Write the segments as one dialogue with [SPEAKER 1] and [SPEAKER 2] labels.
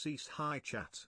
[SPEAKER 1] cease hi chat.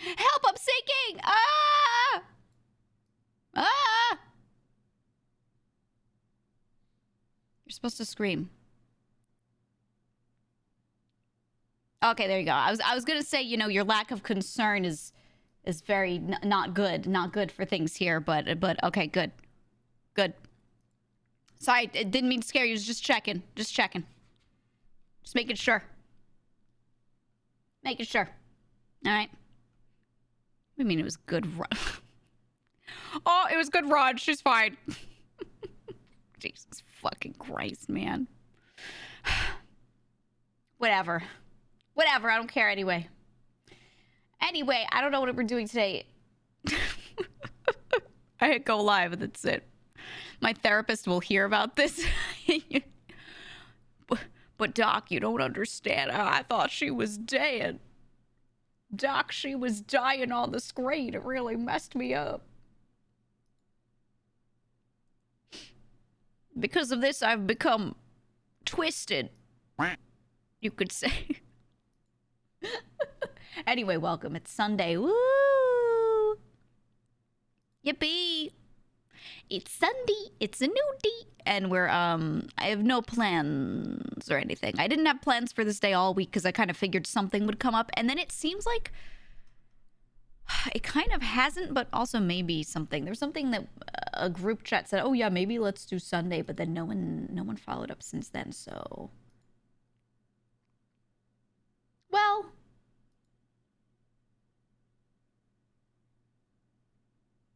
[SPEAKER 1] Help, I'm sinking! Ah! Ah! You're supposed to scream. Okay, there you go. I was gonna say, you know, your lack of concern is very not good for things here, but okay, good. Sorry, it didn't mean to scare you. Just checking. Just making sure. All right. I mean, it was good run. Oh, it was good run. She's fine. Jesus fucking Christ, man. Whatever. I don't care anyway. Anyway, I don't know what we're doing today. I hit go live and that's it. My therapist will hear about this. But Doc, you don't understand. I thought she was dead. Doc, she was dying on the screen. It really messed me up. Because of this, I've become twisted, you could say. Anyway, welcome. It's Sunday. Woo! Yippee! It's Sunday. It's a new day. And we're, I have no plans or anything. I didn't have plans for this day all week because I kind of figured something would come up. And then it seems like it kind of hasn't, but also maybe something. There's something that a group chat said, oh yeah, maybe let's do Sunday. But then no one followed up since then, so. Well.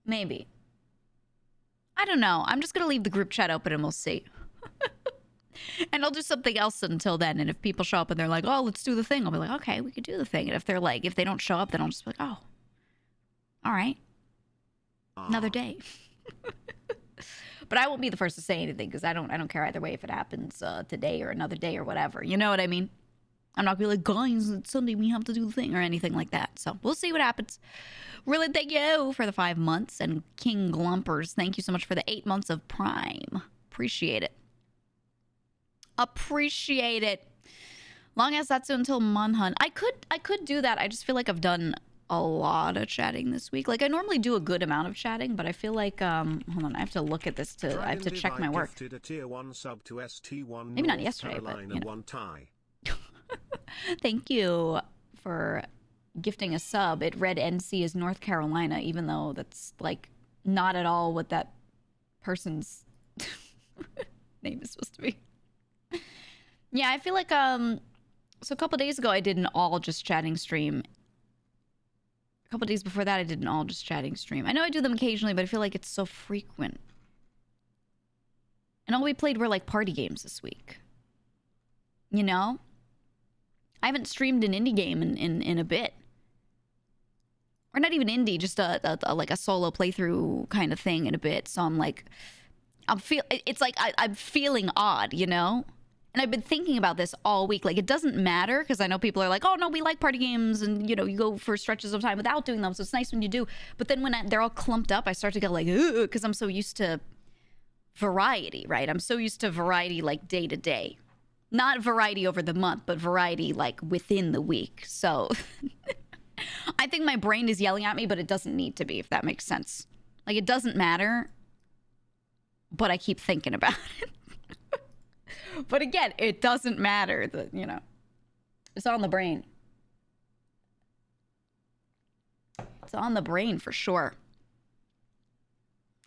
[SPEAKER 1] Maybe. I don't know. I'm just going to leave the group chat open and we'll see. And I'll do something else until then. And if people show up and they're like, oh, let's do the thing, I'll be like, okay, we could do the thing. And if they're like, if they don't show up, then I'll just be like, oh, all right. Another day. But I won't be the first to say anything because I don't care either way if it happens today or another day or whatever. You know what I mean? I'm not going to be like, guys, it's Sunday, we have to do the thing or anything like that. So we'll see what happens. Really, thank you for the 5 months. And King Glumpers, thank you so much for the 8 months of Prime. Appreciate it. Long as that's until Munhunt. I could do that. I just feel like I've done a lot of chatting this week. Like, I normally do a good amount of chatting, but I feel like, hold on, I have to look at this I have to check my work. Maybe not yesterday, but, you know. Thank you for gifting a sub. It read NC as North Carolina, even though that's like not at all what that person's name is supposed to be. Yeah, I feel like so a couple days ago I did an all just chatting stream. A couple days before that I did an all just chatting stream. I know I do them occasionally, but I feel like it's so frequent. And all we played were like party games this week. You know? I haven't streamed an indie game in a bit. Or not even indie, just like a solo playthrough kind of thing in a bit. So I'm like, it's like I'm feeling odd, you know? And I've been thinking about this all week. Like, it doesn't matter, because I know people are like, oh, no, we like party games, and, you know, you go for stretches of time without doing them, so it's nice when you do. But then when they're all clumped up, I start to get like, ugh, because I'm so used to variety, right? I'm so used to variety, like, day to day. Not variety over the month, but variety, like, within the week. So I think my brain is yelling at me, but it doesn't need to be, if that makes sense. Like, it doesn't matter, but I keep thinking about it. But again, it doesn't matter that, you know, it's on the brain. It's on the brain for sure.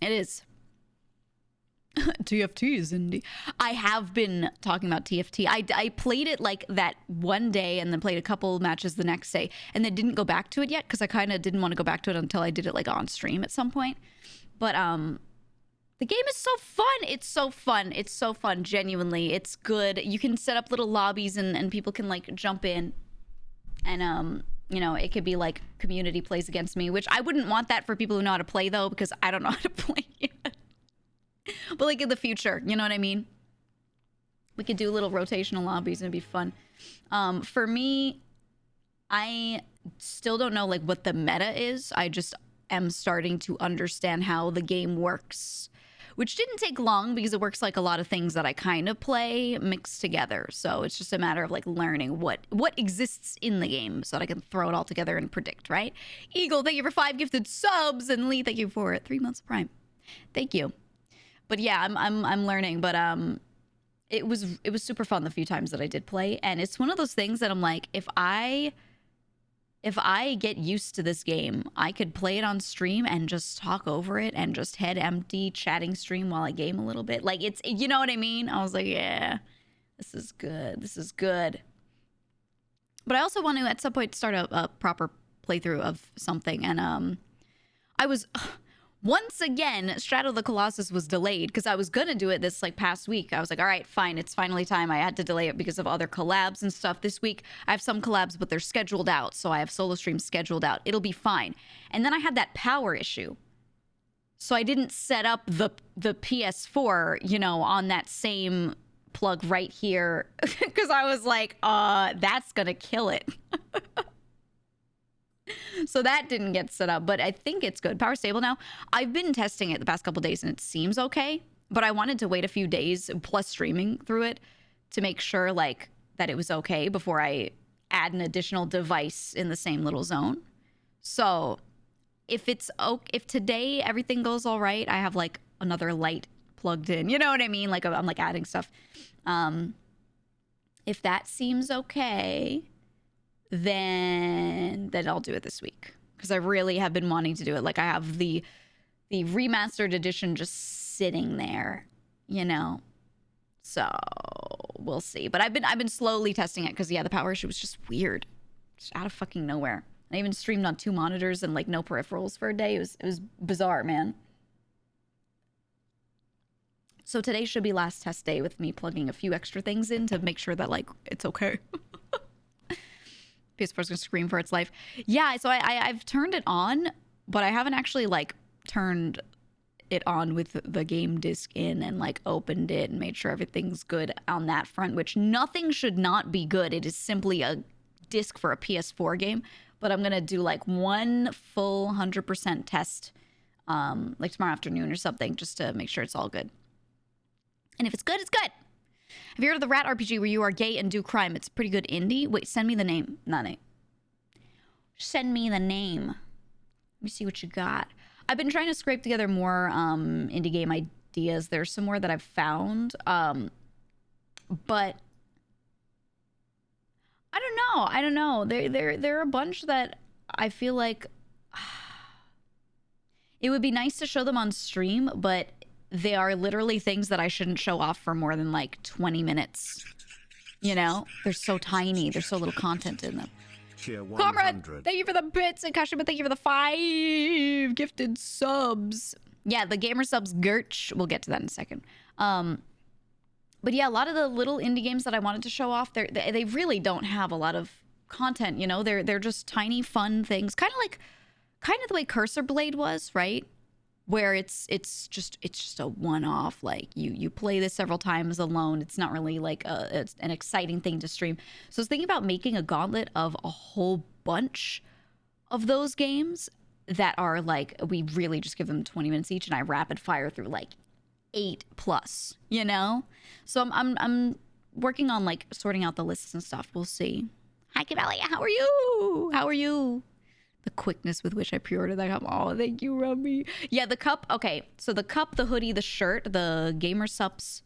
[SPEAKER 1] It is. TFT is indie. I have been talking about TFT. I played it like that one day and then played a couple matches the next day and then didn't go back to it yet because I kind of didn't want to go back to it until I did it like on stream at some point. But the game is so fun. It's so fun. It's so fun. Genuinely, it's good. You can set up little lobbies and people can like jump in and you know, it could be like community plays against me, which I wouldn't want that for people who know how to play though, because I don't know how to play yet. But like in the future, you know what I mean? We could do little rotational lobbies and it'd be fun. For me, I still don't know like what the meta is. I just am starting to understand how the game works, which didn't take long because it works like a lot of things that I kind of play mixed together. So it's just a matter of like learning what exists in the game so that I can throw it all together and predict, right? Eagle, thank you for 5 gifted subs, and Lee, thank you for 3 months of Prime. Thank you. But yeah, I'm learning, but it was super fun the few times that I did play, and it's one of those things that I'm like, if I get used to this game, I could play it on stream and just talk over it and just head empty chatting stream while I game a little bit. Like, it's, you know what I mean? I was like, yeah, this is good. This is good. But I also want to at some point start a proper playthrough of something. And I was... Once again, Shadow of the Colossus was delayed because I was going to do it this like past week. I was like, all right, fine. It's finally time. I had to delay it because of other collabs and stuff this week. I have some collabs, but they're scheduled out. So I have solo streams scheduled out. It'll be fine. And then I had that power issue. So I didn't set up the PS4, you know, on that same plug right here because I was like, that's going to kill it. So that didn't get set up, but I think it's good. Power stable now. I've been testing it the past couple days and it seems okay, but I wanted to wait a few days plus streaming through it to make sure like that it was okay before I add an additional device in the same little zone. So if it's okay, if today everything goes all right, I have like another light plugged in, you know what I mean? Like I'm like adding stuff. If that seems okay, then I'll do it this week because I really have been wanting to do it. Like I have the remastered edition just sitting there, you know. So we'll see. But I've been slowly testing it because yeah, the power issue was just weird, just out of fucking nowhere. I even streamed on 2 monitors and like no peripherals for a day. It was bizarre, man. So today should be last test day with me plugging a few extra things in to make sure that like it's okay. PS4 is gonna scream for its life. Yeah, so I've turned it on, but I haven't actually like turned it on with the game disc in and like opened it and made sure everything's good on that front, which nothing should not be good. It is simply a disc for a PS4 game, but I'm gonna do like one full 100% test like tomorrow afternoon or something just to make sure it's all good. And if it's good, it's good. Have you heard of the Rat RPG where you are gay and do crime? It's pretty good indie. Wait, send me the name. Not name. Send me the name. Let me see what you got. I've been trying to scrape together more indie game ideas. There's some more that I've found. But I don't know. There are a bunch that I feel like it would be nice to show them on stream, but they are literally things that I shouldn't show off for more than like 20 minutes. You know? They're so tiny. There's so little content in them. Comrade, thank you for the bits. And Kashima, thank you for the 5 gifted subs. Yeah, the gamer subs, Gerch. We'll get to that in a second. But yeah, a lot of the little indie games that I wanted to show off, they really don't have a lot of content, you know? They're just tiny, fun things. Kind of the way Cursor Blade was, right? Where it's just a one-off. Like you play this several times alone. It's not really like it's an exciting thing to stream. So I was thinking about making a gauntlet of a whole bunch of those games that are like, we really just give them 20 minutes each, and I rapid fire through like 8+, you know. So I'm working on like sorting out the lists and stuff. We'll see. Hi Camellia, how are you? How are you? The quickness with which I pre-ordered that cup. Oh, thank you, Rummy. Yeah, the cup. Okay, so the cup, the hoodie, the shirt, the Gamer Sups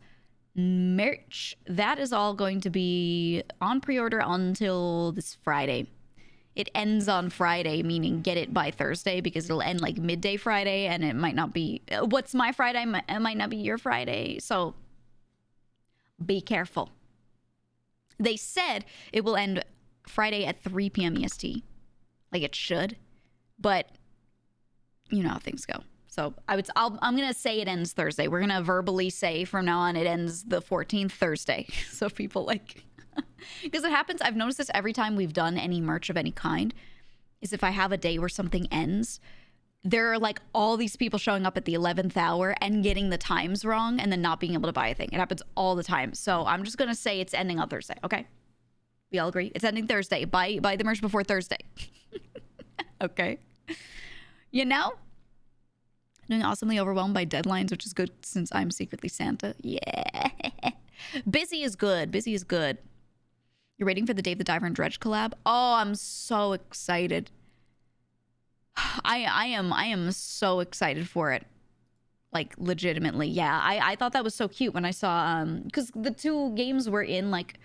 [SPEAKER 1] merch, that is all going to be on pre-order until this Friday. It ends on Friday, meaning get it by Thursday because it'll end like midday Friday, and it might not be... What's my Friday? It might not be your Friday, so be careful. They said it will end Friday at 3 p.m. EST. Like it should, but you know how things go. So I'm gonna say it ends Thursday. We're gonna verbally say from now on it ends the 14th Thursday. So people like, because it happens. I've noticed this every time we've done any merch of any kind. Is if I have a day where something ends, there are like all these people showing up at the 11th hour and getting the times wrong and then not being able to buy a thing. It happens all the time. So I'm just gonna say it's ending on Thursday. Okay. We all agree. It's ending Thursday. Buy the merch before Thursday. Okay. You know? Doing awesomely overwhelmed by deadlines, which is good since I'm secretly Santa. Yeah. Busy is good. Busy is good. You're waiting for the Dave the Diver and Dredge collab? Oh, I'm so excited. I am so excited for it. Like, legitimately. Yeah, I thought that was so cute when I saw, because the two games were in, like,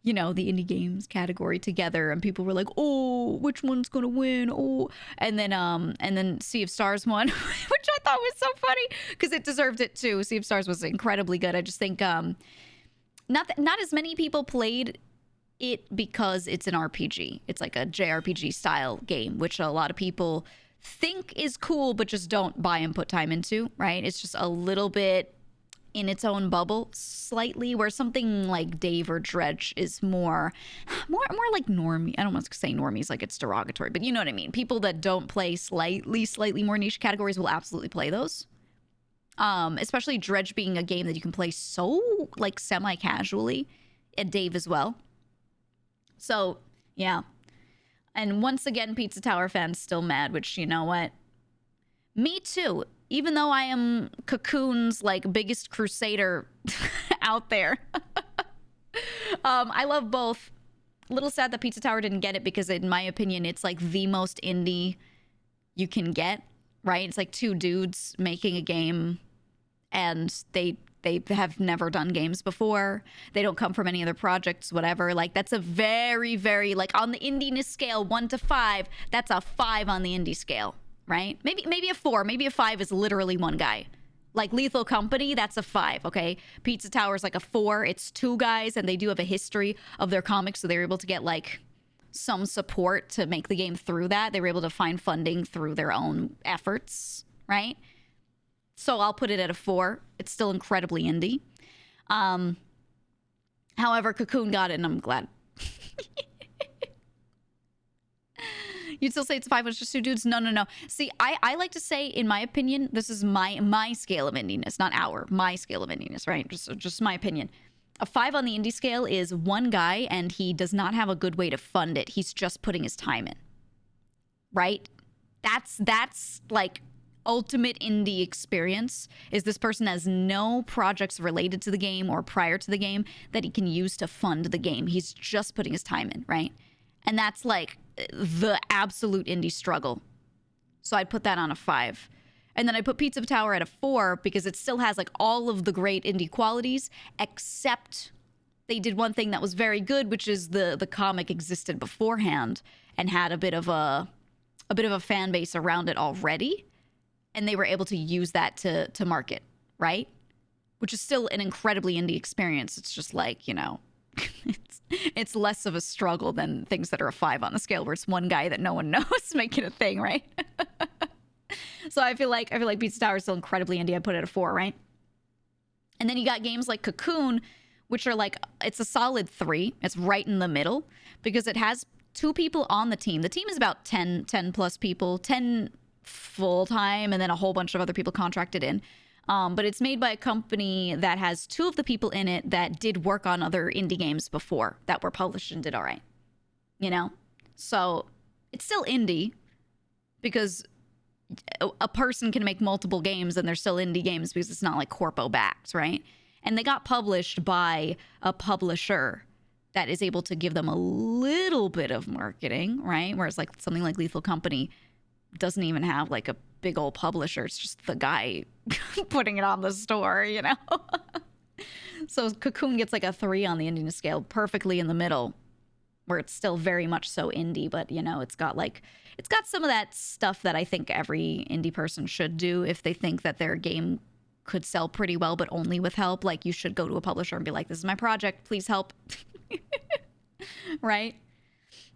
[SPEAKER 1] you know, the indie games category together, and people were like, oh, which one's gonna win? Oh, and then Sea of Stars won, which I thought was so funny because it deserved it too. Sea of Stars was incredibly good. I just think not as many people played it because it's an RPG. It's like a JRPG style game, which a lot of people think is cool but just don't buy and put time into, right? It's just a little bit in its own bubble slightly, where something like Dave or Dredge is more like normie. I don't want to say normies like it's derogatory, but you know what I mean. People that don't play slightly more niche categories will absolutely play those. Especially Dredge being a game that you can play so like semi-casually, and Dave as well. So yeah. And once again, Pizza Tower fans still mad, which, you know what? Me too. Even though I am Cocoon's like biggest crusader out there. I love both. A little sad that Pizza Tower didn't get it because in my opinion, it's like the most indie you can get, right? It's like two dudes making a game and they have never done games before. They don't come from any other projects, whatever. Like, that's a very, very, like, on the indiness scale, 1 to 5, that's a 5 on the indie scale, right? Maybe a 4. Maybe a 5 is literally one guy. Like Lethal Company, that's a 5, okay? Pizza Tower is like a 4. It's 2 guys, and they do have a history of their comics, so they were able to get, like, some support to make the game through that. They were able to find funding through their own efforts, right? So I'll put it at a 4. It's still incredibly indie. However, Cocoon got it, and I'm glad. You'd still say it's a 5 when it's just 2 dudes? No. See, I like to say, in my opinion, this is my scale of indiness, not my scale of indiness, right? Just my opinion. A 5 on the indie scale is one guy, and he does not have a good way to fund it. He's just putting his time in, right? That's like ultimate indie experience. Is this person has no projects related to the game or prior to the game that he can use to fund the game. He's just putting his time in, right? And that's like the absolute indie struggle. So I'd put that on a 5. And then I put Pizza Tower at a 4 because it still has like all of the great indie qualities, except they did one thing that was very good, which is the comic existed beforehand and had a bit of a fan base around it already. And they were able to use that to market, right? Which is still an incredibly indie experience. It's just like, you know, it's less of a struggle than things that are a 5 on the scale, where it's one guy that no one knows making a thing, right? So I feel like Pizza Tower is still incredibly indie. I put it at a 4, right? And then you got games like Cocoon, which are like, it's a solid 3. It's right in the middle because it has 2 people on the team. The team is about 10 plus people, 10 full-time, and then a whole bunch of other people contracted in. But it's made by a company that has 2 of the people in it that did work on other indie games before that were published and did all right. You know? So it's still indie because a person can make multiple games and they're still indie games because it's not like corpo backed, right? And they got published by a publisher that is able to give them a little bit of marketing, right? Whereas like something like Lethal Company doesn't even have like a big old publisher. It's just the guy putting it on the store, you know? So Cocoon gets like a 3 on the indiness scale, perfectly in the middle, where it's still very much so indie, but you know, it's got some of that stuff that I think every indie person should do if they think that their game could sell pretty well, but only with help. Like, you should go to a publisher and be like, this is my project, please help. Right?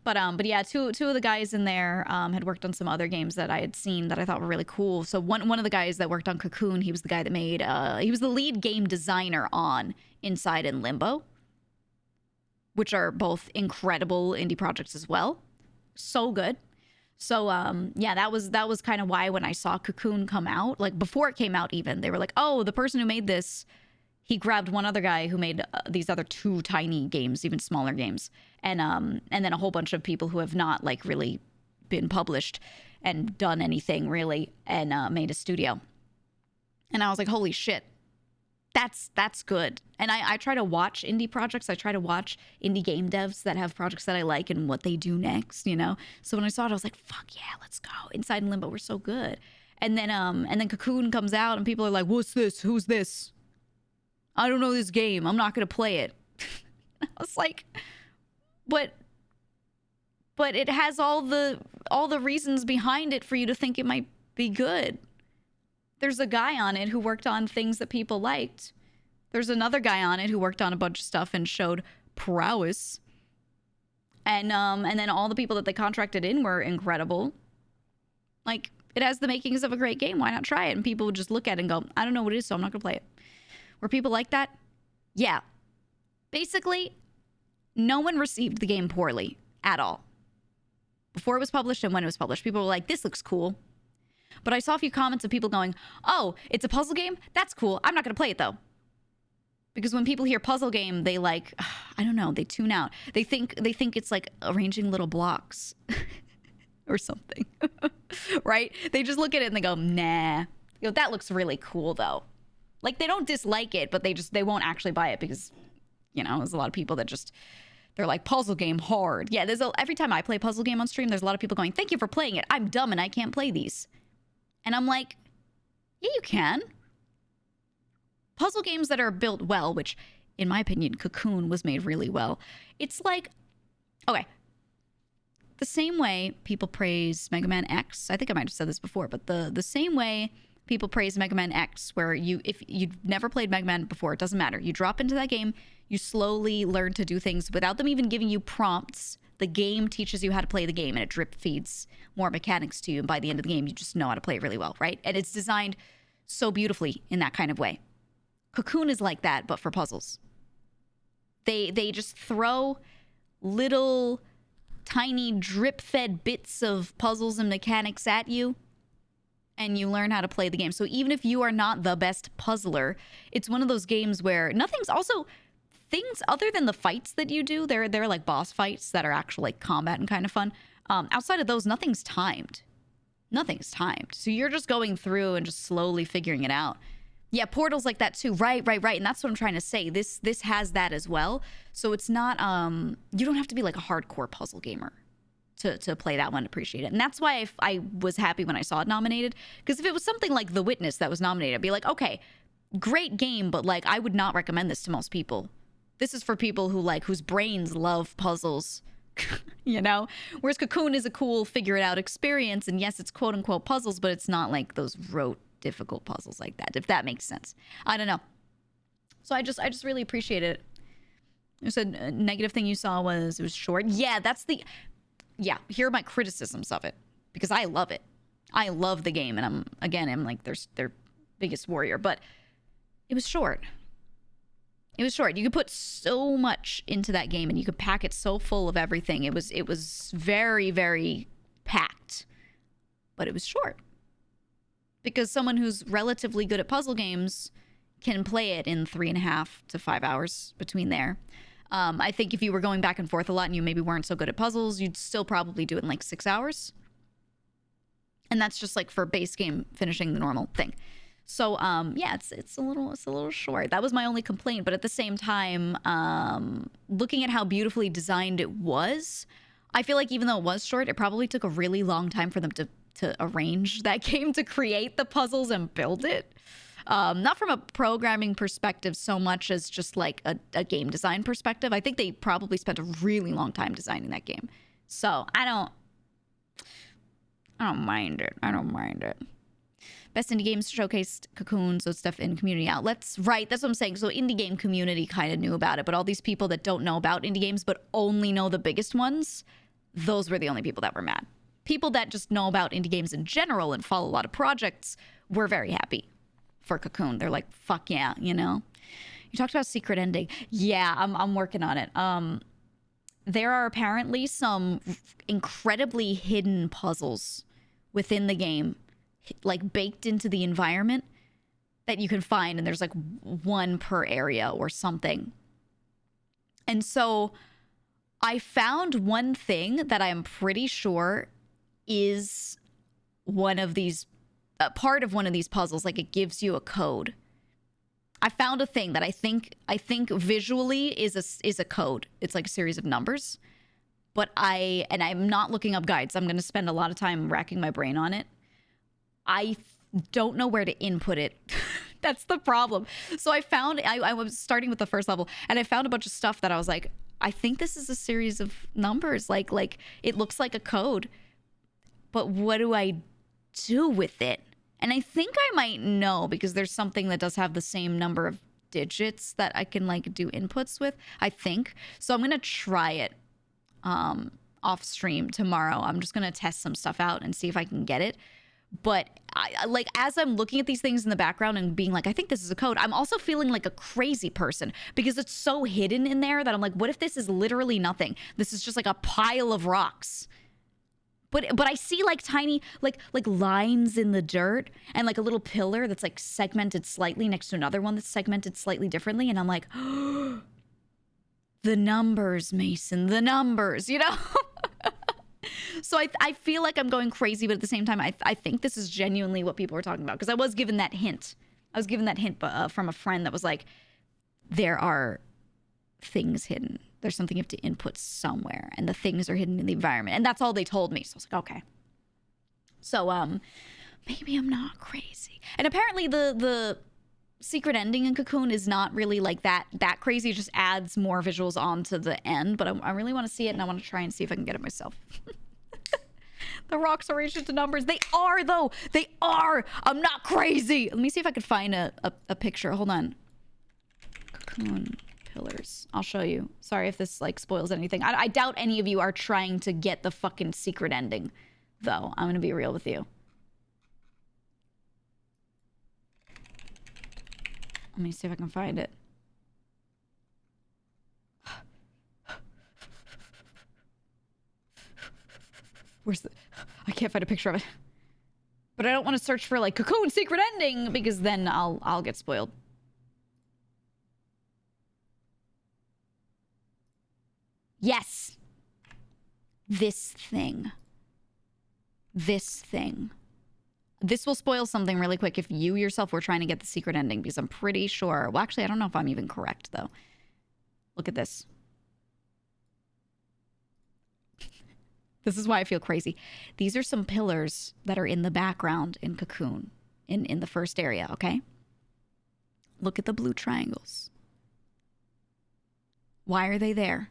[SPEAKER 1] But yeah, two of the guys in there had worked on some other games that I had seen that I thought were really cool. So one of the guys that worked on Cocoon, he was the guy that made, he was the lead game designer on Inside and Limbo, which are both incredible indie projects as well. So good. So yeah, that was kind of why when I saw Cocoon come out, like before it came out even, they were like, oh, the person who made this, he grabbed one other guy who made these other 2 tiny games, even smaller games. And then a whole bunch of people who have not like really been published and done anything really and made a studio. And I was like, holy shit, that's good. And I try to watch indie projects. I try to watch indie game devs that have projects that I like and what they do next, you know? So when I saw it, I was like, fuck yeah, let's go. Inside and Limbo were so good. And then Cocoon comes out and people are like, what's this? Who's this? I don't know this game. I'm not going to play it. I was like, but it has all the reasons behind it for you to think it might be good. There's a guy on it who worked on things that people liked. There's another guy on it who worked on a bunch of stuff and showed prowess. And then all the people that they contracted in were incredible. Like, it has the makings of a great game. Why not try it? And people would just look at it and go, I don't know what it is, so I'm not going to play it. Were people like that? Yeah. Basically, no one received the game poorly at all. Before it was published and when it was published, people were like, this looks cool. But I saw a few comments of people going, oh, it's a puzzle game? That's cool. I'm not going to play it, though. Because when people hear puzzle game, they like, I don't know, they tune out. They think it's like arranging little blocks or something, right? They just look at it and they go, nah. You know, that looks really cool, though. Like, they don't dislike it, but they won't actually buy it because, you know, there's a lot of people that just, they're like, puzzle game hard. Yeah, every time I play puzzle game on stream, there's a lot of people going, thank you for playing it. I'm dumb and I can't play these. And I'm like, yeah, you can. Puzzle games that are built well, which, in my opinion, Cocoon was made really well. It's like, okay, the same way people praise Mega Man X, I think I might have said this before, but the same way people praise Mega Man X, where if you've never played Mega Man before, it doesn't matter. You drop into that game, you slowly learn to do things without them even giving you prompts. The game teaches you how to play the game, and it drip feeds more mechanics to you. And by the end of the game, you just know how to play it really well, right? And it's designed so beautifully in that kind of way. Cocoon is like that, but for puzzles. They just throw little tiny drip-fed bits of puzzles and mechanics at you, and you learn how to play the game. So even if you are not the best puzzler, it's one of those games where nothing's also... Things other than the fights that you do, they're like boss fights that are actual like combat and kind of fun. Outside of those, nothing's timed. Nothing's timed. So you're just going through and just slowly figuring it out. Yeah, Portal's like that too. Right. And that's what I'm trying to say. This has that as well. So it's not, you don't have to be like a hardcore puzzle gamer to play that one and appreciate it. And that's why I was happy when I saw it nominated. Because if it was something like The Witness that was nominated, I'd be like, okay, great game, but like I would not recommend this to most people. This is for people whose brains love puzzles, you know? Whereas Cocoon is a cool figure it out experience. And yes, it's quote unquote puzzles, but it's not like those rote difficult puzzles like that, if that makes sense. I don't know. So I just really appreciate it. There's a negative thing you saw was it was short. Yeah, here are my criticisms of it because I love it. I love the game. And I'm like their biggest warrior, but it was short. It was short. You could put so much into that game and you could pack it so full of everything. It was very, very packed, but it was short. Because someone who's relatively good at puzzle games can play it in 3.5 to 5 hours between there. I think if you were going back and forth a lot and you maybe weren't so good at puzzles, you'd still probably do it in like 6 hours. And that's just like for base game finishing the normal thing. So, yeah, it's a little short. That was my only complaint. But at the same time, looking at how beautifully designed it was, I feel like even though it was short, it probably took a really long time for them to arrange that game, to create the puzzles and build it. Not from a programming perspective so much as just like a game design perspective. I think they probably spent a really long time designing that game. So I don't mind it. I don't mind it. Best indie games showcased Cocoon, so stuff in community outlets. Right, that's what I'm saying. So indie game community kind of knew about it, but all these people that don't know about indie games but only know the biggest ones, those were the only people that were mad. People that just know about indie games in general and follow a lot of projects were very happy for Cocoon. They're like, fuck yeah, you know? You talked about secret ending. Yeah, I'm working on it. There are apparently some incredibly hidden puzzles within the game, like baked into the environment, that you can find, and there's like one per area or something. And so I found one thing that I'm pretty sure is one of these, part of one of these puzzles. Like, it gives you a code. I found a thing that I think visually is a code. It's like a series of numbers. But I'm not looking up guides. I'm going to spend a lot of time racking my brain on it. I don't know where to input it. That's the problem. So I was starting with the first level, and I found a bunch of stuff that I was like, I think this is a series of numbers. Like it looks like a code, but what do I do with it? And I think I might know, because there's something that does have the same number of digits that I can like do inputs with, I think. So I'm going to try it off stream tomorrow. I'm just going to test some stuff out and see if I can get it. But I like, as I'm looking at these things in the background and being like, I think this is a code, I'm also feeling like a crazy person, because it's so hidden in there that I'm like, what if this is literally nothing? This is just like a pile of rocks. But I see like tiny like lines in the dirt, and like a little pillar that's like segmented slightly next to another one that's segmented slightly differently, and I'm like, oh, the numbers, Mason, the numbers, you know? So I feel like I'm going crazy, but at the same time, I think this is genuinely what people were talking about, because I was given that hint. From a friend that was like, there are things hidden. There's something you have to input somewhere, and the things are hidden in the environment. And that's all they told me. So I was like, okay. So maybe I'm not crazy. And apparently the secret ending in Cocoon is not really like that crazy. It just adds more visuals onto the end. But I really want to see it, and I want to try and see if I can get it myself. The rocks are arranged into numbers. They are, though. They are. I'm not crazy. Let me see if I could find a picture. Hold on. Cocoon pillars. I'll show you. Sorry if this like spoils anything. I doubt any of you are trying to get the fucking secret ending, though. I'm gonna be real with you. Let me see if I can find it. Where's the... I can't find a picture of it. But I don't want to search for like Cocoon secret ending, because then I'll get spoiled. Yes. This thing. This will spoil something really quick if you yourself were trying to get the secret ending, because I'm pretty sure... Well, actually, I don't know if I'm even correct, though. Look at this. This is why I feel crazy. These are some pillars that are in the background in Cocoon, in the first area, okay? Look at the blue triangles. Why are they there?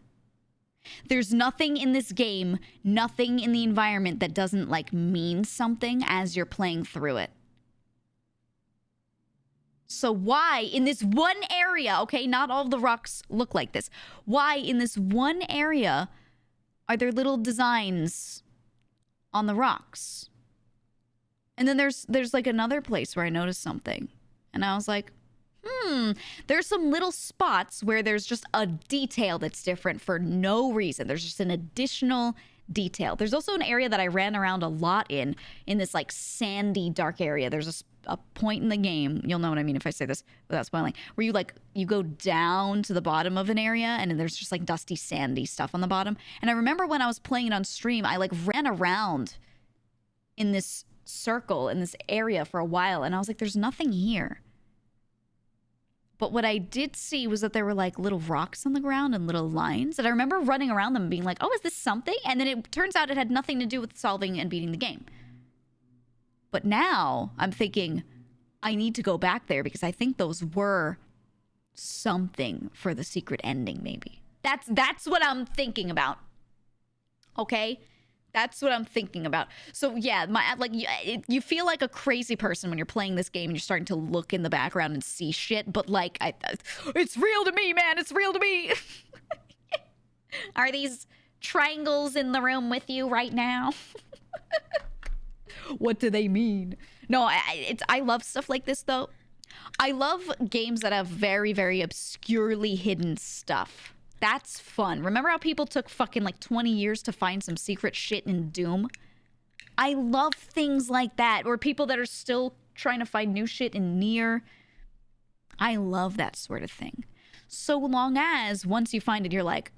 [SPEAKER 1] There's nothing in this game, nothing in the environment that doesn't like mean something as you're playing through it. So why in this one area, okay, not all the rocks look like this. Why in this one area are there little designs on the rocks? And then there's like another place where I noticed something, and I was like, there's some little spots where there's just a detail that's different for no reason. There's just an additional detail. There's also an area that I ran around a lot in this like sandy, dark area. There's a point in the game, you'll know what I mean if I say this without spoiling, where you go down to the bottom of an area, and then there's just like dusty, sandy stuff on the bottom. And I remember when I was playing it on stream, I like ran around in this circle, in this area for a while, and I was like, there's nothing here. But what I did see was that there were like little rocks on the ground and little lines. And I remember running around them and being like, oh, is this something? And then it turns out it had nothing to do with solving and beating the game. But now I'm thinking I need to go back there, because I think those were something for the secret ending, maybe. That's what I'm thinking about. Okay? That's what I'm thinking about. So yeah, you feel like a crazy person when you're playing this game and you're starting to look in the background and see shit. But like, it's real to me, man. It's real to me. Are these triangles in the room with you right now? What do they mean? No, I love stuff like this though. I love games that have very, very obscurely hidden stuff. That's fun. Remember how people took fucking like 20 years to find some secret shit in Doom? I love things like that. Or people that are still trying to find new shit in Nier. I love that sort of thing. So long as once you find it, you're like,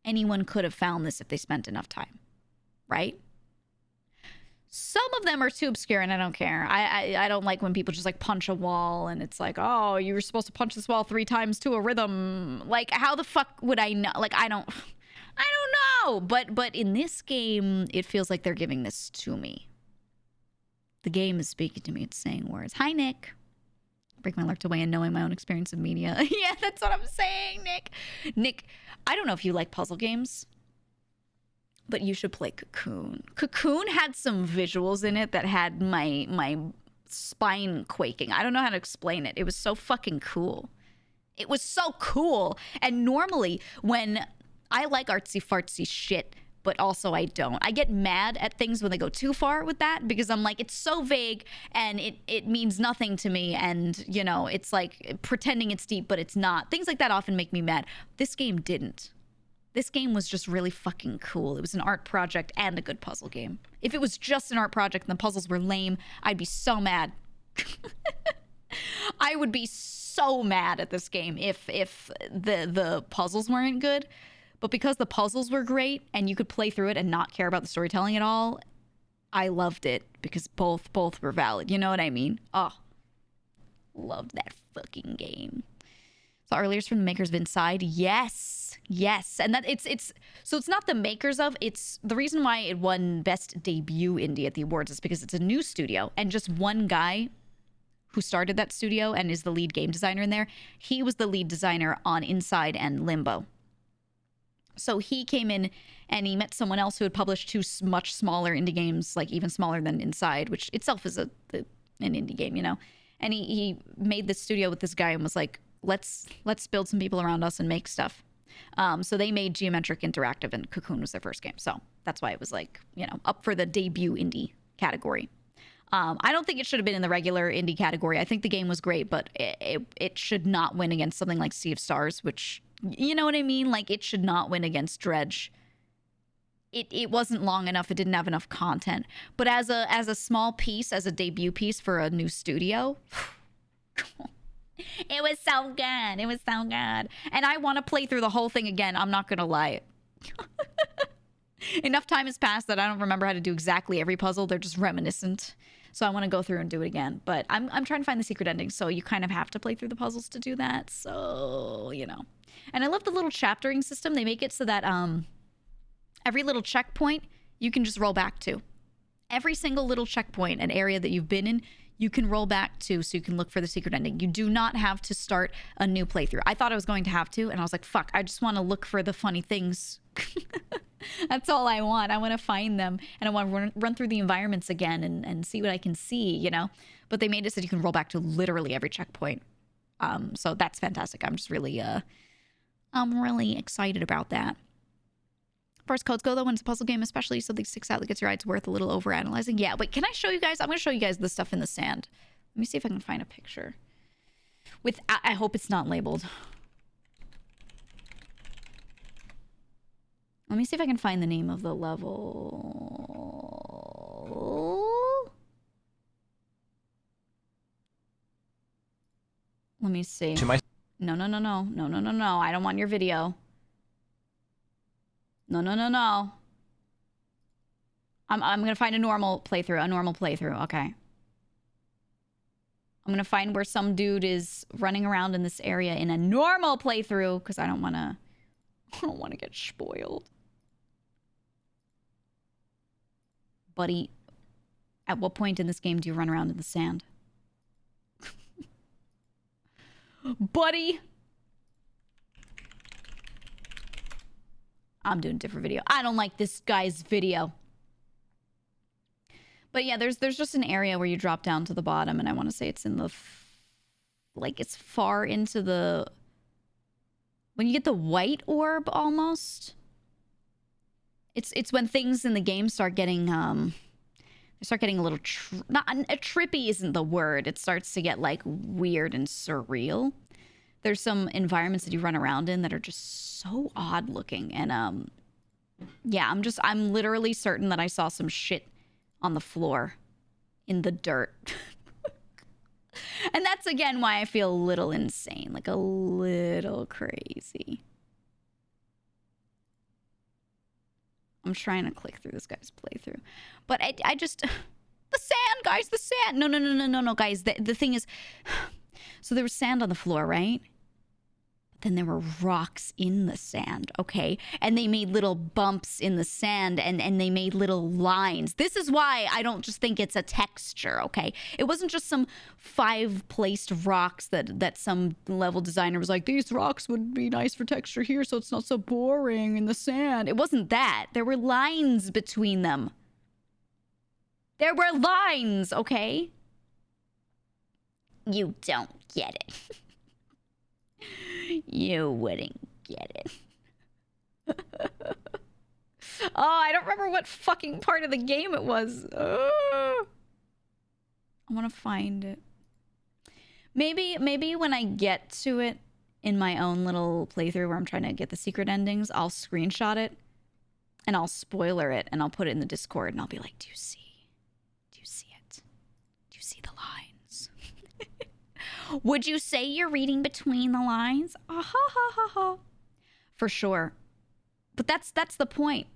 [SPEAKER 1] anyone could have found this if they spent enough time. Right? Some of them are too obscure and I don't care. I don't like when people just like punch a wall and it's like, oh, you were supposed to punch this wall 3 times to a rhythm. Like, how the fuck would I know? Like, I don't know. But in this game, it feels like they're giving this to me. The game is speaking to me. It's saying words. Hi, Nick. Break my lurked away and knowing my own experience of media. Yeah, that's what I'm saying, Nick. Nick, I don't know if you like puzzle games, but you should play Cocoon. Cocoon had some visuals in it that had my spine quaking. I don't know how to explain it. It was so fucking cool. It was so cool. And normally when I like artsy fartsy shit, but also I don't. I get mad at things when they go too far with that because I'm like, it's so vague and it means nothing to me. And, you know, it's like pretending it's deep, but it's not. Things like that often make me mad. This game didn't. This game was just really fucking cool. It was an art project and a good puzzle game. If it was just an art project and the puzzles were lame, I'd be so mad. I would be so mad at this game if the puzzles weren't good. But because the puzzles were great and you could play through it and not care about the storytelling at all, I loved it because both were valid. You know what I mean? Oh, loved that fucking game. So earlier's from the makers of Inside. Yes. And that it's so it's not the makers of, it's the reason why it won Best Debut Indie at the awards is because it's a new studio and just one guy who started that studio and is the lead game designer in there. He was the lead designer on Inside and Limbo. So he came in and he met someone else who had published 2 much smaller indie games, like even smaller than Inside, which itself is an indie game, you know. And he made this studio with this guy and was like, let's build some people around us and make stuff. So they made Geometric Interactive and Cocoon was their first game. So that's why it was like, you know, up for the debut indie category. I don't think it should have been in the regular indie category. I think the game was great, but it should not win against something like Sea of Stars, which, you know what I mean? Like, it should not win against Dredge. It wasn't long enough. It didn't have enough content. But as a small piece, as a debut piece for a new studio, it was so good. It was so good. And I want to play through the whole thing again. I'm not going to lie. Enough time has passed that I don't remember how to do exactly every puzzle. They're just reminiscent. So I want to go through and do it again. But I'm trying to find the secret ending. So you kind of have to play through the puzzles to do that. So, you know. And I love the little chaptering system. They make it so that every little checkpoint you can just roll back to. Every single little checkpoint and area that you've been in, you can roll back to so you can look for the secret ending. You do not have to start a new playthrough. I thought I was going to have to, and I was like, fuck, I just want to look for the funny things. That's all I want. I want to find them, and I want to run through the environments again and see what I can see, you know? But they made it so you can roll back to literally every checkpoint. So that's fantastic. I'm just really, I'm really excited about that. As far as codes go, though, when it's a puzzle game, especially something sticks out that gets your eye, it's worth a little overanalyzing. Yeah, wait, can I show you guys? I'm going to show you guys the stuff in the sand. Let me see if I can find a picture. I hope it's not labeled. Let me see if I can find the name of the level. Let me see. No. I don't want your video. No. I'm gonna find a normal playthrough. Okay. I'm gonna find where some dude is running around in this area in a normal playthrough because I don't wanna get spoiled. Buddy, at what point in this game do you run around in the sand? Buddy! I'm doing a different video. I don't like this guy's video. But yeah, there's just an area where you drop down to the bottom, and I want to say it's in the... like, it's far into the... when you get the white orb, almost. It's when things in the game start getting, they start getting a little... trippy isn't the word. It starts to get, like, weird and surreal. There's some environments that you run around in that are just so odd looking. And, yeah, I'm literally certain that I saw some shit on the floor in the dirt. And that's, again, why I feel a little insane, like a little crazy. I'm trying to click through this guy's playthrough. But I just... The sand, guys, the sand. No, no, no, no, no, no, guys. The thing is, so there was sand on the floor, right? Then there were rocks in the sand, okay? And they made little bumps in the sand, and they made little lines. This is why I don't just think it's a texture, okay? It wasn't just some 5-placed rocks that some level designer was like, these rocks would be nice for texture here so it's not so boring in the sand. It wasn't that. There were lines between them. There were lines, okay? You don't get it. You wouldn't get it. Oh, I don't remember what fucking part of the game it was. I want to find it. Maybe when I get to it in my own little playthrough where I'm trying to get the secret endings, I'll screenshot it and I'll spoiler it and I'll put it in the Discord and I'll be like, do you see it? Do you see the lines? Would you say you're reading between the lines? Ah, ha, ha, ha, ha. For sure. But that's the point.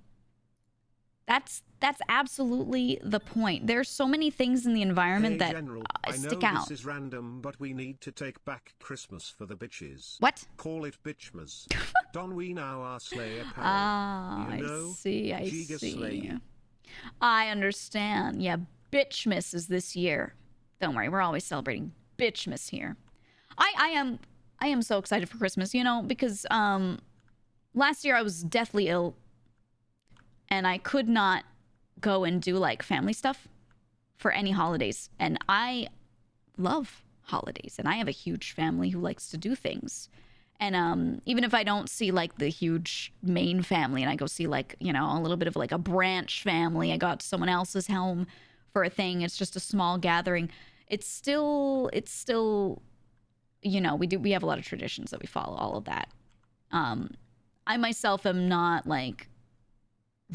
[SPEAKER 1] That's absolutely the point. There's so many things in the environment that
[SPEAKER 2] General,
[SPEAKER 1] stick
[SPEAKER 2] I know
[SPEAKER 1] out.
[SPEAKER 2] this is random, but we need to take back Christmas for the bitches.
[SPEAKER 1] What?
[SPEAKER 2] Call it bitchmas. Don't we now our Slayer power?
[SPEAKER 1] Ah,
[SPEAKER 2] you know?
[SPEAKER 1] I see.
[SPEAKER 2] GEEGA
[SPEAKER 1] see.
[SPEAKER 2] Slay.
[SPEAKER 1] I understand. Yeah, Bitchmas is this year. Don't worry, we're always celebrating Bitchmas here. I am so excited for Christmas, you know, because last year I was deathly ill and I could not go and do like family stuff for any holidays. And I love holidays and I have a huge family who likes to do things. And even if I don't see like the huge main family and I go see like, you know, a little bit of like a branch family, I got to someone else's home for a thing. It's just a small gathering. It's still, you know, we have a lot of traditions that we follow, all of that. I myself am not like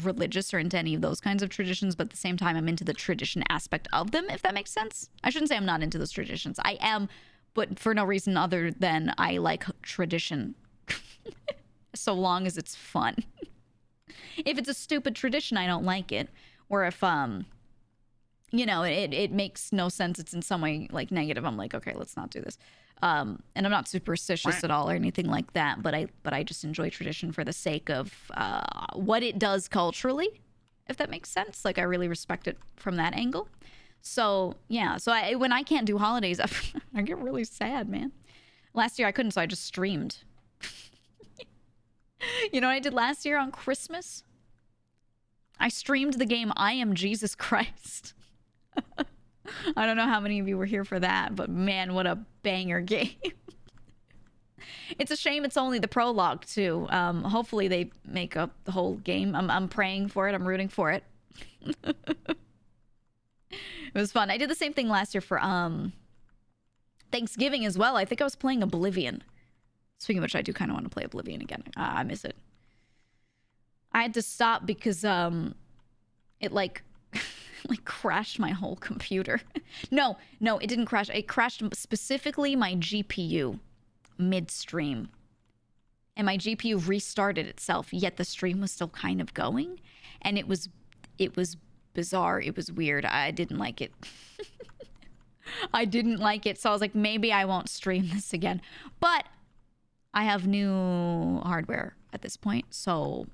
[SPEAKER 1] religious or into any of those kinds of traditions, but at the same time, I'm into the tradition aspect of them, if that makes sense. I shouldn't say I'm not into those traditions. I am, but for no reason other than I like tradition. So long as it's fun. If it's a stupid tradition, I don't like it. Or if, you know, it makes no sense, it's in some way like negative, I'm like, okay, let's not do this. And I'm not superstitious at all or anything like that, but I just enjoy tradition for the sake of what it does culturally, if that makes sense. Like I really respect it from that angle. So yeah, so when I can't do holidays, I get really sad, man. Last year I couldn't, so I just streamed. You know what I did last year on Christmas? I streamed the game I Am Jesus Christ. I don't know how many of you were here for that, but man, what a banger game. It's a shame it's only the prologue too. Hopefully they make up the whole game. I'm praying for it. I'm rooting for it. It was fun. I did the same thing last year for Thanksgiving as well. I think I was playing Oblivion. Speaking of which, I do kind of want to play Oblivion again. I miss it. I had to stop because it like crashed my whole computer. No, it didn't crash. It crashed specifically my GPU midstream. And my GPU restarted itself, yet the stream was still kind of going. And it was bizarre. It was weird. I didn't like it. I didn't like it. So I was like, maybe I won't stream this again. But I have new hardware at this point, so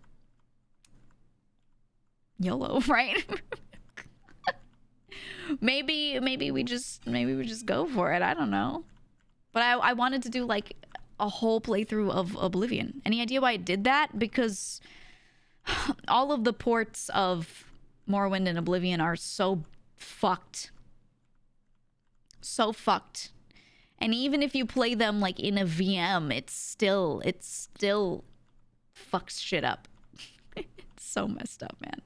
[SPEAKER 1] YOLO, right? maybe we just go for it. I don't know. But I wanted to do like a whole playthrough of Oblivion. Any idea why I did that? Because all of the ports of Morrowind and Oblivion are so fucked. So fucked. And even if you play them like in a VM, it still fucks shit up. It's so messed up, man.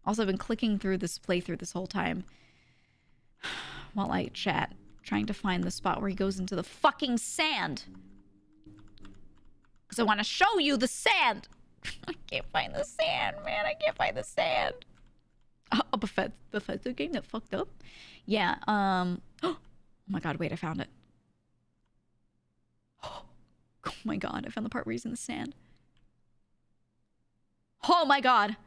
[SPEAKER 1] Also, I've been clicking through this playthrough this whole time while I chat, trying to find the spot where he goes into the fucking sand. Because I want to show you the sand. I can't find the sand, man. I can't find the sand. A Bethesda game that fucked up? Yeah, oh my god, wait, I found it. Oh my god, I found the part where he's in the sand. Oh my god.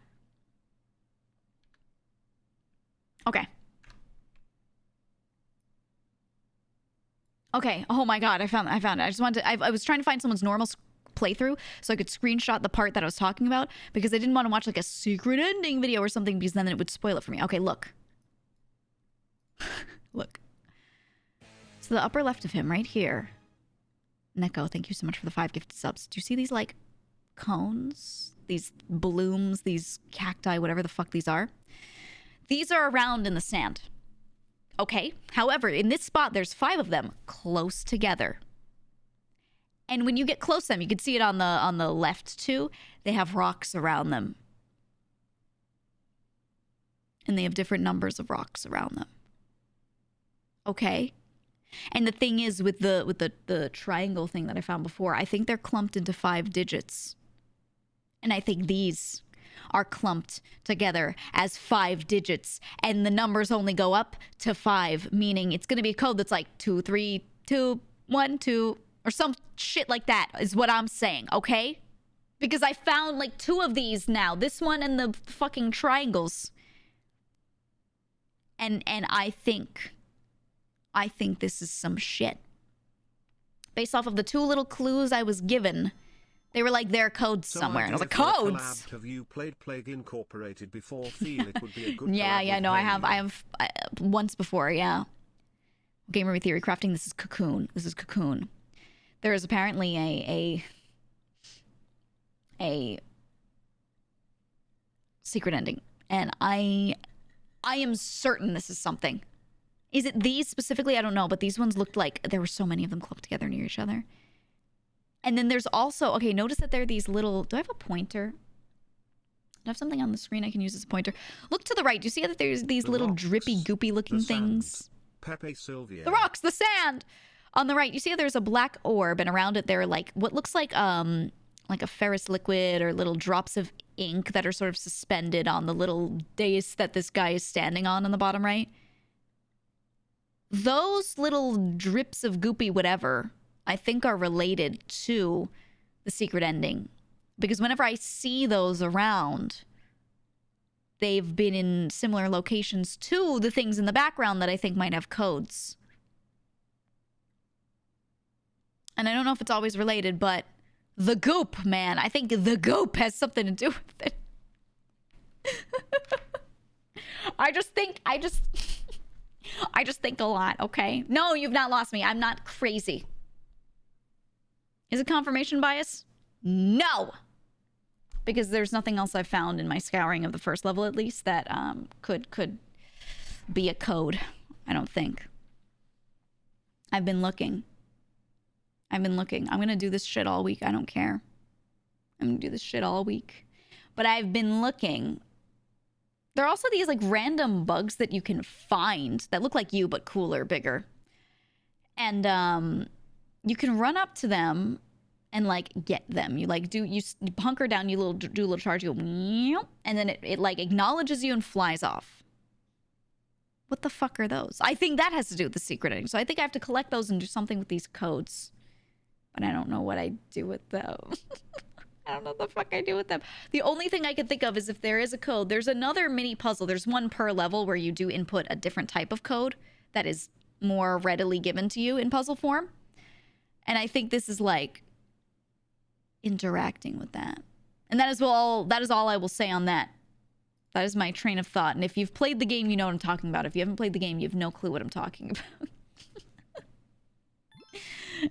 [SPEAKER 1] Okay. Oh my god, I found it. I just wanted to, I was trying to find someone's normal playthrough so I could screenshot the part that I was talking about because I didn't want to watch like a secret ending video or something because then it would spoil it for me. Okay, look. Look. So the upper left of him right here. Neko, thank you so much for the 5 gifted subs. Do you see these like cones? These blooms, these cacti, whatever the fuck these are? These are around in the sand. Okay. However, in this spot, there's 5 of them close together. And when you get close to them, you can see it on the left too. They have rocks around them. And they have different numbers of rocks around them. Okay. And the thing is with the triangle thing that I found before, I think they're clumped into 5 digits. And I think these are clumped together as 5 digits. And the numbers only go up to 5, meaning it's going to be a code that's like 2, 3, 2, 1, 2, or some shit like that is what I'm saying, okay? Because I found like 2 of these now. This one and the fucking triangles. And I think this is some shit. Based off of the 2 little clues I was given, they were like their codes somewhere. And I was like, codes?
[SPEAKER 2] Have you played Plague Incorporated before? Feel it would be a good
[SPEAKER 1] yeah, no, I have once before, yeah. Gamer Theory Crafting, this is Cocoon. There is apparently a secret ending. And I am certain this is something. Is it these specifically? I don't know, but these ones looked like there were so many of them clumped together near each other. And then there's also, okay, notice that there are these little, do I have a pointer? Do I have something on the screen I can use as a pointer? Look to the right. Do you see that there's these little drippy, goopy looking things?
[SPEAKER 2] Pepe Sylvia.
[SPEAKER 1] The rocks, the sand! On the right, you see that there's a black orb, and around it there are like, what looks like a ferrous liquid or little drops of ink that are sort of suspended on the little dais that this guy is standing on the bottom right. Those little drips of goopy whatever, I think are related to the secret ending. Because whenever I see those around, they've been in similar locations to the things in the background that I think might have codes. And I don't know if it's always related, but the goop, man. I think the goop has something to do with it. I just think a lot, okay? No, you've not lost me. I'm not crazy. Is it confirmation bias? No! Because there's nothing else I've found in my scouring of the first level, at least, that could be a code. I don't think. I've been looking. I'm gonna do this shit all week. I don't care. I'm gonna do this shit all week. But I've been looking. There are also these like random bugs that you can find that look like you but cooler, bigger. And you can run up to them and like get them. You like you hunker down, do a little charge, you go, and then it like acknowledges you and flies off. What the fuck are those? I think that has to do with the secret ending. So I think I have to collect those and do something with these codes. But I don't know what I do with them. I don't know what the fuck I do with them. The only thing I can think of is if there is a code, there's another mini puzzle. There's one per level where you do input a different type of code that is more readily given to you in puzzle form. And I think this is like interacting with that. And that is all I will say on that. That is my train of thought. And if you've played the game, you know what I'm talking about. If you haven't played the game, you have no clue what I'm talking about.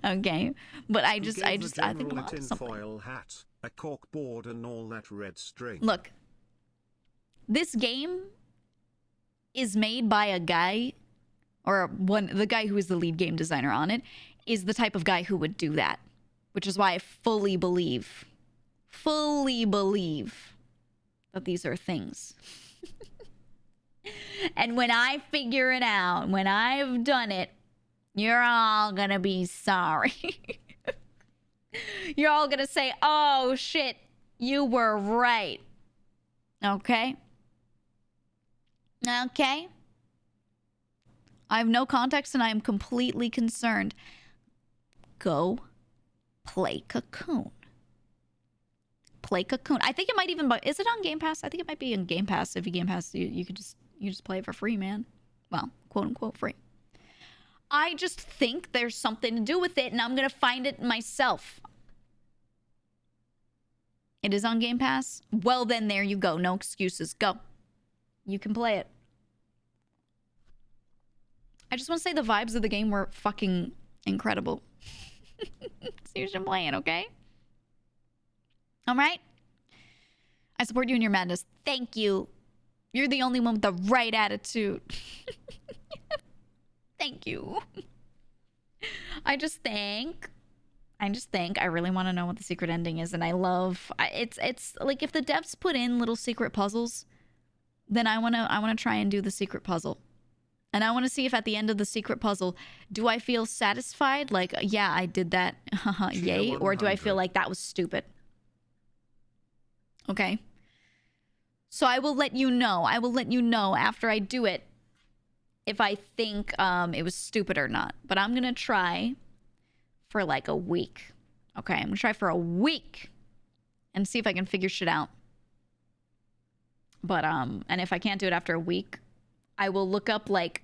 [SPEAKER 1] Okay, but I think a lot of something.
[SPEAKER 2] Foil hat, a cork board, and all that red string.
[SPEAKER 1] Look, this game is made by a guy, or the guy who is the lead game designer on it, is the type of guy who would do that, which is why I fully believe that these are things. And when I figure it out, when I've done it, you're all gonna be sorry. You're all gonna say, oh shit, you were right. Okay? Okay? I have no context and I am completely concerned. Go play Cocoon. Play Cocoon. I think it might even, is it on Game Pass? I think it might be in Game Pass. If you Game Pass, you could just play it for free, man. Well, quote unquote free. I just think there's something to do with it, and I'm gonna find it myself. It is on Game Pass? Well, then there you go. No excuses. Go. You can play it. I just want to say the vibes of the game were fucking incredible. So you should play it, okay? All right? I support you in your madness. Thank you. You're the only one with the right attitude. Thank you. I just think I really want to know what the secret ending is, and I love it's like if the devs put in little secret puzzles, then I want to try and do the secret puzzle. And I want to see if at the end of the secret puzzle, do I feel satisfied? Like, yeah, I did that. Yay. Or do I feel like that was stupid? Okay. So I will let you know. I will let you know after I do it if I think it was stupid or not. But I'm going to try for like a week. Okay, I'm going to try for a week and see if I can figure shit out. But, and if I can't do it after a week, I will look up like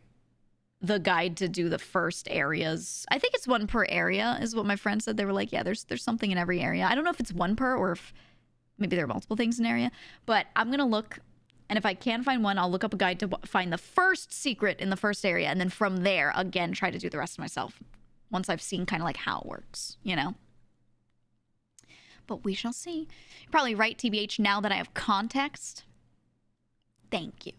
[SPEAKER 1] the guide to do the first areas. I think it's one per area is what my friend said. They were like, yeah, there's something in every area. I don't know if it's one per or if maybe there are multiple things in an area, but I'm going to look. And if I can find one, I'll look up a guide to find the first secret in the first area. And then from there, again, try to do the rest myself once I've seen kind of like how it works, you know? But we shall see. You're probably right, TBH, now that I have context. Thank you.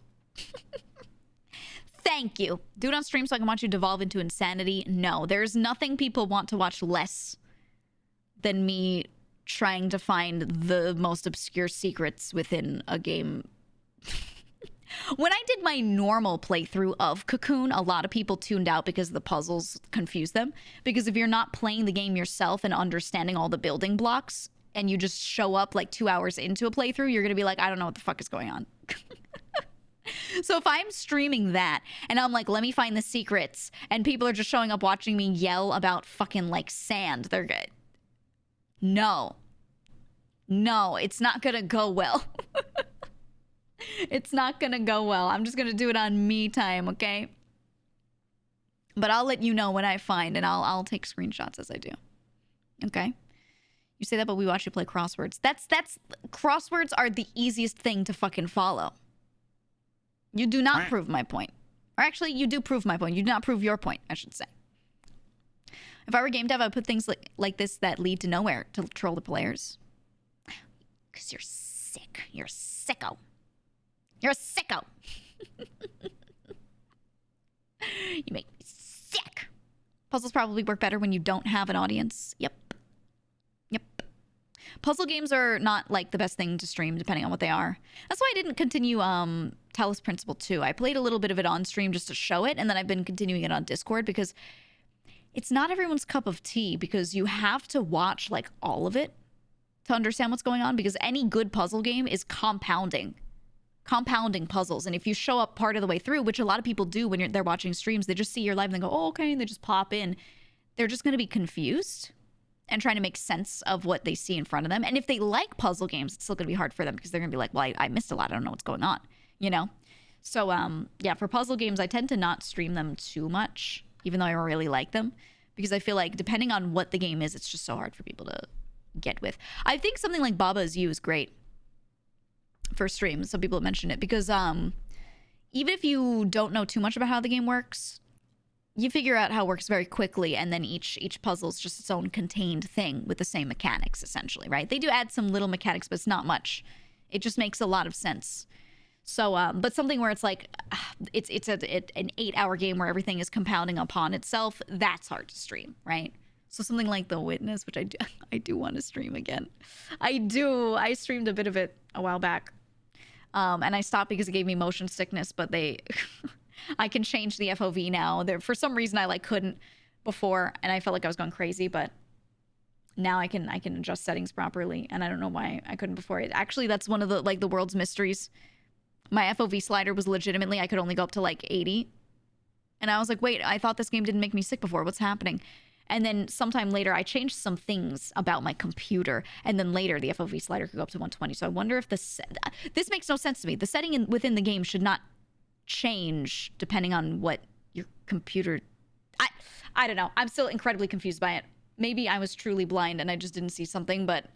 [SPEAKER 1] Thank you. Do it on stream so I can watch you devolve into insanity. No, there's nothing people want to watch less than me trying to find the most obscure secrets within a game. When I did my normal playthrough of Cocoon, a lot of people tuned out because the puzzles confused them. Because if you're not playing the game yourself and understanding all the building blocks, and you just show up like 2 hours into a playthrough, you're going to be like, I don't know what the fuck is going on. So if I'm streaming that and I'm like, let me find the secrets, and people are just showing up watching me yell about fucking like sand, they're good. No, it's not gonna go well. It's not gonna go well. I'm just gonna do it on me time, okay? But I'll let you know what I find, and I'll take screenshots as I do. Okay? You say that, but we watch you play crosswords. That's crosswords are the easiest thing to fucking follow. You do not prove my point. Or actually, you do prove my point. You do not prove your point, I should say. If I were game dev, I would put things like this that lead to nowhere to troll the players. Because you're sick. You're a sicko. You're a sicko. You make me sick. Puzzles probably work better when you don't have an audience. Yep. Puzzle games are not like the best thing to stream depending on what they are. That's why I didn't continue Talos Principle 2. I played a little bit of it on stream just to show it, and then I've been continuing it on Discord because it's not everyone's cup of tea, because you have to watch like all of it to understand what's going on, because any good puzzle game is compounding puzzles. And if you show up part of the way through, which a lot of people do when they're watching streams, they just see your live and they go, oh, okay, and they just pop in. They're just going to be confused and trying to make sense of what they see in front of them. And if they like puzzle games, it's still going to be hard for them because they're going to be like, well, I missed a lot. I don't know what's going on, you know? So, yeah, for puzzle games, I tend to not stream them too much, even though I really like them, because I feel like depending on what the game is, it's just so hard for people to get with. I think something like Baba Is You is great for streams. Some people have mentioned it because even if you don't know too much about how the game works, you figure out how it works very quickly, and then each puzzle is just its own contained thing with the same mechanics, essentially, right? They do add some little mechanics, but it's not much. It just makes a lot of sense. So, but something where it's like, it's an 8-hour game where everything is compounding upon itself, that's hard to stream, right? So something like The Witness, which I do want to stream again. I streamed a bit of it a while back. And I stopped because it gave me motion sickness, but I can change the FOV now. For some reason I couldn't before, and I felt like I was going crazy, but now I can adjust settings properly, and I don't know why I couldn't before. Actually, that's one of the world's mysteries. My FOV slider was legitimately, I could only go up to 80. And I was like, wait, I thought this game didn't make me sick before. What's happening? And then sometime later, I changed some things about my computer. And then later, the FOV slider could go up to 120. So I wonder if this makes no sense to me. The setting within the game should not change depending on what your computer... I don't know. I'm still incredibly confused by it. Maybe I was truly blind and I just didn't see something, but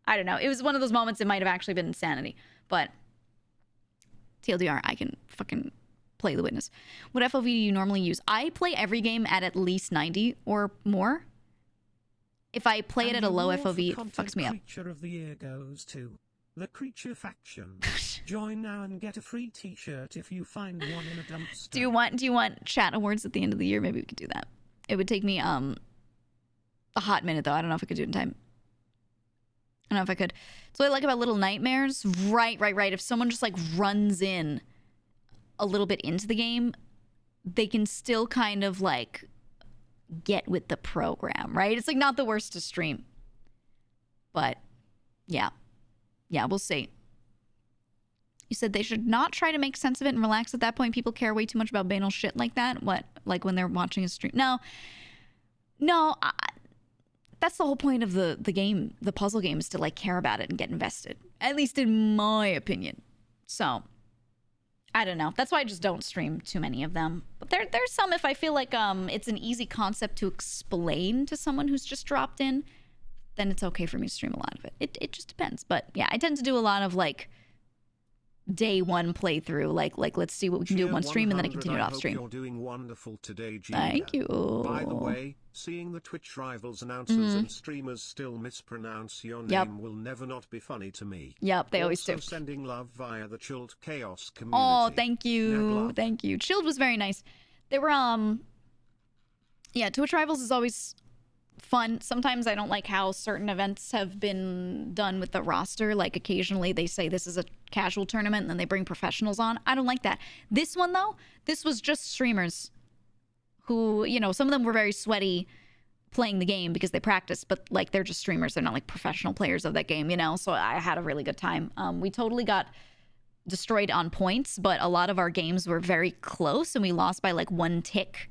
[SPEAKER 1] I don't know. It was one of those moments it might have actually been insanity. But TLDR, I can fucking play The Witness. What FOV do you normally use? I play every game at least 90 or more. If I play it at a low FOV, it fucks me up.
[SPEAKER 2] Creature of the year goes to the Creature Faction. Join now and get a free t-shirt if you find one in a dumpster.
[SPEAKER 1] Do you want chat awards at the end of the year? Maybe we could do that. It would take me a hot minute though. I don't know if I could do it in time. I don't know if I could. So what I like about Little Nightmares, right. If someone just like runs in a little bit into the game, they can still kind of like get with the program, right? It's like not the worst to stream. But yeah, we'll see. You said they should not try to make sense of it and relax at that point. People care way too much about banal shit like that. What? Like when they're watching a stream? No. That's the whole point of the game, the puzzle game, is to like care about it and get invested. At least in my opinion. So, I don't know. That's why I just don't stream too many of them. But there's some, if I feel like it's an easy concept to explain to someone who's just dropped in, then it's okay for me to stream a lot of it. It just depends. But yeah, I tend to do a lot of like day one playthrough, like let's see what we can do in one stream, and then I continue it off stream.
[SPEAKER 2] You're doing wonderful today, GEEGA.
[SPEAKER 1] Thank you.
[SPEAKER 2] By the way, seeing the Twitch rivals announcers and streamers still mispronounce your name will never not be funny to me.
[SPEAKER 1] Yep, they always do.
[SPEAKER 2] Sending love via the Chilled Chaos community.
[SPEAKER 1] Oh, thank you. Thank you. Chilled was very nice. They were yeah, Twitch rivals is always fun. Sometimes I don't like how certain events have been done with the roster. Like occasionally they say this is a casual tournament and then they bring professionals on. I don't like that. This one though, this was just streamers who, you know, some of them were very sweaty playing the game because they practice, but like they're just streamers. They're not like professional players of that game, you know? So I had a really good time. We totally got destroyed on points, but a lot of our games were very close and we lost by like 1 tick.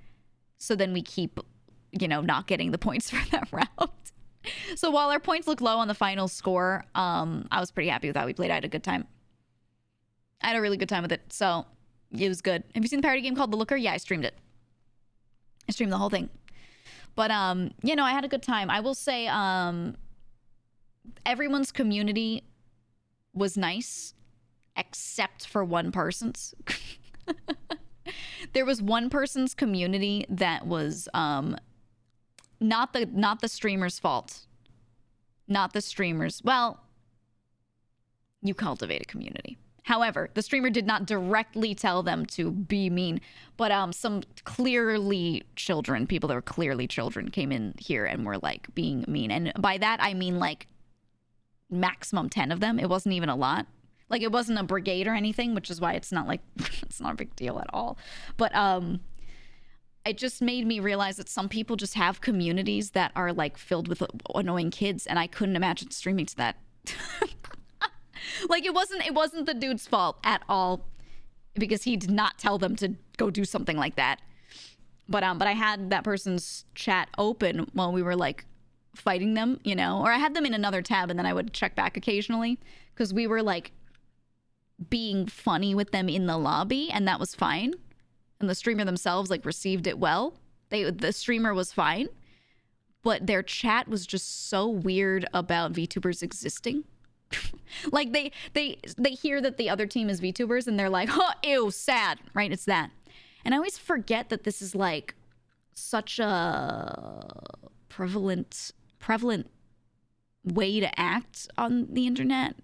[SPEAKER 1] So then we keep, you know, not getting the points for that round. So while our points look low on the final score, I was pretty happy with how we played. I had a good time. I had a really good time with it. So it was good. Have you seen the parody game called The Looker? Yeah, I streamed it. I streamed the whole thing. But, you know, I had a good time. I will say everyone's community was nice, except for one person's. There was one person's community that was not the streamer's fault. Not the streamer's. Well, you cultivate a community. However, the streamer did not directly tell them to be mean, but some clearly children, people that were clearly children, came in here and were like being mean. And by that I mean like maximum 10 of them. It wasn't even a lot. Like it wasn't a brigade or anything, which is why it's not like it's not a big deal at all. But it just made me realize that some people just have communities that are like filled with annoying kids, and I couldn't imagine streaming to that. Like it wasn't the dude's fault at all, because he did not tell them to go do something like that. But I had that person's chat open while we were like fighting them, you know, or I had them in another tab and then I would check back occasionally because we were like being funny with them in the lobby, and that was fine. And the streamer themselves like received it well. The streamer was fine, but their chat was just so weird about VTubers existing. Like they hear that the other team is VTubers and they're like, oh, ew, sad, right? It's that. And I always forget that this is like such a prevalent way to act on the internet.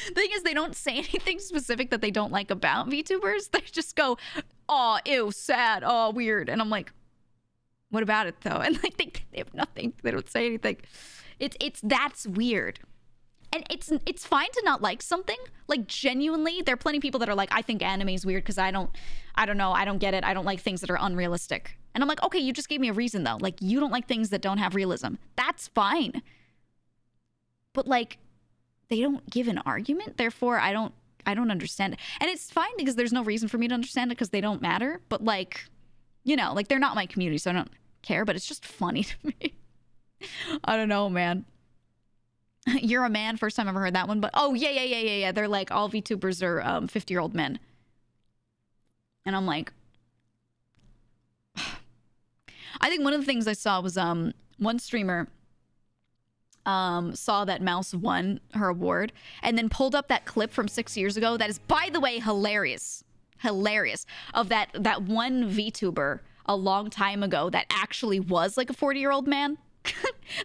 [SPEAKER 1] The thing is, they don't say anything specific that they don't like about VTubers. They just go, oh, ew, sad, oh, weird. And I'm like, what about it though? And like they have nothing. They don't say anything. That's weird. And it's fine to not like something. Like genuinely, there are plenty of people that are like, I think anime is weird because I don't know, I don't get it. I don't like things that are unrealistic. And I'm like, okay, you just gave me a reason though. Like you don't like things that don't have realism. That's fine. But like, they don't give an argument. Therefore, I don't understand it. And it's fine because there's no reason for me to understand it because they don't matter. But like, you know, like they're not my community, so I don't care. But it's just funny to me. I don't know, man. You're a man. First time I ever heard that one. But oh, yeah. They're like, all VTubers are 50-year-old men. And I'm like, I think one of the things I saw was one streamer saw that Mouse won her award and then pulled up that clip from 6 years ago that is, by the way, hilarious of that one VTuber a long time ago that actually was like a 40-year-old man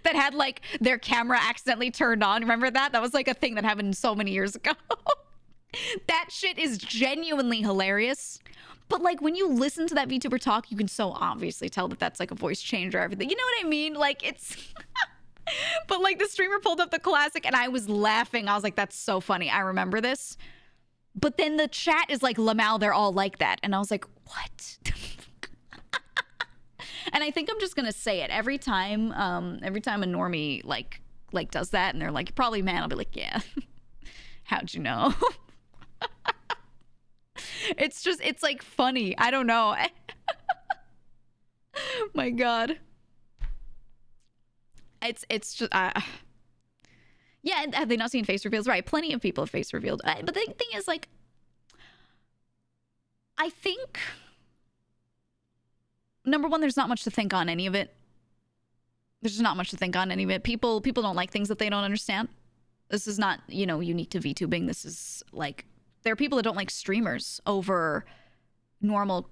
[SPEAKER 1] that had like their camera accidentally turned on. Remember that? That was like a thing that happened so many years ago. That shit is genuinely hilarious. But like when you listen to that VTuber talk, you can so obviously tell that that's like a voice change or everything. You know what I mean? Like it's but like the streamer pulled up the classic and I was laughing. I was like, that's so funny. I remember this. But then the chat is like, Lamau, they're all like that. And I was like, what? And I think I'm just gonna say it every time a normie like does that and they're like, you're probably mad. I'll be like, yeah. How'd you know? It's like funny. I don't know. My God. It's just yeah. Have they not seen face reveals? Right, plenty of people have face revealed. But the thing is, like, I think number one, there's not much to think on any of it. There's just not much to think on any of it. People don't like things that they don't understand. This is not, you know, unique to VTubing. This is like, there are people that don't like streamers over normal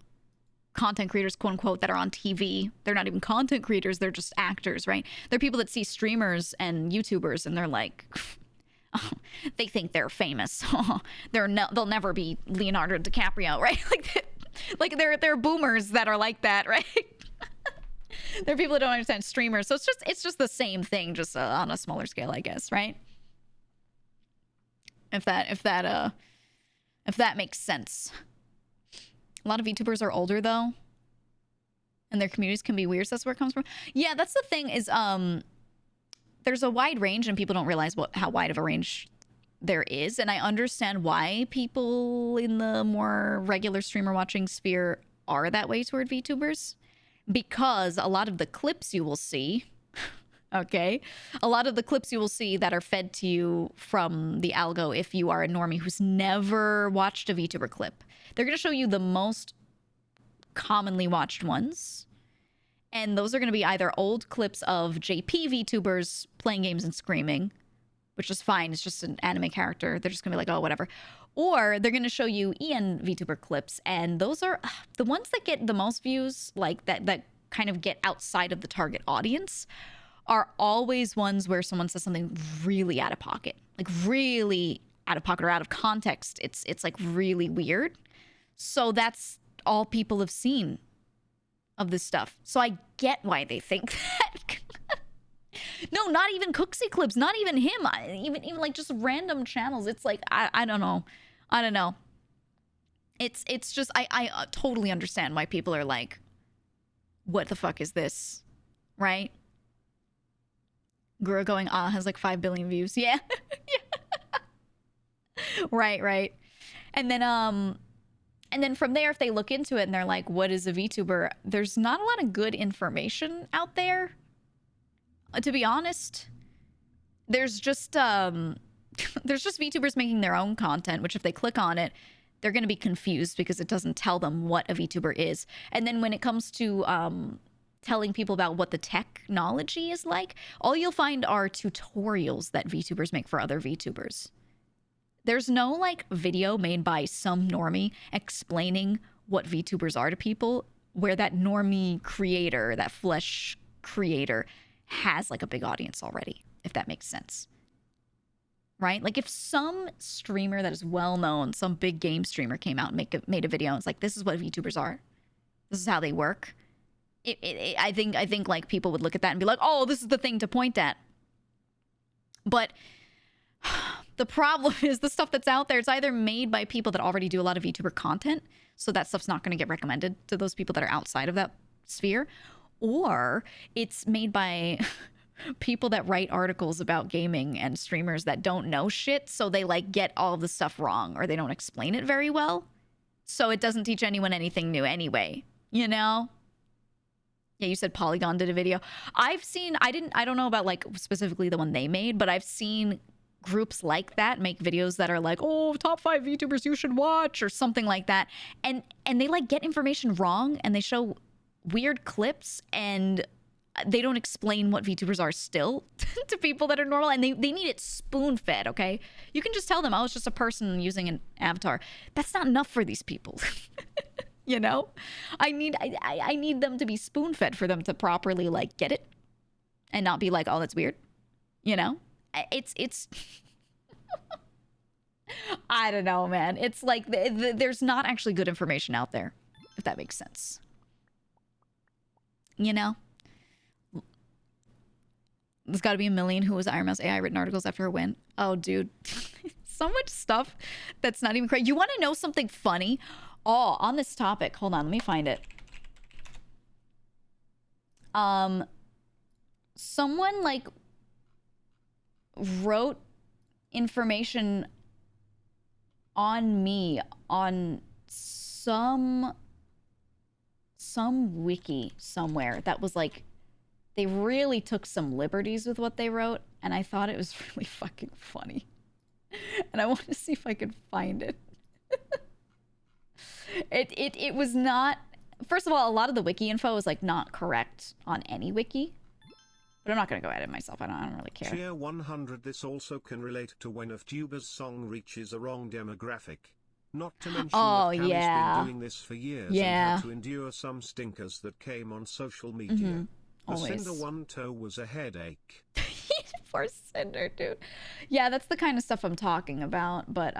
[SPEAKER 1] content creators, quote unquote, that are on TV. They're not even content creators. They're just actors, right? There are people that see streamers and YouTubers and they're like, oh, they think they're famous. They'll never be Leonardo DiCaprio, right? Like they're boomers that are like that, right? There are people that don't understand streamers. So it's just the same thing, just on a smaller scale, I guess, right? If that makes sense. A lot of VTubers are older though, and their communities can be weird. So that's where it comes from. Yeah, that's the thing is, there's a wide range, and people don't realize how wide of a range there is. And I understand why people in the more regular streamer watching sphere are that way toward VTubers, because a lot of the clips you will see. Okay, a lot of the clips you will see that are fed to you from the algo, if you are a normie who's never watched a VTuber clip, they're going to show you the most commonly watched ones. And those are going to be either old clips of JP VTubers playing games and screaming, which is fine. It's just an anime character. They're just going to be like, oh, whatever. Or they're going to show you EN VTuber clips. And those are the ones that get the most views, like that kind of get outside of the target audience, are always ones where someone says something really out of pocket, like really out of pocket or out of context. It's like really weird. So that's all people have seen of this stuff. So I get why they think that. No, not even Cooksey clips, not even him, even like just random channels. It's like, I don't know. I don't know. It's just, I totally understand why people are like, what the fuck is this? Right? Gura going, has like 5 billion views. Yeah. Yeah. Right. And then from there, if they look into it and they're like, what is a VTuber? There's not a lot of good information out there. To be honest, there's just VTubers making their own content, which if they click on it, they're going to be confused because it doesn't tell them what a VTuber is. And then when it comes to telling people about what the technology is like, all you'll find are tutorials that VTubers make for other VTubers. There's no like video made by some normie explaining what VTubers are to people, where that normie creator, that flesh creator, has like a big audience already, if that makes sense. Right? Like if some streamer that is well known, some big game streamer came out and made a video and it's like, this is what VTubers are, this is how they work, I think like people would look at that and be like, oh, this is the thing to point at. But the problem is the stuff that's out there, it's either made by people that already do a lot of VTuber content, so that stuff's not going to get recommended to those people that are outside of that sphere, or it's made by people that write articles about gaming and streamers that don't know shit, so they like get all of the stuff wrong, or they don't explain it very well, so it doesn't teach anyone anything new anyway, you know? Yeah, you said Polygon did a video. I've seen, I don't know about like specifically the one they made, but I've seen groups like that make videos that are like, oh, top 5 VTubers you should watch or something like that. And they like get information wrong and they show weird clips, and they don't explain what VTubers are still to people that are normal, and they need it spoon-fed, okay? You can just tell them, oh, it's just a person using an avatar. That's not enough for these people. You know? I need them to be spoon-fed for them to properly, like, get it and not be like, oh, that's weird. You know? It's I don't know, man. It's like there's not actually good information out there, if that makes sense. You know? There's got to be a million Who Was Iron Mouse AI written articles after her win. Oh, dude. So much stuff that's not even crazy. You want to know something funny? Oh, on this topic. Hold on, let me find it. Someone, like, wrote information on me on some wiki somewhere that was like, they really took some liberties with what they wrote, and I thought it was really fucking funny. And I want to see if I could find it. It was not... First of all, a lot of the wiki info is, like, not correct on any wiki. But I'm not going to go at it myself. I don't really care.
[SPEAKER 2] Cheer 100. This also can relate to when a VTuber's song reaches a wrong demographic. Not to mention that Callie's been doing this for years and had to endure some stinkers that came on social media. The Cinder one toe was a headache.
[SPEAKER 1] Poor Cinder, dude. Yeah, that's the kind of stuff I'm talking about. But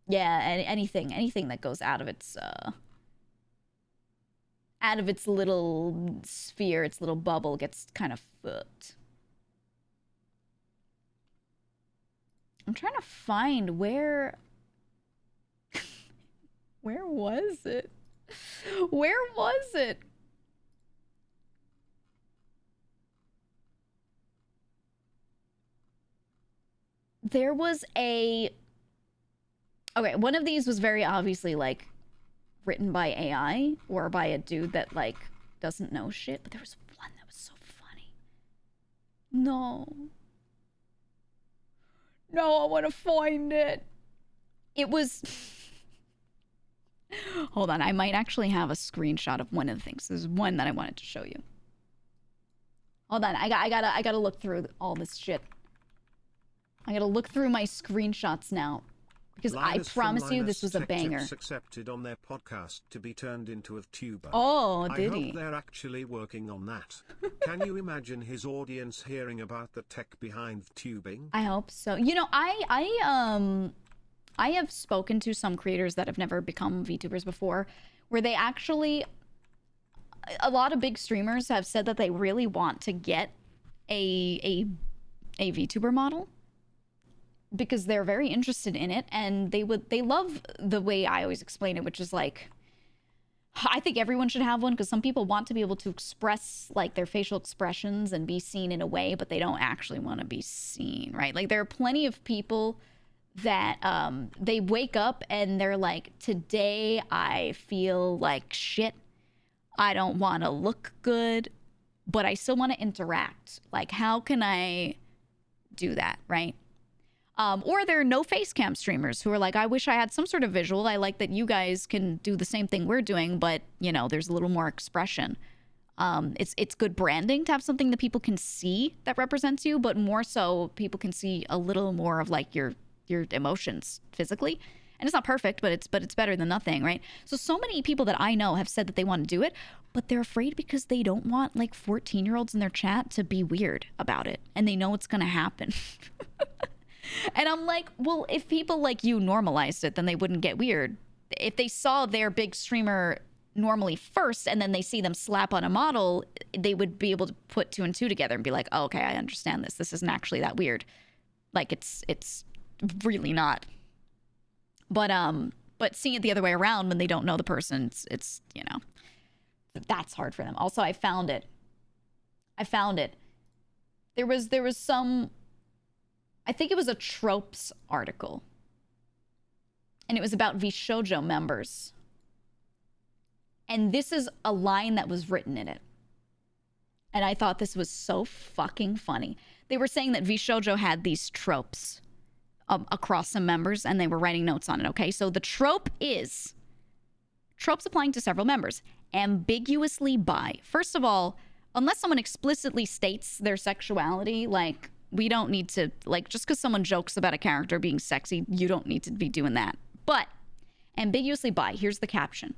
[SPEAKER 1] yeah, anything that goes out of its little sphere, its little bubble, gets kind of fucked. I'm trying to find where was it? Where was it? There was a... Okay, one of these was very obviously, like, written by AI or by a dude that, like, doesn't know shit. But there was one that was so funny. No, I want to find it. It was... Hold on, I might actually have a screenshot of one of the things. There's one that I wanted to show you. Hold on, I gotta look through all this shit. I gotta look through my screenshots now, because Linus, I promise you this was a banger.
[SPEAKER 2] Accepted on their podcast to be turned into a tuber.
[SPEAKER 1] Oh, did he?
[SPEAKER 2] I hope they're actually working on that. Can you imagine his audience hearing about the tech behind tubing?
[SPEAKER 1] I hope so. You know, I have spoken to some creators that have never become VTubers before, where they actually, a lot of big streamers have said that they really want to get a VTuber model because they're very interested in it, and they love the way I always explain it, which is like, I think everyone should have one, because some people want to be able to express, like, their facial expressions and be seen in a way, but they don't actually want to be seen, right? Like, there are plenty of people that they wake up and they're like, today I feel like shit. I don't want to look good, but I still want to interact. Like, how can I do that, right? Or there are no face cam streamers who are like, I wish I had some sort of visual. I like that you guys can do the same thing we're doing, but, you know, there's a little more expression. It's good branding to have something that people can see that represents you, but more so people can see a little more of, like, your emotions physically. And it's not perfect, but it's better than nothing, right? So many people that I know have said that they want to do it, but they're afraid because they don't want, like, 14-year-olds in their chat to be weird about it, and they know it's gonna happen. And I'm like, well, if people like you normalized it, then they wouldn't get weird. If they saw their big streamer normally first, and then they see them slap on a model, they would be able to put 2 and 2 together and be like, oh, okay, I understand this. This isn't actually that weird. Like, it's really not. But seeing it the other way around when they don't know the person, it's you know, that's hard for them. Also, I found it. There was some, I think it was a Tropes article, and it was about VShojo members. And this is a line that was written in it. And I thought this was so fucking funny. They were saying that VShojo had these tropes across some members, and they were writing notes on it, okay? So the trope is tropes applying to several members. ambiguously bi. First of all, unless someone explicitly states their sexuality, like, we don't need to, like, just because someone jokes about a character being sexy, you don't need to be doing that. But ambiguously bi, here's the caption.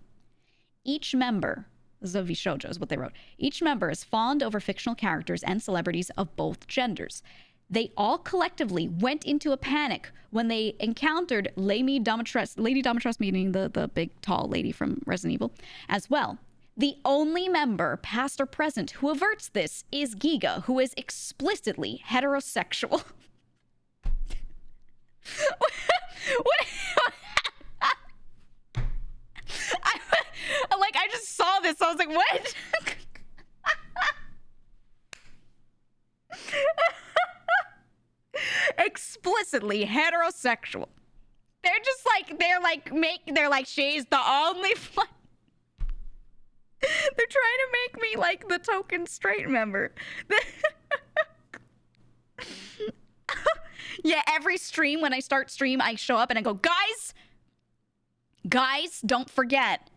[SPEAKER 1] Each member, this is a VShojo, is what they wrote. Each member is fond over fictional characters and celebrities of both genders. They all collectively went into a panic when they encountered Lady Domitress, meaning the big tall lady from Resident Evil, as well. The only member, past or present, who averts this is GEEGA, who is explicitly heterosexual. What? I just saw this. I was like, what? Explicitly heterosexual. They're like, she's the only one. They're trying to make me like the token straight member. Yeah, every stream, when I start stream, I show up and I go, guys, don't forget.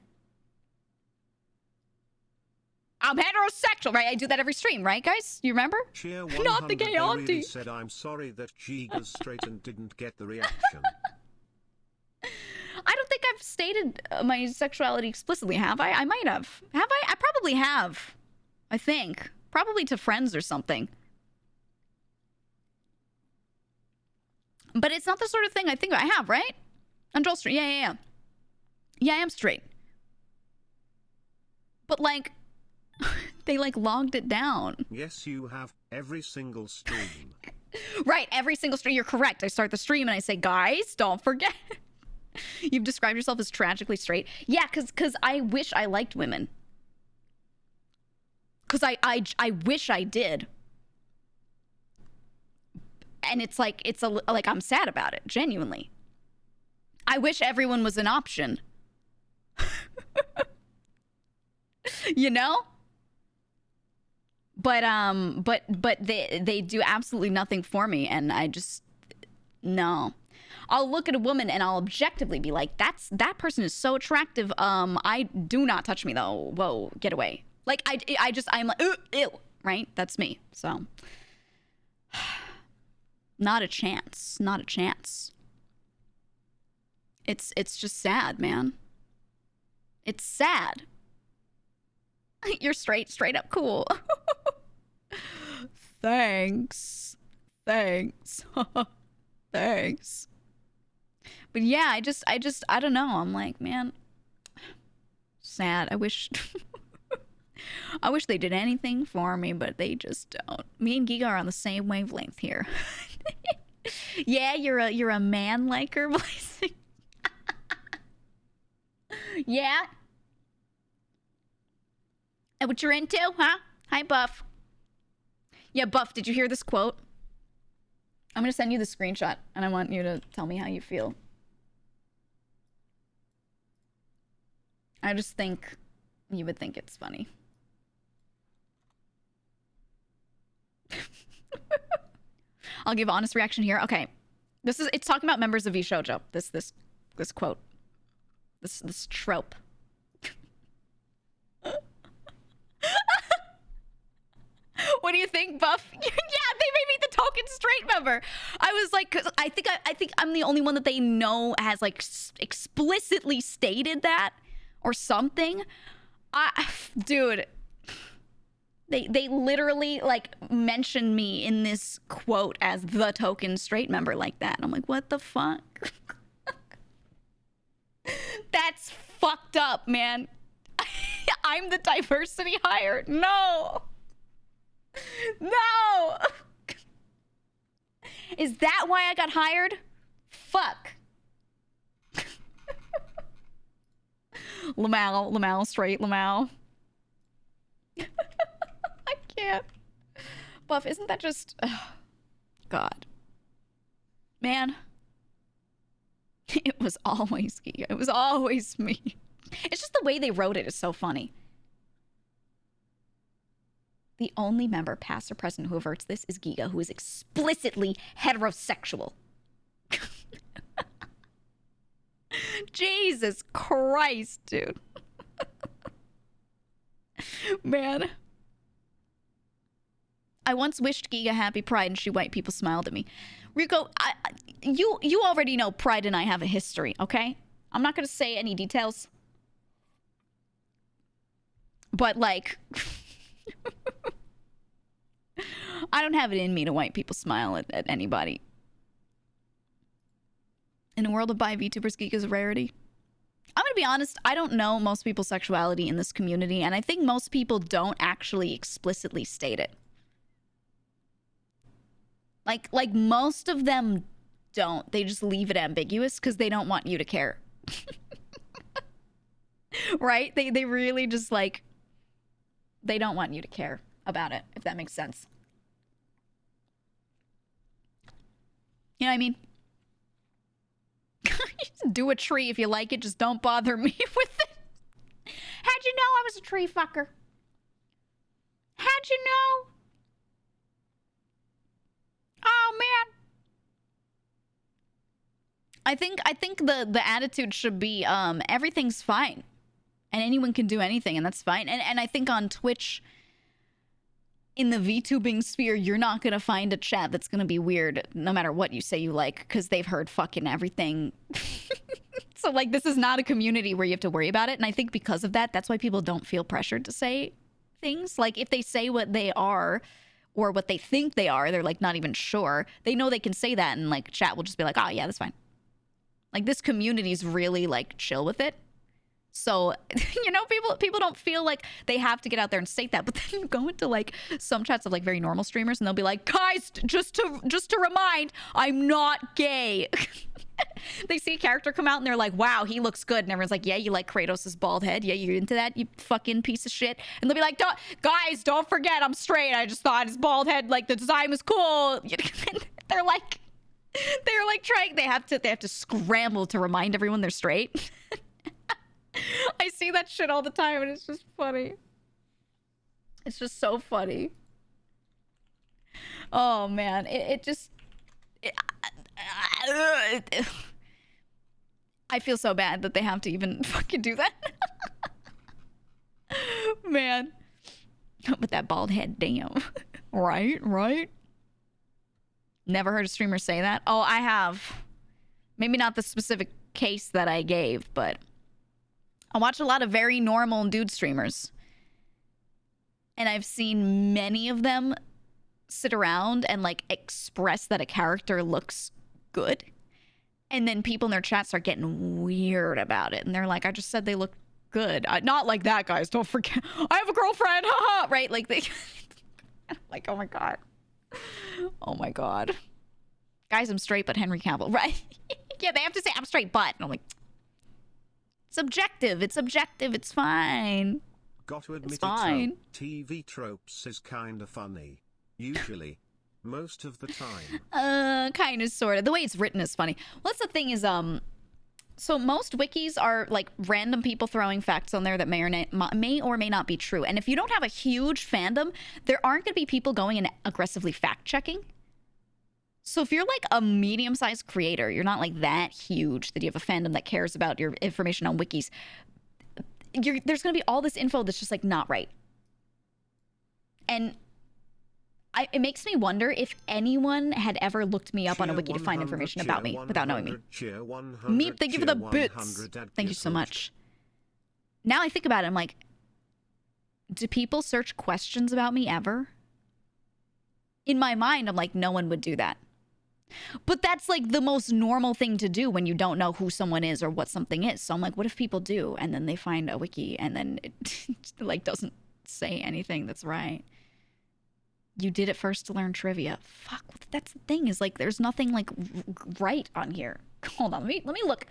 [SPEAKER 1] I'm heterosexual, right? I do that every stream, right, guys? You remember? Not the gay auntie.
[SPEAKER 2] Really said, I'm sorry that GEEGA's straight and didn't get the reaction.
[SPEAKER 1] I don't think I've stated my sexuality explicitly, have I? I might have. Have I? I probably have. I think. Probably to friends or something. But it's not the sort of thing I think I have, right? On Joel Street. Yeah. Yeah, I am straight. But, like, they, like, logged it down.
[SPEAKER 2] Yes, you have. Every single stream.
[SPEAKER 1] Right, every single stream. You're correct. I start the stream and I say, guys, don't forget. You've described yourself as tragically straight. Yeah, because I wish I liked women. Because I wish I did. And it's like, I'm sad about it, genuinely. I wish everyone was an option. You know? But they do absolutely nothing for me, and I just, no. I'll look at a woman and I'll objectively be like, that person is so attractive. I do not touch me though. Whoa, get away. Like I'm like, ew, right? That's me. So not a chance. Not a chance. It's just sad, man. It's sad. You're straight up cool. Thanks. Thanks. But yeah, I don't know. I'm like, man, sad. I wish they did anything for me, but they just don't. Me and GEEGA are on the same wavelength here. Yeah, you're a man liker, Blazing. Yeah. And what you're into, huh? Hi, Buff. Yeah, Buff, did you hear this quote? I'm going to send you the screenshot, and I want you to tell me how you feel. I just think you would think it's funny. I'll give honest reaction here. Okay. It's talking about members of VShojo. This quote. This trope. What do you think, Buff? Yeah, they made me the token straight member. I was like, 'cause I think I'm the only one that they know has like explicitly stated that or something. Dude, they literally like mentioned me in this quote as the token straight member like that. And I'm like, what the fuck? That's fucked up, man. I'm the diversity hire. No. No. Is that why I got hired? Fuck. Lamau, straight Lamau. I can't. Buff, isn't that just... God. Man. It was always GEEGA. It was always me. It's just the way they wrote it is so funny. The only member, past or present, who averts this is GEEGA, who is explicitly heterosexual. Jesus Christ, dude. Man. I once wished Giga happy Pride and she white people smiled at me. Rico, you already know Pride and I have a history, okay? I'm not going to say any details. But, like, I don't have it in me to white people smile at anybody. In a world of bi VTubers, Giga is a rarity. I'm going to be honest, I don't know most people's sexuality in this community, and I think most people don't actually explicitly state it. Like most of them don't. They just leave it ambiguous because they don't want you to care. Right? They really just, like, they don't want you to care about it, if that makes sense. You know what I mean? Do a tree if you like it, just don't bother me with it. How'd you know I was a tree fucker? How'd you know? Oh man. I think the attitude should be everything's fine. And anyone can do anything, and that's fine. And I think on Twitch, in the VTubing sphere, you're not gonna find a chat that's gonna be weird no matter what you say you like, because they've heard fucking everything. So, like, this is not a community where you have to worry about it. And I think because of that, that's why people don't feel pressured to say things. Like, if they say what they are or what they think they are, they're, like, not even sure. They know they can say that, and, like, chat will just be like, oh, yeah, that's fine. Like, this community's really, like, chill with it. So, you know, people don't feel like they have to get out there and state that. But then you go into, like, some chats of, like, very normal streamers, and they'll be like, guys, just to remind, I'm not gay. They see a character come out and they're like, wow, he looks good. And everyone's like, yeah, you like Kratos' bald head? Yeah, you're into that, you fucking piece of shit. And they'll be like, guys, don't forget I'm straight. I just thought his bald head, like, the design was cool. They're like trying, they have to scramble to remind everyone they're straight. I see that shit all the time, and it's just funny. It's just so funny. Oh man, I feel so bad that they have to even fucking do that. Man. With that bald head, damn. Right? Never heard a streamer say that. Oh, I have. Maybe not the specific case that I gave, but I watch a lot of very normal dude streamers. And I've seen many of them sit around and, like, express that a character looks good. And then people in their chat start getting weird about it. And they're like, I just said they look good. Not like that, guys. Don't forget. I have a girlfriend. Haha. Right? Like, they... like, oh my God. Oh my God. Guys, I'm straight, but Henry Cavill. Right? Yeah, they have to say, I'm straight, but. And I'm like, it's objective. It's objective. It's fine.
[SPEAKER 2] Got to admit,
[SPEAKER 1] it's fine.
[SPEAKER 2] TV tropes is kinda funny. Usually. Most of the time.
[SPEAKER 1] Kind of, sort of. The way it's written is funny. Well, that's the thing is, so most wikis are, like, random people throwing facts on there that may or may not be true. And if you don't have a huge fandom, there aren't going to be people going and aggressively fact-checking. So if you're, like, a medium-sized creator, you're not, like, that huge that you have a fandom that cares about your information on wikis, there's going to be all this info that's just, like, not right. And it makmakes me wonder if anyone had ever looked me up on a wiki to find information about me without knowing me. Meep, thank you for the bits. Thank you so much. Now I think about it, I'm like, do people search questions about me ever? In my mind, I'm like, no one would do that. But that's, like, the most normal thing to do when you don't know who someone is or what something is. So I'm like, what if people do? And then they find a wiki and then it, like, doesn't say anything that's right. You did it first to learn trivia. Fuck, that's the thing, is, like, there's nothing, like, right on here. Hold on, let me look.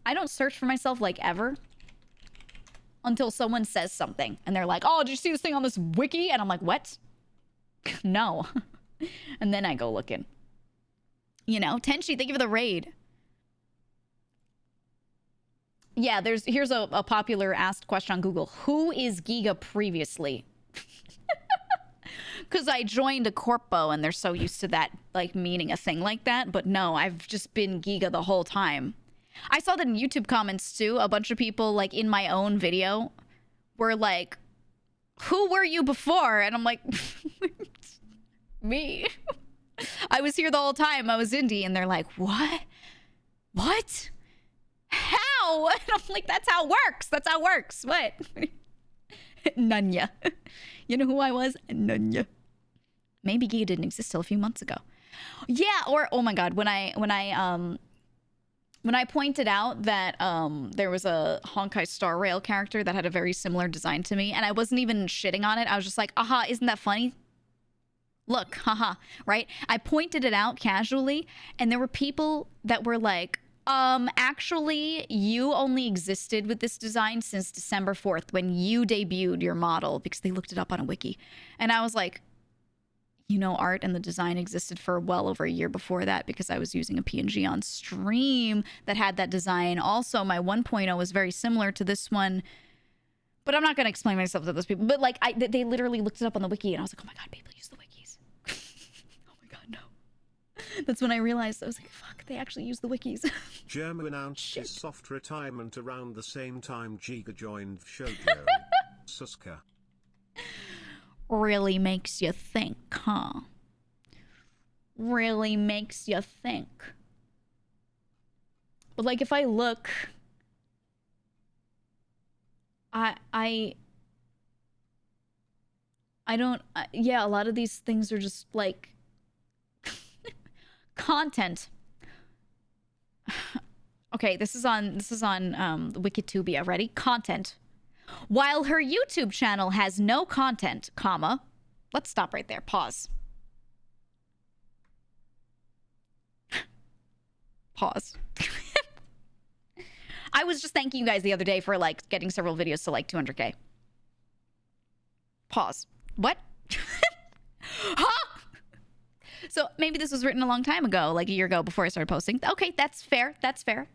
[SPEAKER 1] I don't search for myself, like, ever. Until someone says something. And they're like, oh, did you see this thing on this wiki? And I'm like, what? No. And then I go looking. You know, Tenchi, thank you for the raid. Yeah, here's a popular asked question on Google. Who is Giga previously? Because I joined a corpo and they're so used to that, like, meaning a thing like that. But no, I've just been Giga the whole time. I saw that in YouTube comments too. A bunch of people, like, in my own video were like, who were you before? And I'm like, me. I was here the whole time. I was indie. And they're like, what? What? How? And I'm like, that's how it works. That's how it works. What? Nunya. You know who I was? Nunya. Maybe GEEGA didn't exist till a few months ago. Yeah, or oh my god, when I pointed out that there was a Honkai Star Rail character that had a very similar design to me, and I wasn't even shitting on it. I was just like, aha, isn't that funny? Look, haha, right? I pointed it out casually, and there were people that were like, actually, you only existed with this design since December 4th when you debuted your model, because they looked it up on a wiki. And I was like, you know, art and the design existed for well over a year before that because I was using a PNG on stream that had that design. Also, my 1.0 was very similar to this one, but I'm not going to explain myself to those people. But like, they literally looked it up on the wiki, and I was like, oh my god, people use the wikis. Oh my god, no. That's when I realized, I was like, fuck, they actually use the wikis.
[SPEAKER 2] Germa announced his soft retirement around the same time GEEGA joined Shoujo. Suska.
[SPEAKER 1] Really makes you think, huh? Really makes you think. But like, if I look, I don't, yeah, a lot of these things are just like content. Okay, this is on Wikitubia. Ready? Content. While her YouTube channel has no content, comma, let's stop right there. Pause. Pause. I was just thanking you guys the other day for like getting several videos to like 200K. Pause. What? Huh? So maybe this was written a long time ago, like a year ago before I started posting. Okay, that's fair. That's fair.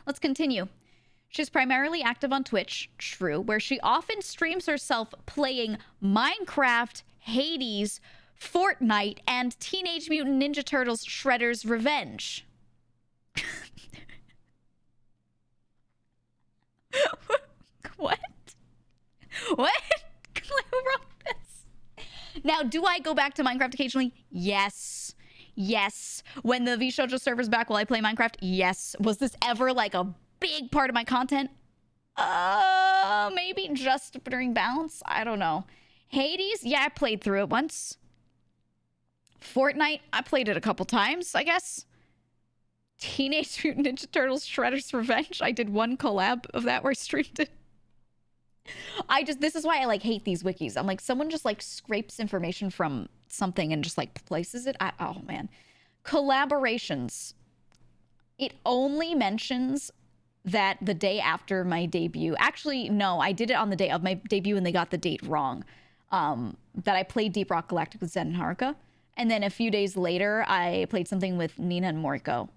[SPEAKER 1] Let's continue. She's primarily active on Twitch, true, where she often streams herself playing Minecraft, Hades, Fortnite, and Teenage Mutant Ninja Turtles Shredder's Revenge. What? What? Who wrote this? Now, do I go back to Minecraft occasionally? Yes. Yes. When the VShojo server's back, will I play Minecraft? Yes. Was this ever like a big part of my content? Maybe just during balance. I don't know. Hades, yeah, I played through it once. Fortnite, I played it a couple times, I guess. Teenage Mutant Ninja Turtles Shredder's Revenge, I did one collab of that where I streamed it. This is why I like hate these wikis. I'm like, someone just like scrapes information from something and just like places it. Oh man. Collaborations. It only mentions that the day after my debut, actually, no, I did it on the day of my debut and they got the date wrong. That I played Deep Rock Galactic with Zen and Haruka. And then a few days later, I played something with Nina and Moriko.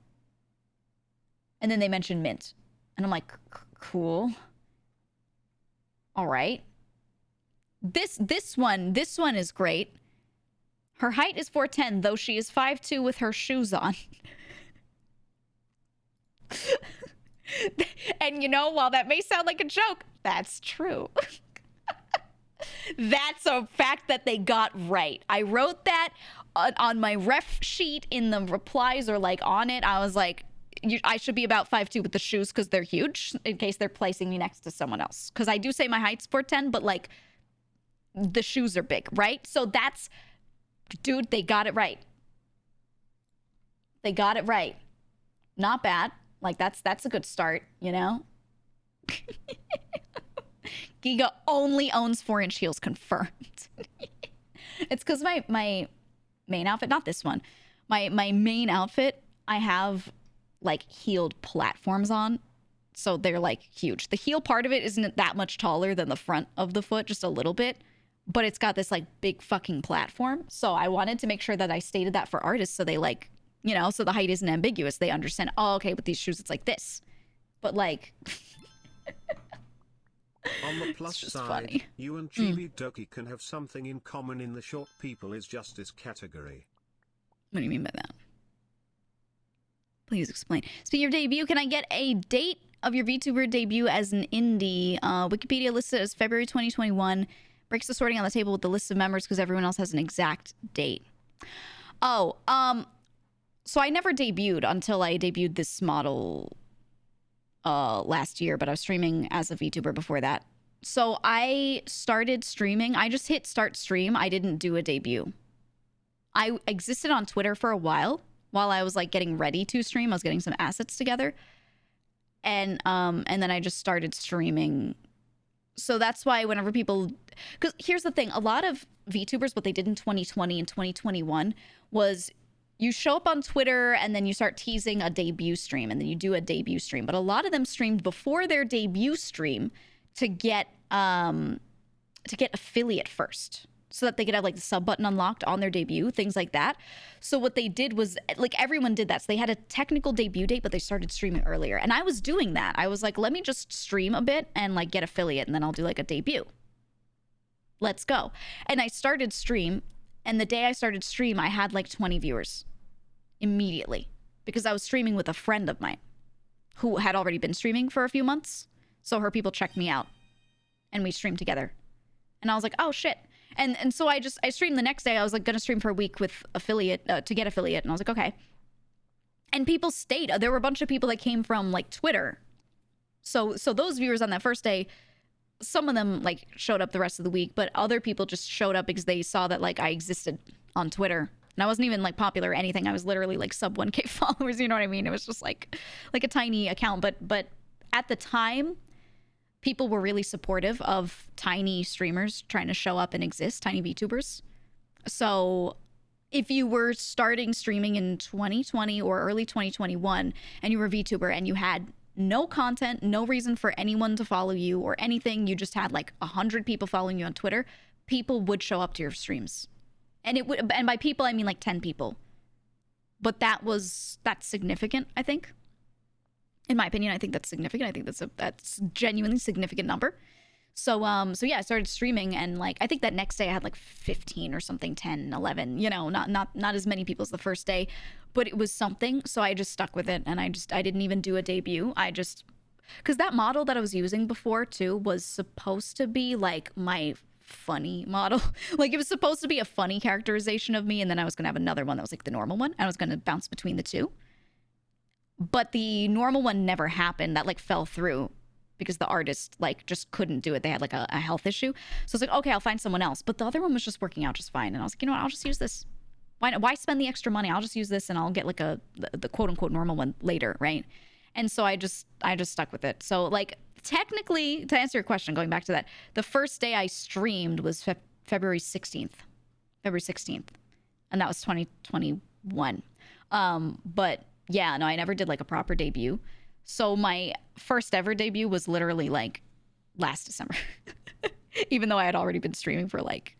[SPEAKER 1] And then they mentioned Mint. And I'm like, cool. All right. This one is great. Her height is 4'10", though she is 5'2" with her shoes on. And you know, while that may sound like a joke, that's true. That's a fact that they got right. I wrote that on my ref sheet in the replies or like on it. I was like, I should be about 5'2" with the shoes because they're huge in case they're placing me next to someone else. Because I do say my height's 4'10", but like the shoes are big, right? So that's, dude, they got it right. They got it right. Not bad. Like that's a good start, you know? GEEGA only owns 4-inch heels, confirmed. It's because my main outfit, not this one, my main outfit, I have like heeled platforms on. So they're like huge. The heel part of it isn't that much taller than the front of the foot, just a little bit. But it's got this like big fucking platform. So I wanted to make sure that I stated that for artists so they like, you know, so the height isn't ambiguous. They understand, oh, okay, with these shoes, it's like this. But like...
[SPEAKER 2] On the plus side, funny. You and Chibi Doki can have something in common in the short people is justice category.
[SPEAKER 1] What do you mean by that? Please explain. Speaking of debut, can I get a date of your VTuber debut as an indie. Wikipedia listed as February 2021. Breaks the sorting on the table with the list of members because everyone else has an exact date. Oh, so I never debuted until I debuted this model last year, but I was streaming as a VTuber before that. So I started streaming. I just hit start stream. I didn't do a debut. I existed on Twitter for a while I was like getting ready to stream. I was getting some assets together. And then I just started streaming. So that's why whenever people, because here's the thing, a lot of VTubers, what they did in 2020 and 2021 was you show up on Twitter and then you start teasing a debut stream and then you do a debut stream. But a lot of them streamed before their debut stream to get affiliate first so that they could have like the sub button unlocked on their debut, things like that. So what they did was like everyone did that. So they had a technical debut date, but they started streaming earlier. And I was doing that. I was like, let me just stream a bit and like get affiliate and then I'll do like a debut. Let's go. And I started stream. And the day I started stream, I had like 20 viewers immediately because I was streaming with a friend of mine who had already been streaming for a few months. So her people checked me out and we streamed together. And I was like, oh shit. And so I streamed the next day. I was like going to stream for a week with affiliate to get affiliate. And I was like, okay. And people stayed. There were a bunch of people that came from like Twitter. So those viewers on that first day, some of them like showed up the rest of the week, but other people just showed up because they saw that like I existed on Twitter and I wasn't even like popular or anything. I was literally like sub 1K followers. You know what I mean? It was just like a tiny account. But at the time, people were really supportive of tiny streamers trying to show up and exist, tiny VTubers. So if you were starting streaming in 2020 or early 2021 and you were a VTuber and you had no content, no reason for anyone to follow you or anything, you just had like 100 people following you on Twitter, people would show up to your streams. And by people, I mean like 10 people. But that's significant, I think. In my opinion, I think that's significant. I think that's genuinely significant number. So yeah, I started streaming and like, I think that next day I had like 15 or something, 10, 11, you know, not as many people as the first day, but it was something. So I just stuck with it and I didn't even do a debut. Because that model that I was using before too was supposed to be like my funny model. Like it was supposed to be a funny characterization of me. And then I was going to have another one that was like the normal one. I was going to bounce between the two. But the normal one never happened. That like fell through because the artist like just couldn't do it. They had like a health issue. So I was like, okay, I'll find someone else. But the other one was just working out just fine. And I was like, you know what? I'll just use this. Why spend the extra money? I'll just use this and I'll get like the quote unquote normal one later, right? And so I just stuck with it. So like technically, to answer your question, going back to that, the first day I streamed was February 16th. February 16th. And that was 2021. But yeah, no, I never did like a proper debut. So my first ever debut was literally like last December. Even though I had already been streaming for like,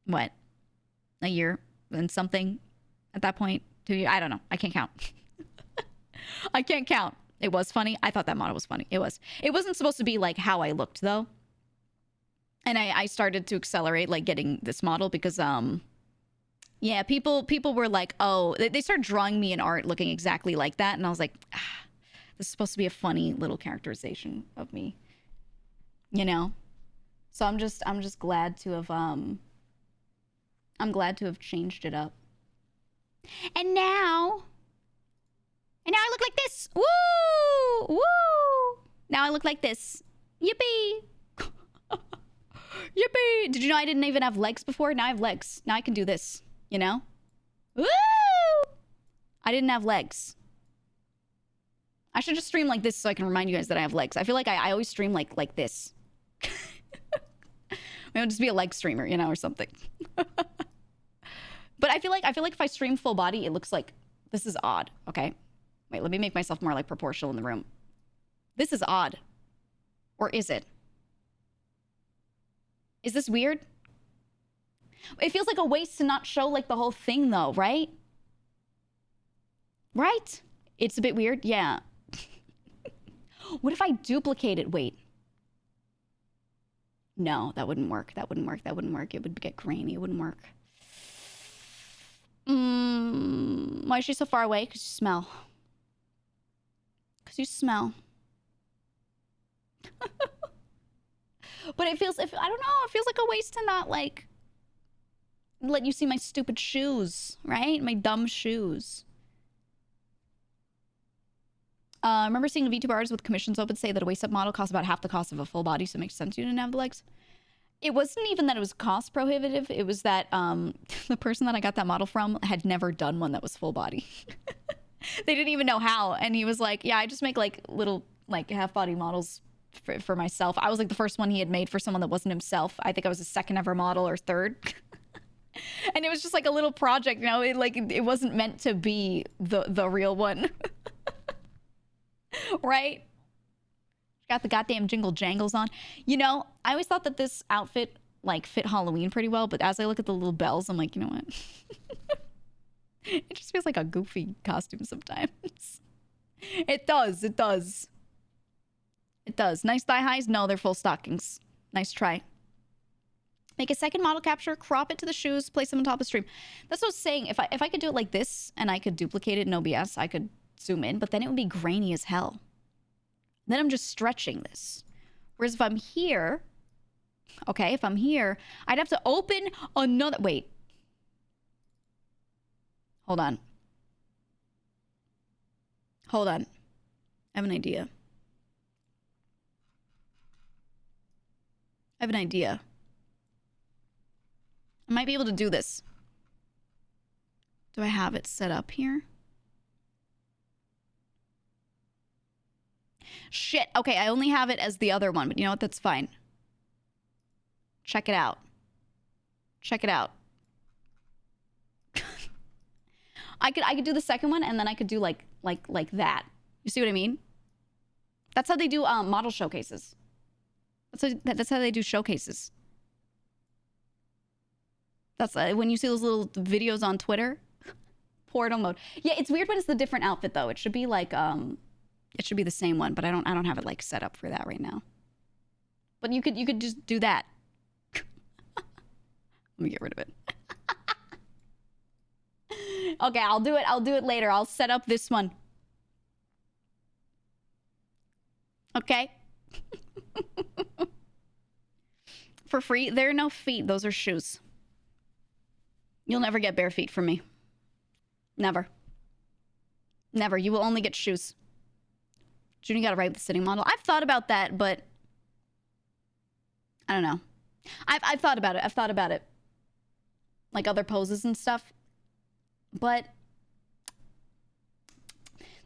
[SPEAKER 1] what, a year and something at that point. 2 years, I don't know. I can't count. I can't count. It was funny. I thought that model was funny. It was. It wasn't supposed to be like how I looked though. And I started to accelerate like getting this model because yeah, people were like, oh, they started drawing me in art looking exactly like that. And I was like, this is supposed to be a funny little characterization of me, you know? So I'm just glad to have, I'm glad to have changed it up. And now I look like this. Woo! Woo! Now I look like this. Yippee! Yippee! Did you know I didn't even have legs before? Now I have legs. Now I can do this. You know? Woo! I didn't have legs. I should just stream like this so I can remind you guys that I have legs. I feel like I always stream like this. Maybe I'll just be a leg streamer, you know, or something. But I feel like if I stream full body, it looks like this is odd, okay? Wait, let me make myself more like proportional in the room. This is odd. Or is it? Is this weird? It feels like a waste to not show like the whole thing though, right? Right? It's a bit weird, yeah. What if I duplicate it? Wait. No, that wouldn't work. That wouldn't work. That wouldn't work. It would get grainy. It wouldn't work. Why is she so far away? Because you smell. Because you smell. But it feels, I don't know, it feels like a waste to not, like, let you see my stupid shoes, right? My dumb shoes. I remember seeing VTuber artists with commissions open say that a waist-up model costs about half the cost of a full body, so it makes sense you didn't have the legs. It wasn't even that it was cost prohibitive. It was that the person that I got that model from had never done one that was full body. They didn't even know how. And he was like, yeah, I just make like little like half body models for myself. I was like the first one he had made for someone that wasn't himself. I think I was the second ever model or third. And it was just like a little project, you know, it wasn't meant to be the real one. Right? Got the goddamn jingle jangles on. You know, I always thought that this outfit like fit Halloween pretty well, but as I look at the little bells, I'm like, you know what? It just feels like a goofy costume sometimes. It does. It does. It does. Nice thigh highs? No, they're full stockings. Nice try. Make a second model capture, crop it to the shoes, place them on top of the stream. That's what I was saying. If I could do it like this and I could duplicate it in OBS, I could zoom in, but then it would be grainy as hell. Then I'm just stretching this. Whereas if I'm here, okay, if I'm here, I'd have to open another, wait. Hold on. Hold on. I have an idea. I have an idea. I might be able to do this. Do I have it set up here? Shit. Okay, I only have it as the other one, but you know what? That's fine. Check it out. Check it out. I could do the second one, and then I could do like that. You see what I mean? That's how they do model showcases. That's how they do showcases. That's when you see those little videos on Twitter. Portal mode. Yeah, it's weird when it's the different outfit though. It should be like it should be the same one, but I don't have it like set up for that right now. But you could just do that. Let me get rid of it. Okay, I'll do it later. I'll set up this one. Okay. For free. There are no feet. Those are shoes. You'll never get bare feet from me. Never. Never. You will only get shoes. June, you got to write with the sitting model. I've thought about that, but I don't know. I've thought about it. I've thought about it. Like other poses and stuff. But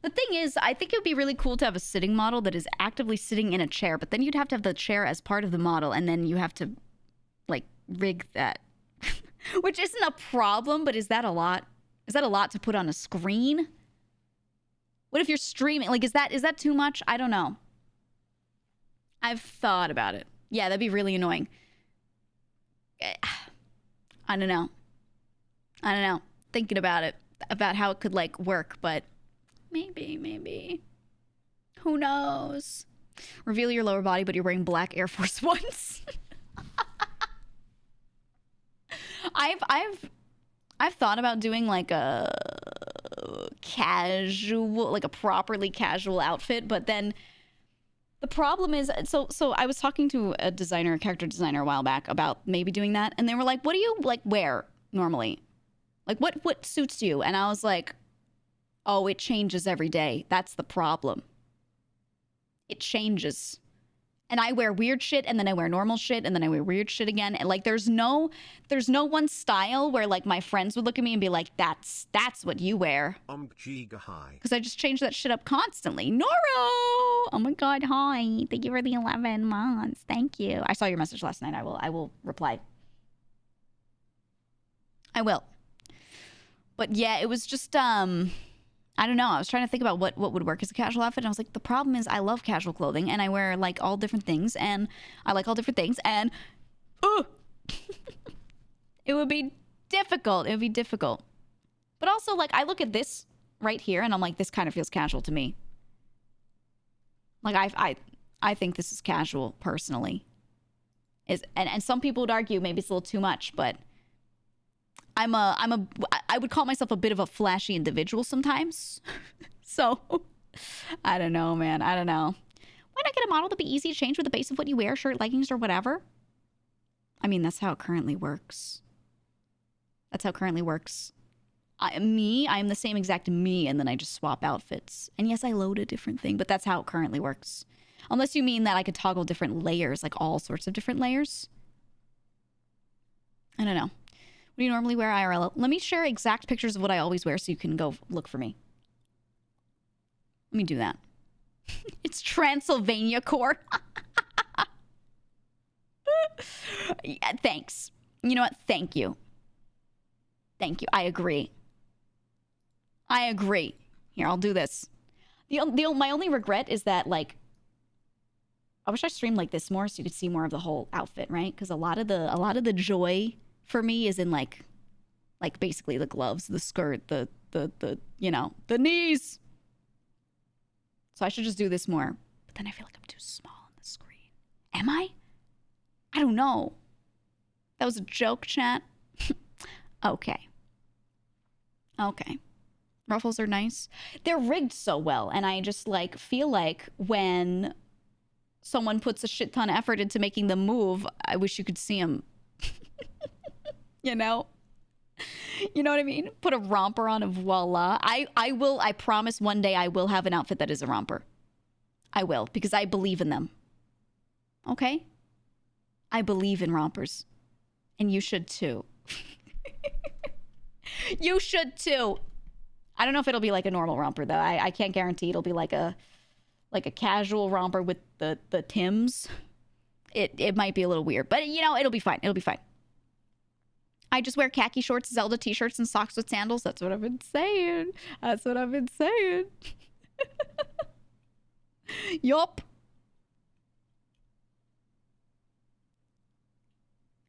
[SPEAKER 1] the thing is, I think it would be really cool to have a sitting model that is actively sitting in a chair, but then you'd have to have the chair as part of the model, and then you have to, like, rig that. Which isn't a problem, but is that a lot? Is that a lot to put on a screen? What if you're streaming? Like, is that too much? I don't know. I've thought about it. Yeah, that'd be really annoying. I don't know. I don't know. Thinking about it, about how it could, like, work, but maybe. Who knows? Reveal your lower body, but you're wearing black Air Force Ones. I've thought about doing like a casual, like a properly casual outfit, but then the problem is, so I was talking to a designer, a character designer a while back about maybe doing that, and they were like, what do you like wear normally? Like what suits you? And I was like, oh, it changes every day. That's the problem. It changes. And I wear weird shit, and then I wear normal shit, and then I wear weird shit again. And like, there's no one style where like my friends would look at me and be like, that's what you wear.
[SPEAKER 2] GEEGA high.
[SPEAKER 1] Because I just change that shit up constantly. Noro! Oh my God, hi. Thank you for the 11 months. Thank you. I saw your message last night. I will reply. I will. But yeah, it was just, I don't know. I was trying to think about what would work as a casual outfit. And I was like, the problem is I love casual clothing and I wear like all different things and I like all different things and it would be difficult. It would be difficult. But also like I look at this right here and I'm like, this kind of feels casual to me. Like I think this is casual personally. And some people would argue maybe it's a little too much, but I would call myself a bit of a flashy individual sometimes. So, I don't know, man. I don't know. Why not get a model to be easy to change with the base of what you wear, shirt, leggings, or whatever? I mean, that's how it currently works. That's how it currently works. I'm the same exact me, and then I just swap outfits. And yes, I load a different thing, but that's how it currently works. Unless you mean that I could toggle different layers, like all sorts of different layers. I don't know. What do you normally wear IRL? Let me share exact pictures of what I always wear so you can go look for me. Let me do that. It's Transylvania core. Yeah, thanks. You know what? Thank you. Thank you. I agree. I agree. Here, I'll do this. My only regret is that, like, I wish I streamed like this more so you could see more of the whole outfit, right? Because a lot of the joy for me is in like basically the gloves, the skirt, the you know, the knees. So I should just do this more. But then I feel like I'm too small on the screen. Am I? I don't know. That was a joke, chat. Okay. Okay. Ruffles are nice. They're rigged so well, and I just like feel like when someone puts a shit ton of effort into making them move, I wish you could see them. You know? You know what I mean? Put a romper on and voila. I promise one day I will have an outfit that is a romper. I will, because I believe in them. Okay? I believe in rompers. And you should too. You should too. I don't know if it'll be like a normal romper though. I can't guarantee it'll be like a casual romper with the Tims. It might be a little weird, but you know, it'll be fine. It'll be fine. I just wear khaki shorts, Zelda t-shirts, and socks with sandals. That's what I've been saying. That's what I've been saying. Yup.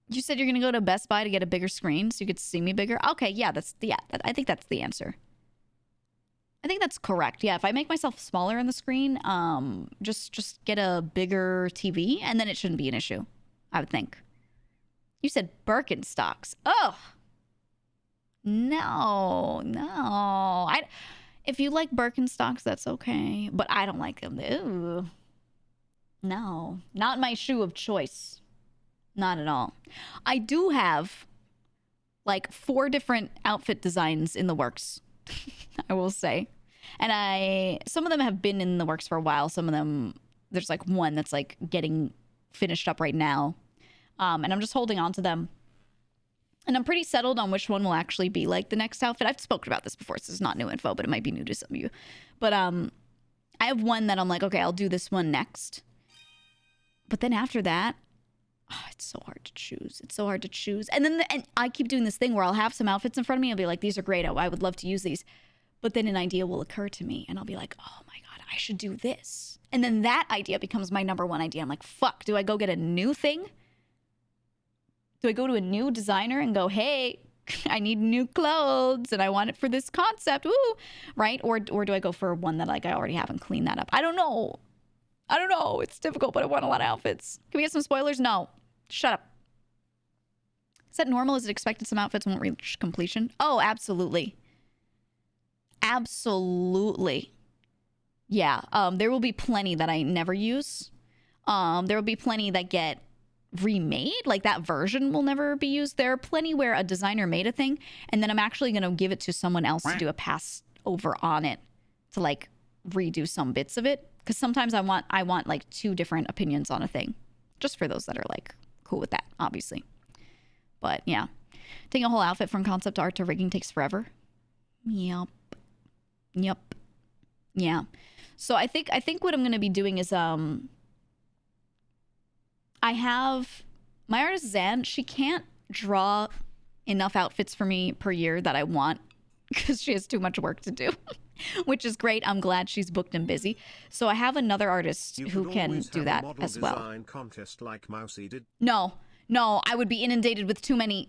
[SPEAKER 1] You said you're gonna go to Best Buy to get a bigger screen so you could see me bigger. Okay, yeah, I think that's the answer. I think that's correct. Yeah, if I make myself smaller on the screen, just get a bigger TV, and then it shouldn't be an issue, I would think. You said Birkenstocks. Oh, no. If you like Birkenstocks, that's okay, but I don't like them. Ew. No, not my shoe of choice. Not at all. I do have like 4 different outfit designs in the works. I will say. And some of them have been in the works for a while. Some of them, there's like one that's like getting finished up right now. And I'm just holding on to them. And I'm pretty settled on which one will actually be like the next outfit. I've spoken about this before, so this is not new info, but it might be new to some of you. But I have one that I'm like, okay, I'll do this one next. But then after that, it's so hard to choose. It's so hard to choose. And then and I keep doing this thing where I'll have some outfits in front of me. I'll be like, these are great. I would love to use these. But then an idea will occur to me and I'll be like, oh my God, I should do this. And then that idea becomes my number one idea. I'm like, fuck, do I go get a new thing? Do I go to a new designer and go, hey, I need new clothes and I want it for this concept, woo, right? Or do I go for one that like I already have and clean that up? I don't know. It's difficult, but I want a lot of outfits. Can we get some spoilers? No. Shut up. Is that normal? Is it expected some outfits won't reach completion? Oh, absolutely. Absolutely. Yeah. There will be plenty that I never use. There will be plenty that get remade. Like that version will never be used. There are plenty where a designer made a thing and then I'm actually going to give it to someone else to do a pass over on it to like redo some bits of it. Because sometimes I want like 2 different opinions on a thing. Just for those that are like cool with that, obviously. But yeah. Taking a whole outfit from concept art to rigging takes forever. Yep. Yeah. So I think what I'm going to be doing is I have my artist Zan, she can't draw enough outfits for me per year that I want because she has too much work to do. Which is great. I'm glad she's booked and busy. So I have another artist who can do that as well.
[SPEAKER 2] Contest like Mousy did.
[SPEAKER 1] No, I would be inundated with too many.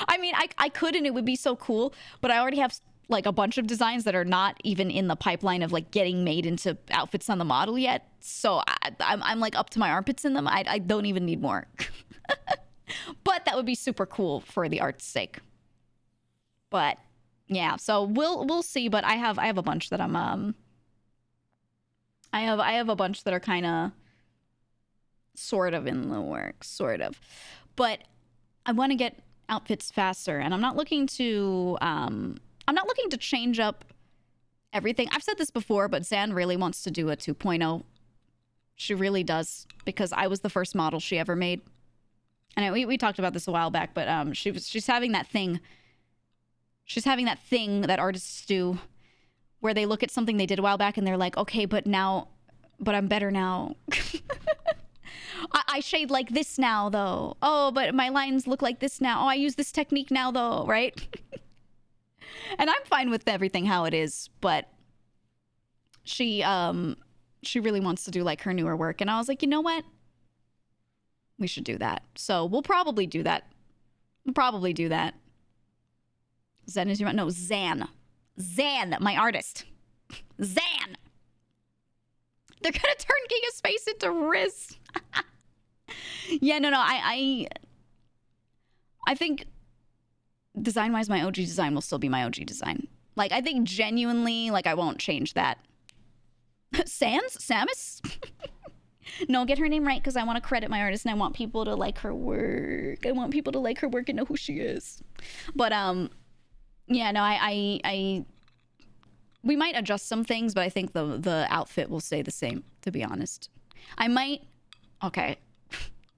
[SPEAKER 1] I mean, I could and it would be so cool, but I already have like a bunch of designs that are not even in the pipeline of like getting made into outfits on the model yet. So I'm like up to my armpits in them. I don't even need more. But that would be super cool for the art's sake. But yeah, so we'll see, but I have a bunch that I'm I have a bunch that are kind of sort of in the works, sort of. But I want to get outfits faster, and I'm not looking to change up everything. I've said this before, but Zan really wants to do a 2.0. She really does, because I was the first model she ever made. And we talked about this a while back, but she's having that thing. She's having that thing that artists do, where they look at something they did a while back and they're like, okay, but I'm better now. I shade like this now, though. Oh, but my lines look like this now. Oh, I use this technique now, though, right? And I'm fine with everything how it is, but she really wants to do like her newer work. And I was like, you know what? We should do that. So we'll probably do that. Zen is your... No, Zan. Zan, my artist. Zan. They're going to turn King of Space into Riz. Yeah, no. I think design-wise, my OG design will still be my OG design. Like, I think genuinely, like, I won't change that. Samus? No, get her name right, because I want to credit my artist and I want people to like her work. I want people to like her work and know who she is. But, yeah, no, we might adjust some things, but I think the outfit will stay the same, to be honest. Okay.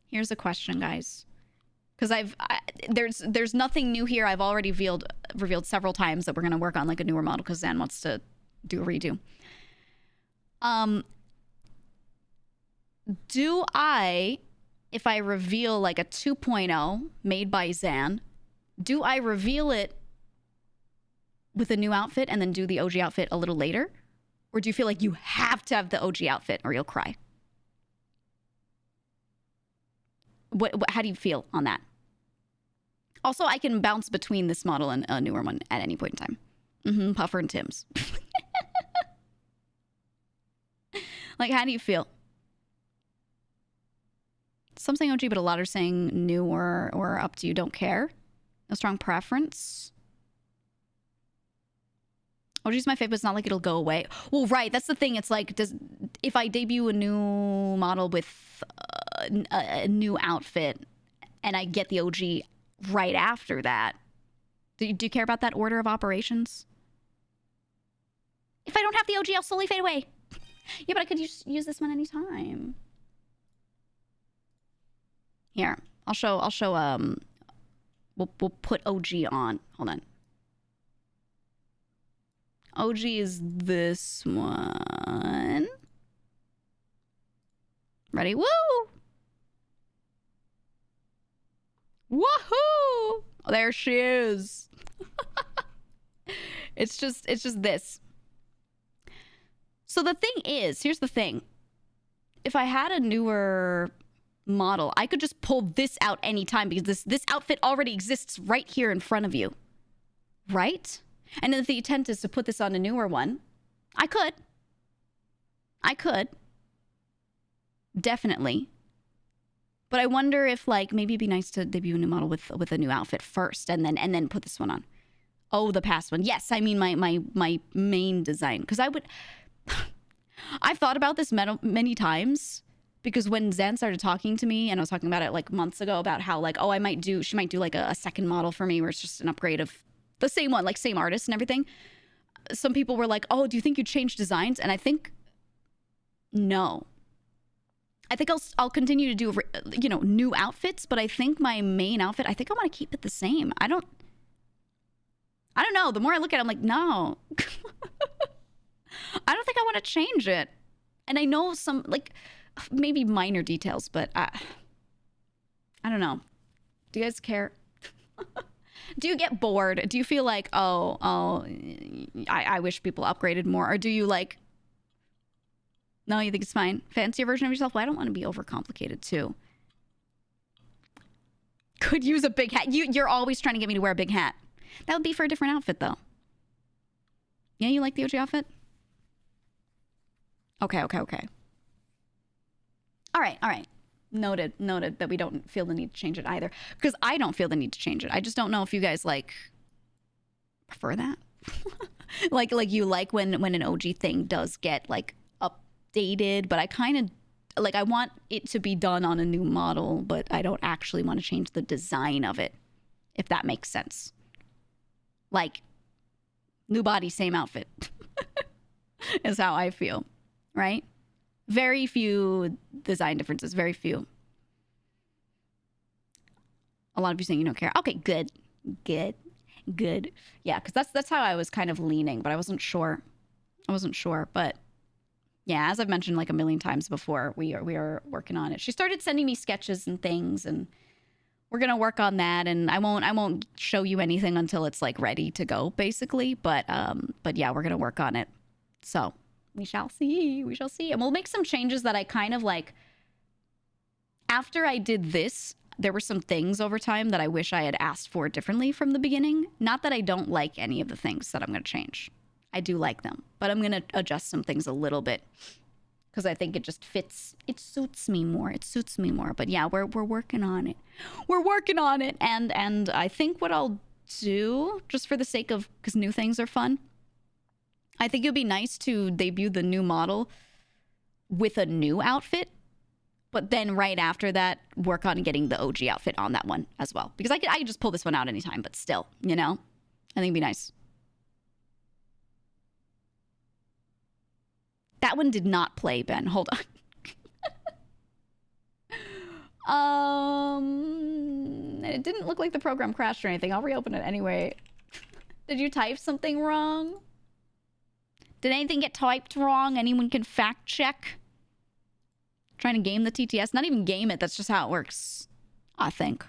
[SPEAKER 1] Here's a question, guys. Because there's nothing new here. I've already revealed several times that we're going to work on like a newer model because Zan wants to do a redo. Do I, if I reveal like a 2.0 made by Zan, do I reveal it with a new outfit and then do the OG outfit a little later? Or do you feel like you have to have the OG outfit or you'll cry? How do you feel on that? Also, I can bounce between this model and a newer one at any point in time. Puffer and Tim's. Like, how do you feel? Some saying OG, but a lot are saying new or up to you. Don't care. No strong preference. OG's my favorite, but it's not like it'll go away. Well, right. That's the thing. It's like, if I debut a new model with a new outfit and I get the OG right after that, do you care about that order of operations? If I don't have the OG, I'll slowly fade away. Yeah, but I could use this one anytime. Here, I'll show. We'll put OG on. Hold on. OG is this one. Ready? Woo! Woohoo! Oh, there she is. It's just this. So the thing is, here's the thing. If I had a newer model, I could just pull this out anytime because this outfit already exists right here in front of you. Right? And if the intent is to put this on a newer one, I could. Definitely. But I wonder if, like, maybe it'd be nice to debut a new model with a new outfit first and then put this one on. Oh, the past one. Yes, I mean my main design. Because I've thought about this many times. Because when Zan started talking to me, and I was talking about it like months ago about how like, oh, she might do like a second model for me where it's just an upgrade of the same one, like same artist and everything. Some people were like, oh, do you think you'd change designs? And I think, no. I think I'll continue to do, new outfits, but I think my main outfit, I think I want to keep it the same. I don't know. The more I look at it, I'm like, no. I don't think I want to change it. And I know some, like, maybe minor details, but I don't know. Do you guys care? Do you get bored? Do you feel like, I wish people upgraded more? Or do you like, no, you think it's fine? Fancier version of yourself? Well, I don't want to be overcomplicated too. Could use a big hat. You're always trying to get me to wear a big hat. That would be for a different outfit though. Yeah, you like the OG outfit? Okay. All right. Noted that we don't feel the need to change it either. Because I don't feel the need to change it. I just don't know if you guys like prefer that. like you like when an OG thing does get like dated, but I kind of, like, I want it to be done on a new model, but I don't actually want to change the design of it, if that makes sense. Like, new body, same outfit is how I feel, right? Very few design differences, very few. A lot of you saying you don't care. Okay, good. Good. Good. Yeah, because that's how I was kind of leaning, but I wasn't sure. But yeah, as I've mentioned like a million times before, we are working on it. She started sending me sketches and things, and we're gonna work on that. And I won't show you anything until it's like ready to go, basically. But yeah, we're gonna work on it. So we shall see. We shall see, and we'll make some changes that I kind of like. After I did this, there were some things over time that I wish I had asked for differently from the beginning. Not that I don't like any of the things that I'm going to change. I do like them, but I'm going to adjust some things a little bit because I think it just fits. It suits me more. It suits me more. But yeah, we're working on it. We're working on it. And I think what I'll do, just for the sake of, because new things are fun, I think it'd be nice to debut the new model with a new outfit. But then right after that, work on getting the OG outfit on that one as well. Because I could just pull this one out anytime, but still, you know? I think it'd be nice. That one did not play, Ben. Hold on. It didn't look like the program crashed or anything. I'll reopen it anyway. Did you type something wrong? Did anything get typed wrong? Anyone can fact check? Trying to game the TTS? Not even game it. That's just how it works, I think.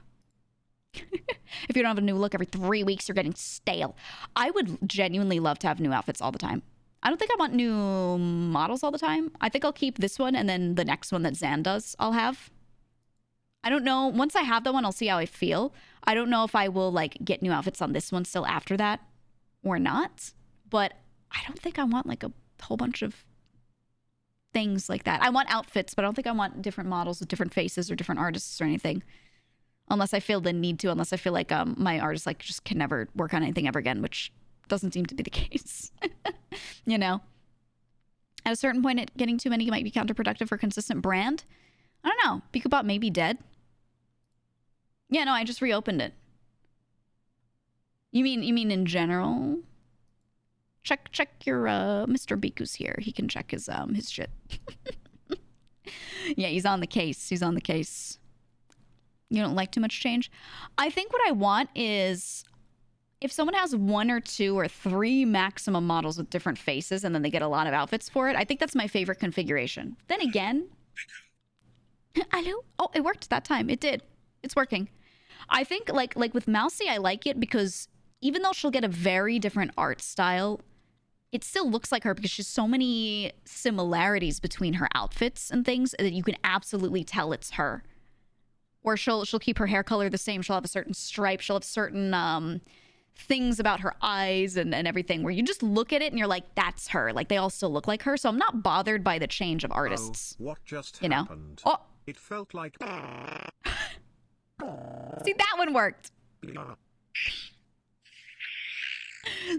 [SPEAKER 1] If you don't have a new look every 3 weeks, you're getting stale. I would genuinely love to have new outfits all the time. I don't think I want new models all the time. I think I'll keep this one, and then the next one that Zan does, I'll have. I don't know. Once I have that one, I'll see how I feel. I don't know if I will, like, get new outfits on this one still after that or not. But I don't think I want, like, a whole bunch of things like that. I want outfits, but I don't think I want different models with different faces or different artists or anything. Unless I feel the need to, unless I feel like my artist like just can never work on anything ever again, which doesn't seem to be the case. You know? At a certain point, getting too many might be counterproductive for consistent brand. I don't know. Beakabot may be dead. Yeah, no, I just reopened it. You mean in general? Check your Mr. Biku's here. He can check his shit. Yeah, he's on the case. He's on the case. You don't like too much change? I think what I want is if someone has 1 or 2 or 3 maximum models with different faces and then they get a lot of outfits for it, I think that's my favorite configuration. Then again, hello? Oh, it worked that time. It did. It's working. I think like with Mousy, I like it because even though she'll get a very different art style, it still looks like her because she's so many similarities between her outfits and things that you can absolutely tell it's her. Or she'll keep her hair color the same. She'll have a certain stripe. She'll have certain things about her eyes and everything where you just look at it and you're like, that's her. Like, they all still look like her. So I'm not bothered by the change of artists.
[SPEAKER 2] Oh, what just
[SPEAKER 1] happened?
[SPEAKER 2] Oh. It felt like...
[SPEAKER 1] See, that one worked.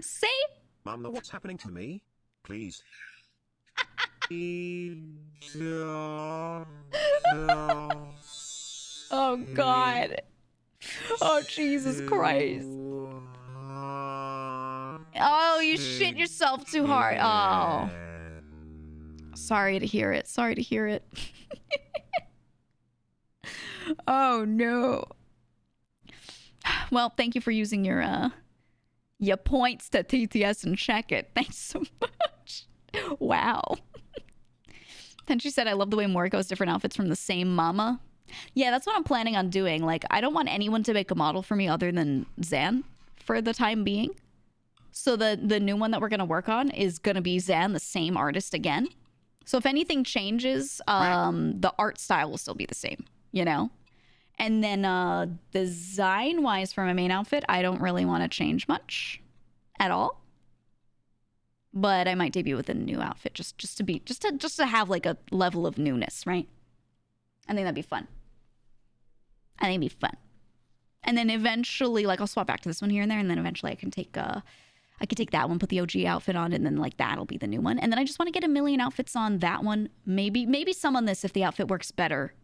[SPEAKER 1] See?
[SPEAKER 2] Mom, what's happening to me? Please.
[SPEAKER 1] Oh, God. Oh, Jesus Christ. Oh, you shit yourself too hard. Oh. Sorry to hear it. Sorry to hear it. Oh, no. Well, thank you for using your points to TTS and check it. Thanks so much. Wow. Then she said, I love the way Moriko has different outfits from the same mama. Yeah, that's what I'm planning on doing. Like, I don't want anyone to make a model for me other than Zan for the time being. So the new one that we're going to work on is going to be Zan, the same artist again. So if anything changes, the art style will still be the same, you know? And then design-wise for my main outfit, I don't really want to change much at all. But I might debut with a new outfit just to have like a level of newness, right? I think that'd be fun. I think it'd be fun. And then eventually, like, I'll swap back to this one here and there, and then eventually I can take I could take that one, put the OG outfit on, and then like that'll be the new one. And then I just want to get a million outfits on that one. Maybe some on this if the outfit works better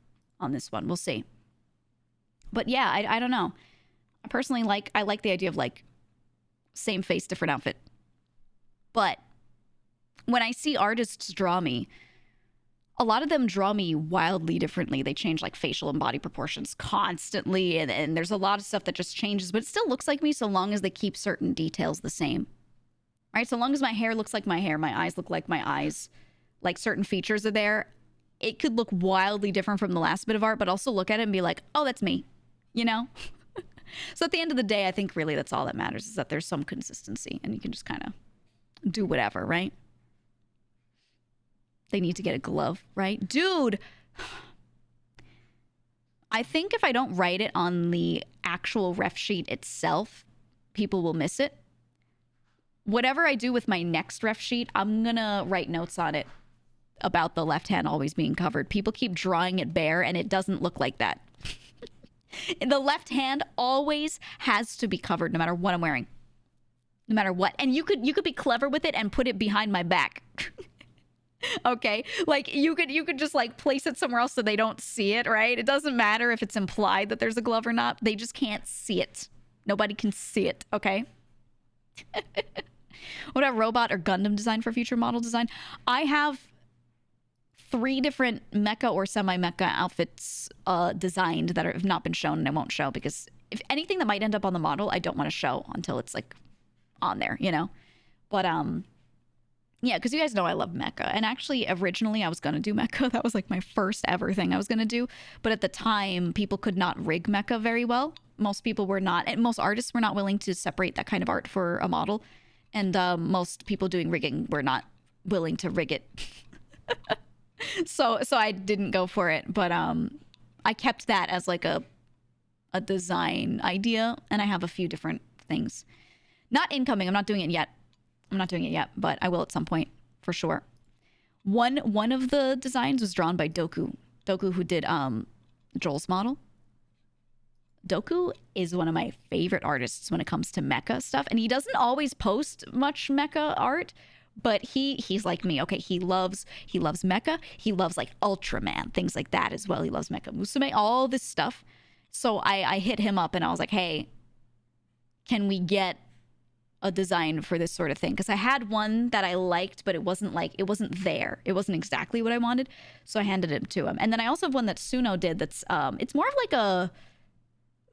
[SPEAKER 1] on this one. We'll see. But yeah, I don't know. I personally like the idea of like same face, different outfit. But when I see artists draw me, a lot of them draw me wildly differently. They change like facial and body proportions constantly. And there's a lot of stuff that just changes, but it still looks like me so long as they keep certain details the same. Right? So long as my hair looks like my hair, my eyes look like my eyes, like certain features are there. It could look wildly different from the last bit of art, but also look at it and be like, oh, that's me, you know? So at the end of the day, I think really that's all that matters is that there's some consistency and you can just kind of do whatever, right? They need to get a glove, right? Dude, I think if I don't write it on the actual ref sheet itself, people will miss it. Whatever I do with my next ref sheet, I'm going to write notes on it about the left hand always being covered. People keep drawing it bare and it doesn't look like that. The left hand always has to be covered no matter what I'm wearing. No matter what. And you could be clever with it and put it behind my back. Okay, like you could just like place it somewhere else so they don't see it, right? It doesn't matter if it's implied that there's a glove or not. They just can't see it. Nobody can see it, okay? What about robot or Gundam design for future model design? I have 3 different mecha or semi-mecha outfits designed that have not been shown and I won't show because if anything that might end up on the model, I don't want to show until it's like on there, you know? But yeah, because you guys know I love mecha. And actually, originally, I was going to do mecha. That was like my first ever thing I was going to do. But at the time, people could not rig mecha very well. Most people were not, and most artists were not willing to separate that kind of art for a model. And most people doing rigging were not willing to rig it. So I didn't go for it. But I kept that as like a design idea. And I have a few different things. Not incoming. I'm not doing it yet. But I will at some point for sure. One of the designs was drawn by Doku, who did Joel's model. Doku is one of my favorite artists when it comes to mecha stuff, and he doesn't always post much mecha art, but he's like me. Okay, he loves mecha. He loves like Ultraman, things like that as well. He loves Mecha Musume, all this stuff. So I hit him up and I was like, hey, can we get a design for this sort of thing? Because I had one that I liked, but it wasn't there. It wasn't exactly what I wanted. So I handed it to him. And then I also have one that Suno did that's it's more of like a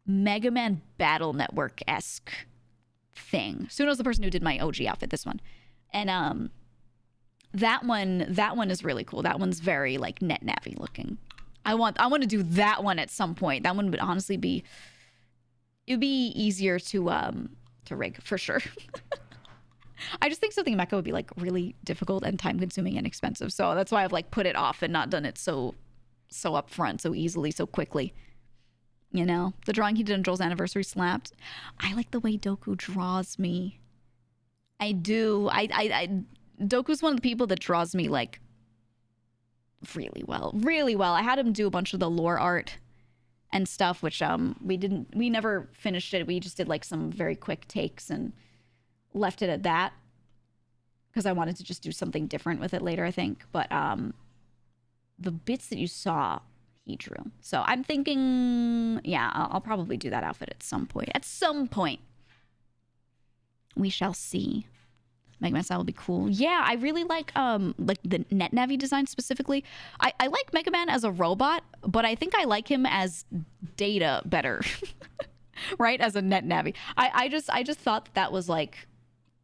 [SPEAKER 1] Mega Man Battle Network-esque thing. Suno's the person who did my OG outfit, this one. And that one is really cool. That one's very like net navy looking. I want to do that one at some point. That one would honestly be easier to rig for sure. I just think something mecha would be like really difficult and time consuming and expensive. So that's why I've like put it off and not done it so upfront, so easily, so quickly. You know, the drawing he did on Joel's anniversary slapped. I like the way Doku draws me. I do. Doku's one of the people that draws me like really well. I had him do a bunch of the lore art and stuff, which we never finished it. We just did like some very quick takes and left it at that because I wanted to just do something different with it later, I think. But the bits that you saw, he drew. So I'm thinking, yeah, I'll probably do that outfit at some point. At some point. We shall see. Mega Man style will be cool. Yeah, I really like the net navy design specifically. I like Mega Man as a robot, but I think I like him as Data better. Right? As a net navy. I just thought that was like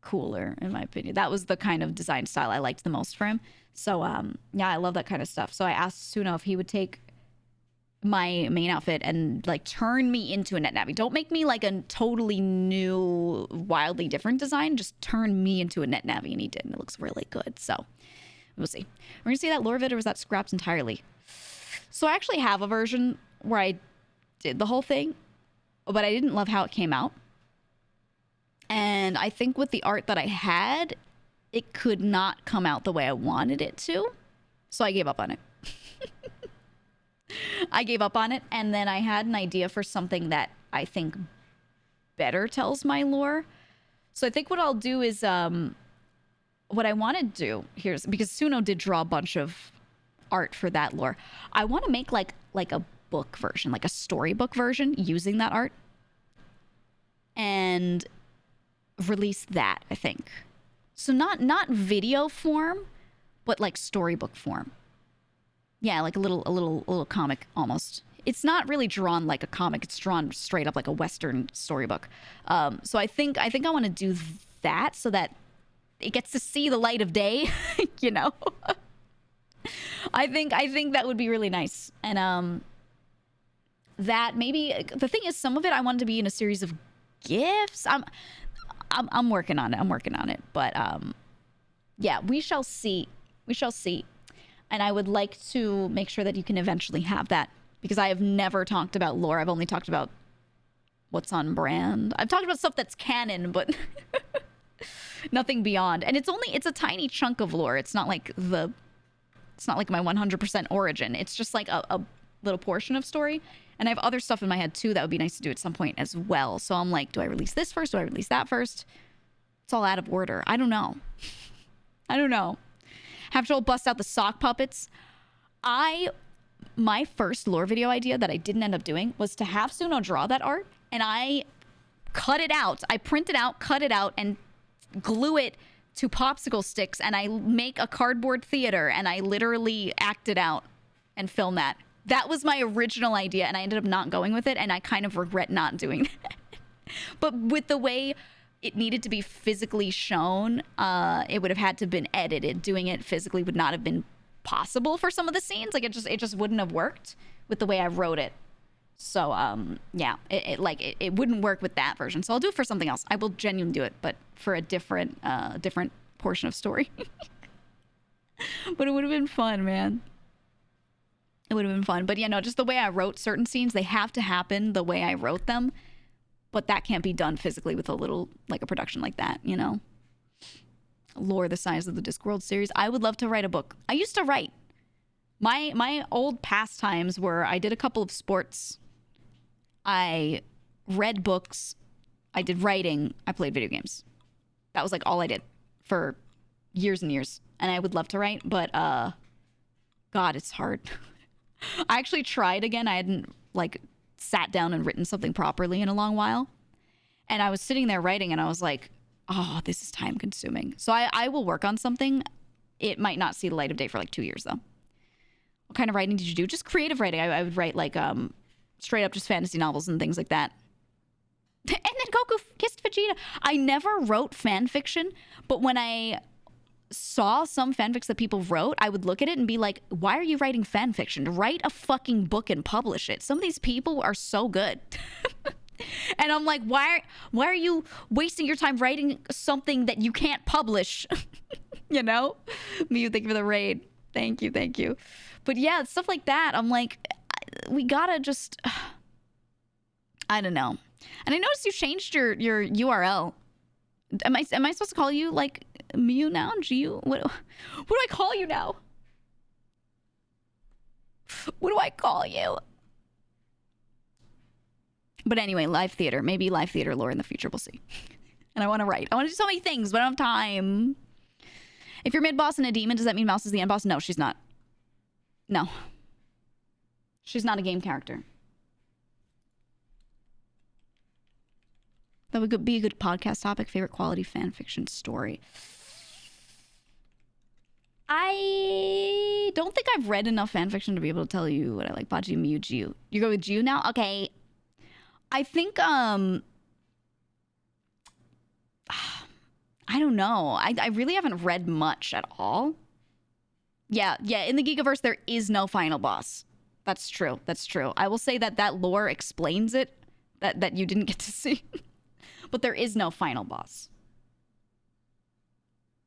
[SPEAKER 1] cooler in my opinion. That was the kind of design style I liked the most for him. So yeah, I love that kind of stuff. So I asked Suno if he would take my main outfit and like turn me into a net navy. Don't make me like a totally new, wildly different design. Just turn me into a net navy, and he did, and it looks really good. So we'll see. We're gonna see that lore vid, or was that scrapped entirely? So I actually have a version where I did the whole thing, but I didn't love how it came out. And I think with the art that I had, it could not come out the way I wanted it to. So I gave up on it. I gave up on it, and then I had an idea for something that I think better tells my lore. So I think what I'll do is, what I want to do here is, because Suno did draw a bunch of art for that lore, I want to make like a book version, like a storybook version using that art, and release that, I think. So not video form, but like storybook form. Yeah, like a little comic almost. It's not really drawn like a comic. It's drawn straight up like a Western storybook. So I think I want to do that so that it gets to see the light of day, you know? I think that would be really nice. And that maybe, the thing is, some of it I want to be in a series of GIFs. I'm working on it. I'm working on it. But yeah, we shall see. We shall see. And I would like to make sure that you can eventually have that, because I have never talked about lore. I've only talked about what's on brand. I've talked about stuff that's canon, but nothing beyond. And it's a tiny chunk of lore. It's not like my 100% origin. It's just like a little portion of story. And I have other stuff in my head too that would be nice to do at some point as well. So I'm like, do I release this first? Do I release that first? It's all out of order. I don't know. I don't know. Have Joel bust out the sock puppets. My first lore video idea that I didn't end up doing was to have Suno draw that art, and I cut it out. I print it out, cut it out, and glue it to popsicle sticks, and I make a cardboard theater, and I literally act it out and film that. That was my original idea, and I ended up not going with it, and I kind of regret not doing that. But with the way it needed to be physically shown, it would have had to have been edited. Doing it physically would not have been possible for some of the scenes. Like, it just wouldn't have worked with the way I wrote it. So yeah, it wouldn't work with that version. So I'll do it for something else. I will genuinely do it, but for a different portion of story. But it would have been fun, man. It would have been fun. But yeah, no, just the way I wrote certain scenes, they have to happen the way I wrote them. But that can't be done physically with a production like that, you know? Lore the size of the Discworld series. I would love to write a book. I used to write. My old pastimes were, I did a couple of sports. I read books. I did writing. I played video games. That was like all I did for years and years. And I would love to write, but God, it's hard. I actually tried again. I hadn't sat down and written something properly in a long while. And I was sitting there writing, and I was like, oh, this is time consuming. So I will work on something. It might not see the light of day for like 2 years though. What kind of writing did you do? Just creative writing. I would write straight up just fantasy novels and things like that. And then Goku kissed Vegeta. I never wrote fan fiction, but when I saw some fanfics that people wrote, I would look at it and be like, why are you writing fan fiction? Write a fucking book and publish it. Some of these people are so good. And I'm like, why are you wasting your time writing something that you can't publish? You know? Mew, thank you for the raid. Thank you. But yeah, stuff like that. I'm like, we gotta just, I don't know. And I noticed you changed your URL. Am I supposed to call you like Mew now? What do I call you now? What do I call you? But anyway, live theater. Maybe live theater lore in the future. We'll see. And I want to write. I want to do so many things, but I don't have time. If you're mid-boss and a demon, does that mean Mouse is the end boss? No, she's not. No. She's not a game character. That would be a good podcast topic. Favorite quality fan fiction story. I don't think I've read enough fan fiction to be able to tell you what I like. Baji, Mew, Jiu. You go with Jiu now? Okay. I think, I don't know. I really haven't read much at all. Yeah. In the Gigaverse, there is no final boss. That's true. I will say that lore explains it, that you didn't get to see. But there is no final boss.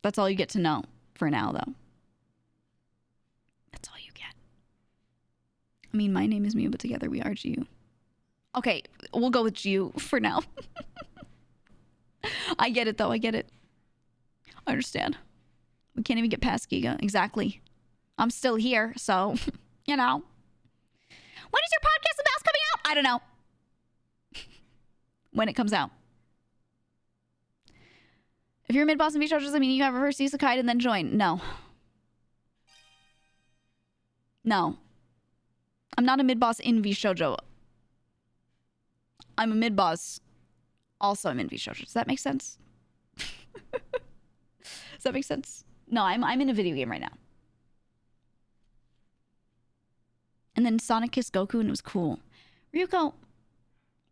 [SPEAKER 1] That's all you get to know for now, though. That's all you get. I mean, my name is Mew, but together we are Jiu. Okay, we'll go with Jiu for now. I get it, though. I get it. I understand. We can't even get past Giga. Exactly. I'm still here, so, you know. When is your podcast about coming out? I don't know. When it comes out. If you're a mid-boss in V-Shoujo, does that mean you have reverse isekai and then join? No. No. I'm not a mid-boss in V-Shoujo. I'm a mid-boss. Also, I'm in V-Shoujo. Does that make sense? Does that make sense? No, I'm in a video game right now. And then Sonic kissed Goku and it was cool. Ryuko,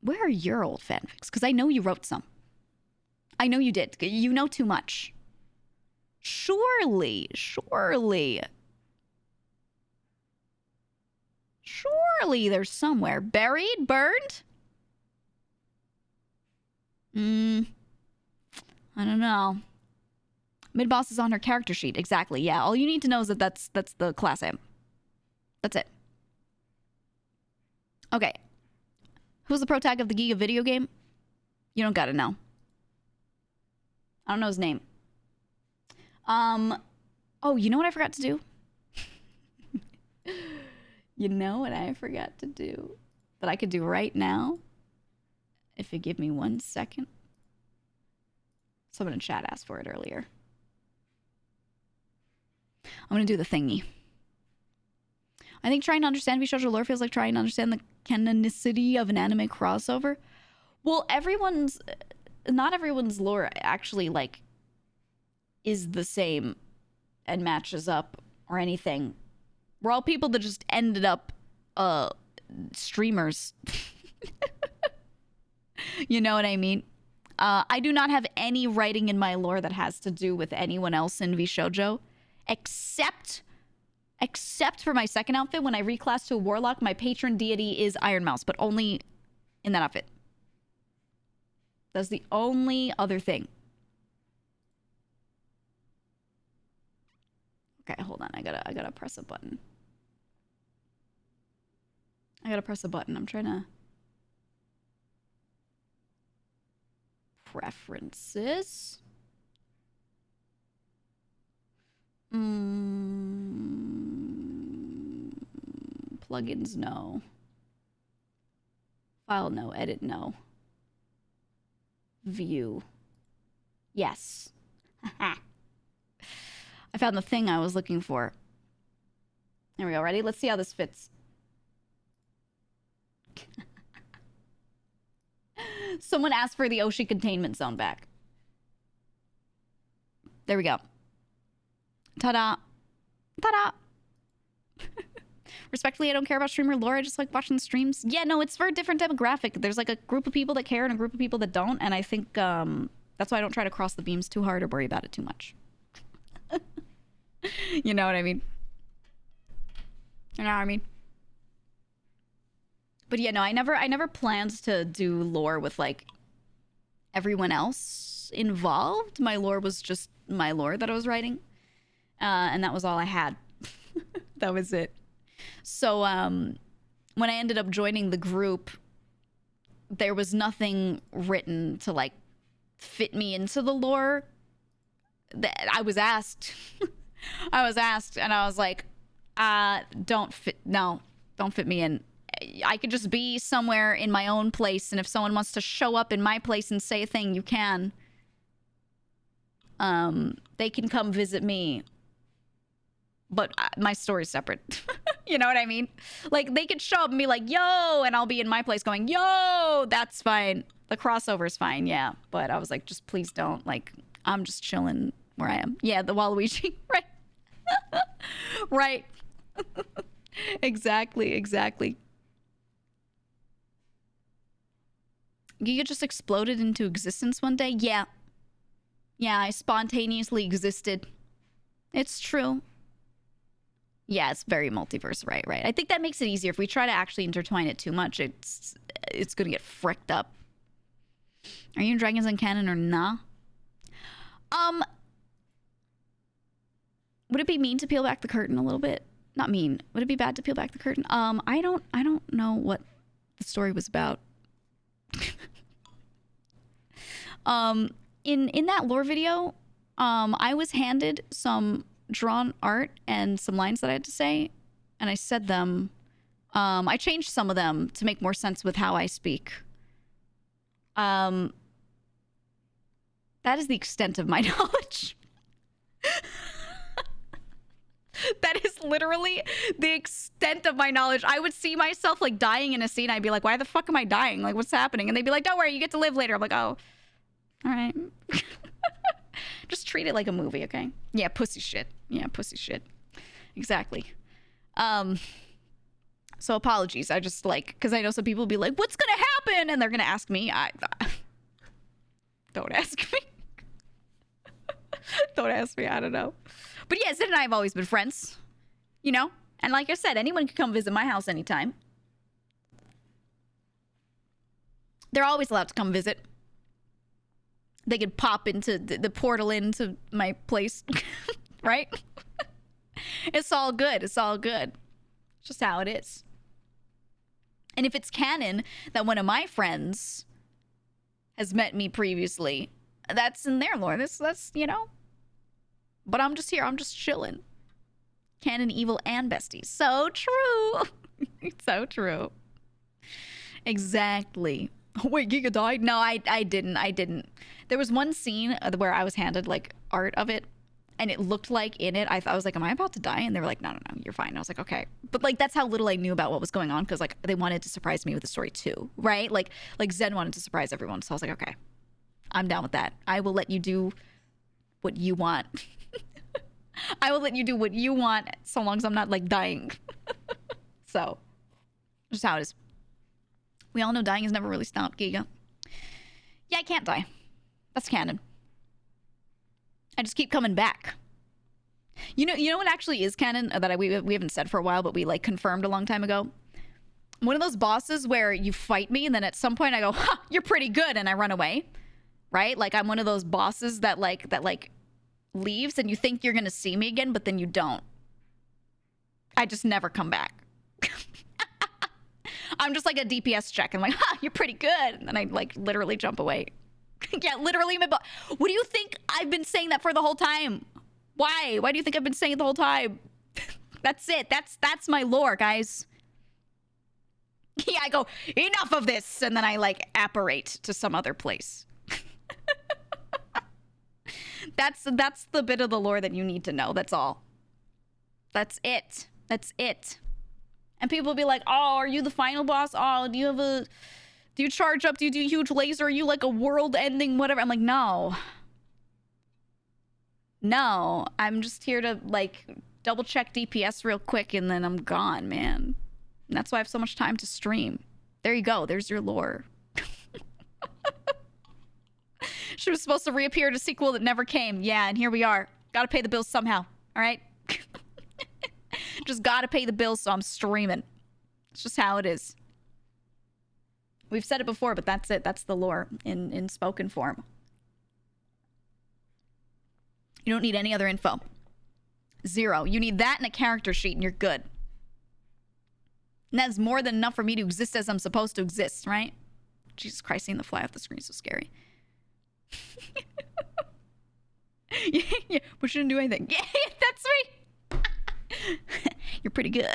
[SPEAKER 1] where are your old fanfics? Because I know you wrote some. I know you did. You know too much. Surely there's somewhere. Buried? Burned? I don't know. Mid-boss is on her character sheet. Exactly, yeah. All you need to know is that that's the class aim. That's it. Okay. Who's the pro tag of the GEEGA video game? You don't gotta know. I don't know his name. Oh, you know what I forgot to do? You know what I forgot to do that I could do right now? If you give me 1 second. Someone in chat asked for it earlier. I'm gonna do the thingy. I think trying to understand V-Shoujo lore feels like trying to understand the canonicity of an anime crossover. Well, not everyone's lore actually, like, is the same and matches up or anything. We're all people that just ended up streamers. You know what I mean? I do not have any writing in my lore that has to do with anyone else in V-Shoujo, except for my second outfit. When I reclass to a warlock, my patron deity is Iron Mouse, but only in that outfit. That's the only other thing. Okay, hold on. I gotta press a button. I'm trying to... Preferences. Plugins, no. File, no. Edit, no. View. Yes. I found the thing I was looking for. There we go. Ready? Let's see how this fits. Someone asked for the Oshi containment zone back. There we go. Ta-da. Ta-da. Respectfully, I don't care about streamer lore. I just like watching the streams. Yeah, no, it's for a different demographic. There's like a group of people that care and a group of people that don't. And I think that's why I don't try to cross the beams too hard or worry about it too much. You know what I mean? You know what I mean? But yeah, no, I never planned to do lore with like everyone else involved. My lore was just my lore that I was writing. And that was all I had. That was it. So when I ended up joining the group, there was nothing written to like fit me into the lore. I was asked. I was asked and I was like, don't fit me in. I could just be somewhere in my own place, and if someone wants to show up in my place and say a thing, you can. They can come visit me. But my story's separate. You know what I mean? Like, they could show up and be like, yo, and I'll be in my place going, yo, that's fine. The crossover's fine, yeah. But I was like, just please don't. Like, I'm just chilling where I am. Yeah, the Waluigi, right? Right. Exactly. GEEGA just exploded into existence one day? Yeah. Yeah, I spontaneously existed. It's true. Yeah, it's very multiverse, right. I think that makes it easier. If we try to actually intertwine it too much, it's gonna get fricked up. Are you in Dragons Uncanon or nah? Would it be mean to peel back the curtain a little bit? Not mean. Would it be bad to peel back the curtain? I don't know what the story was about. In that lore video, I was handed some drawn art and some lines that I had to say, and I said them. I changed some of them to make more sense with how I speak. That is the extent of my knowledge. That is literally the extent of my knowledge. I would see myself like dying in a scene. I'd be like, why the fuck am I dying? Like, what's happening? And they'd be like, don't worry, you get to live later. I'm like, oh, all right. Just treat it like a movie, okay? Yeah, pussy shit. Yeah, pussy shit. Exactly. So apologies. I just like, because I know some people will be like, what's going to happen? And they're going to ask me. Don't ask me. Don't ask me. I don't know. But yeah, Sid and I have always been friends, you know? And like I said, anyone can come visit my house anytime. They're always allowed to come visit. They could pop into the portal into my place, right? It's all good. It's all good. It's just how it is. And if it's canon that one of my friends has met me previously, that's in their lore. That's, you know. But I'm just here. I'm just chilling. Canon, evil, and besties. So true. So true. Exactly. Oh, wait, Giga died? No, I didn't. There was one scene where I was handed, like, art of it. And it looked like in it, I was like, am I about to die? And they were like, no, you're fine. And I was like, okay. But, like, that's how little I knew about what was going on. Because, like, they wanted to surprise me with the story, too. Right? Like Zen wanted to surprise everyone. So I was like, okay. I'm down with that. I will let you do what you want. I will let you do what you want so long as I'm not, like, dying. So, just how it is. We all know dying has never really stopped, Giga. Yeah, I can't die. That's canon. I just keep coming back. You know what actually is canon that we haven't said for a while, but we, like, confirmed a long time ago? One of those bosses where you fight me and then at some point I go, ha, you're pretty good, and I run away. Right? Like, I'm one of those bosses that leaves and you think you're gonna see me again, but then you don't. I just never come back. I'm just like a DPS check. I'm like, ha, you're pretty good. And then I, like, literally jump away. Yeah, literally. What do you think I've been saying that for the whole time? Why? Why do you think I've been saying it the whole time? That's it. That's my lore, guys. Yeah, I go, enough of this. And then I, like, apparate to some other place. That's the bit of the lore that you need to know. That's all. That's it. That's it. And people will be like, oh, are you the final boss? Oh, do you charge up? Do you do a huge laser? Are you like a world ending, whatever? I'm like, no. No, I'm just here to, like, double check DPS real quick and then I'm gone, man. And that's why I have so much time to stream. There you go. There's your lore. She was supposed to reappear in a sequel that never came. Yeah, and here we are. Gotta pay the bills somehow. All right? Just gotta pay the bills, so I'm streaming. It's just how it is. We've said it before, but that's it. That's the lore in spoken form. You don't need any other info. Zero. You need that and a character sheet, and you're good. And that's more than enough for me to exist as I'm supposed to exist, right? Jesus Christ, seeing the fly off the screen is so scary. Yeah, we shouldn't do anything. Yeah, that's me. You're pretty good.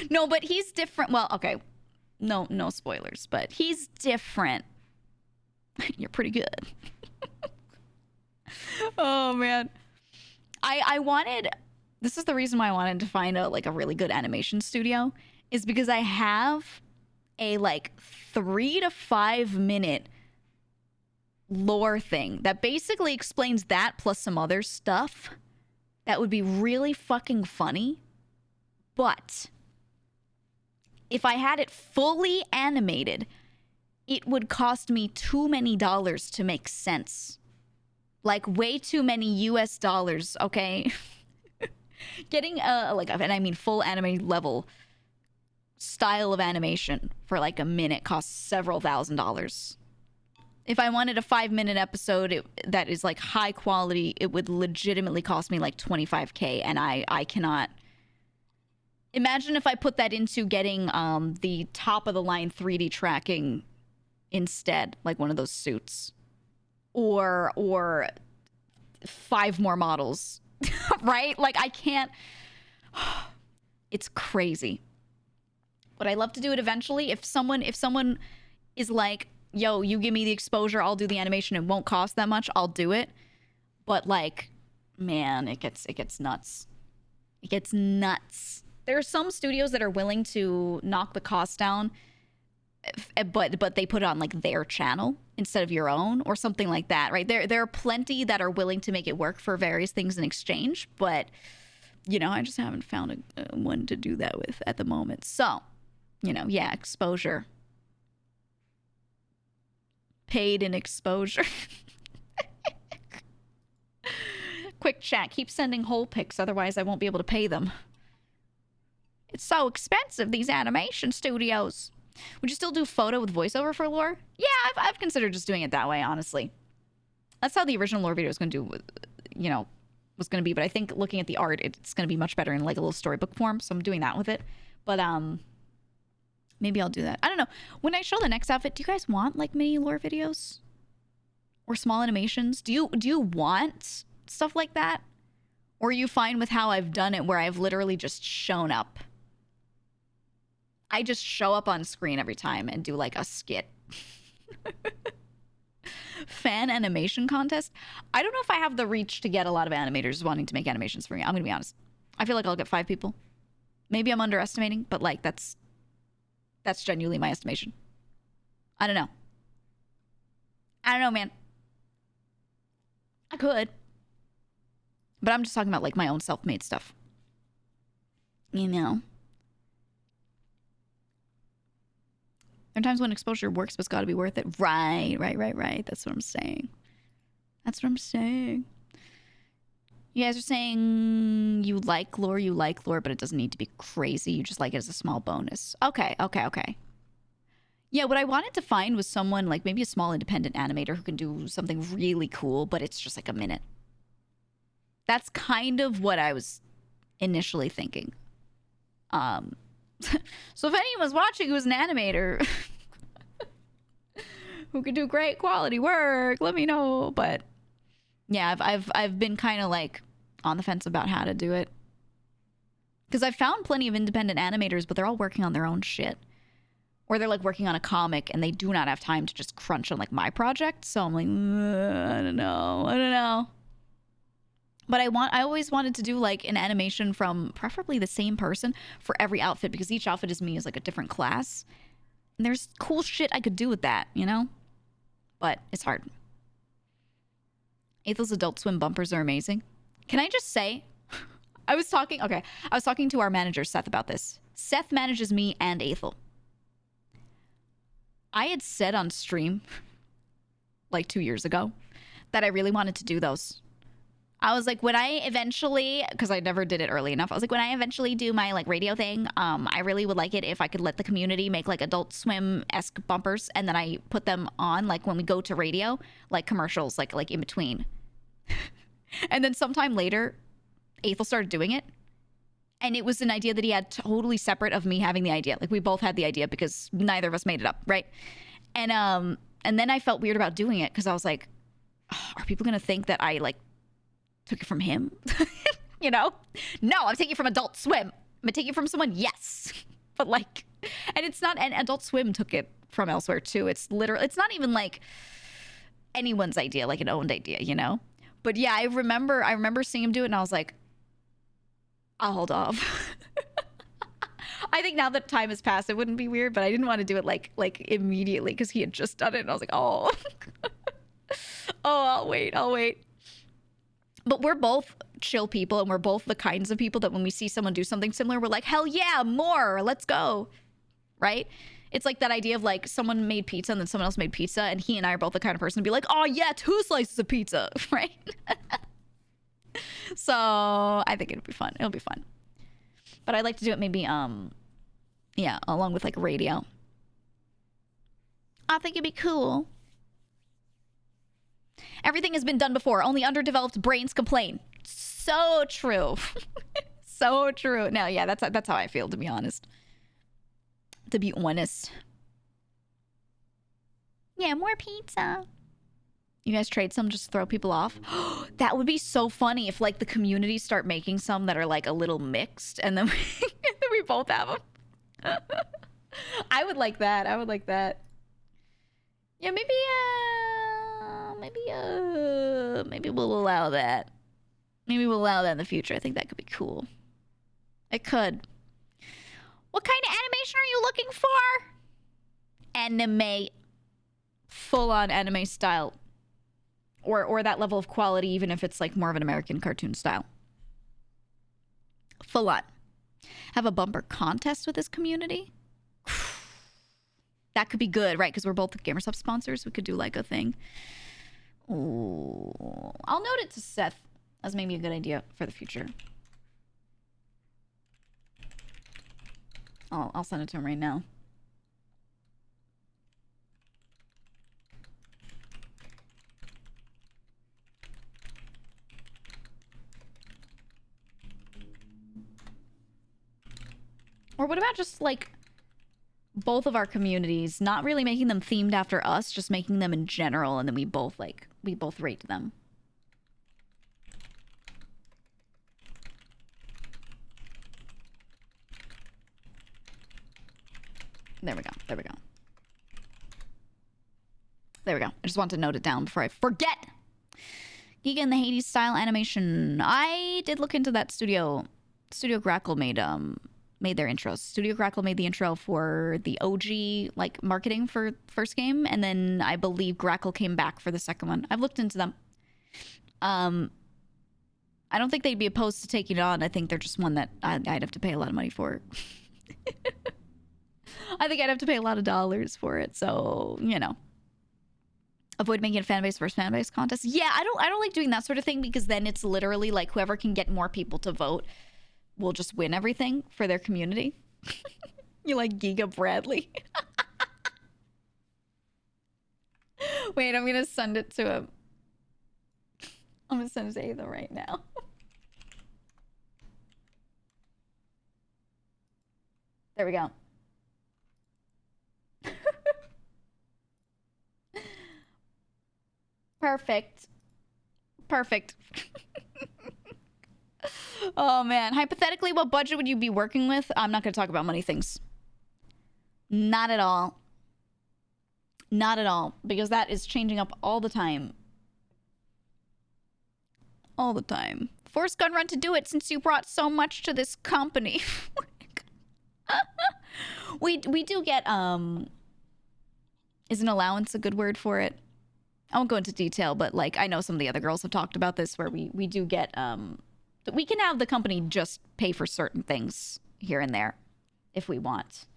[SPEAKER 1] No, but he's different. Well, okay. No spoilers, but he's different. You're pretty good. Oh, man. I wanted... This is the reason why I wanted to find a really good animation studio, is because I have a, 3 to 5 minute lore thing that basically explains that plus some other stuff that would be really fucking funny. But if I had it fully animated, it would cost me too many dollars to make sense. Like, way too many US dollars, okay? Getting and I mean full anime level style of animation for a minute costs several $1,000s. If I wanted a 5-minute episode that is high quality, it would legitimately cost me $25K, and I cannot imagine if I put that into getting the top of the line 3D tracking instead, like one of those suits, or 5 more models. Right? I can't. It's crazy. Would I love to do it eventually? If someone is like, yo, you give me the exposure, I'll do the animation. It won't cost that much. I'll do it. But like, man, it gets nuts. It gets nuts. There are some studios that are willing to knock the cost down, but they put it on like their channel instead of your own or something like that, right? There are plenty that are willing to make it work for various things in exchange, but you know, I just haven't found one to do that with at the moment. So, you know, yeah, exposure. Paid in exposure. Quick chat, keep sending whole pics, otherwise I won't be able to pay them. It's so expensive, these animation studios. Would you still do photo with voiceover for lore? Yeah, I've considered just doing it that way, honestly. That's how the original lore video was going to do, you know, was going to be. But I think looking at the art, it's going to be much better in like a little storybook form. So I'm doing that with it. But maybe I'll do that. I don't know. When I show the next outfit, do you guys want like mini lore videos? Or small animations? Do you want stuff like that? Or are you fine with how I've done it where I've literally just shown up? I just show up on screen every time and do like a skit. Fan animation contest? I don't know if I have the reach to get a lot of animators wanting to make animations for me. I'm gonna be honest. I feel like I'll get 5 people. Maybe I'm underestimating, but like that's genuinely my estimation. I don't know. I don't know, man. I could. But I'm just talking about like my own self-made stuff. You know? There are times when exposure works, but it's got to be worth it. Right. That's what I'm saying. That's what I'm saying. You guys are saying you like lore, but it doesn't need to be crazy. You just like it as a small bonus. Okay. Yeah, what I wanted to find was someone like maybe a small independent animator who can do something really cool, but it's just like a minute. That's kind of what I was initially thinking. So if anyone's watching who's an animator who could do great quality work, let me know. But yeah, I've been kind of like on the fence about how to do it. Because I've found plenty of independent animators, but they're all working on their own shit. Or they're like working on a comic and they do not have time to just crunch on like my project. So I'm like, I don't know. But I always wanted to do like an animation from preferably the same person for every outfit, because each outfit is me as like a different class. And there's cool shit I could do with that, you know? But it's hard. Athel's Adult Swim bumpers are amazing. Can I just say, I was talking to our manager, Seth, about this. Seth manages me and Athel. I had said on stream like 2 years ago that I really wanted to do those. I was like, when I eventually, because I never did it early enough, I was like, when I eventually do my like radio thing, I really would like it if I could let the community make like Adult Swim-esque bumpers, and then I put them on like when we go to radio, like commercials, like in between. And then sometime later, Athel started doing it, and it was an idea that he had totally separate of me having the idea. Like we both had the idea because neither of us made it up, right? And then I felt weird about doing it because I was like, oh, are people gonna think that I like took it from him? You know? No, I'm taking it from Adult Swim. I'm gonna take it from someone, yes. But like, and it's not, and Adult Swim took it from elsewhere too. It's literally, it's not even like anyone's idea, like an owned idea, you know? But yeah, I remember seeing him do it and I was like, I'll hold off. I think now that time has passed, it wouldn't be weird, but I didn't want to do it like immediately because he had just done it and I was like, oh. I'll wait. But we're both chill people, and we're both the kinds of people that when we see someone do something similar, we're like, hell yeah, more, let's go, right? It's like that idea of like someone made pizza and then someone else made pizza, and he and I are both the kind of person to be like, oh yeah, 2 slices of pizza, right? So I think it'll be fun. But I'd like to do it maybe, yeah, along with like radio. I think it'd be cool. Everything has been done before. Only underdeveloped brains complain. So true. So true. No, yeah, that's how I feel, to be honest. Yeah, more pizza. You guys trade some just to throw people off? That would be so funny if like the community start making some that are like a little mixed, and then we both have them. I would like that. Yeah, maybe we'll allow that. Maybe we'll allow that in the future. I think that could be cool. It could. What kind of animation are you looking for? Anime. Full-on anime style. Or that level of quality, even if it's like more of an American cartoon style. Full on. Have a bumper contest with this community? That could be good, right? Because we're both GamerSup sponsors. We could do like a thing. Ooh. I'll note it to Seth as maybe a good idea for the future. I'll send it to him right now. Or what about just like both of our communities, not really making them themed after us, just making them in general, and then we both rate them. There we go. There we go. There we go. I just want to note it down before I forget. GEEGA in the Hades style animation. I did look into that studio. Studio Grackle made their intros. Studio Grackle made the intro for the OG like marketing for first game, and then I believe Grackle came back for the second one. I've looked into them. I don't think they'd be opposed to taking it on. I think they're just one that I'd have to pay a lot of money for. I think I'd have to pay a lot of dollars for it. So, you know. Avoid making a fan base versus fan base contest. Yeah, I don't like doing that sort of thing, because then it's literally like whoever can get more people to vote will just win everything for their community. You like GEEGA Bradley. Wait, I'm gonna send it to him. I'm gonna send it to Ava right now. There we go. Perfect. Perfect. Oh, man. Hypothetically, what budget would you be working with? I'm not going to talk about money things. Not at all. Not at all. Because that is changing up all the time. All the time. Force gun run to do it since you brought so much to this company. We do get, is an allowance a good word for it? I won't go into detail, but like I know some of the other girls have talked about this, where we do get we can have the company just pay for certain things here and there if we want,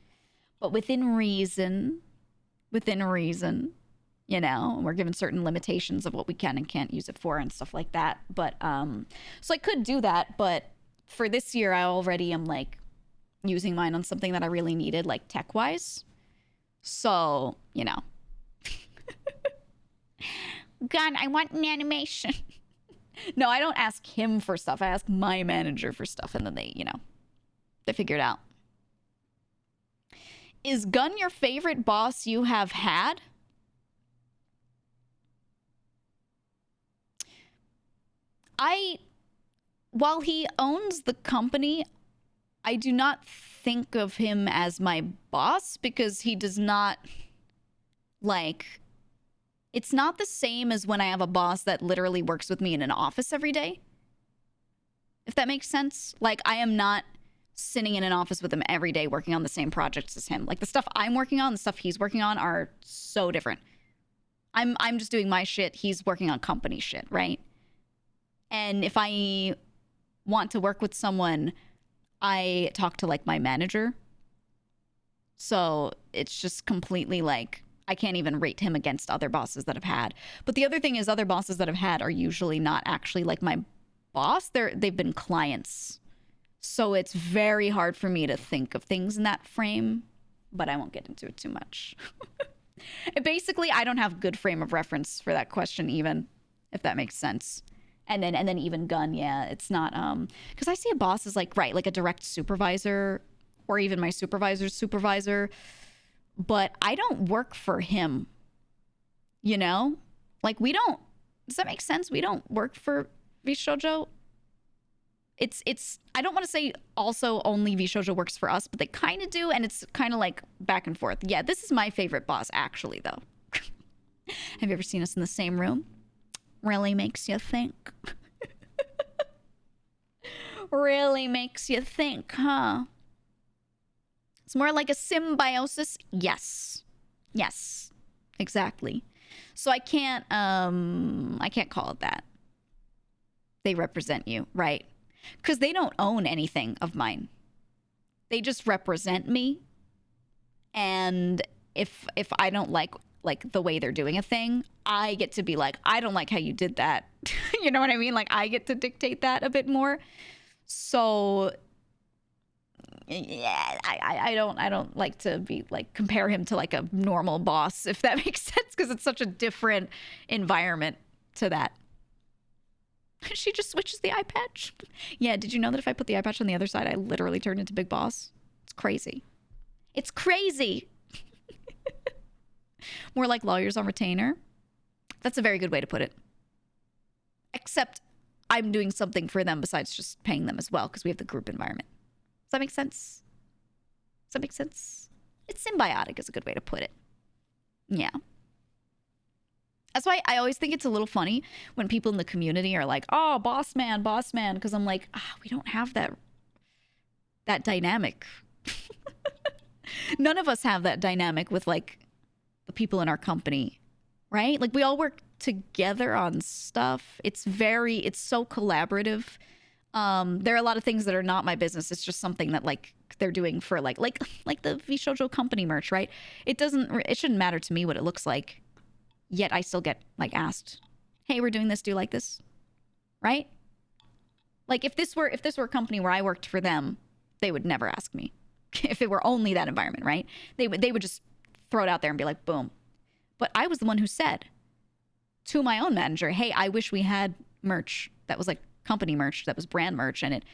[SPEAKER 1] but within reason, you know, we're given certain limitations of what we can and can't use it for and stuff like that. But so I could do that, but for this year I already am like using mine on something that I really needed, like tech wise. So, you know. God, I want an animation. No, I don't ask him for stuff. I ask my manager for stuff, and then they, you know, they figure it out. Is Gunn your favorite boss you have had? While he owns the company, I do not think of him as my boss, because he does not, like... It's not the same as when I have a boss that literally works with me in an office every day. If that makes sense. Like, I am not sitting in an office with him every day working on the same projects as him. Like, the stuff I'm working on, the stuff he's working on are so different. I'm just doing my shit. He's working on company shit, right? And if I want to work with someone, I talk to, like, my manager. So it's just completely, like... I can't even rate him against other bosses that I've had. But the other thing is, other bosses that I've had are usually not actually like my boss. They've been clients. So it's very hard for me to think of things in that frame, but I won't get into it too much. Basically, I don't have good frame of reference for that question even, if that makes sense. And then even Gunn, yeah, it's not, because I see a boss as like, right, like a direct supervisor, or even my supervisor's supervisor. But I don't work for him, you know? Like, we don't... Does that make sense? We don't work for VShojo. It's... I don't want to say also only VShojo works for us, but they kind of do, and it's kind of like back and forth. Yeah, this is my favorite boss, actually, though. Have you ever seen us in the same room? Really makes you think. Really makes you think, huh? It's more like a symbiosis. Yes. Yes. Exactly. So I can't call it that. They represent you, right? Because they don't own anything of mine. They just represent me. And if I don't like the way they're doing a thing, I get to be like, I don't like how you did that. You know what I mean? Like, I get to dictate that a bit more. So yeah, I don't like to be like compare him to like a normal boss, if that makes sense, because it's such a different environment to that. She just switches the eye patch. Yeah, did you know that if I put the eye patch on the other side, I literally turn into Big Boss? It's crazy. It's crazy. More like lawyers on retainer. That's a very good way to put it. Except I'm doing something for them besides just paying them as well, because we have the group environment. Does that make sense? Does that make sense? It's symbiotic is a good way to put it. Yeah. That's why I always think it's a little funny when people in the community are like, oh, boss man, because I'm like, we don't have that dynamic. None of us have that dynamic with like the people in our company, right? Like we all work together on stuff. It's so collaborative. There are a lot of things that are not my business. It's just something that like they're doing for like the Vshoujo company merch, right? It shouldn't matter to me what it looks like. Yet I still get like asked, hey, we're doing this. Do you like this? Right? Like if this were a company where I worked for them, they would never ask me. If it were only that environment, right? They would just throw it out there and be like, boom. But I was the one who said to my own manager, hey, I wish we had merch that was like company merch, that was brand merch. And it,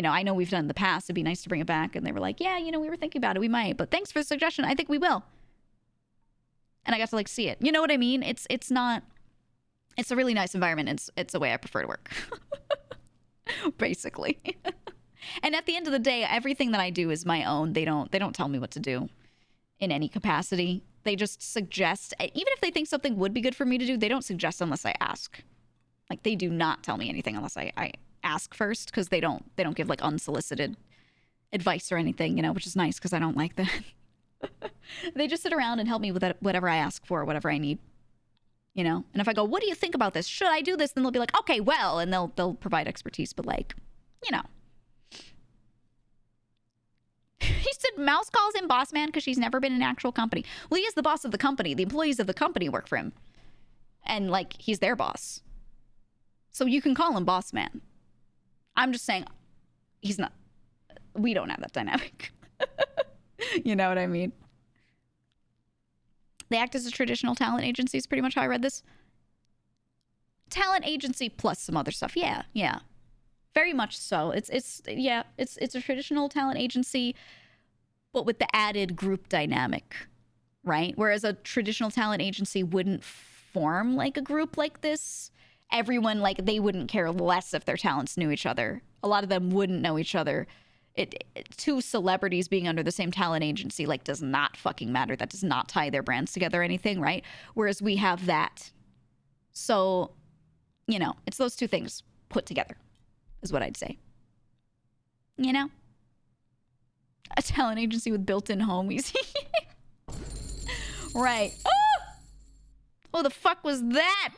[SPEAKER 1] I know we've done in the past. It'd be nice to bring it back. And they were like, yeah, we were thinking about it. We might. But thanks for the suggestion. I think we will. And I got to like see it. You know what I mean? It's a really nice environment. It's a way I prefer to work. Basically. And at the end of the day, everything that I do is my own. They don't tell me what to do in any capacity. They just suggest, even if they think something would be good for me to do, they don't suggest unless I ask. Like they do not tell me anything unless I ask first, because they don't give like unsolicited advice or anything, which is nice because I don't like that. They just sit around and help me with that, whatever I ask for, whatever I need, And if I go, what do you think about this? Should I do this? Then they'll be like, okay, well, and they'll provide expertise, but like, He said Mouse calls him boss man because she's never been in an actual company. Well, he is the boss of the company. The employees of the company work for him. And like, he's their boss. So you can call him boss man. I'm just saying, he's not. We don't have that dynamic. You know what I mean? They act as a traditional talent agency is pretty much how I read this. Talent agency plus some other stuff. Yeah. Very much so. It's a traditional talent agency, but with the added group dynamic, right? Whereas a traditional talent agency wouldn't form like a group like this. Everyone, like, they wouldn't care less if their talents knew each other. A lot of them wouldn't know each other. Two celebrities being under the same talent agency, like, does not fucking matter. That does not tie their brands together or anything, right? Whereas we have that. So, it's those two things put together is what I'd say. A talent agency with built-in homies. Right. Oh, the fuck was that?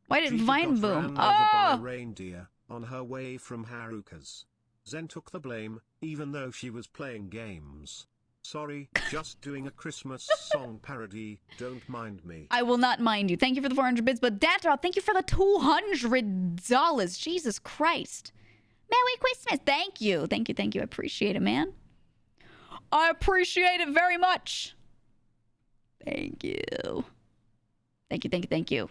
[SPEAKER 1] Why did Vine boom?
[SPEAKER 2] By reindeer on her way from Haruka's. Zen took the blame, even though she was playing games. Sorry, just doing a Christmas song parody. Don't mind me.
[SPEAKER 1] I will not mind you. Thank you for the 400 bits, but Datrod, thank you for the $200. Jesus Christ. Merry Christmas. Thank you. Thank you. I appreciate it, man. I appreciate it very much. Thank you. Thank you.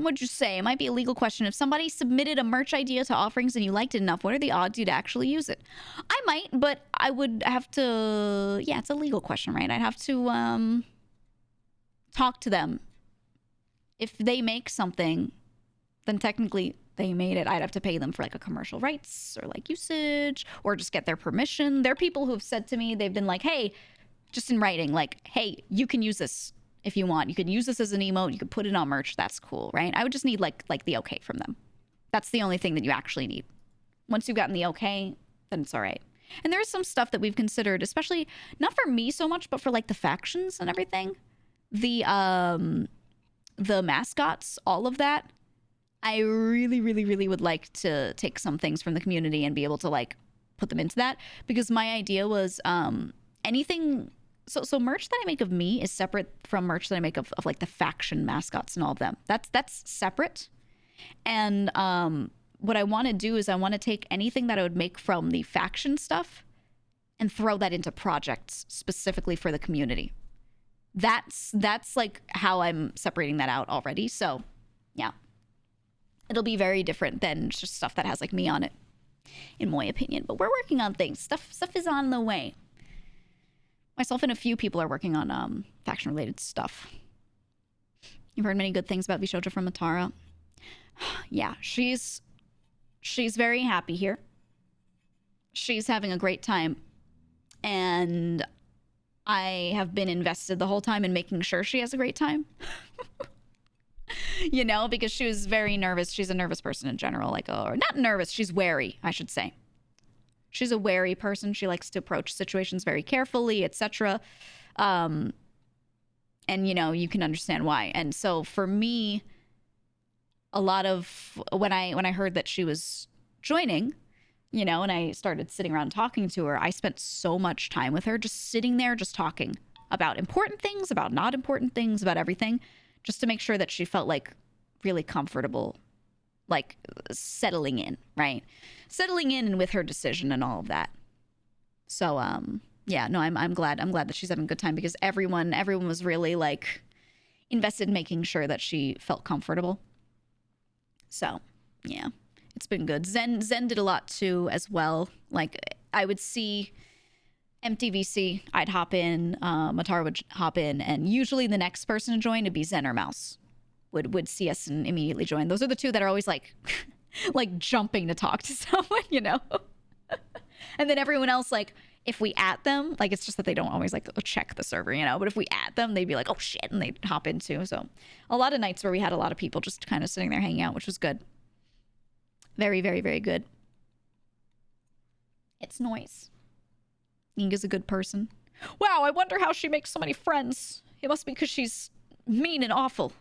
[SPEAKER 1] What'd you say? It might be a legal question. If somebody submitted a merch idea to offerings and you liked it enough, what are the odds you'd actually use it? I might, but I would have to, yeah, it's a legal question, right? I'd have to talk to them. If they make something, then technically they made it. I'd have to pay them for like a commercial rights or like usage or just get their permission. There are people who have said to me, they've been like, hey, just in writing, like, hey, you can use this if you want. You could use this as an emote. You could put it on merch. That's cool, right? I would just need like the okay from them. That's the only thing that you actually need. Once you've gotten the okay, then it's all right. And there is some stuff that we've considered, especially not for me so much, but for like the factions and everything. The mascots, all of that. I really, really, really would like to take some things from the community and be able to like put them into that, because my idea was anything. So merch that I make of me is separate from merch that I make of like the faction mascots and all of them. That's separate. And what I want to do is I want to take anything that I would make from the faction stuff and throw that into projects specifically for the community. That's like how I'm separating that out already. So yeah, it'll be very different than just stuff that has like me on it, in my opinion. But we're working on things. Stuff is on the way. Myself and a few people are working on faction related stuff. You've heard many good things about Vishoja from Matara. Yeah, she's very happy here. She's having a great time. And I have been invested the whole time in making sure she has a great time. You know, because she was very nervous. She's a nervous person in general, like, or not nervous, she's wary, I should say. She's a wary person. She likes to approach situations very carefully, etc. And you know, you can understand why. And so for me, a lot of when I heard that she was joining, you know, and I started sitting around talking to her, I spent so much time with her, just sitting there, just talking about important things, about not important things, about everything, just to make sure that she felt like really comfortable, like settling in, right? Settling in and with her decision and all of that. So, yeah, no, I'm glad that she's having a good time, because everyone was really like invested in making sure that she felt comfortable. So, yeah, it's been good. Zen did a lot too as well. Like I would see MTVC, I'd hop in, Matara would hop in, and usually the next person to join would be Zen or Mouse. Would see us and immediately join. Those are the two that are always like like jumping to talk to someone, you know? And then everyone else, like, if we at them, like, it's just that they don't always like check the server, you know? But if we at them, they'd be like, oh shit, and they'd hop in too. So a lot of nights where we had a lot of people just kind of sitting there hanging out, which was good. Very, very, very good. It's nice. Inga's a good person. Wow, I wonder how she makes so many friends. It must be because she's mean and awful.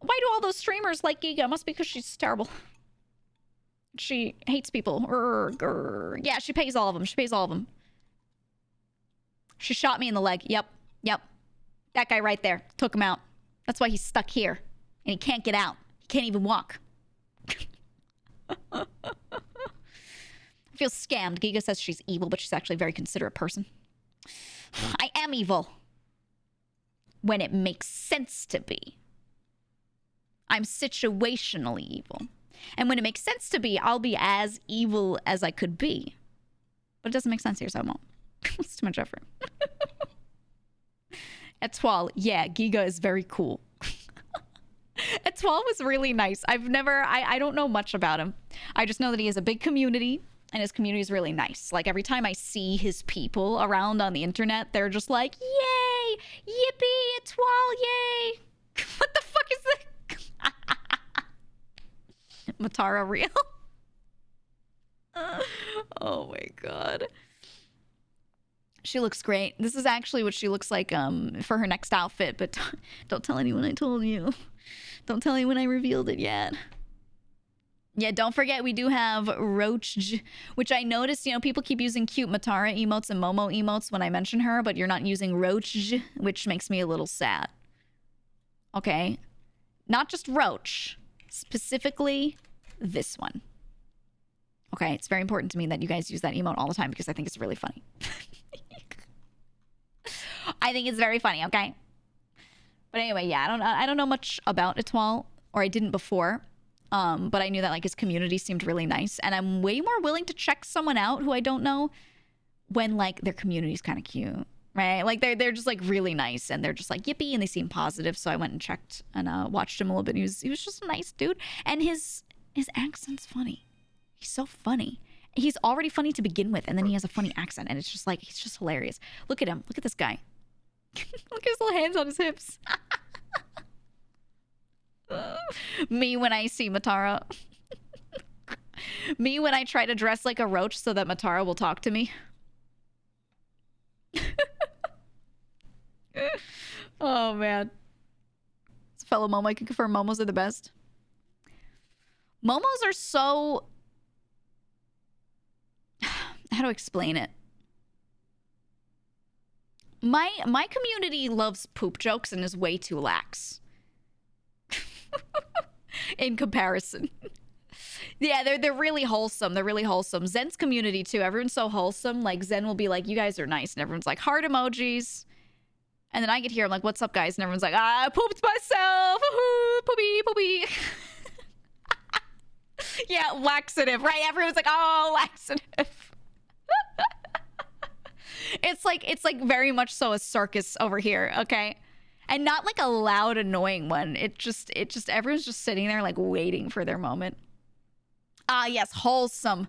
[SPEAKER 1] Why do all those streamers like GEEGA? It must be because she's terrible. She hates people. Yeah, she pays all of them. She pays all of them. She shot me in the leg. Yep. That guy right there. Took him out. That's why he's stuck here. And he can't get out. He can't even walk. I feel scammed. GEEGA says she's evil, but she's actually a very considerate person. I am evil. When it makes sense to be. I'm situationally evil. And when it makes sense to be, I'll be as evil as I could be. But it doesn't make sense here, so I won't. It's too much effort. Etoile, yeah, GEEGA is very cool. Etoile was really nice. I don't know much about him. I just know that he has a big community, and his community is really nice. Like, every time I see his people around on the internet, they're just like, yay, yippee, Etoile, yay. What the fuck is this? Matara real? Oh my god. She looks great. This is actually what she looks like for her next outfit, but don't tell anyone I told you. Don't tell anyone I revealed it yet. Yeah, don't forget we do have Roach, which I noticed, you know, people keep using cute Matara emotes and Momo emotes when I mention her, but you're not using Roach, which makes me a little sad. Okay? Not just Roach. Specifically, this one. Okay, it's very important to me that you guys use that emote all the time because I think it's really funny. I think it's very funny, okay? But anyway, yeah, I don't know much about Etoile, or I didn't before. But I knew that like his community seemed really nice, and I'm way more willing to check someone out who I don't know when like their community is kind of cute, right? Like they're just like really nice, and they're just like yippee, and they seem positive. So I went and checked and watched him a little bit. He was just a nice dude, and his accent's funny. He's so funny. He's already funny to begin with, and then he has a funny accent, and it's just like he's just hilarious. Look at him. Look at this guy. Look at his little hands on his hips. Me when I see Matara. Me when I try to dress like a roach so that Matara will talk to me. Oh, man. As a fellow Momo, I can confirm Momos are the best. Momos are so... How to explain it? My community loves poop jokes and is way too lax. In comparison. Yeah, they're really wholesome. They're really wholesome. Zen's community too. Everyone's so wholesome. Like Zen will be like, "You guys are nice," and everyone's like, "Heart emojis." And then I get here, I'm like, "What's up, guys?" And everyone's like, "I pooped myself. Poopy, poopy." Yeah, laxative, right? Everyone's like, "Oh, laxative." It's like very much so a circus over here, okay? And not like a loud, annoying one. It just everyone's just sitting there like waiting for their moment. Ah, yes, wholesome.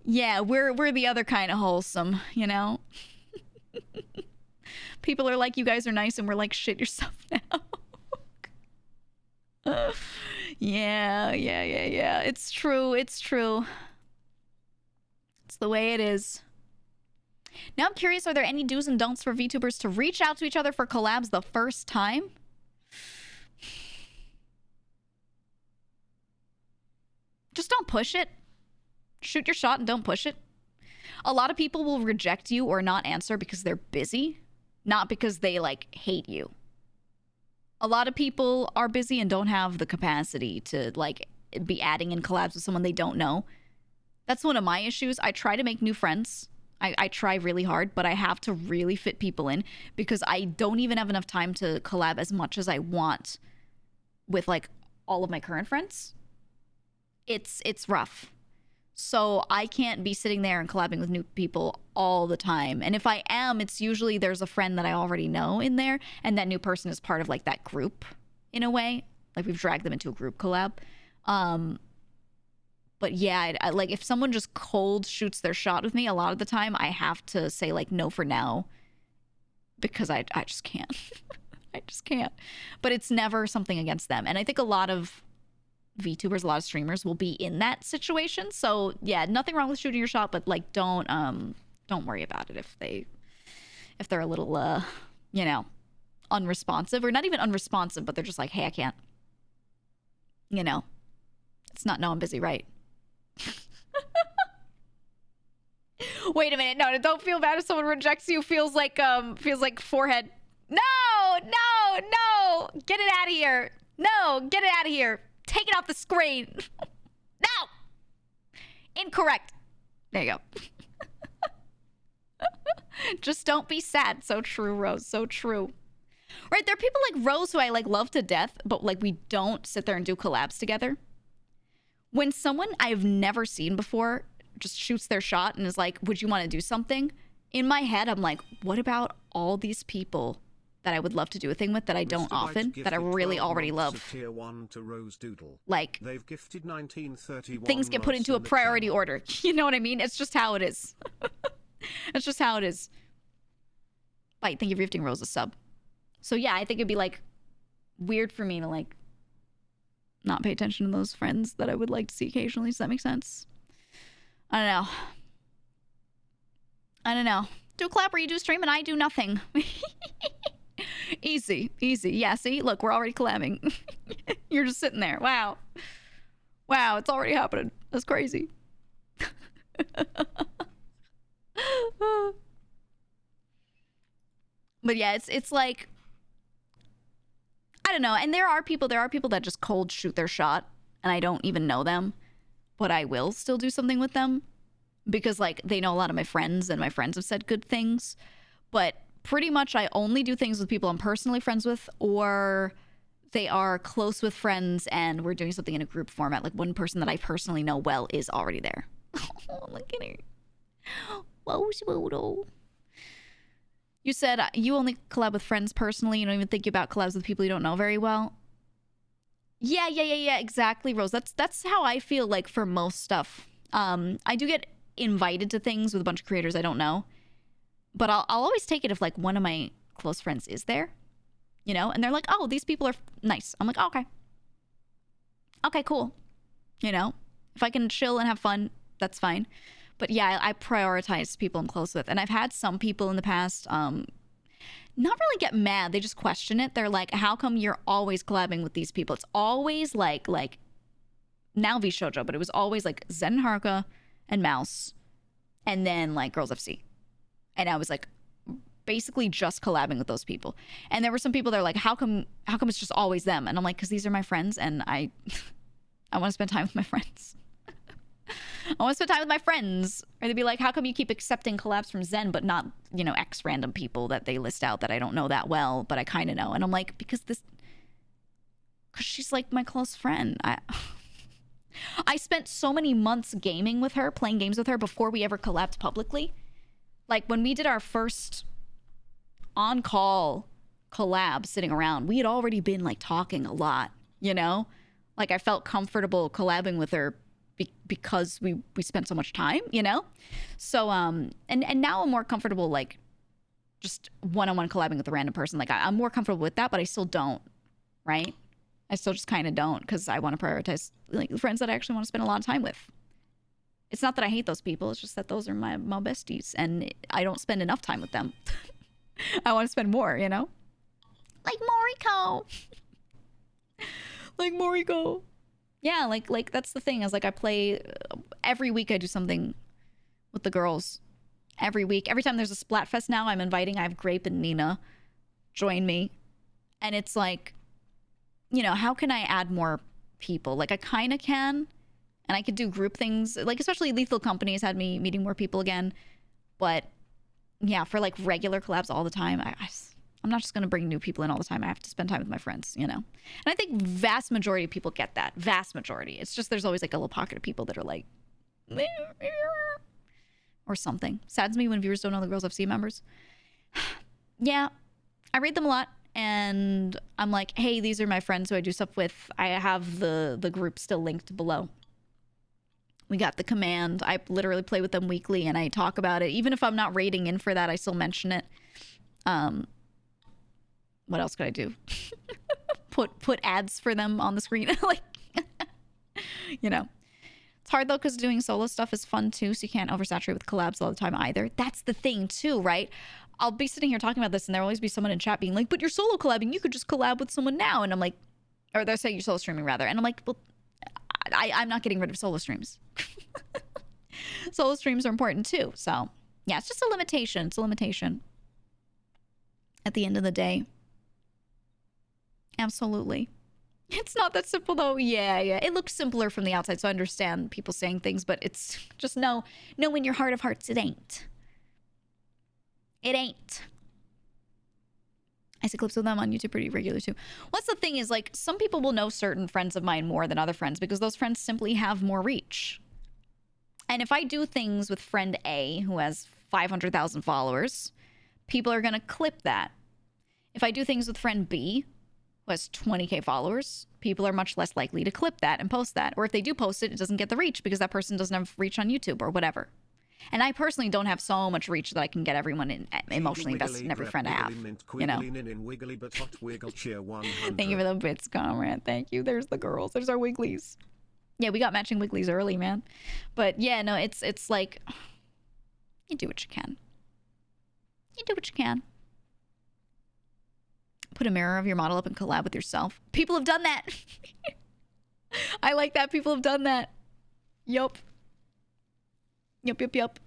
[SPEAKER 1] Yeah, we're the other kind of wholesome, you know? People are like, "You guys are nice," and we're like, "Shit yourself now." Yeah. It's true. It's the way it is. Now I'm curious, are there any do's and don'ts for VTubers to reach out to each other for collabs the first time? Just don't push it. Shoot your shot and don't push it. A lot of people will reject you or not answer because they're busy, not because they like hate you. A lot of people are busy and don't have the capacity to like be adding in collabs with someone they don't know. That's one of my issues. I try to make new friends. I try really hard, but I have to really fit people in because I don't even have enough time to collab as much as I want with like all of my current friends. It's rough. So I can't be sitting there and collabing with new people all the time. And if I am, it's usually there's a friend that I already know in there, and that new person is part of like that group in a way. Like we've dragged them into a group collab. But yeah, I like if someone just cold shoots their shot with me, a lot of the time I have to say like no for now because I just can't. I just can't. But it's never something against them. And I think a lot of VTubers, a lot of streamers will be in that situation. So yeah, nothing wrong with shooting your shot, but like don't worry about it if they're a little you know, unresponsive, or not even unresponsive, but they're just like, "Hey, I can't." You know. It's not, "No, I'm busy," right? Wait a minute. No, don't feel bad if someone rejects you. Feels like forehead. No. Get it out of here. No, get it out of here. Take it off the screen. No. Incorrect. There you go. Just don't be sad. So true, Rose. So true. Right, there are people like Rose who I like love to death, but like we don't sit there and do collabs together. When someone I've never seen before just shoots their shot and is like, "Would you want to do something?" In my head, I'm like, what about all these people that I would love to do a thing with that I don't often, that I really already love?
[SPEAKER 2] Tier 1 to Rose Doodle.
[SPEAKER 1] Like,
[SPEAKER 2] they've gifted 1931
[SPEAKER 1] things get put into a priority order. You know what I mean? It's just how it is. It's just how it is. Bite, thank you for gifting Rose a sub. So yeah, I think it'd be like weird for me to like not pay attention to those friends that I would like to see occasionally. Does that make sense? I don't know. Do a collab where you do stream and I do nothing. Easy. Yeah, see? Look, we're already collabing. You're just sitting there. Wow, it's already happening. That's crazy. But yeah, it's like, I don't know. And there are people that just cold shoot their shot and I don't even know them, but I will still do something with them because like they know a lot of my friends and my friends have said good things. But pretty much I only do things with people I'm personally friends with, or they are close with friends and we're doing something in a group format. Like one person that I personally know well is already there. Oh, look at her. Whoa, Swoodle. You said you only collab with friends personally. You don't even think about collabs with people you don't know very well. Yeah, exactly, Rose. That's how I feel like for most stuff. I do get invited to things with a bunch of creators I don't know, but I'll always take it if like one of my close friends is there, you know, and they're like, oh, these people are nice. I'm like, oh, okay, cool. You know, if I can chill and have fun, that's fine. But yeah, I prioritize people I'm close with. And I've had some people in the past not really get mad. They just question it. They're like, how come you're always collabing with these people? It's always like now V Shoujo, but it was always like Zen and Haruka and Mouse and then like Girls FC. And I was like basically just collabing with those people. And there were some people that are like, how come it's just always them? And I'm like, because these are my friends and I want to spend time with my friends. I want to spend time with my friends. Or they'd be like, how come you keep accepting collabs from Zen, but not, you know, X random people that they list out that I don't know that well, but I kind of know. And I'm like, because she's like my close friend. I spent so many months gaming with her, playing games with her before we ever collabed publicly. Like when we did our first on-call collab sitting around, we had already been like talking a lot, you know? Like I felt comfortable collabing with her because we spent so much time, you know? So, and now I'm more comfortable, like, just one-on-one collabing with a random person. Like, I'm more comfortable with that, but I still don't, right? I still just kind of don't because I want to prioritize, like, the friends that I actually want to spend a lot of time with. It's not that I hate those people. It's just that those are my besties, and I don't spend enough time with them. I want to spend more, you know? Like Moriko. Like Moriko. Yeah, like that's the thing. Is like I play every week. I do something with the girls every week. Every time there's a Splatfest now, I'm inviting. I have Grape and Nina join me, and it's like, you know, how can I add more people? Like I kind of can, and I could do group things. Like especially Lethal Company has had me meeting more people again, but yeah, for like regular collabs all the time, I'm not just going to bring new people in all the time. I have to spend time with my friends, you know? And I think vast majority of people get that. Vast majority. It's just there's always like a little pocket of people that are like, or something. Saddens me when viewers don't know the Girls FC members. Yeah, I read them a lot. And I'm like, hey, these are my friends who I do stuff with. I have the group still linked below. We got the command. I literally play with them weekly and I talk about it. Even if I'm not rating in for that, I still mention it. What else could I do? put ads for them on the screen. Like, you know. It's hard though because doing solo stuff is fun too, so you can't oversaturate with collabs all the time either. That's the thing too, right? I'll be sitting here talking about this and there'll always be someone in chat being like, but you're solo collabing, you could just collab with someone now. And I'm like, or they're saying you're solo streaming rather. And I'm like, well, I'm not getting rid of solo streams. Solo streams are important too. So yeah, it's just a limitation. It's a limitation at the end of the day. Absolutely. It's not that simple though. Yeah. It looks simpler from the outside, so I understand people saying things, but it's just know in your heart of hearts it ain't. It ain't. I see clips of them on YouTube pretty regular too. What's the thing is, like, some people will know certain friends of mine more than other friends because those friends simply have more reach. And if I do things with friend A who has 500,000 followers, people are going to clip that. If I do things with friend B who has 20K followers, people are much less likely to clip that and post that. Or if they do post it, it doesn't get the reach because that person doesn't have reach on YouTube or whatever. And I personally don't have so much reach that I can get everyone emotionally invested in every friend I have, you know. Thank you for the bits, comrade. Thank you. There's the girls. There's our Wigglies. Yeah, we got matching Wigglies early, man. But yeah, no, it's like, you do what you can. You do what you can. Put a mirror of your model up and collab with yourself. People have done that. I like that. People have done that. Yup. Yup.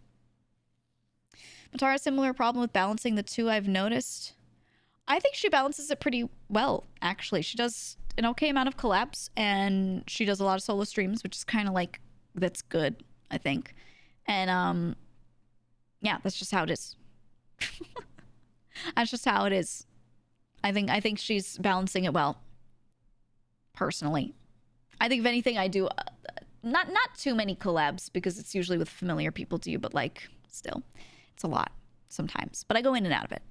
[SPEAKER 1] Matara, similar problem with balancing the two, I've noticed. I think she balances it pretty well, actually. She does an okay amount of collabs, and she does a lot of solo streams, which is kind of like, that's good, I think. And, yeah, that's just how it is. That's just how it is. I think she's balancing it well, personally. I think if anything, I do... Not too many collabs because it's usually with familiar people to you, but like still, it's a lot sometimes. But I go in and out of it.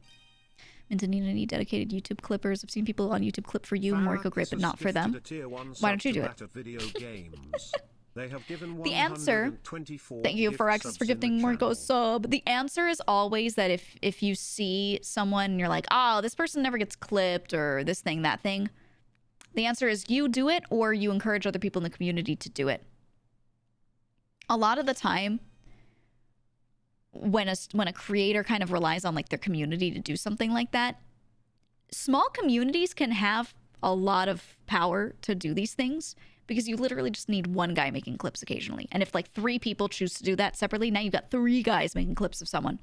[SPEAKER 1] Minton need dedicated YouTube clippers. I've seen people on YouTube clip for you. Moriko great, but not for them. Why don't you do it?
[SPEAKER 2] They have given
[SPEAKER 1] the answer, thank you for access for gifting Moriko a sub. The answer is always that if you see someone and you're like, oh, this person never gets clipped or this thing, that thing. The answer is you do it or you encourage other people in the community to do it. A lot of the time, when a creator kind of relies on like their community to do something like that, small communities can have a lot of power to do these things. Because you literally just need one guy making clips occasionally. And if like 3 people choose to do that separately, now you've got 3 guys making clips of someone.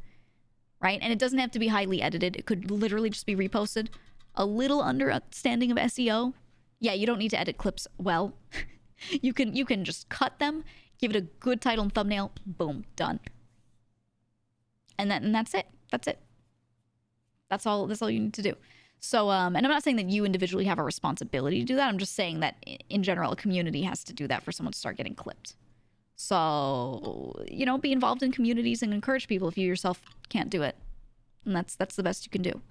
[SPEAKER 1] Right? And it doesn't have to be highly edited. It could literally just be reposted. A little understanding of SEO. Yeah, you don't need to edit clips well. You can just cut them, give it a good title and thumbnail, boom, done. And that's it. That's it. That's all you need to do. So, and I'm not saying that you individually have a responsibility to do that. I'm just saying that in general, a community has to do that for someone to start getting clipped. So, you know, be involved in communities and encourage people if you yourself can't do it. And that's the best you can do.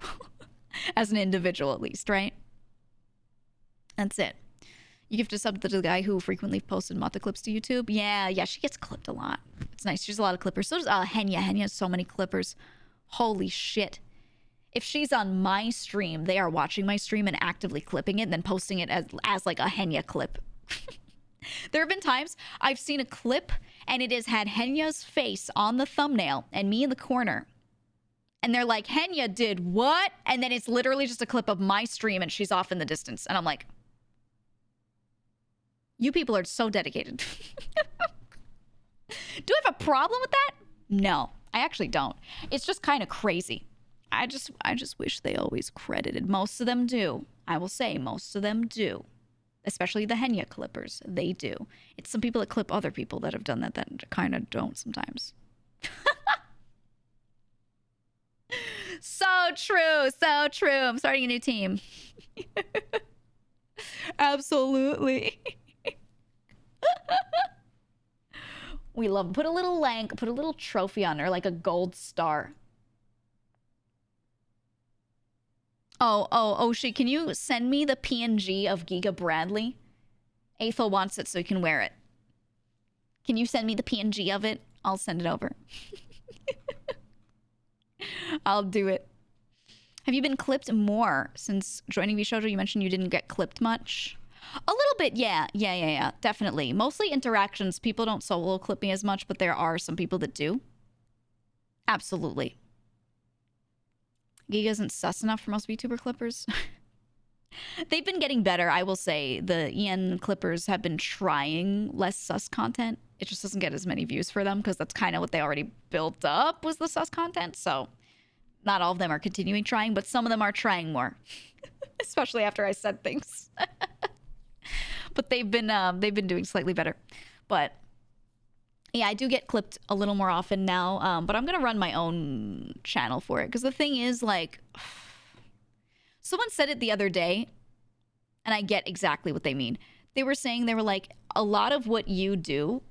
[SPEAKER 1] As an individual, at least, right? That's it. You give to sub to the guy who frequently posted Mata clips to YouTube. Yeah, she gets clipped a lot. It's nice. She's a lot of clippers. So does Henya. Henya has so many clippers. Holy shit. If she's on my stream, they are watching my stream and actively clipping it and then posting it as like a Henya clip. There have been times I've seen a clip and it has had Henya's face on the thumbnail and me in the corner. And they're like, Henya did what? And then it's literally just a clip of my stream and she's off in the distance. And I'm like, you people are so dedicated. Do I have a problem with that? No, I actually don't. It's just kind of crazy. I just wish they always credited. Most of them do. I will say most of them do. Especially the Henya clippers. They do. It's some people that clip other people that have done that kind of don't sometimes. So true. So true. I'm starting a new team. Absolutely. We love, put a little trophy on her, like a gold star. Oh, can you send me the PNG of Giga Bradley? Aethel wants it so he can wear it. Can you send me the PNG of it? I'll send it over. I'll do it. Have you been clipped more since joining Vishojo? You mentioned you didn't get clipped much. A little bit, yeah, definitely. Mostly interactions. People don't solo clip me as much, but there are some people that do. Absolutely. Giga isn't sus enough for most VTuber clippers. They've been getting better, I will say. The EN clippers have been trying less sus content. It just doesn't get as many views for them because that's kind of what they already built up was the sus content. So not all of them are continuing trying, but some of them are trying more. Especially after I said things. But they've been doing slightly better. But yeah, I do get clipped a little more often now, but I'm going to run my own channel for it. Because the thing is, like, someone said it the other day, and I get exactly what they mean. They were saying, they were like, a lot of what you do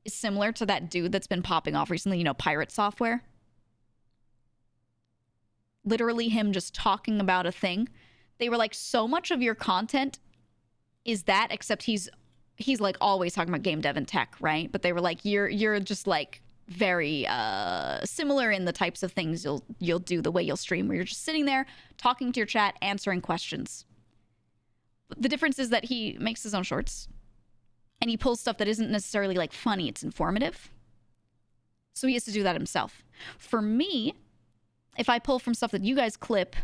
[SPEAKER 1] is similar to that dude that's been popping off recently, you know, Pirate Software. Literally him just talking about a thing. They were like, so much of your content is that, except he's like always talking about game dev and tech, right? But they were like, you're just like very similar in the types of things you'll do, the way you'll stream, where you're just sitting there talking to your chat, answering questions. The difference is that he makes his own shorts and he pulls stuff that isn't necessarily like funny, it's informative. So he has to do that himself. For me, if I pull from stuff that you guys clip,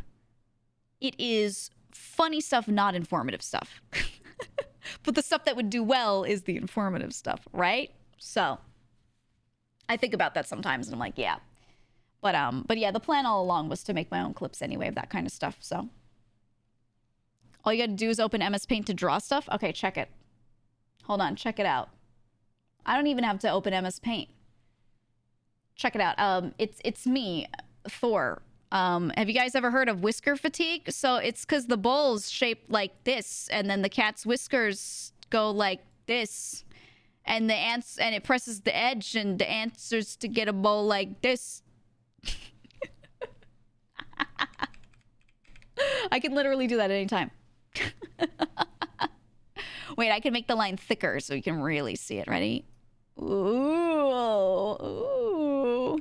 [SPEAKER 1] it is funny stuff, not informative stuff. But the stuff that would do well is the informative stuff, right? So I think about that sometimes and I'm like, yeah. But yeah, the plan all along was to make my own clips anyway of that kind of stuff. So all you got to do is open MS Paint to draw stuff. Okay, check it. Hold on, check it out. I don't even have to open MS Paint. Check it out. It's me, Thor. Have you guys ever heard of whisker fatigue? So it's because the bowl's shaped like this, and then the cat's whiskers go like this, and it presses the edge, and the answer's to get a bowl like this. I can literally do that at any time. Wait, I can make the line thicker so you can really see it. Ready? Ooh. Ooh.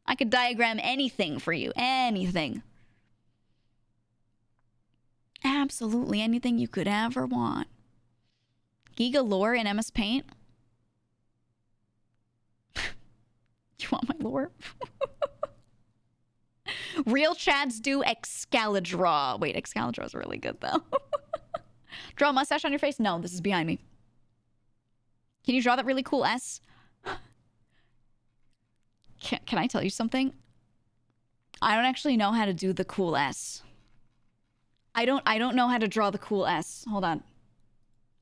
[SPEAKER 1] I could diagram anything for you. Anything. Absolutely anything you could ever want. GEEGA lore in MS Paint? You want my lore? Real Chads do Excalidraw. Wait, Excalidraw is really good, though. Draw a mustache on your face? No, this is behind me. Can you draw that really cool S? Can I tell you something? I don't actually know how to do the cool S. I don't know how to draw the cool S. Hold on.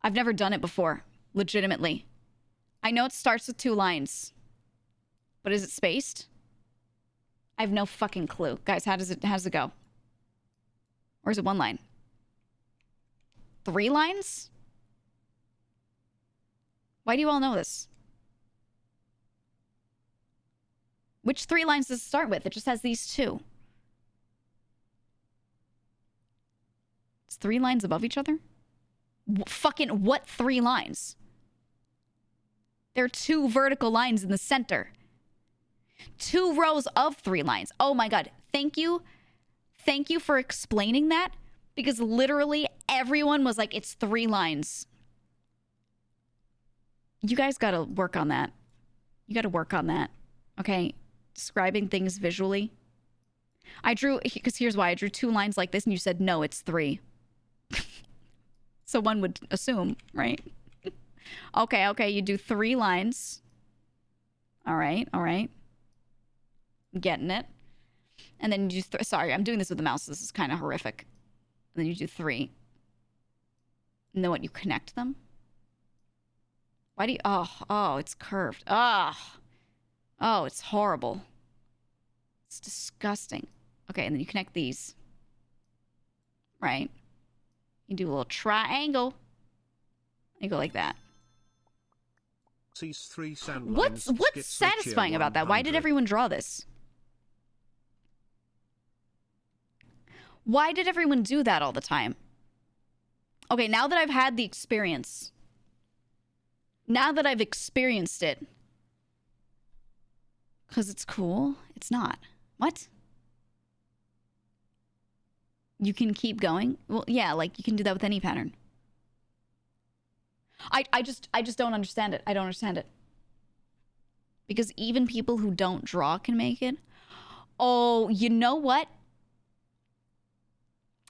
[SPEAKER 1] I've never done it before. Legitimately. I know it starts with 2 lines. But is it spaced? I have no fucking clue. Guys, how does it go? Or is it 1 line? 3 lines? Why do you all know this? Which 3 lines does it start with? It just has these 2. It's 3 lines above each other? Fucking what 3 lines? There are 2 vertical lines in the center. 2 rows of 3 lines. Oh my god. Thank you. Thank you for explaining that. Because literally everyone was like, it's 3 lines. You guys gotta work on that. You gotta work on that. Okay? Describing things visually. I drew, because here's why. I drew 2 lines like this and you said, no, it's 3. So one would assume, right? Okay, you do 3 lines. All right. Getting it. And then you do, sorry, I'm doing this with the mouse. This is kind of horrific. And then you do 3. And then what, you connect them? Why do you, oh, it's curved. Oh, it's horrible. It's disgusting. Okay, and then you connect these. Right. You do a little triangle. You go like that. What's satisfying about that? Why did everyone draw this? Why did everyone do that all the time? Okay, now that I've had the experience, now that I've experienced it, because it's cool, it's not. What? You can keep going? Well, yeah, like you can do that with any pattern. I just don't understand it. I don't understand it. Because even people who don't draw can make it. Oh, you know what?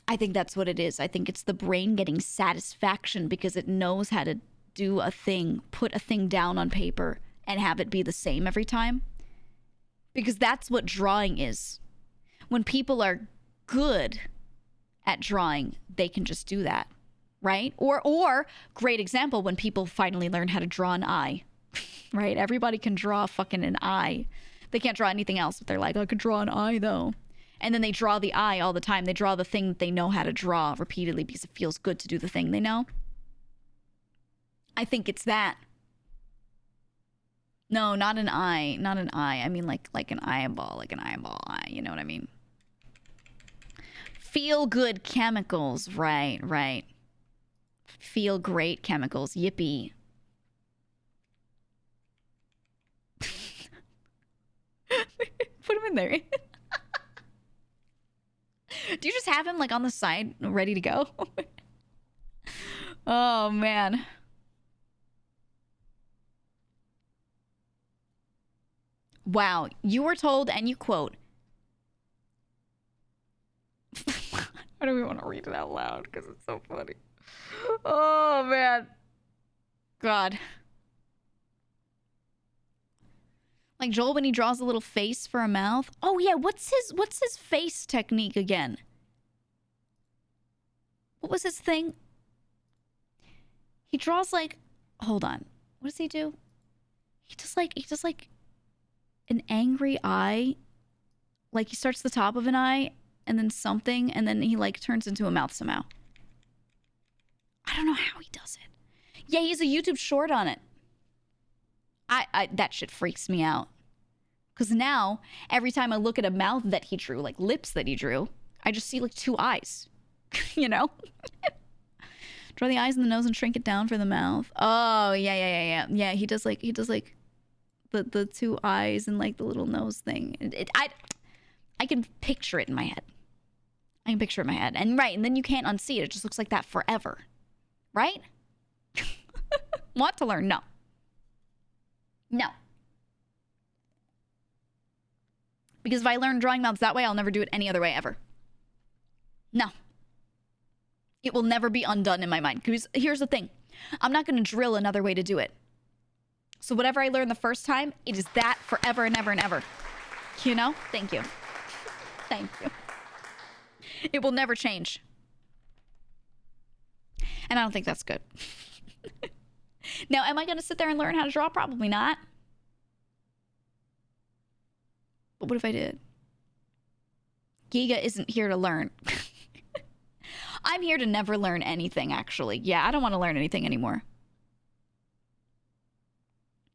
[SPEAKER 1] I think that's what it is. I think it's the brain getting satisfaction because it knows how to do a thing, put a thing down on paper, and have it be the same every time. Because that's what drawing is. When people are good at drawing, they can just do that, right? Or great example, when people finally learn how to draw an eye, right? Everybody can draw fucking an eye. They can't draw anything else, but they're like, I could draw an eye though. And then they draw the eye all the time. They draw the thing that they know how to draw repeatedly because it feels good to do the thing they know. I think it's that. No, not an eye. Not an eye. I mean like an eyeball, like an eyeball eye. You know what I mean? Feel good chemicals. Right. Feel great chemicals. Yippee. Put him in there. Do you just have him like on the side ready to go? Oh man. Wow, you were told, and you quote, I don't even want to read it out loud because it's so funny. Oh man. God. Like Joel when he draws a little face for a mouth. Oh yeah, what's his face technique again? What was his thing? He draws like, hold on. What does he do? He does like an angry eye. Like he starts the top of an eye and then something and then he like turns into a mouth somehow. I don't know how he does it. Yeah, he has a YouTube short on it. That shit freaks me out. Because now, every time I look at a mouth that he drew, like lips that he drew, I just see like 2 eyes, you know? Draw the eyes and the nose and shrink it down for the mouth. Oh, yeah. Yeah, he does like the 2 eyes and like the little nose thing. I can picture it in my head. And then you can't unsee it. It just looks like that forever. Right? Want to learn? No. Because if I learn drawing mouths that way, I'll never do it any other way ever. No. It will never be undone in my mind. Because here's the thing. I'm not going to drill another way to do it. So whatever I learned the first time, it is that forever and ever and ever. You know? Thank you. Thank you. It will never change. And I don't think that's good. Now, am I going to sit there and learn how to draw? Probably not. But what if I did? GEEGA isn't here to learn. I'm here to never learn anything, actually. Yeah, I don't want to learn anything anymore.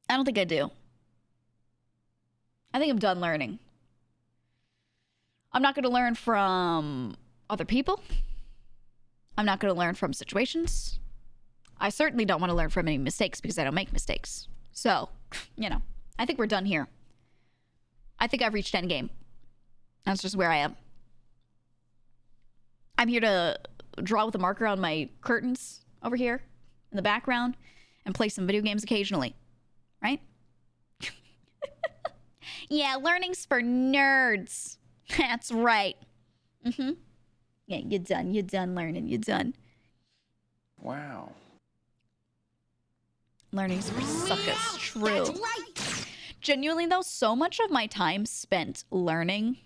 [SPEAKER 1] I don't think I do. I think I'm done learning. I'm not going to learn from other people. I'm not going to learn from situations. I certainly don't want to learn from any mistakes because I don't make mistakes. So, you know, I think we're done here. I think I've reached endgame. That's just where I am. I'm here to draw with a marker on my curtains over here in the background and play some video games occasionally. Right? Yeah, learning's for nerds. That's right. Yeah, you're done. You're done learning. You're done.
[SPEAKER 3] Wow.
[SPEAKER 1] Learning's for suckers. True. That's right. Genuinely, though, so much of my time spent learning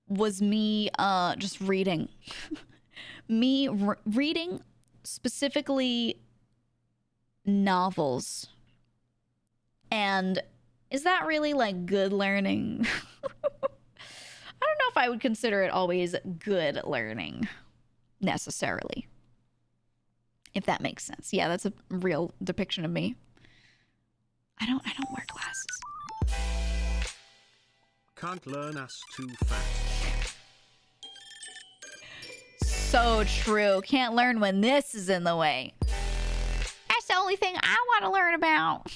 [SPEAKER 1] was me just reading. Reading specifically novels. And is that really like good learning? I don't know if I would consider it always good learning necessarily. If that makes sense. Yeah, that's a real depiction of me. I don't wear glasses.
[SPEAKER 2] Can't learn us too fat.
[SPEAKER 1] So true. Can't learn when this is in the way. That's the only thing I want to learn about.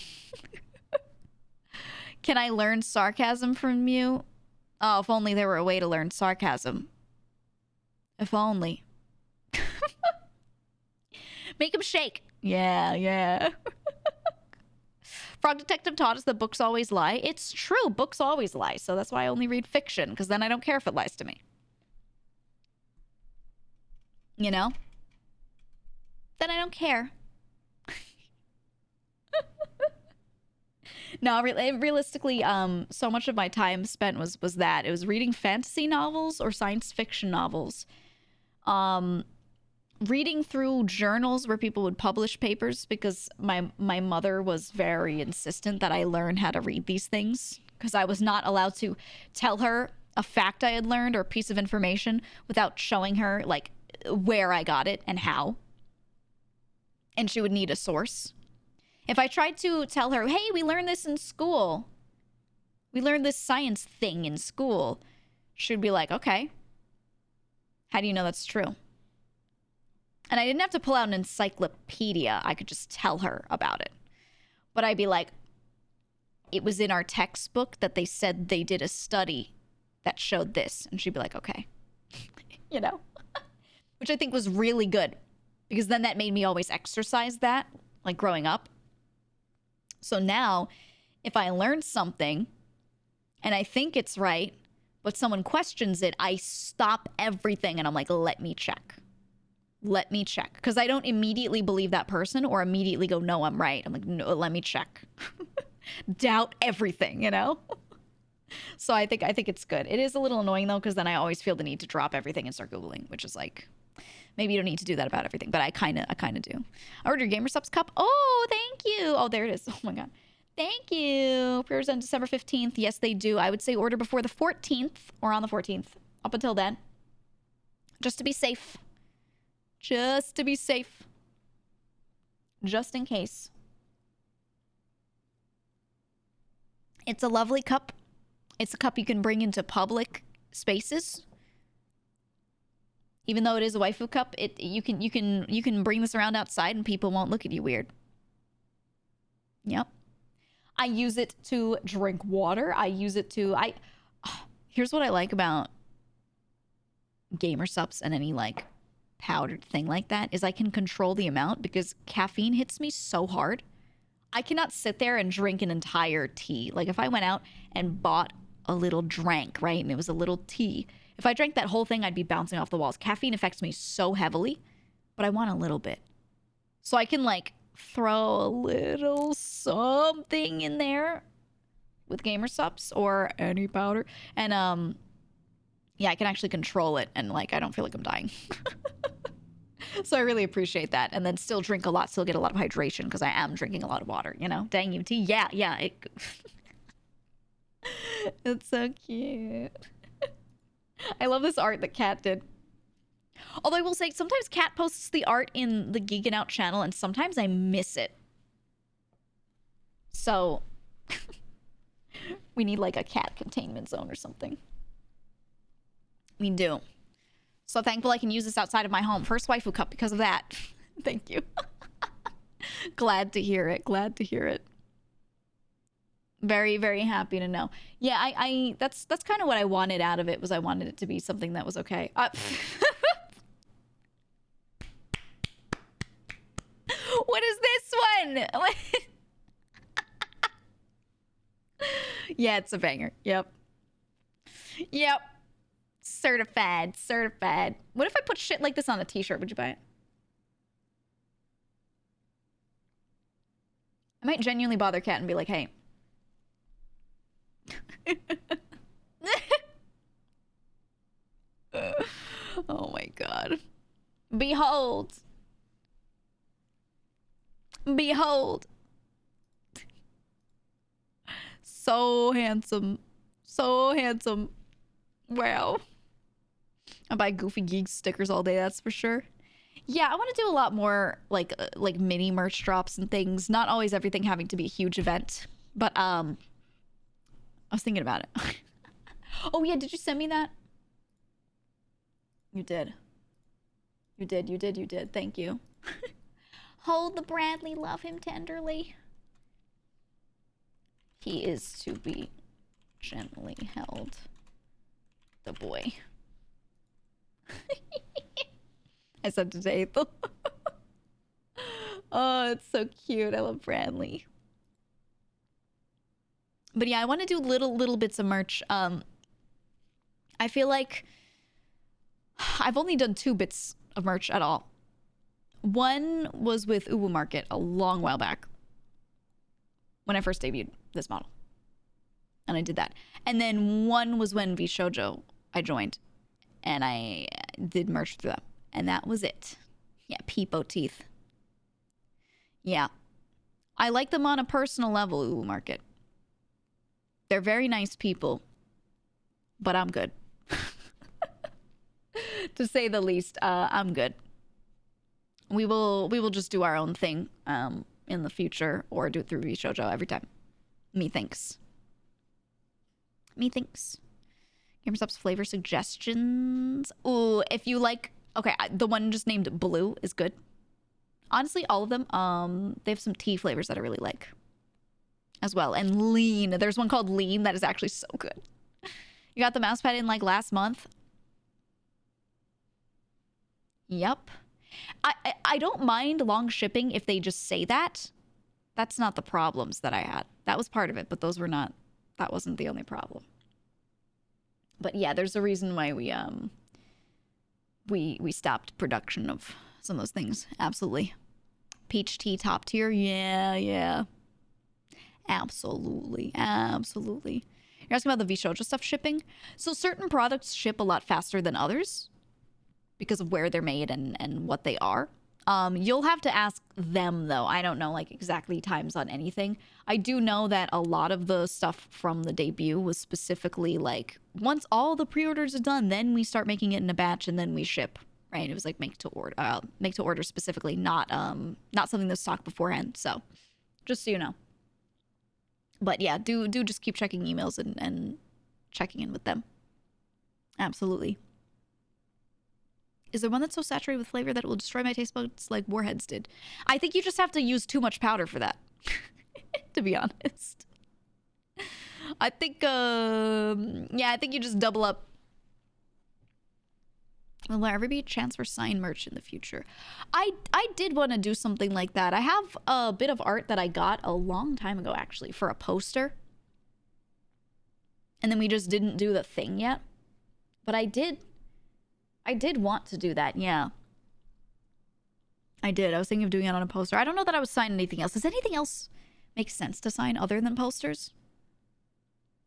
[SPEAKER 1] Can I learn sarcasm from you? Oh, if only there were a way to learn sarcasm. If only. Make him shake. Yeah. Frog Detective taught us that books always lie. It's true. Books always lie. So that's why I only read fiction, because then I don't care if it lies to me. You know? Then I don't care. No, realistically, so much of my time spent was that. It was reading fantasy novels or science fiction novels. Reading through journals where people would publish papers, because my mother was very insistent that I learn how to read these things, because I was not allowed to tell her a fact I had learned or a piece of information without showing her like where I got it and how. And she would need a source. If I tried to tell her, hey, we learned this in school. We learned this science thing in school. She'd be like, okay. How do you know that's true? And I didn't have to pull out an encyclopedia. I could just tell her about it. But I'd be like, it was in our textbook that they said they did a study that showed this. And she'd be like, okay. You know? Which I think was really good. Because then that made me always exercise that, like growing up. So now, if I learn something and I think it's right, but someone questions it, I stop everything and I'm like, let me check. Let me check. Because I don't immediately believe that person or immediately go, no, I'm right. I'm like, no, let me check. Doubt everything, you know? So I think it's good. It is a little annoying, though, because then I always feel the need to drop everything and start Googling, which is like, maybe you don't need to do that about everything, but I kind of do. I ordered Gamer Subs cup. Oh, thank you. Oh, there it is. Oh, my God. Thank you. Pre-orders on December 15th. Yes, they do. I would say order before the 14th or on the 14th. Up until then. Just to be safe. Just to be safe. Just in case. It's a lovely cup. It's a cup you can bring into public spaces. Even though it is a waifu cup, you can bring this around outside and people won't look at you weird. Yep. I use it to drink water. I use it to here's what I like about gamer subs and any like powdered thing like that is I can control the amount because caffeine hits me so hard. I cannot sit there and drink an entire tea. Like if I went out and bought a little drink, right? And it was a little tea. If I drank that whole thing, I'd be bouncing off the walls. Caffeine affects me so heavily, but I want a little bit. So I can like throw a little something in there with gamer subs or any powder. And yeah, I can actually control it and like I don't feel like I'm dying. So I really appreciate that. And then still drink a lot, still get a lot of hydration because I am drinking a lot of water, you know? Dang you, tea. Yeah. It's so cute. I love this art that Kat did. Although I will say, sometimes Kat posts the art in the Geegan Out channel, and sometimes I miss it. So, we need like a cat containment zone or something. We do. So thankful I can use this outside of my home. First waifu cup because of that. Thank you. Glad to hear it. Glad to hear it. Very, very happy to know. Yeah, I that's kind of what I wanted out of it, was I wanted it to be something that was okay. What is this one? Yeah, it's a banger. Yep. Certified. What if I put shit like this on a t-shirt? Would you buy it? I might genuinely bother Kat and be like, hey. Oh my god. Behold. So handsome. Wow. I buy Goofy Geeks stickers all day, that's for sure. Yeah, I want to do a lot more like mini merch drops and things. Not always everything having to be a huge event, but I was thinking about it. Oh yeah, did you send me that? You did. Thank you. Hold the Bradley, love him tenderly. He is to be gently held. The boy. I said to Ethel. Oh, it's so cute. I love Bradley. But yeah, I want to do little bits of merch. I feel like I've only done 2 bits of merch at all. One was with Uwu Market a long while back when I first debuted this model. And I did that. And then one was when VShojo I joined and I did merch through them. And that was it. Yeah, Peepo teeth. Yeah. I like them on a personal level, Uwu Market. They're very nice people. But I'm good. To say the least, I'm good. We will just do our own thing in the future, or do it through VShojo every time. Methinks. Gamer Subs flavor suggestions. Ooh, if you like, okay, the one just named Blue is good. Honestly, all of them. They have some tea flavors that I really like as well. And Lean. There's one called Lean that is actually so good. You got the mouse pad in like last month. Yep. I don't mind long shipping if they just say that. That's not the problems that I had. That was part of it, but those were not, that wasn't the only problem. But yeah, there's a reason why we stopped production of some of those things. Absolutely. Peach tea top tier. Yeah. Absolutely. You're asking about the VShojo stuff shipping? So certain products ship a lot faster than others because of where they're made and what they are. You'll have to ask them though. I don't know like exactly times on anything. I do know that a lot of the stuff from the debut was specifically like, once all the pre-orders are done, then we start making it in a batch and then we ship, right? It was like make to order specifically, not something that's stocked beforehand. So just so you know. But yeah, do just keep checking emails and checking in with them. Absolutely. Is there one that's so saturated with flavor that it will destroy my taste buds like Warheads did? I think you just have to use too much powder for that, to be honest. I think, yeah, I think you just double up. Will there ever be a chance for signed merch in the future? I did want to do something like that. I have a bit of art that I got a long time ago, actually, for a poster. And then we just didn't do the thing yet. But I did want to do that, yeah. I did. I was thinking of doing it on a poster. I don't know that I was signing anything else. Does anything else make sense to sign other than posters?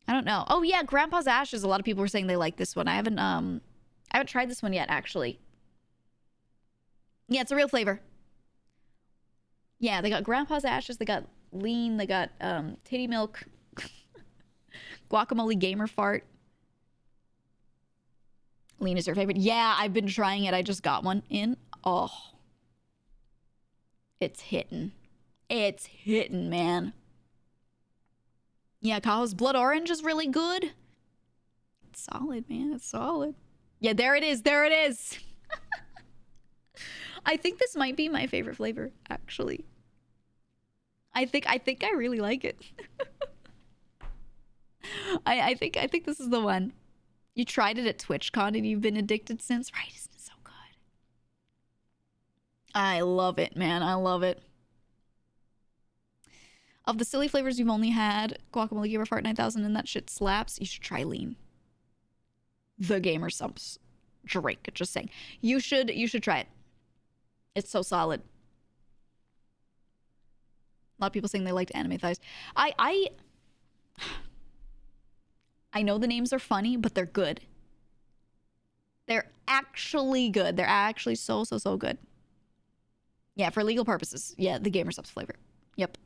[SPEAKER 1] I don't know. Oh, yeah, Grandpa's Ashes. A lot of people were saying they like this one. I haven't tried this one yet, actually. Yeah, it's a real flavor. Yeah, they got Grandpa's Ashes. They got Lean. They got Titty Milk. Guacamole Gamer Fart. Lean is your favorite. Yeah, I've been trying it. I just got one in. Oh. It's hitting. It's hitting, man. Yeah, Cajo's Blood Orange is really good. It's solid, man. It's solid. Yeah, there it is. There it is. I think this might be my favorite flavor, actually. I think I really like it. I think this is the one. You tried it at TwitchCon and you've been addicted since, right? Isn't it so good? I love it, man. I love it. Of the silly flavors you've only had, Guacamole Gamer Fart 9000 and that shit slaps, you should try Lean. The Gamer Subs drink, just saying. You should try it. It's so solid. A lot of people saying they liked anime thighs. I know the names are funny, but they're good. They're actually good. They're actually so good. Yeah, for legal purposes. Yeah, the Gamer Subs flavor. Yep.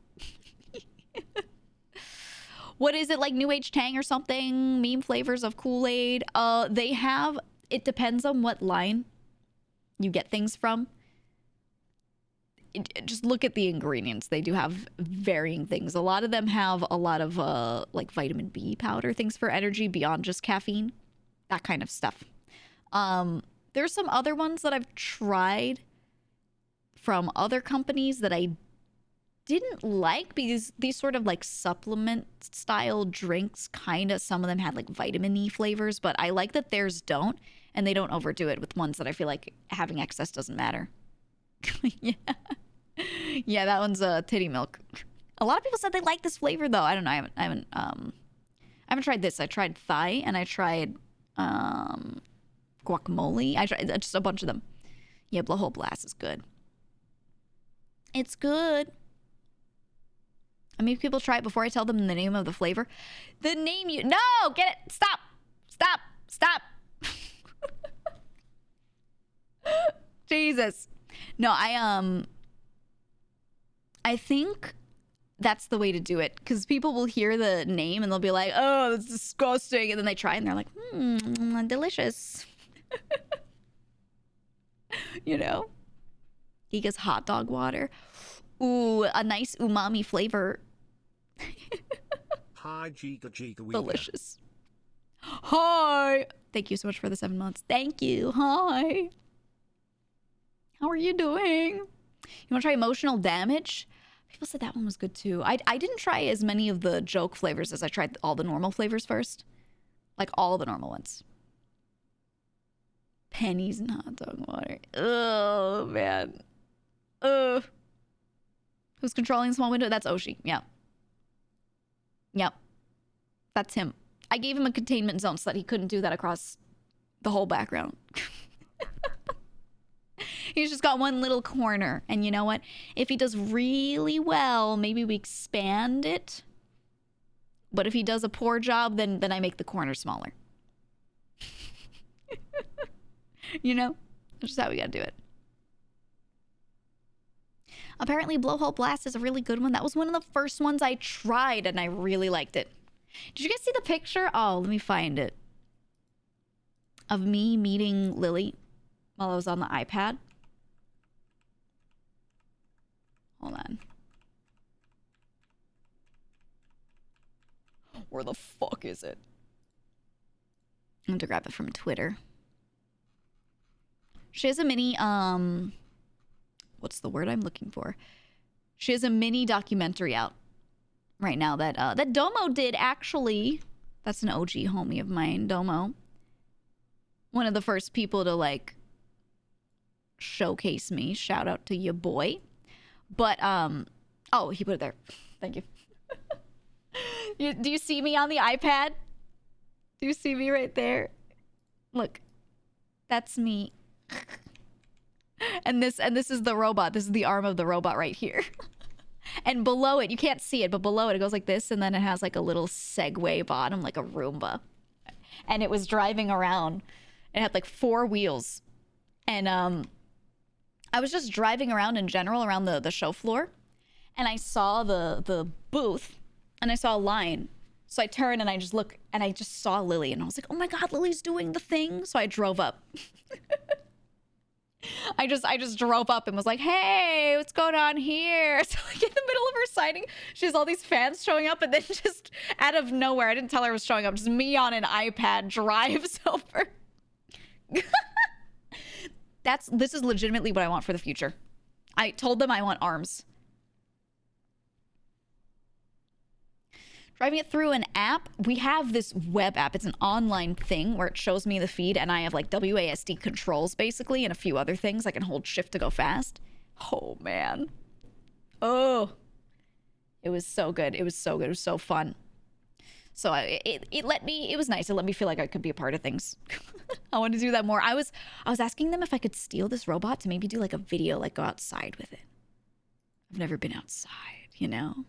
[SPEAKER 1] What is it, like New Age Tang or something? Meme flavors of Kool-Aid. They have, it depends on what line you get things from. Just look at the ingredients. They do have varying things. A lot of them have a lot of like vitamin B powder, things for energy beyond just caffeine, that kind of stuff. There's some other ones that I've tried from other companies that I didn't like because these sort of like supplement style drinks, kind of, some of them had like vitamin E flavors, but I like that theirs don't, and they don't overdo it with ones that I feel like having excess doesn't matter. Yeah. Yeah, that one's titty milk. A lot of people said they like this flavor though. I don't know. I haven't tried this. I tried thigh and I tried guacamole. I tried just a bunch of them. Yeah, Blowhole Blast is good. It's good. I mean, people try it before I tell them the name of the flavor. The name you... No! Get it! Stop! Stop! Stop! Jesus. No, I think that's the way to do it. Because people will hear the name and they'll be like, oh, that's disgusting. And then they try it and they're like, delicious. You know? Giga's hot dog water. Ooh, a nice umami flavor.
[SPEAKER 2] Hi, Giga Giga.
[SPEAKER 1] Delicious. Hi. Thank you so much for the 7 months. Thank you. Hi. How are you doing? You want to try emotional damage? People said that one was good too. I didn't try as many of the joke flavors as I tried all the normal flavors first. Like all the normal ones. Pennies and hot dog water. Oh, man. Ugh. Who's controlling the small window? That's Oshi. Yeah. Yep. That's him. I gave him a containment zone so that he couldn't do that across the whole background. He's just got one little corner. And you know what? If he does really well, maybe we expand it. But if he does a poor job, then I make the corner smaller. You know? That's just how we gotta do it. Apparently, Blowhole Blast is a really good one. That was one of the first ones I tried, and I really liked it. Did you guys see the picture? Oh, let me find it. Of me meeting Lily while I was on the iPad. Hold on. Where the fuck is it? I'm going to grab it from Twitter. She has a mini, what's the word I'm looking for? She has a mini documentary out right now that Domo did, actually. That's an OG homie of mine, Domo. One of the first people to, like, showcase me. Shout out to your boy. But, oh, he put it there. Thank you. Do you see me on the iPad? Do you see me right there? Look, that's me. And this is the robot. This is the arm of the robot right here. And below it, you can't see it, but below it goes like this, and then it has like a little Segway bottom, like a Roomba. And it was driving around. It had like 4 wheels. And I was just driving around in general around the show floor, and I saw the booth, and I saw a line. So I turned and I just look, and I just saw Lily, and I was like, oh my God, Lily's doing the thing. So I drove up. I just drove up and was like, hey, what's going on here? So like in the middle of her signing, she has all these fans showing up, and then just out of nowhere, I didn't tell her it was showing up, just me on an iPad drives over. This is legitimately what I want for the future. I told them I want arms. Driving it through an app. We have this web app. It's an online thing where it shows me the feed, and I have like WASD controls basically and a few other things. I can hold shift to go fast. Oh man. Oh. It was so good. It was so good. It was so fun. So it was nice. It let me feel like I could be a part of things. I want to do that more. I was asking them if I could steal this robot to maybe do like a video, like go outside with it. I've never been outside, you know?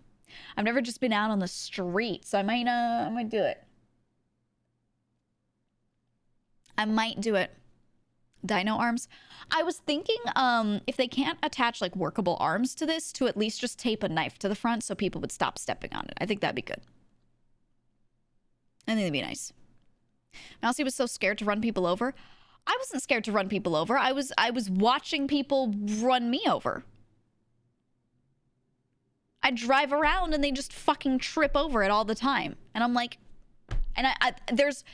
[SPEAKER 1] I've never just been out on the street, so I might do it. I might do it. Dino arms. I was thinking if they can't attach like workable arms to this, to at least just tape a knife to the front so people would stop stepping on it. I think that'd be good. I think that'd be nice. Mousy was so scared to run people over. I wasn't scared to run people over. I was watching people run me over. I drive around and they just fucking trip over it all the time. And I'm like, and there's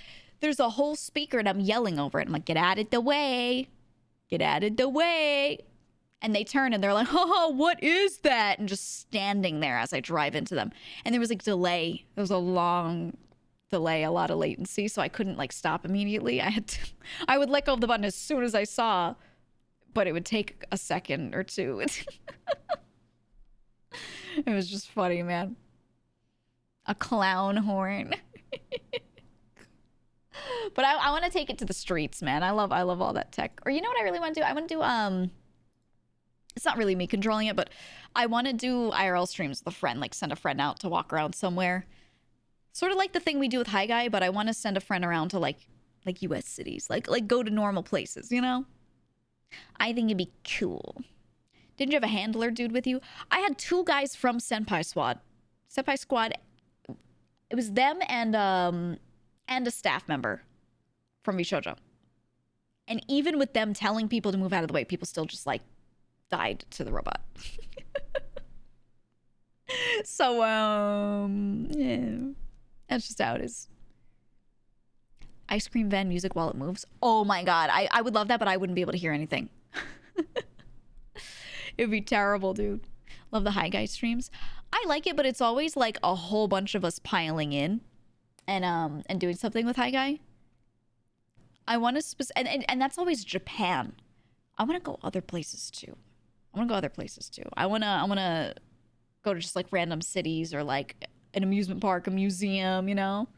[SPEAKER 1] a whole speaker and I'm yelling over it. I'm like, get out of the way. Get out of the way. And they turn and they're like, oh, what is that? And just standing there as I drive into them. And there was like delay. There was a long delay, a lot of latency. So I couldn't like stop immediately. I would let go of the button as soon as I saw, but it would take a second or two. It was just funny, man. A clown horn. But I want to take it to the streets, man. I love all that tech. Or you know what I really want to do? I want to do it's not really me controlling it, but I want to do IRL streams with a friend, like send a friend out to walk around somewhere. Sort of like the thing we do with Hi Guy, but I want to send a friend around to like US cities, like go to normal places, you know? I think it'd be cool. Didn't you have a handler dude with you? I had 2 guys from Senpai Squad. Senpai Squad, it was them and a staff member from Vishojo. And even with them telling people to move out of the way, people still just like died to the robot. So, yeah. That's just how it is. Ice cream van music while it moves. Oh my God. I would love that, but I wouldn't be able to hear anything. It'd be terrible, dude. Love the Hi Guy streams. I like it, but it's always like a whole bunch of us piling in and doing something with Hi Guy. I want to and that's always Japan. I want to go other places too. I want to go to just like random cities or like an amusement park, a museum, you know?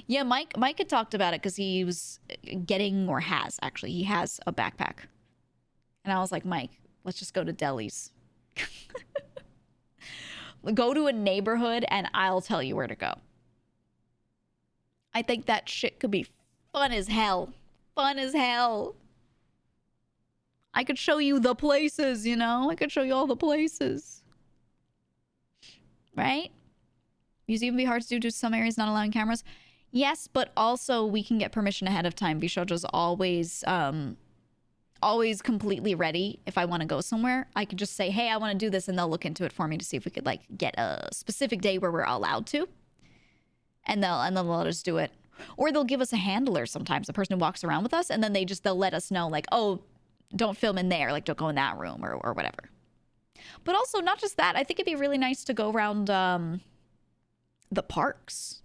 [SPEAKER 1] Yeah, Mike had talked about it because he was getting, or has actually, he has a backpack. And I was like, Mike, let's just go to Delhi's. Go to a neighborhood and I'll tell you where to go. I think that shit could be fun as hell. Fun as hell. I could show you the places, you know? I could show you all the places. Right? Museum would be hard to do due to some areas not allowing cameras. Yes, but also we can get permission ahead of time. Bishojo's always completely ready. If I want to go somewhere, I could just say, hey, I want to do this, and they'll look into it for me to see if we could like get a specific day where we're allowed to. And they'll let us do it. Or they'll give us a handler sometimes, the person who walks around with us, and then they'll let us know, like, oh, don't film in there, like, don't go in that room or whatever. But also, not just that, I think it'd be really nice to go around the parks.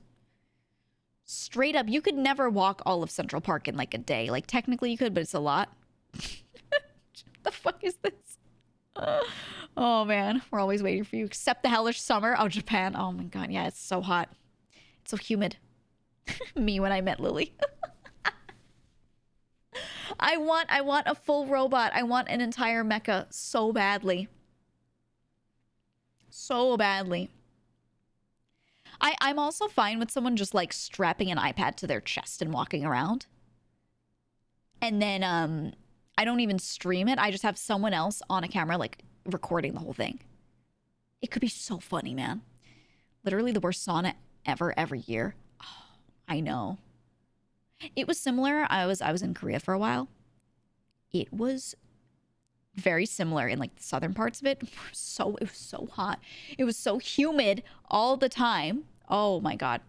[SPEAKER 1] Straight up, you could never walk all of Central Park in like a day. Like, technically you could, but it's a lot. The fuck is this? Oh man, we're always waiting for you. Except the hellish summer. Oh, Japan. Oh my god, yeah, it's so hot. It's so humid. Me when I met Lily. I want a full robot. I want an entire mecha so badly. So badly. I'm also fine with someone just like strapping an iPad to their chest and walking around. And then I don't even stream it. I just have someone else on a camera like recording the whole thing. It could be so funny, man. Literally the worst sauna ever every year. Oh, I know. It was similar. I was in Korea for a while. It was very similar in like the southern parts of it. It was so hot. It was so humid all the time. Oh my god.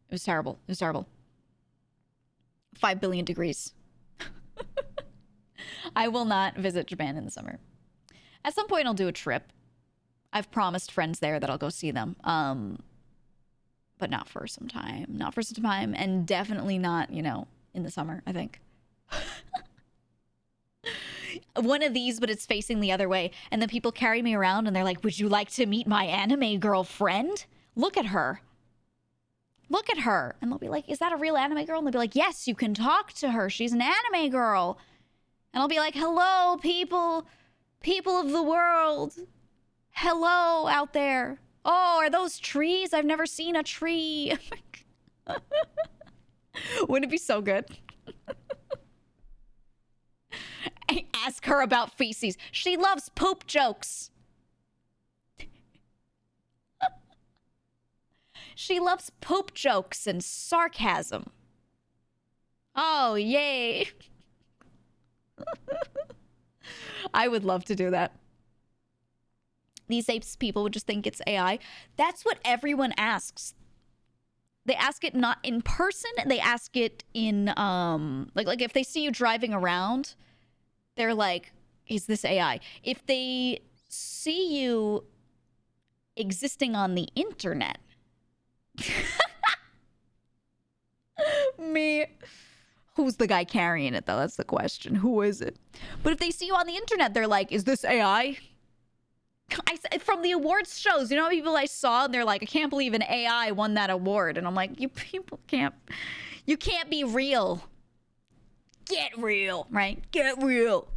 [SPEAKER 1] It was terrible. It was terrible. 5 billion degrees. I will not visit Japan in the summer. At some point I'll do a trip. I've promised friends there that I'll go see them. But not for some time. Not for some time. And definitely not, you know, in the summer, I think. One of these, but it's facing the other way. And then people carry me around and they're like, would you like to meet my anime girlfriend? Look at her. Look at her. And they'll be like, is that a real anime girl? And they'll be like, yes, you can talk to her. She's an anime girl. And I'll be like, hello, people of the world. Hello out there. Oh, are those trees? I've never seen a tree. Wouldn't it be so good? I ask her about feces. She loves poop jokes. She loves poop jokes and sarcasm. Oh, yay. I would love to do that. These apes people would just think it's AI. That's what everyone asks. They ask it not in person. They ask it in, like if they see you driving around, they're like, is this AI? If they see you existing on the internet, me, who's the guy carrying it though? That's the question. Who is it? But if they see you on the internet, they're like, is this AI? From the awards shows, you know, people I saw and they're like, I can't believe an AI won that award. And I'm like, you people you can't be real. Get real, right? Get real.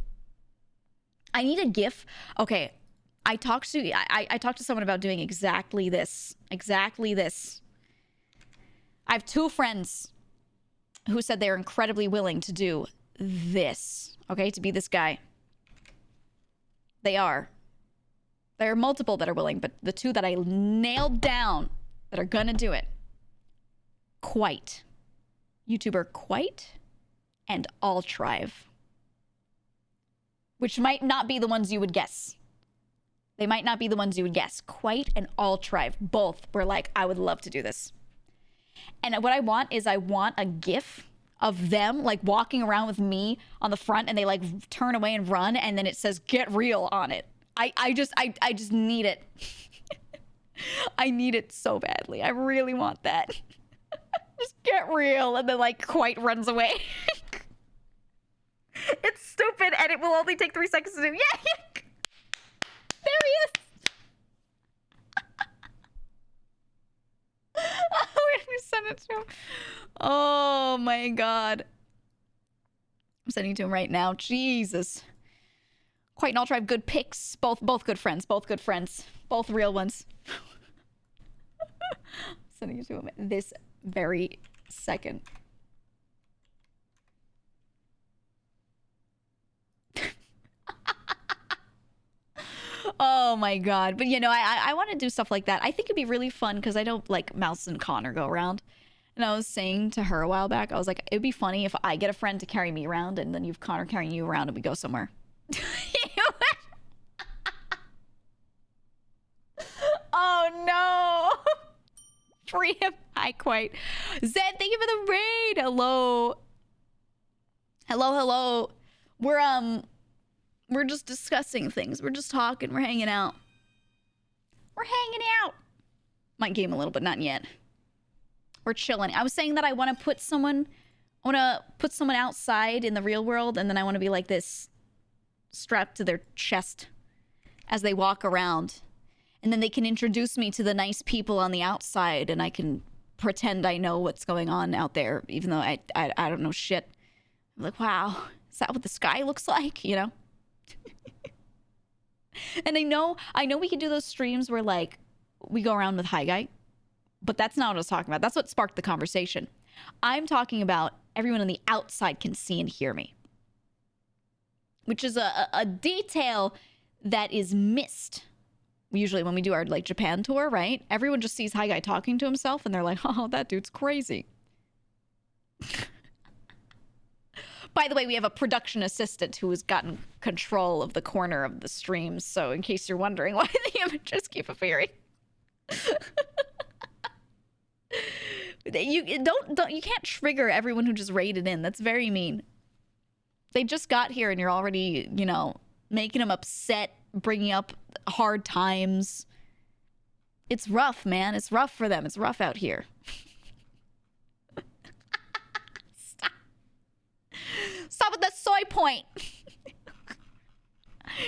[SPEAKER 1] I need a GIF. Okay, I talked to someone about doing exactly this. Exactly this. I have two friends who said they're incredibly willing to do this. Okay, to be this guy. They are. There are multiple that are willing, but the two that I nailed down that are gonna do it. Quite. YouTuber Quite and Altrive. Which might not be the ones you would guess. They might not be the ones you would guess. Quite and Altrive. Both were like, I would love to do this. And what I want is I want a GIF of them like walking around with me on the front and they like turn away and run and then it says get real on it. I just need it. I need it so badly. I really want that. Just get real and then like Quite runs away. It's stupid and it will only take 3 seconds to do. Yeah. There he is. Wait, let me send it to him. Oh my god. I'm sending it to him right now. Jesus. Quite an Altrive, good picks. Both good friends. Both good friends. Both real ones. Sending it to him this very second. Oh my god. But you know, I want to do stuff like that. I think it'd be really fun because I don't like Mouse and Connor go around. And I was saying to her a while back, I was like, it'd be funny if I get a friend to carry me around and then you've Connor carrying you around and we go somewhere. Oh no. stream. Hi, quite. Zed, thank you for the raid. Hello. Hello. We're just discussing things. We're just talking. We're hanging out. Might game a little, but not yet. We're chilling. I was saying that I want to put someone outside in the real world, and then I want to be like this, strapped to their chest as they walk around. And then they can introduce me to the nice people on the outside, and I can pretend I know what's going on out there, even though I don't know shit. I'm like, wow, is that what the sky looks like? You know? And I know we can do those streams where, like, we go around with Hi Guy, but that's not what I was talking about. That's what sparked the conversation. I'm talking about everyone on the outside can see and hear me, which is a detail that is missed usually when we do our, like, Japan tour, right? Everyone just sees Hi Guy talking to himself, and they're like, oh, that dude's crazy. By the way, we have a production assistant who has gotten control of the corner of the streams, so in case you're wondering why the images keep appearing. You can't trigger everyone who just raided in. That's very mean. They just got here and you're already, you know, making them upset, bringing up hard times. It's rough, man. It's rough for them. It's rough out here. Stop with the soy point.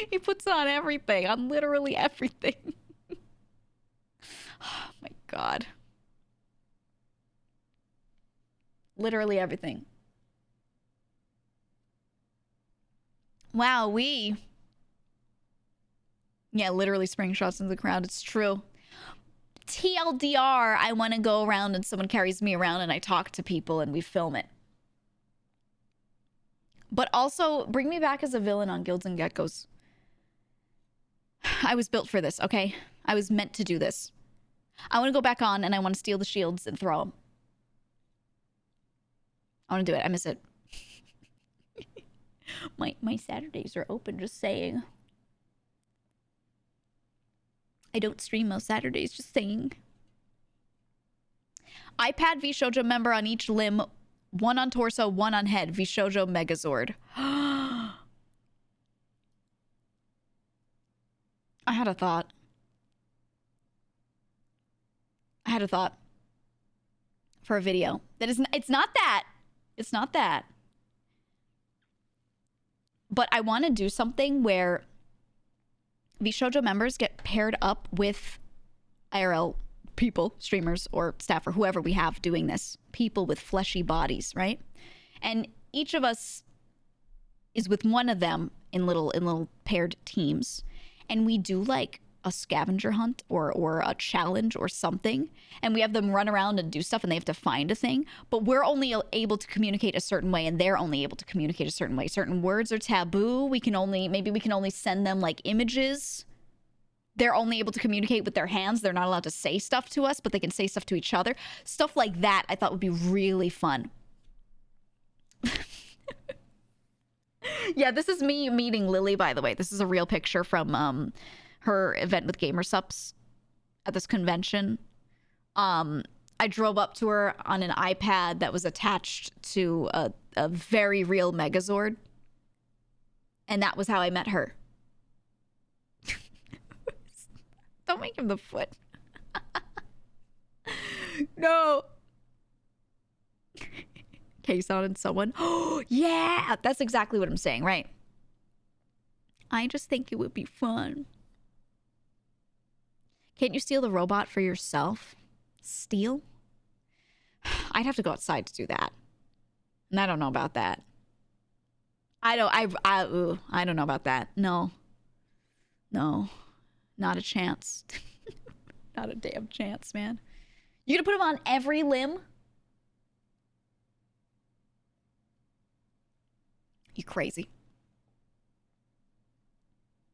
[SPEAKER 1] He puts it on everything, on literally everything. Oh my God. Literally everything. Wow, yeah, literally spraying shots into the crowd. It's true. TLDR, I want to go around and someone carries me around and I talk to people and we film it. But also, bring me back as a villain on Guilds and Geckos. I was built for this, okay? I was meant to do this. I want to go back on and I want to steal the shields and throw them. I want to do it. I miss it. My Saturdays are open, just saying. I don't stream most Saturdays, just saying. iPad V-Shoujo member on each limb. One on torso, one on head. V-Shoujo Megazord. I had a thought. For a video. It's not that. It's not that. But I want to do something where V-Shoujo members get paired up with IRL people, streamers or staff or whoever we have doing this. People with fleshy bodies, right? And each of us is with one of them in little paired teams. And we do like a scavenger hunt or a challenge or something. And we have them run around and do stuff and they have to find a thing. But we're only able to communicate a certain way and they're only able to communicate a certain way. Certain words are taboo. Maybe we can only send them like images. They're only able to communicate with their hands. They're not allowed to say stuff to us, but they can say stuff to each other. Stuff like that I thought would be really fun. Yeah, this is me meeting Lily, by the way. This is a real picture from her event with Gamersups at this convention. I drove up to her on an iPad that was attached to a very real Megazord. And that was how I met her. Don't make him the foot. No. Case on and someone. Oh, yeah. That's exactly what I'm saying, right? I just think it would be fun. Can't you steal the robot for yourself? Steal? I'd have to go outside to do that. And I don't know about that. I don't know about that. No. Not a chance. Not a damn chance, man. You gonna put him on every limb? You crazy.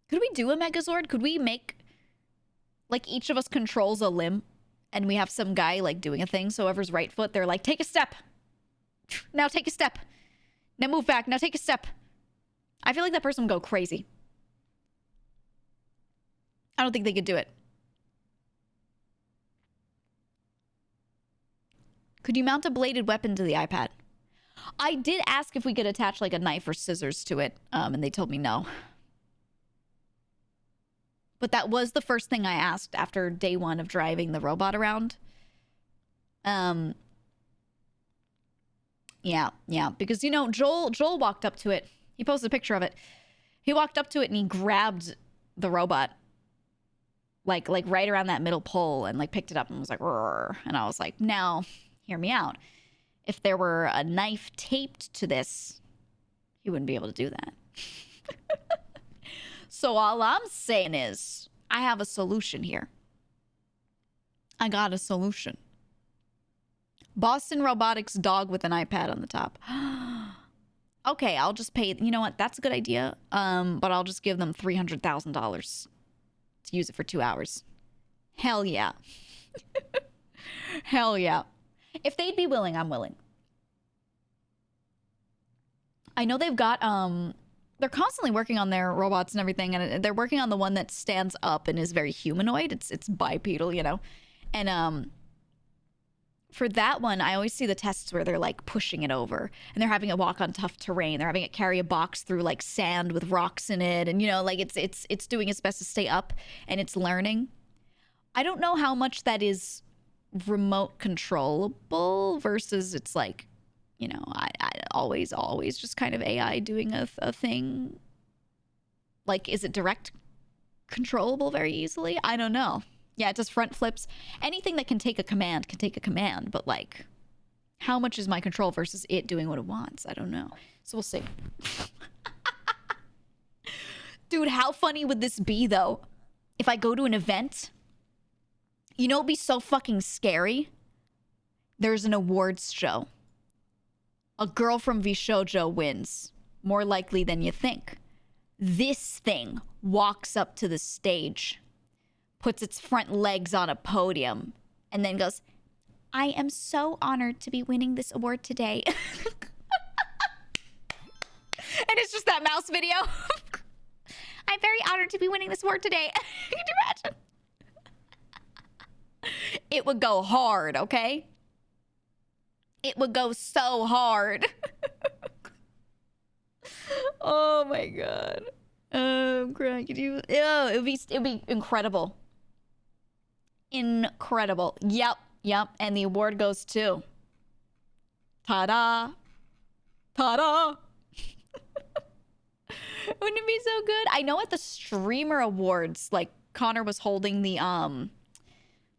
[SPEAKER 1] Could we do a Megazord? Could we make, like, each of us controls a limb and we have some guy, like, doing a thing? So whoever's right foot, they're like, take a step. Now take a step. Now move back. Now take a step. I feel like that person would go crazy. I don't think they could do it. Could you mount a bladed weapon to the iPad? I did ask if we could attach like a knife or scissors to it, and they told me no. But that was the first thing I asked after day 1 of driving the robot around. Yeah, because, you know, Joel walked up to it. He posted a picture of it. He walked up to it and he grabbed the robot, like right around that middle pole, and like picked it up and was like, "Rrr." And I was like, now, hear me out. If there were a knife taped to this, he wouldn't be able to do that. So all I'm saying is, I have a solution here. I got a solution. Boston Robotics dog with an iPad on the top. Okay, I'll just pay. You know what? That's a good idea. But I'll just give them $300,000 to use it for 2 hours. Hell yeah. Hell yeah. If they'd be willing, I'm willing. I know they've got, they're constantly working on their robots and everything, and they're working on the one that stands up and is very humanoid. It's bipedal, you know? And, for that one, I always see the tests where they're like pushing it over and they're having it walk on tough terrain. They're having it carry a box through like sand with rocks in it. And, you know, like it's doing its best to stay up and it's learning. I don't know how much that is remote controllable versus it's like, you know, I always just kind of AI doing a thing. Like, is it direct controllable very easily? I don't know. Yeah, it does front flips. Anything that can take a command can take a command, but like, how much is my control versus it doing what it wants? I don't know. So we'll see. Dude, how funny would this be though? If I go to an event, you know, it'd be so fucking scary. There's an awards show. A girl from Vishojo wins, more likely than you think. This thing walks up to the stage, puts its front legs on a podium, and then goes, "I am so honored to be winning this award today." And it's just that mouse video. "I'm very honored to be winning this award today." Can you imagine? It would go hard, okay? It would go so hard. Oh my god. I'm crying. Could you? Oh, it'd be incredible. Incredible. Yep. And the award goes to. Ta-da. Ta-da. Wouldn't it be so good? I know at the streamer awards, like Connor was holding the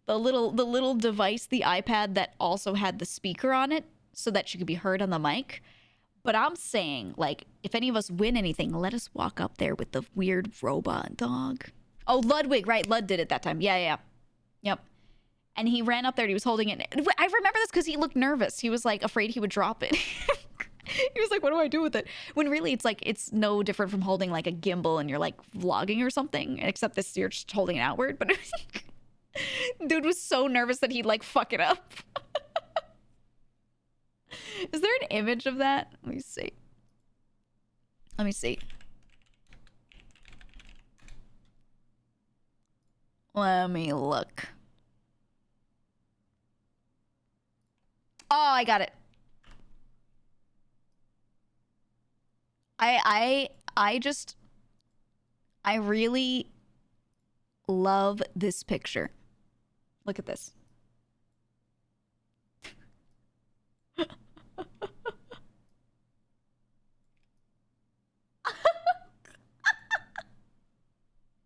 [SPEAKER 1] little device, the iPad that also had the speaker on it so that she could be heard on the mic. But I'm saying, like, if any of us win anything, let us walk up there with the weird robot dog. Oh, Ludwig, right? Lud did it that time. Yeah. Yep. And he ran up there and he was holding it. I remember this because he looked nervous. He was like afraid he would drop it. He was like, what do I do with it? When really it's like, it's no different from holding like a gimbal and you're like vlogging or something, except this you're just holding it outward. But dude was so nervous that he'd like fuck it up. Is there an image of that? Let me see. Let me look. Oh, I got it. I really love this picture. Look at this.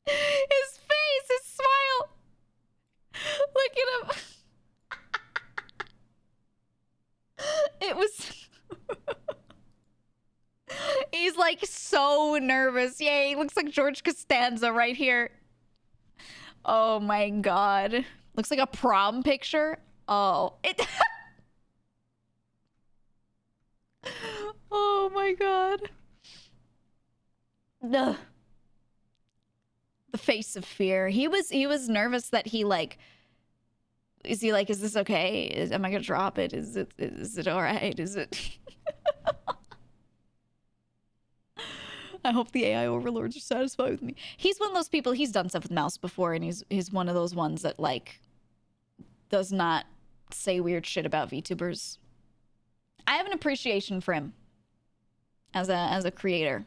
[SPEAKER 1] His face, his smile. Look at him. It was... He's like so nervous. Yay, he looks like George Costanza right here. Oh my god. Looks like a prom picture. Oh, it... Oh my god. Ugh. The face of fear. He was nervous that he like... Is he like, is this okay? Am I gonna drop it? Is it all right? Is it... I hope the AI overlords are satisfied with me. He's one of those people, he's done stuff with mouse before, and he's one of those ones that like does not say weird shit about VTubers. I have an appreciation for him as a creator.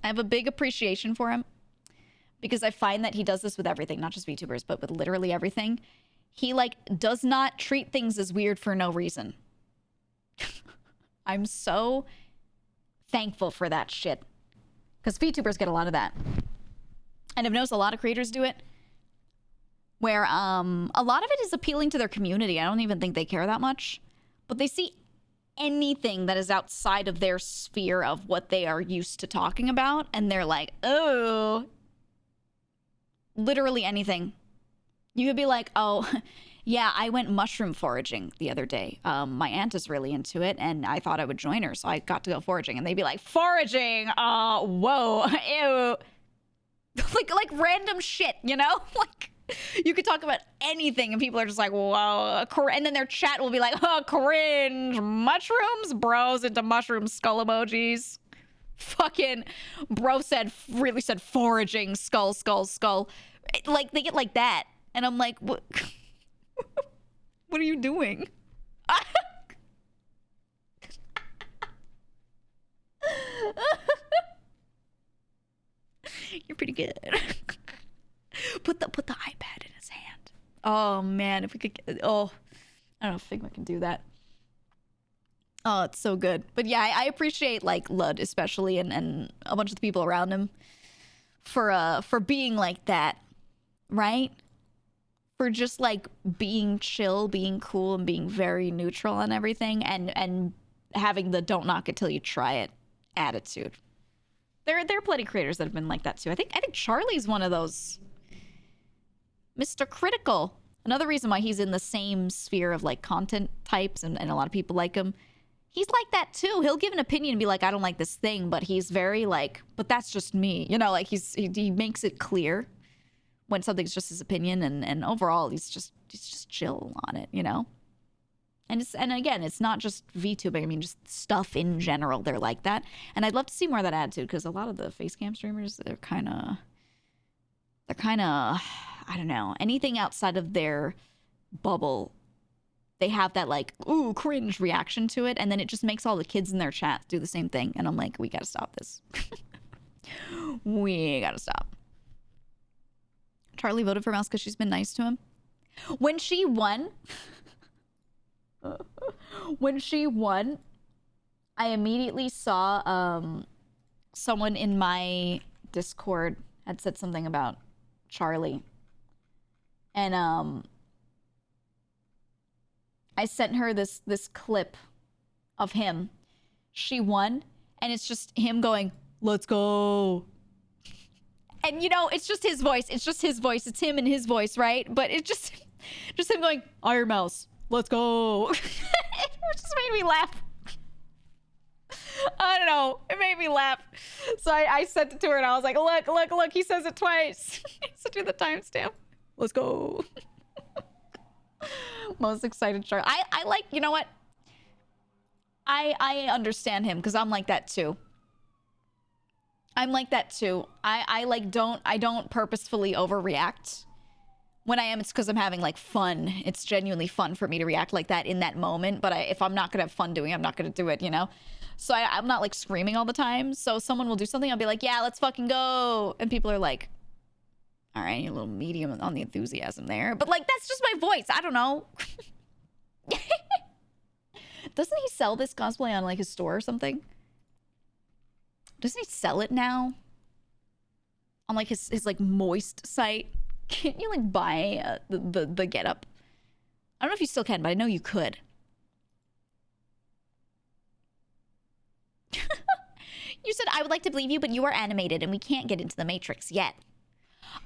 [SPEAKER 1] I have a big appreciation for him because I find that he does this with everything, not just VTubers, but with literally everything. He like does not treat things as weird for no reason. I'm so thankful for that shit because VTubers get a lot of that. And I've noticed a lot of creators do it where a lot of it is appealing to their community. I don't even think they care that much, but they see anything that is outside of their sphere of what they are used to talking about, and they're like, oh, literally anything. You could be like, oh, yeah, I went mushroom foraging the other day. My aunt is really into it, and I thought I would join her, so I got to go foraging. And they'd be like, foraging? Whoa, ew. like random shit, you know? Like, you could talk about anything, and people are just like, whoa. And then their chat will be like, oh, cringe. Mushrooms? Bro's into mushroom skull emojis. Fucking bro really said foraging, skull, skull, skull. Like, they get like that. And I'm like, what? What are you doing? You're pretty good. Put the iPad in his hand. Oh man, if we could get, oh, I don't know if Figma can do that. Oh, it's so good. But yeah, I appreciate like Lud especially and a bunch of the people around him for being like that, right? For just like being chill, being cool, and being very neutral on everything, and having the don't knock it till you try it attitude. There are plenty of creators that have been like that too. I think Charlie's one of those. Mr. Critical. Another reason why he's in the same sphere of like content types and a lot of people like him. He's like that too. He'll give an opinion and be like, I don't like this thing, but he's very like, but that's just me. You know, like he makes it clear when something's just his opinion, and overall he's just chill on it, you know? And again, it's not just VTubing. I mean, just stuff in general. They're like that. And I'd love to see more of that attitude because a lot of the facecam streamers, they're kind of, I don't know, anything outside of their bubble, they have that like, ooh, cringe reaction to it. And then it just makes all the kids in their chat do the same thing. And I'm like, we got to stop this. We got to stop. Charlie voted for Mouse because she's been nice to him. When she won, I immediately saw someone in my Discord had said something about Charlie. And I sent her this clip of him. She won, and it's just him going, "Let's go." And you know, it's just his voice. It's just his voice. It's him and his voice, right? But it's just him going, "Iron Mouse, let's go." It just made me laugh. I don't know. It made me laugh. So I sent it to her and I was like, look, he says it twice. I sent her the timestamp. Let's go. Most excited Charlie. I like, you know what? I understand him because I'm like that too. I'm like that too. I don't purposefully overreact. When I am, it's because I'm having like fun. It's genuinely fun for me to react like that in that moment. But if I'm not gonna have fun doing it, I'm not gonna do it, you know? So I'm not like screaming all the time. So someone will do something, I'll be like, yeah, let's fucking go. And people are like, all right, you're a little medium on the enthusiasm there. But like, that's just my voice. I don't know. Doesn't he sell this cosplay on like his store or something? Doesn't he sell it now? On like his like moist site? Can't you like buy the getup? I don't know if you still can, but I know you could. You said, I would like to believe you, but you are animated and we can't get into the Matrix yet.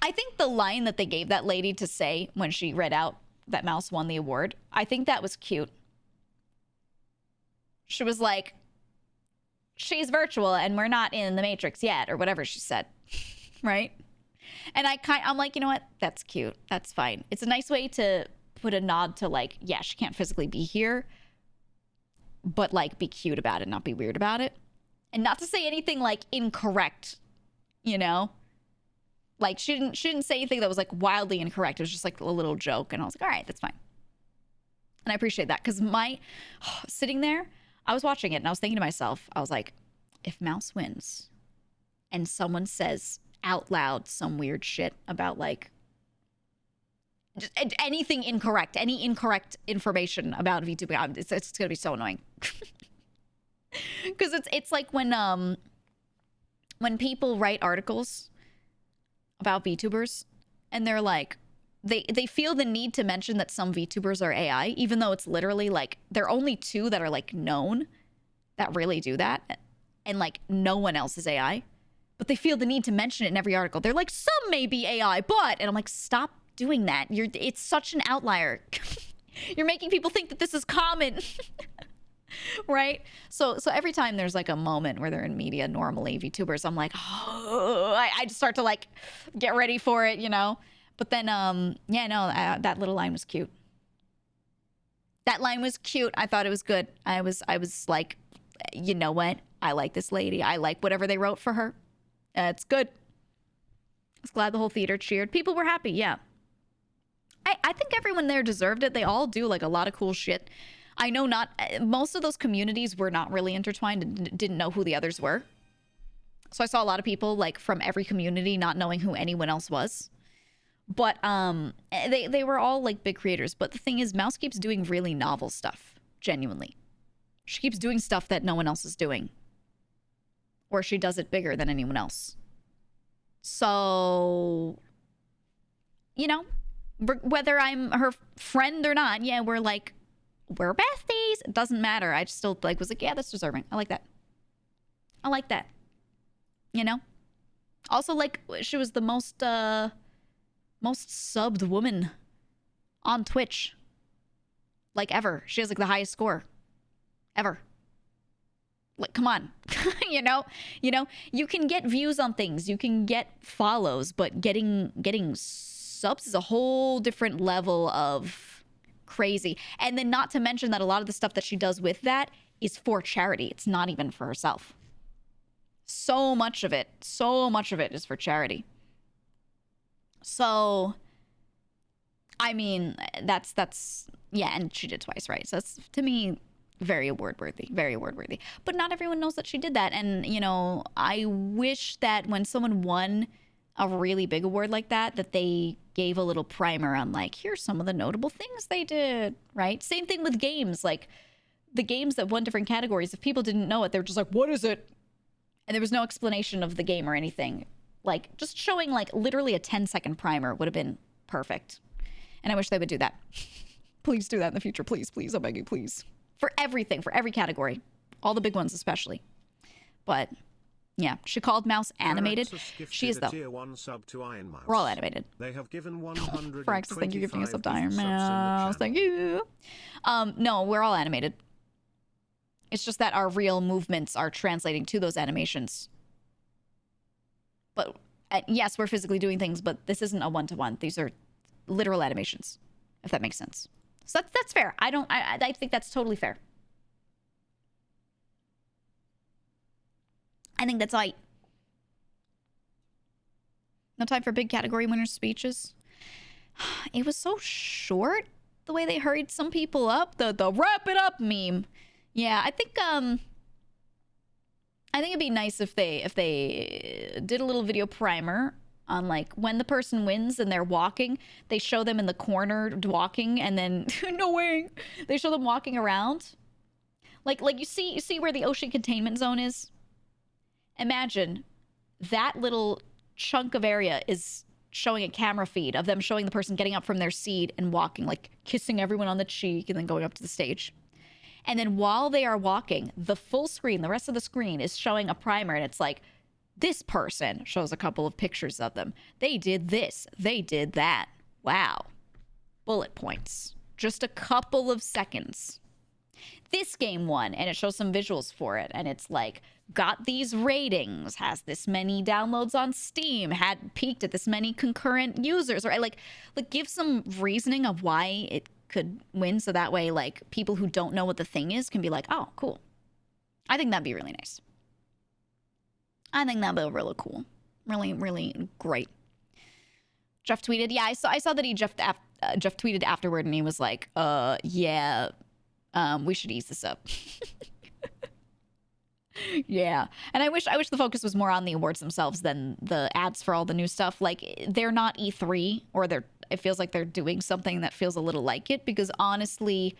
[SPEAKER 1] I think the line that they gave that lady to say when she read out that Mouse won the award, I think that was cute. She was like, she's virtual and we're not in the Matrix yet, or whatever she said, right? And I'm like, you know what? That's cute. That's fine. It's a nice way to put a nod to like, yeah, she can't physically be here, but like be cute about it, not be weird about it. And not to say anything like incorrect, you know? Like she didn't say anything that was like wildly incorrect. It was just like a little joke. And I was like, all right, that's fine. And I appreciate that because sitting there, I was watching it and I was thinking to myself, I was like, if Mouse wins and someone says out loud some weird shit about like just anything incorrect, any incorrect information about VTuber, it's going to be so annoying. Because it's like when people write articles about VTubers and they're like, they feel the need to mention that some VTubers are AI, even though it's literally like there are only 2 that are like known that really do that, and like no one else is AI, but they feel the need to mention it in every article. They're like, some may be AI, but, and I'm like, stop doing that. It's such an outlier. You're making people think that this is common. Right? So every time there's like a moment where they're in media, normally VTubers, I'm like, oh, I just start to like get ready for it, you know? But then, yeah, no, that little line was cute. That line was cute. I thought it was good. I was like, you know what? I like this lady. I like whatever they wrote for her. It's good. I was glad the whole theater cheered. People were happy, yeah. I think everyone there deserved it. They all do like a lot of cool shit. I know most of those communities were not really intertwined and didn't know who the others were. So I saw a lot of people like from every community not knowing who anyone else was. But they were all like big creators. But the thing is, Mouse keeps doing really novel stuff, genuinely. She keeps doing stuff that no one else is doing. Or she does it bigger than anyone else. So, you know, whether I'm her friend or not, yeah, we're besties. It doesn't matter. I just still like was like, yeah, that's deserving. I like that. I like that. You know? Also, like, she was the most subbed woman on Twitch. Like, ever. She has, like, the highest score. Ever. Like, come on. You know? You can get views on things. You can get follows, but getting subs is a whole different level of crazy. And then not to mention that a lot of the stuff that she does with that is for charity. It's not even for herself. So much of it is for charity. So, I mean, that's yeah, and she did twice, right? So that's, to me, very award worthy. But not everyone knows that she did that. And, you know, I wish that when someone won a really big award like that, that they gave a little primer on, like, here's some of the notable things they did, right? Same thing with games. Like, the games that won different categories, if people didn't know it, they were just like, what is it? And there was no explanation of the game or anything. Like, just showing, like, literally a 10-second primer would have been perfect. And I wish they would do that. Please do that in the future. Please, please. I'm begging, please. For everything, for every category. All the big ones especially. But, yeah. She called Mouse animated. She is, though. We're all animated.
[SPEAKER 2] They have given 125
[SPEAKER 1] Francis, thank you for giving us up to Iron Mouse. Thank you. No, we're all animated. It's just that our real movements are translating to those animations. But yes, we're physically doing things, but this isn't a one-to-one. These are literal animations, if that makes sense. So that's fair. I think that's totally fair. I think that's right. No time for big category winners' speeches. It was so short, the way they hurried some people up. The wrap it up meme. Yeah, I think it'd be nice if they did a little video primer on, like, when the person wins and they're walking, they show them in the corner walking, and then no way, they show them walking around. Like you see where the ocean containment zone is? Imagine that little chunk of area is showing a camera feed of them showing the person getting up from their seat and walking, like kissing everyone on the cheek and then going up to the stage. And then while they are walking, the full screen, the rest of the screen is showing a primer, and it's like, this person shows a couple of pictures of them. They did this. They did that. Wow. Bullet points. Just a couple of seconds. This game won, and it shows some visuals for it. And it's like, got these ratings, has this many downloads on Steam, had peaked at this many concurrent users. Or like give some reasoning of why it could win, so that way, like, people who don't know what the thing is can be like, oh, cool. I think that'd be really nice. I think that'd be really cool. Really, really great. Jeff tweeted, yeah, I saw that he Jeff tweeted afterward and he was like, yeah, we should ease this up. Yeah. And I wish the focus was more on the awards themselves than the ads for all the new stuff. Like, they're not E3, or it feels like they're doing something that feels a little like it, because honestly,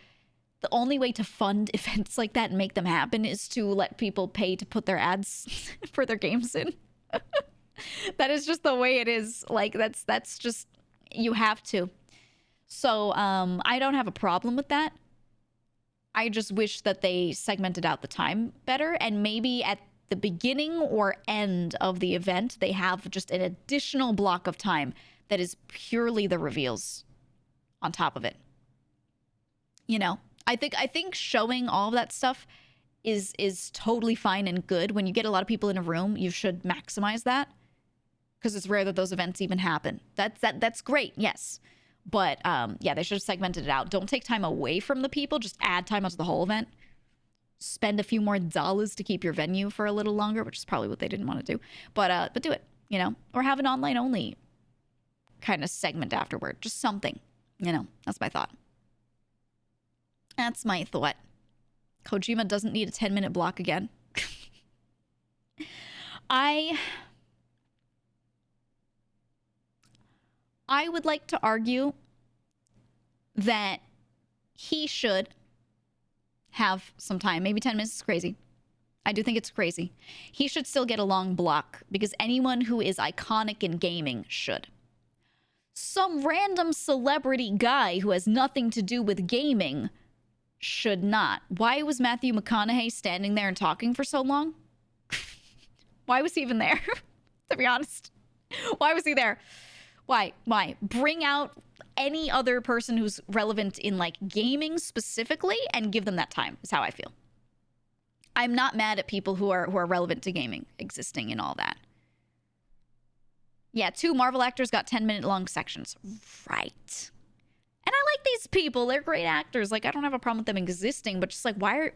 [SPEAKER 1] the only way to fund events like that and make them happen is to let people pay to put their ads for their games in. That is just the way it is. Like, that's just, you have to. So I don't have a problem with that. I just wish that they segmented out the time better, and maybe at the beginning or end of the event, they have just an additional block of time that is purely the reveals on top of it. You know, I think showing all of that stuff is totally fine and good. When you get a lot of people in a room, you should maximize that, because it's rare that those events even happen. That's great, yes. But yeah, they should have segmented it out. Don't take time away from the people. Just add time onto the whole event. Spend a few more dollars to keep your venue for a little longer, which is probably what they didn't want to do. But do it, you know, or have an online only kind of segment afterward. Just something, you know. That's my thought. That's my thought. Kojima doesn't need a 10-minute block again. I would like to argue that he should have some time. Maybe 10 minutes is crazy. I do think it's crazy. He should still get a long block, because anyone who is iconic in gaming should. Some random celebrity guy who has nothing to do with gaming should not. Why was Matthew McConaughey standing there and talking for so long? Why was he even there? To be honest. Why was he there? Why? Bring out any other person who's relevant in, like, gaming specifically and give them that time, is how I feel. I'm not mad at people who are relevant to gaming existing and all that. Yeah, 2 Marvel actors got 10-minute long sections. Right. And I like these people. They're great actors. Like, I don't have a problem with them existing, but just like, why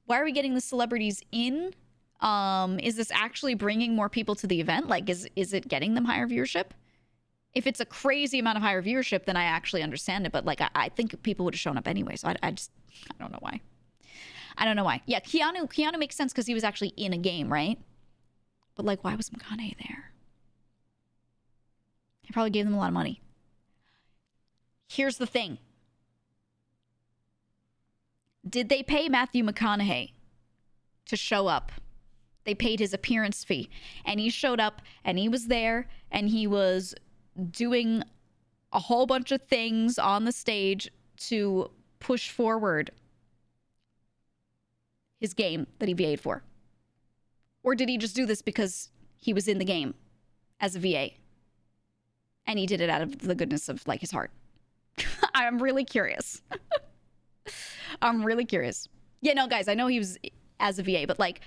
[SPEAKER 1] are we getting the celebrities in? Is this actually bringing more people to the event? Like, is it getting them higher viewership? If it's a crazy amount of higher viewership, then I actually understand it. But, like, I think people would have shown up anyway. So I don't know why. I don't know why. Yeah, Keanu makes sense because he was actually in a game, right? But, like, why was McConaughey there? He probably gave them a lot of money. Here's the thing. Did they pay Matthew McConaughey to show up? They paid his appearance fee. And he showed up, and he was there, and he was doing a whole bunch of things on the stage to push forward his game that he VA'd for. Or did he just do this because he was in the game as a VA and he did it out of the goodness of, like, his heart? I'm really curious. I'm really curious. Yeah, no, guys, I know he was as a VA, but, like,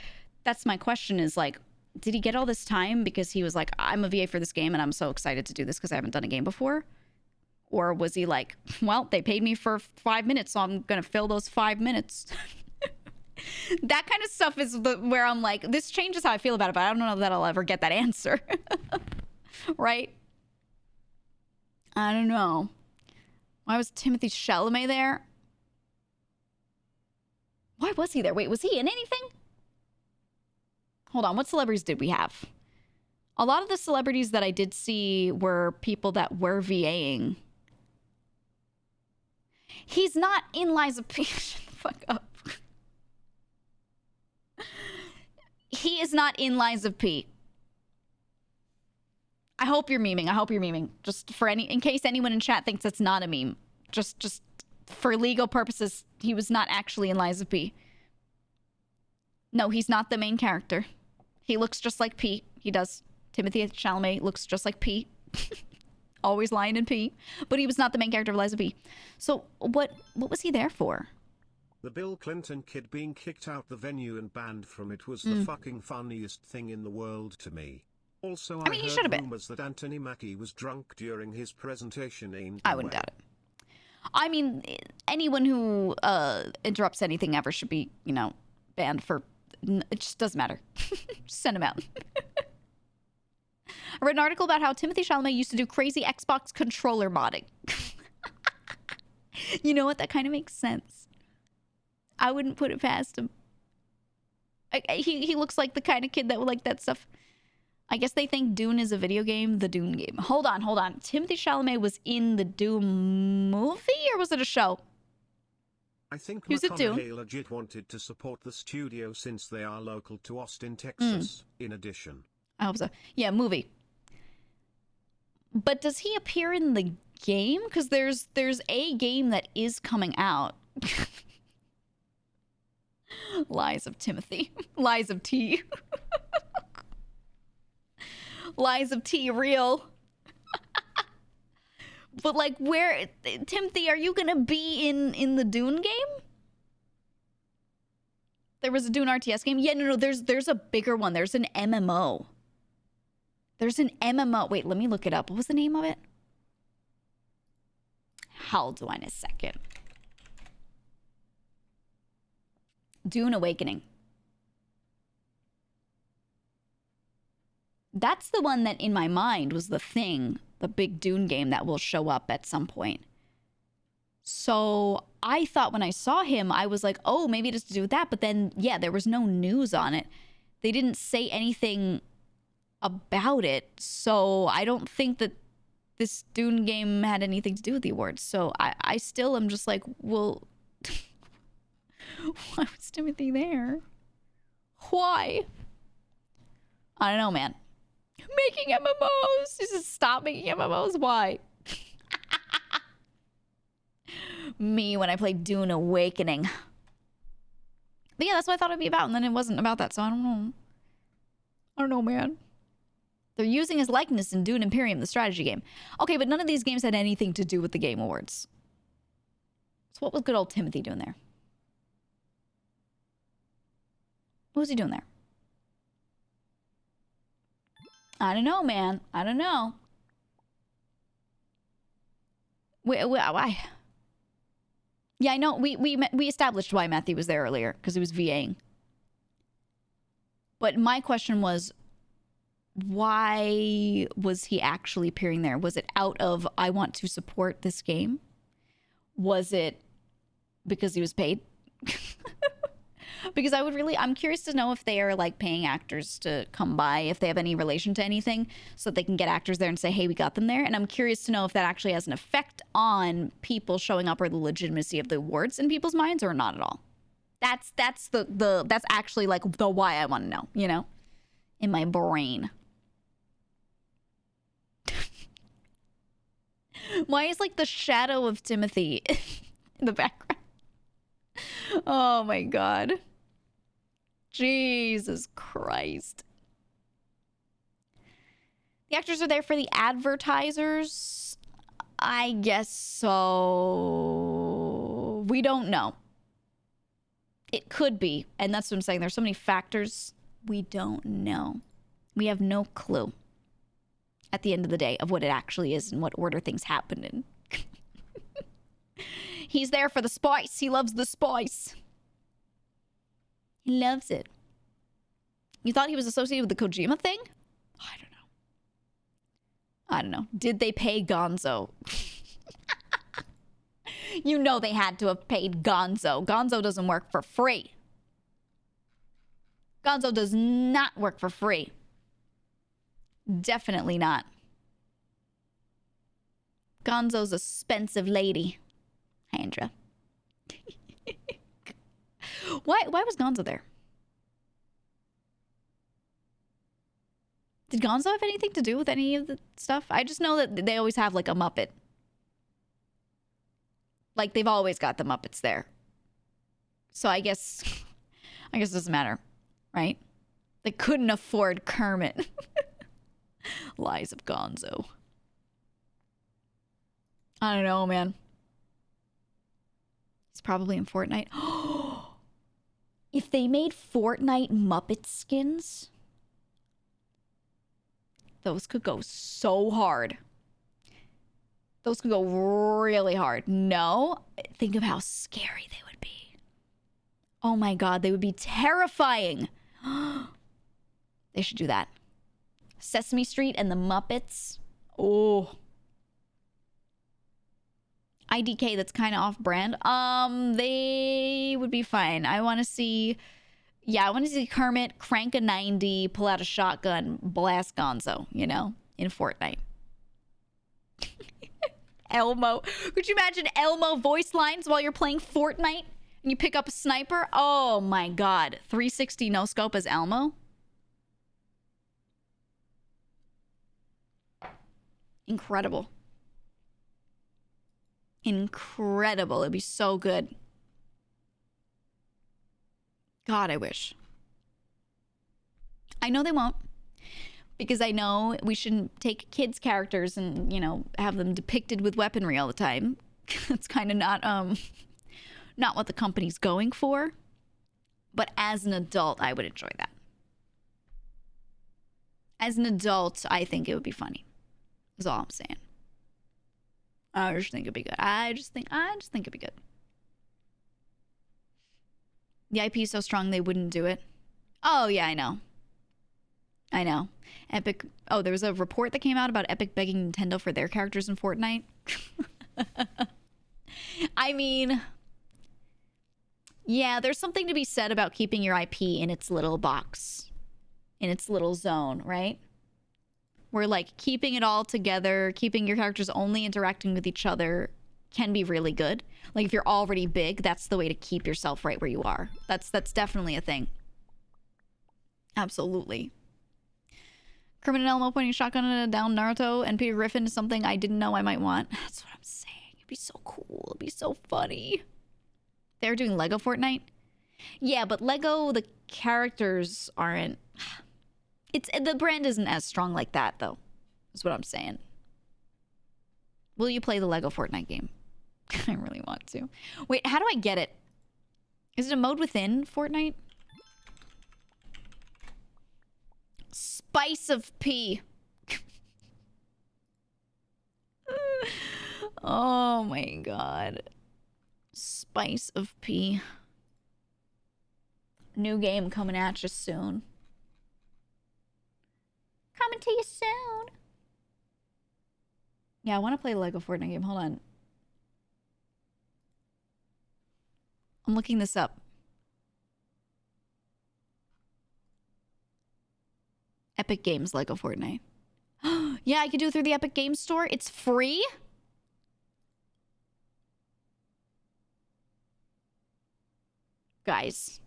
[SPEAKER 1] that's my question is, like, did he get all this time because he was like, I'm a VA for this game and I'm so excited to do this because I haven't done a game before? Or was he like, well, they paid me for 5 minutes, so I'm going to fill those 5 minutes? That kind of stuff is where I'm like, this changes how I feel about it, but I don't know that I'll ever get that answer. Right? I don't know. Why was Timothée Chalamet there? Why was he there? Wait, was he in anything? Hold on, what celebrities did we have? A lot of the celebrities that I did see were people that were VAing. He's not in Lies of P. Shut the fuck up. He is not in Lies of P. I hope you're memeing. I hope you're memeing. Just for in case anyone in chat thinks that's not a meme. Just for legal purposes, he was not actually in Lies of P. No, he's not the main character. He looks just like P. He does. Timothée Chalamet looks just like P. Always lying in P. But he was not the main character of Lies of P. So what was he there for?
[SPEAKER 2] The Bill Clinton kid being kicked out the venue and banned from it was the fucking funniest thing in the world to me. Also, I mean, he should have been. Rumors that Anthony Mackie was drunk during his presentation.
[SPEAKER 1] I wouldn't doubt it. I mean, anyone who interrupts anything ever should be, you know, banned for. It just doesn't matter. Just send him out. I read an article about how Timothée Chalamet used to do crazy Xbox controller modding. You know what? That kind of makes sense. I wouldn't put it past him. He looks like the kind of kid that would like that stuff. I guess they think Dune is a video game. The Dune game. Hold on. Timothée Chalamet was in the Dune movie, or was it a show?
[SPEAKER 2] I think McConaughey legit wanted to support the studio since they are local to Austin, Texas, in addition.
[SPEAKER 1] I hope so. Yeah, movie. But does he appear in the game? Because there's a game that is coming out. Lies of Timothy. Lies of T. Lies of T real. But like, where, Timothy, are you gonna be in the Dune game? There was a Dune RTS game. Yeah, no, there's a bigger one. There's an MMO. There's an MMO. Wait, let me look it up. What was the name of it? Hold on a second. Dune Awakening. That's the one that in my mind was the thing, the big Dune game that will show up at some point. So I thought when I saw him, I was like, oh, maybe it has to do with that. But then, yeah, there was no news on it. They didn't say anything about it. So I don't think that this Dune game had anything to do with the awards. So I still am just like, well, why was Timothy there? Why? I don't know, man. Making MMOs. Just stop making MMOs. Why? Me when I played Dune Awakening. But yeah, that's what I thought it'd be about. And then it wasn't about that. So I don't know. I don't know, man. They're using his likeness in Dune Imperium, the strategy game. Okay, but none of these games had anything to do with the Game Awards. So what was good old Timothy doing there? What was he doing there? I don't know, man. I don't know. Why? Yeah, I know. We established why Matthew was there earlier, because he was VAing. But my question was, why was he actually appearing there? Was it out of, I want to support this game? Was it because he was paid? Because I'm curious to know if they are like paying actors to come by, if they have any relation to anything, so that they can get actors there and say, hey, we got them there. And I'm curious to know if that actually has an effect on people showing up or the legitimacy of the awards in people's minds, or not at all. That's actually like the why I want to know, you know, in my brain. Why is like the shadow of Timothy in the background? Oh my God. Jesus Christ. The actors are there for the advertisers? I guess so. We don't know. It could be. And that's what I'm saying. There's so many factors. We don't know. We have no clue at the end of the day of what it actually is and what order things happen in. He's there for the spice. He loves the spice. He loves it. You thought he was associated with the Kojima thing? I don't know. Did they pay Gonzo? You know they had to have paid Gonzo. Gonzo doesn't work for free. Gonzo does not work for free. Definitely not. Gonzo's a expensive lady. Hi, Andrea. Why was Gonzo there? Did Gonzo have anything to do with any of the stuff? I just know that they always have like a Muppet. Like they've always got the Muppets there. So I guess it doesn't matter, right? They couldn't afford Kermit. Lies of Gonzo. I don't know, man. He's probably in Fortnite. If they made Fortnite Muppet skins, those could go so hard. Those could go really hard. No, think of how scary they would be. Oh my God, they would be terrifying. They should do that. Sesame Street and the Muppets. Oh. IDK that's kind of off-brand, they would be fine. I want to see, yeah, I want to see Kermit crank a 90, pull out a shotgun, blast Gonzo, you know, in Fortnite. Elmo. Could you imagine Elmo voice lines while you're playing Fortnite and you pick up a sniper? Oh my god. 360 no scope as Elmo? Incredible. Incredible. It'd be so good. God, I wish. I know they won't. Because I know we shouldn't take kids' characters and, you know, have them depicted with weaponry all the time. It's kind of not what the company's going for. But as an adult, I would enjoy that. As an adult, I think it would be funny. Is all I'm saying. I just think it'd be good. I just think it'd be good. The IP is so strong they wouldn't do it. Oh yeah, I know. I know. Epic. Oh, there was a report that came out about Epic begging Nintendo for their characters in Fortnite. I mean, yeah, there's something to be said about keeping your IP in its little box, in its little zone, right? Where like keeping it all together, keeping your characters only interacting with each other can be really good. Like if you're already big, that's the way to keep yourself right where you are. That's definitely a thing. Absolutely. Kermit and Elmo pointing a shotgun at a down Naruto and Peter Griffin is something I didn't know I might want. That's what I'm saying. It'd be so cool. It'd be so funny. They're doing Lego Fortnite? Yeah, but Lego, the characters aren't... The brand isn't as strong like that, though. Is what I'm saying. Will you play the Lego Fortnite game? I really want to. Wait, how do I get it? Is it a mode within Fortnite? Spice of P. Oh my god. Spice of P. New game coming at you soon. Coming to you soon. Yeah, I want to play a Lego Fortnite game. Hold on. I'm looking this up. Epic Games Lego Fortnite. Yeah, I could do it through the Epic Games Store. It's free? Guys,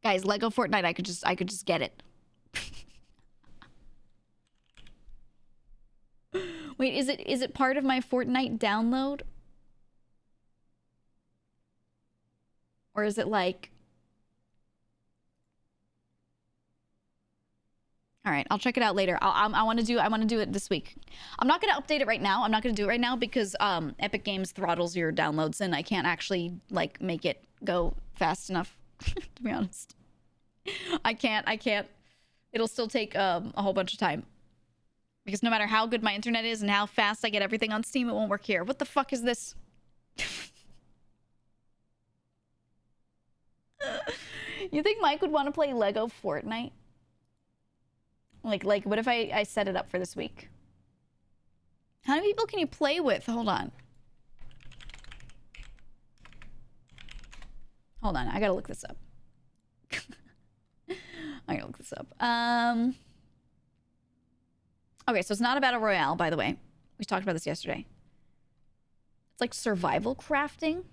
[SPEAKER 1] Lego Fortnite, I could just get it. Wait, is it part of my Fortnite download? Or is it like... All right, I'll check it out later. I want to do it this week. I'm not going to update it right now. I'm not going to do it right now because Epic Games throttles your downloads and I can't actually like make it go fast enough, to be honest. I can't. It'll still take a whole bunch of time. Because no matter how good my internet is and how fast I get everything on Steam, it won't work here. What the fuck is this? You think Mike would want to play Lego Fortnite? Like, what if I set it up for this week? How many people can you play with? Hold on. Hold on, I gotta look this up. Okay, so it's not a battle royale, by the way. We talked about this yesterday. It's like survival crafting.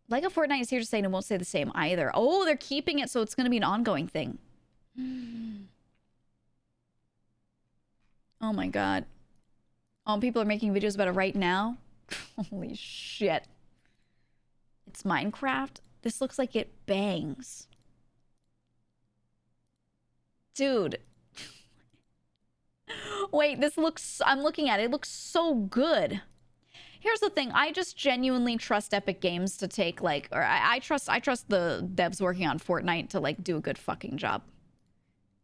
[SPEAKER 1] Lego Fortnite is here to stay and it won't stay the same either. Oh, they're keeping it so it's going to be an ongoing thing. Oh my god. Oh, people are making videos about it right now? Holy shit. It's Minecraft? This looks like it bangs. Dude. Wait, this looks... I'm looking at it. It looks so good. Here's the thing. I just genuinely trust Epic Games to take, like... Or I trust the devs working on Fortnite to, like, do a good fucking job.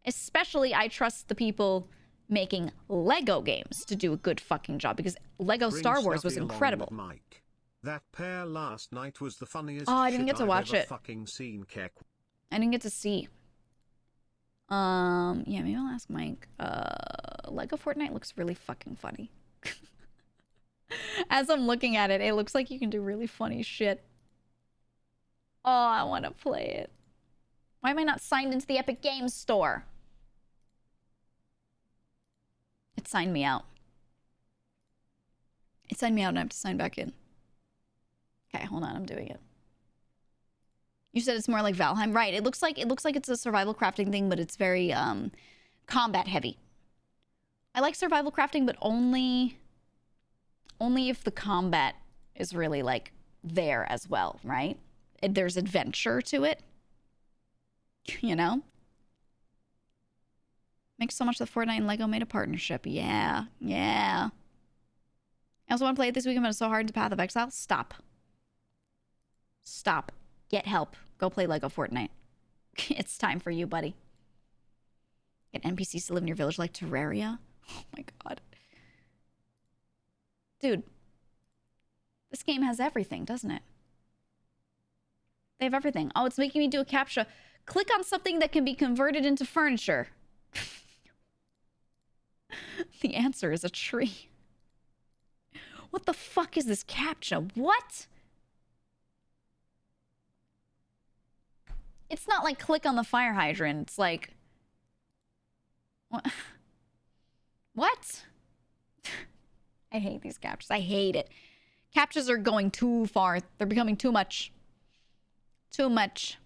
[SPEAKER 1] Especially, I trust the people making Lego games to do a good fucking job. Because Lego Star Wars was incredible.
[SPEAKER 2] Mike. That pair last night was the funniest
[SPEAKER 1] I didn't get to watch it.
[SPEAKER 2] fucking seen, Keck.
[SPEAKER 1] I didn't get to see. Yeah, maybe I'll ask Mike. Lego Fortnite looks really fucking funny. As I'm looking at it, it looks like you can do really funny shit. Oh, I want to play it. Why am I not signed into the Epic Games Store? It signed me out. It signed me out and I have to sign back in. Okay, hold on, I'm doing it. You said it's more like Valheim, right? It looks like it's a survival crafting thing, but it's very combat heavy. I like survival crafting, but only if the combat is really like there as well, right? There's adventure to it. You know? Makes so much that Fortnite and Lego made a partnership. Yeah, yeah. I also want to play it this weekend, but it's so hard to Path of Exile. Stop. Stop. Get help. Go play Lego Fortnite. It's time for you, buddy. Get NPCs to live in your village like Terraria. Oh my god. Dude. This game has everything, doesn't it? They have everything. Oh, it's making me do a CAPTCHA. Click on something that can be converted into furniture. The answer is a tree. What the fuck is this CAPTCHA? What? It's not like click on the fire hydrant. It's like... What? What? I hate these CAPTCHAs. I hate it. CAPTCHAs are going too far. They're becoming too much. Too much.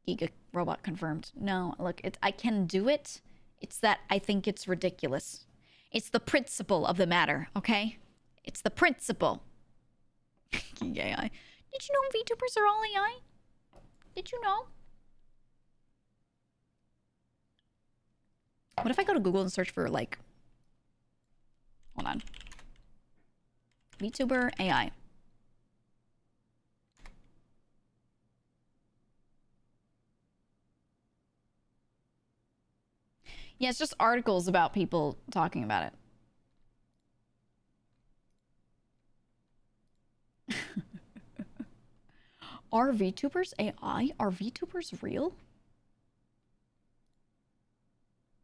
[SPEAKER 1] GEEGA robot confirmed. No, look, I can do it. It's that I think it's ridiculous. It's the principle of the matter, okay? It's the principle. GEEGA AI. Did you know VTubers are all AI? Did you know? What if I go to Google and search for, like... Hold on. VTuber AI. Yeah, it's just articles about people talking about it. Are VTubers AI? Are VTubers real?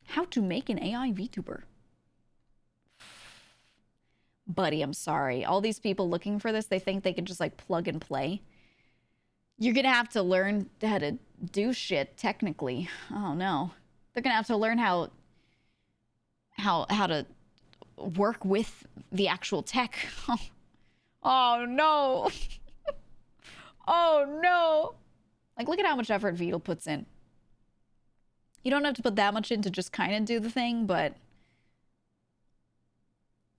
[SPEAKER 1] How to make an AI VTuber? Buddy, I'm sorry. All these people looking for this, they think they can just like plug and play. You're gonna have to learn how to do shit technically. Oh no. They're gonna have to learn how to work with the actual tech. Oh no. Oh no. Like, look at how much effort Vedal puts in. You don't have to put that much in to just kind of do the thing, but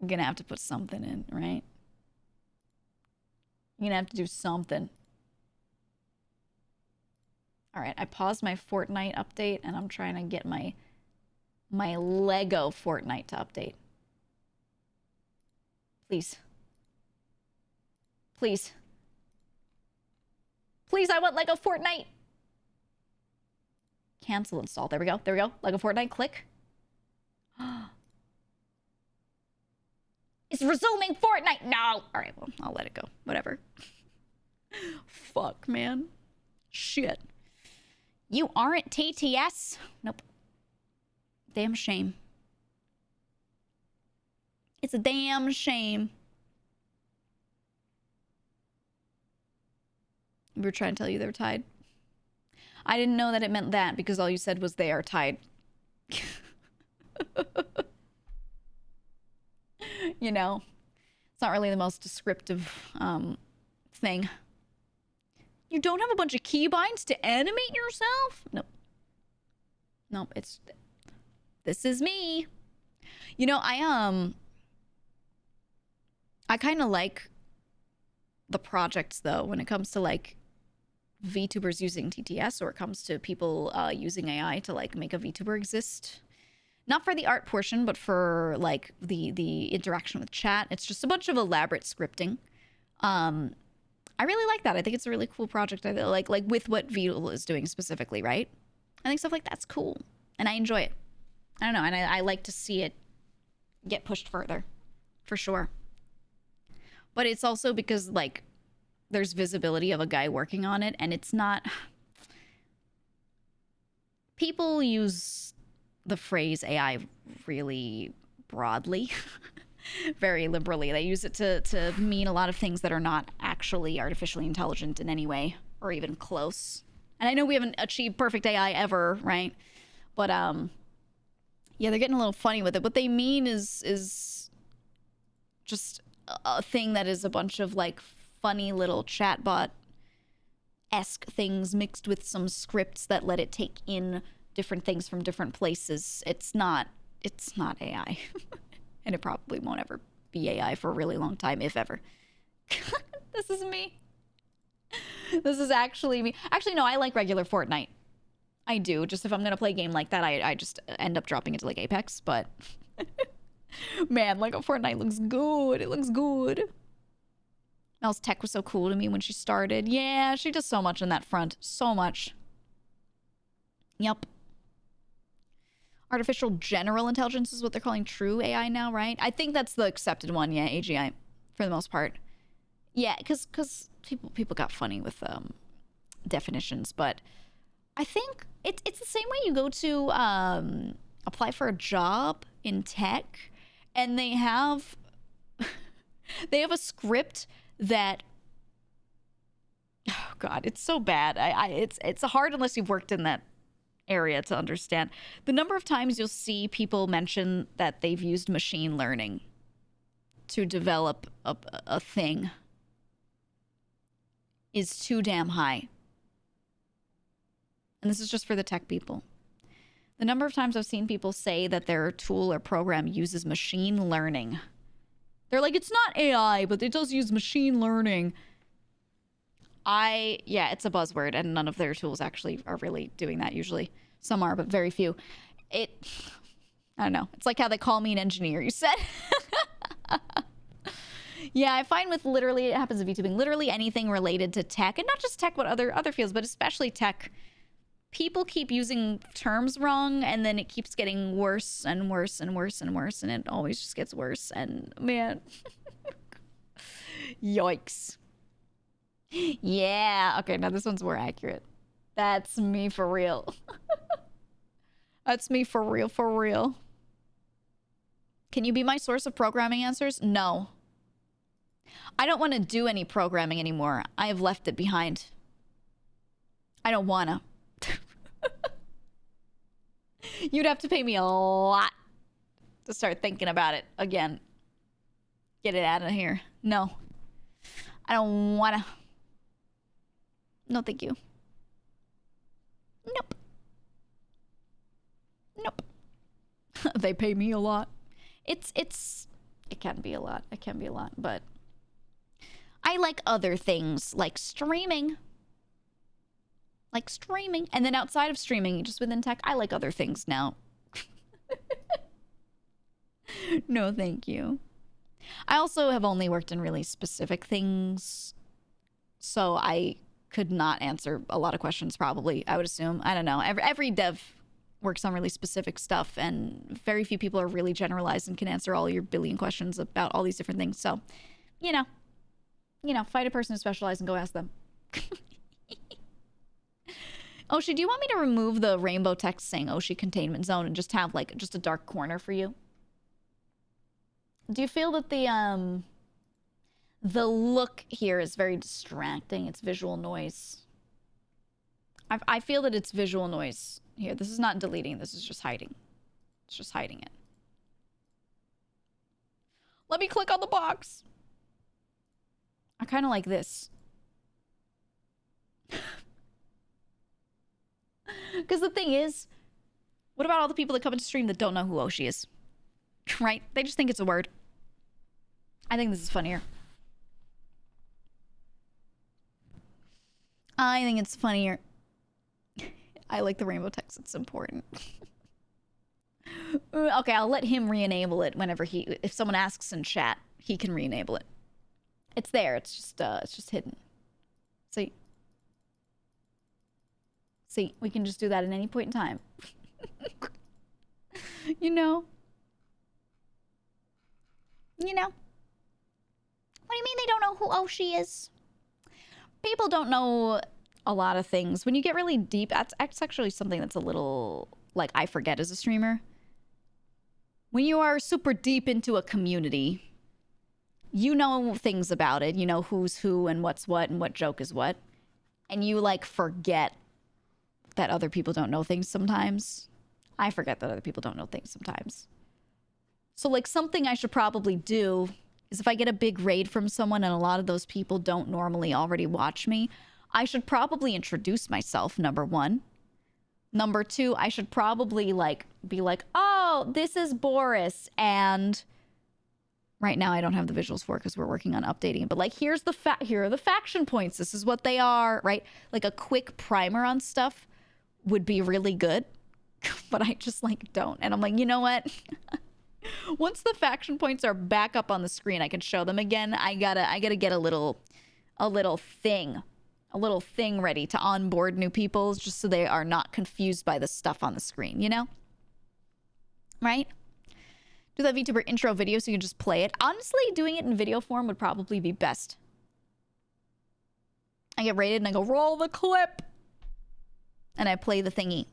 [SPEAKER 1] you're gonna have to put something in, right? You're gonna have to do something. All right, I paused my Fortnite update and I'm trying to get my Lego Fortnite to update. Please. Please. Please, I want Lego Fortnite. Cancel install. There we go. There we go. Lego Fortnite. Click. It's resuming Fortnite. No. All right, well, I'll let it go. Whatever. Fuck, man. Shit. You aren't TTS? Nope. Damn shame. It's a damn shame. We were trying to tell you they were tied. I didn't know that it meant that because all you said was they are tied. You know, it's not really the most descriptive thing. You don't have a bunch of keybinds to animate yourself? Nope. Nope, it's... This is me. You know, I kind of like the projects, though, when it comes to, like, VTubers using TTS, or it comes to people using AI to, like, make a VTuber exist. Not for the art portion, but for, like, the interaction with chat. It's just a bunch of elaborate scripting. I really like that. I think it's a really cool project. I like with what Vedal is doing specifically, right? I think stuff like that's cool. And I enjoy it. I don't know. And I like to see it get pushed further. For sure. But it's also because, like, there's visibility of a guy working on it. And it's not... people use the phrase AI really broadly, very liberally. They use it to mean a lot of things that are not actually artificially intelligent in any way or even close. And I know we haven't achieved perfect AI ever, right? But yeah, they're getting a little funny with it. What they mean is just a thing that is a bunch of like funny little chatbot-esque things mixed with some scripts that let it take in different things from different places. It's not AI. And it probably won't ever be AI for a really long time, if ever. This is me. This is actually me. Actually, no, I like regular Fortnite. I do. Just if I'm going to play a game like that, I just end up dropping into like Apex. But man, like Fortnite looks good. It looks good. Mel's tech was so cool to me when she started. Yeah, she does so much on that front. So much. Yep. Artificial general intelligence is what they're calling true AI now, right? I think that's the accepted one. Yeah, AGI for the most part. Yeah, because people got funny with definitions, but I think it's the same way you go to apply for a job in tech, and they have a script that, oh god, it's so bad. It's hard unless you've worked in that area to understand. The number of times you'll see people mention that they've used machine learning to develop a thing is too damn high. And this is just for the tech people. The number of times I've seen people say that their tool or program uses machine learning. They're like, it's not AI, but it does use machine learning. Yeah, it's a buzzword, and none of their tools actually are really doing that usually. Some are, but very few. I don't know. It's like how they call me an engineer, you said. Yeah, I find with literally, it happens in VTubing, literally anything related to tech, and not just tech, but other fields, but especially tech. People keep using terms wrong, and then it keeps getting worse and worse and worse and worse, and it always just gets worse. And man, yikes. Yeah, okay, now this one's more accurate. That's me for real. That's me for real, for real. Can you be my source of programming answers? No. I don't want to do any programming anymore. I have left it behind. I don't wanna. You'd have to pay me a lot to start thinking about it again. Get it out of here. No. I don't wanna. No, thank you. Nope. Nope. They pay me a lot. It can be a lot. It can be a lot, but I like other things like streaming. Like streaming. And then outside of streaming, just within tech, I like other things now. No, thank you. I also have only worked in really specific things, so I could not answer a lot of questions probably, I would assume. I don't know. Every dev works on really specific stuff, and very few people are really generalized and can answer all your billion questions about all these different things. So, you know, find a person who specializes and go ask them. Oshi, do you want me to remove the rainbow text saying Oshi containment zone and just have like just a dark corner for you? Do you feel that the look here is very distracting? It's visual noise. I feel that it's visual noise here. This is not deleting. This is just hiding. It's just hiding it. Let me click on the box. I kind of like this. Because the thing is, what about all the people that come into stream that don't know who Oshi is? Right? They just think it's a word. I think this is funnier. I think it's funnier. I like the rainbow text. It's important. Okay, I'll let him re-enable it whenever if someone asks in chat, he can re-enable it. It's there. It's just hidden. See? See, we can just do that at any point in time. You know? You know? What do you mean they don't know who Oshi is? People don't know a lot of things. When you get really deep, that's actually something that's a little, like, I forget as a streamer. When you are super deep into a community, you know things about it. You know who's who and what's what and what joke is what. And you, like, forget that other people don't know things sometimes. I forget that other people don't know things sometimes. So, like, something I should probably do is if I get a big raid from someone and a lot of those people don't normally already watch me, I should probably introduce myself, number one. Number two, I should probably, like, be like, oh, this is Boris, and right now I don't have the visuals for it because we're working on updating it, but, like, here are the faction points. This is what they are, right? Like, a quick primer on stuff would be really good, but I just, like, don't. And I'm like, you know what? Once the faction points are back up on the screen, I can show them again. I gotta get a little thing ready to onboard new people, just so they are not confused by the stuff on the screen, you know? Right? Do that VTuber intro video so you can just play it. Honestly, doing it in video form would probably be best. I get rated and I go, roll the clip. And I play the thingy.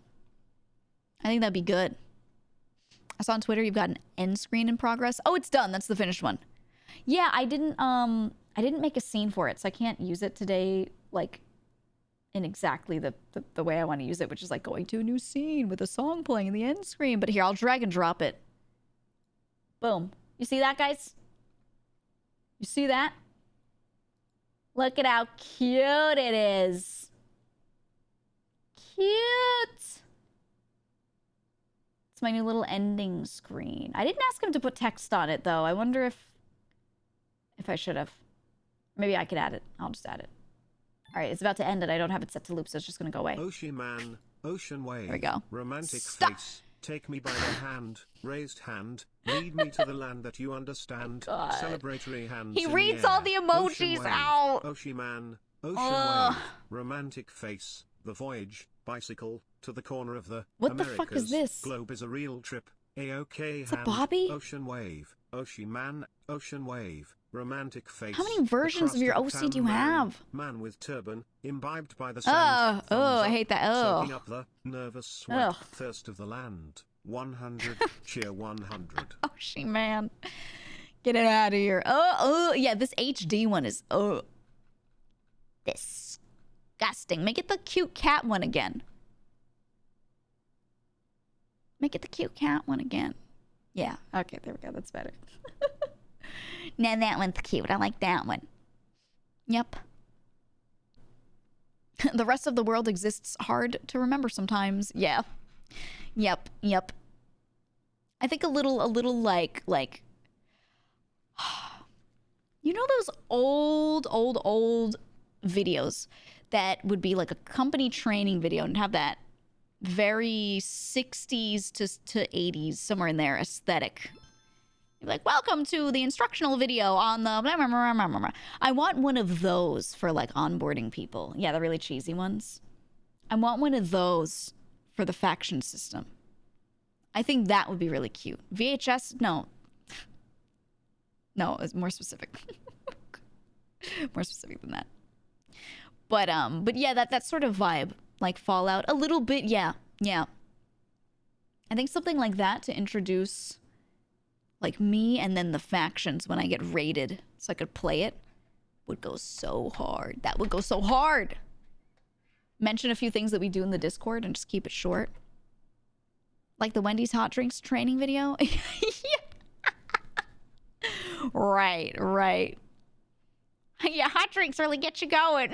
[SPEAKER 1] I think that'd be good. I saw on Twitter you've got an end screen in progress. Oh, it's done. That's the finished one. Yeah, I didn't make a scene for it, so I can't use it today, like, in exactly the way I want to use it, which is, like, going to a new scene with a song playing in the end screen. But here, I'll drag and drop it. Boom. You see that, guys? You see that? Look at how cute it is. Cute. It's my new little ending screen. I didn't ask him to put text on it, though. I wonder if I should have. Maybe I could add it. I'll just add it. All right, it's about to end, and I don't have it set to loop, so it's just going to go away.
[SPEAKER 2] Ocean man, ocean wave.
[SPEAKER 1] There we go.
[SPEAKER 2] Romantic
[SPEAKER 1] Stop.
[SPEAKER 2] face. Take me by the hand, raised hand. Lead me to the land that you understand.
[SPEAKER 1] God.
[SPEAKER 2] Celebratory hands.
[SPEAKER 1] He reads all the emojis out.
[SPEAKER 2] Ocean man, ocean wave. Romantic face. The voyage. Bicycle. To the corner of the
[SPEAKER 1] What
[SPEAKER 2] Americas.
[SPEAKER 1] the fuck is this?
[SPEAKER 2] Globe is a real trip. A-OK
[SPEAKER 1] Is
[SPEAKER 2] hand.
[SPEAKER 1] it Bobby?
[SPEAKER 2] Ocean wave. Ocean man. Ocean wave. Romantic face.
[SPEAKER 1] How many versions of your OC do you have?
[SPEAKER 2] Man with turban, imbibed by the sand.
[SPEAKER 1] I hate that.
[SPEAKER 2] Soaking up the nervous sweat, thirst of the land. 100, cheer 100.
[SPEAKER 1] Oh, she man. Get it out of here. Yeah, this HD one is, disgusting. Make it the cute cat one again. Make it the cute cat one again. Yeah, okay, there we go. That's better. Now that one's cute. I like that one. Yep. The rest of the world exists hard to remember sometimes. Yeah. Yep. I think a little like you know those old videos that would be like a company training video and have that very 60s to 80s, somewhere in there, aesthetic. You're like, welcome to the instructional video on the blah, blah, blah, blah, blah, blah. I want one of those for, like, onboarding people. Yeah, the really cheesy ones. I want one of those for the faction system. I think that would be really cute. VHS? No. No, it's more specific. More specific than that. But yeah, that sort of vibe. Like Fallout. A little bit, yeah. I think something like that to introduce, like, me and then the factions when I get raided so I could play it would go so hard. That would go so hard. Mention a few things that we do in the Discord and just keep it short. Like the Wendy's hot drinks training video. Right. Yeah, hot drinks really get you going.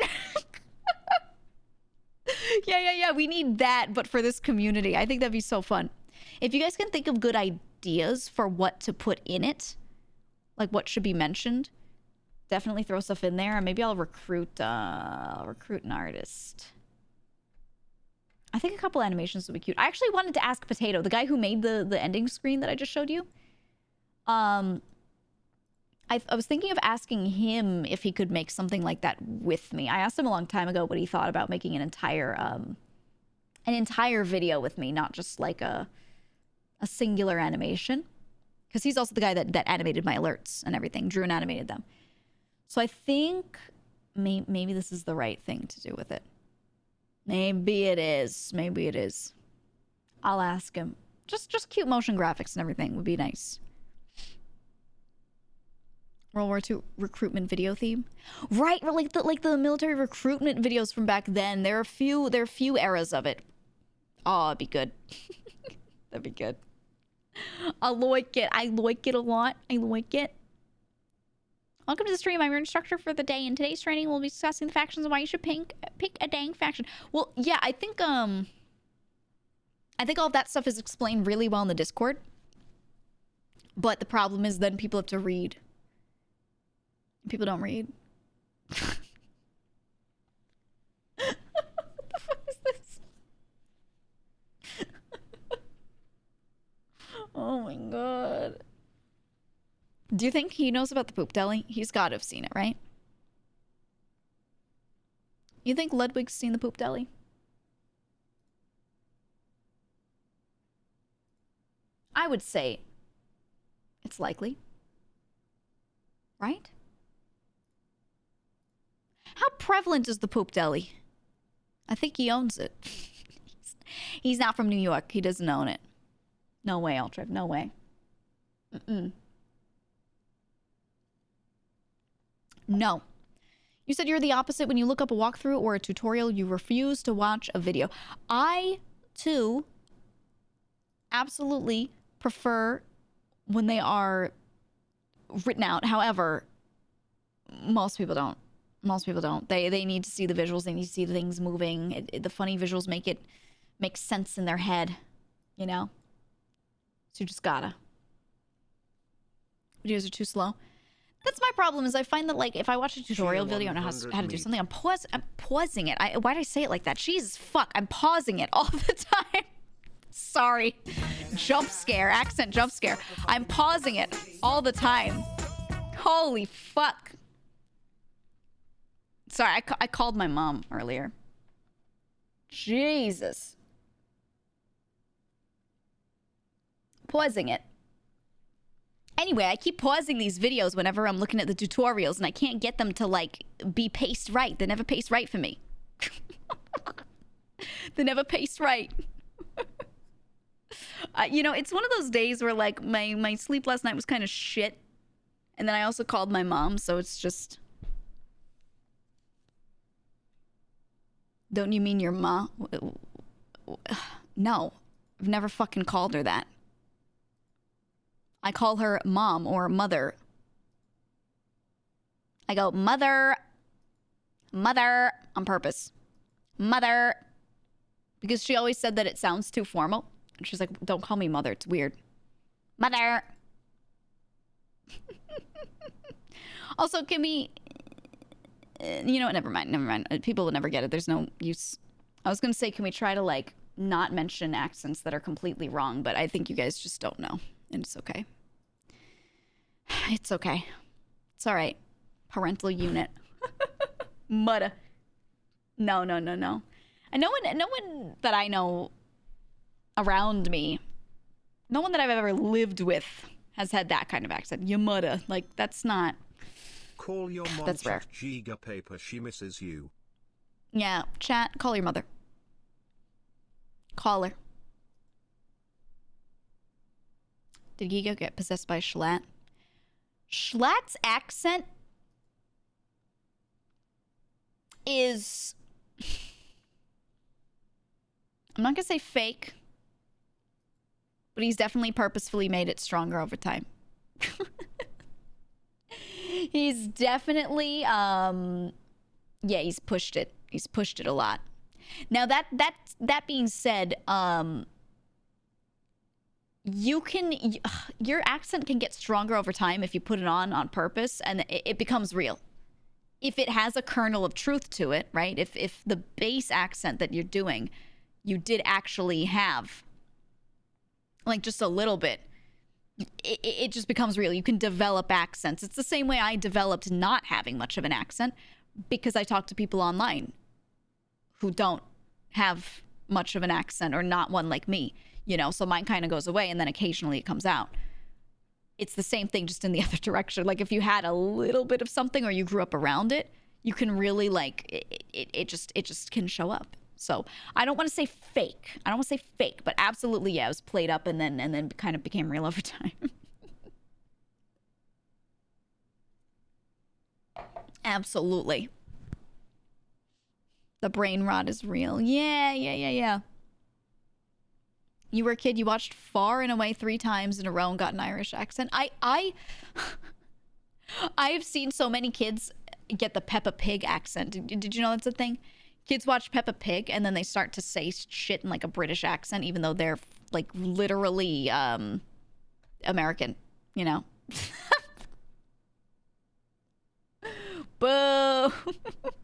[SPEAKER 1] Yeah. We need that, but for this community. I think that'd be so fun. If you guys can think of good ideas for what to put in it, like what should be mentioned, definitely throw stuff in there. And maybe I'll recruit an artist. I think a couple animations would be cute. I actually wanted to ask Potato, the guy who made the ending screen that I just showed you. I was thinking of asking him if he could make something like that with me. I asked him a long time ago what he thought about making an entire video with me, not just like a singular animation. Because he's also the guy that animated my alerts and everything, drew and animated them. So I think maybe this is the right thing to do with it. Maybe it is. Maybe it is. I'll ask him. Just cute motion graphics and everything would be nice. World War II recruitment video theme, right? Like the military recruitment videos from back then. There are a few eras of it. Oh, it'd be good. That'd be good. I like it. I like it a lot. I like it. Welcome to the stream. I'm your instructor for the day. In today's training, we'll be discussing the factions and why you should pick a dang faction. Well, yeah, I think all of that stuff is explained really well in the Discord. But the problem is then people have to read. People don't read. What the fuck is this? Oh my god. Do you think he knows about the poop deli? He's got to have seen it, right? You think Ludwig's seen the poop deli? I would say it's likely. Right? How prevalent is the poop deli? I think he owns it. He's not from New York. He doesn't own it. No way, Ultra. No way. No. You said you're the opposite. When you look up a walkthrough or a tutorial, you refuse to watch a video. I, too, absolutely prefer when they are written out. However, most people don't. Most people don't. They need to see the visuals. They need to see the things moving. The funny visuals make sense in their head, you know? So you just gotta. Videos are too slow. That's my problem, is I find that, like, if I watch a tutorial video and know how to do something, I'm pausing it. Why did I say it like that? Jesus fuck, I'm pausing it all the time. Sorry. Jump scare, accent jump scare. I'm pausing it all the time. Holy fuck. Sorry, I called my mom earlier. Jesus. Pausing it. Anyway, I keep pausing these videos whenever I'm looking at the tutorials, and I can't get them to, like, be paced right. They never pace right for me. They never pace right. You know, it's one of those days where, like, my sleep last night was kind of shit. And then I also called my mom, so it's just... Don't you mean your ma? No, I've never fucking called her that. I call her mom or mother. I go, mother, mother, on purpose. Mother. Because she always said that it sounds too formal. And she's like, don't call me mother, it's weird. Mother. Also, can we... you know what, never mind. People will never get it. There's no use. I was going to say, can we try to, like, not mention accents that are completely wrong, but I think you guys just don't know. And it's okay. It's okay. It's all right. Parental unit. Mutta. No. And no one that I know around me, no one that I've ever lived with has had that kind of accent. You mutta. Like, that's not...
[SPEAKER 2] Call your mom.
[SPEAKER 1] That's rare.
[SPEAKER 2] GEEGA paper, she misses you.
[SPEAKER 1] Yeah, chat. Call your mother. Call her. Did GEEGA get possessed by Schlatt? Schlatt's accent is... I'm not gonna say fake, but he's definitely purposefully made it stronger over time. He's definitely, yeah, he's pushed it. He's pushed it a lot. Now that being said, your accent can get stronger over time if you put it on purpose, and it becomes real. If it has a kernel of truth to it, right? If the base accent that you're doing, you did actually have, like, just a little bit, it just becomes real. You can develop accents. It's the same way I developed not having much of an accent, because I talk to people online who don't have much of an accent or not one like me, you know, so mine kind of goes away and then occasionally it comes out. It's the same thing, just in the other direction. Like, if you had a little bit of something or you grew up around it, you can really, like, it just can show up. So I don't want to say fake. I don't want to say fake, but absolutely, yeah, it was played up and then kind of became real over time. Absolutely. The brain rot is real. Yeah. You were a kid, you watched Far and Away 3 times in a row and got an Irish accent. I have seen so many kids get the Peppa Pig accent. Did you know that's a thing? Kids watch Peppa Pig and then they start to say shit in like a British accent, even though they're like literally American, you know? Boo.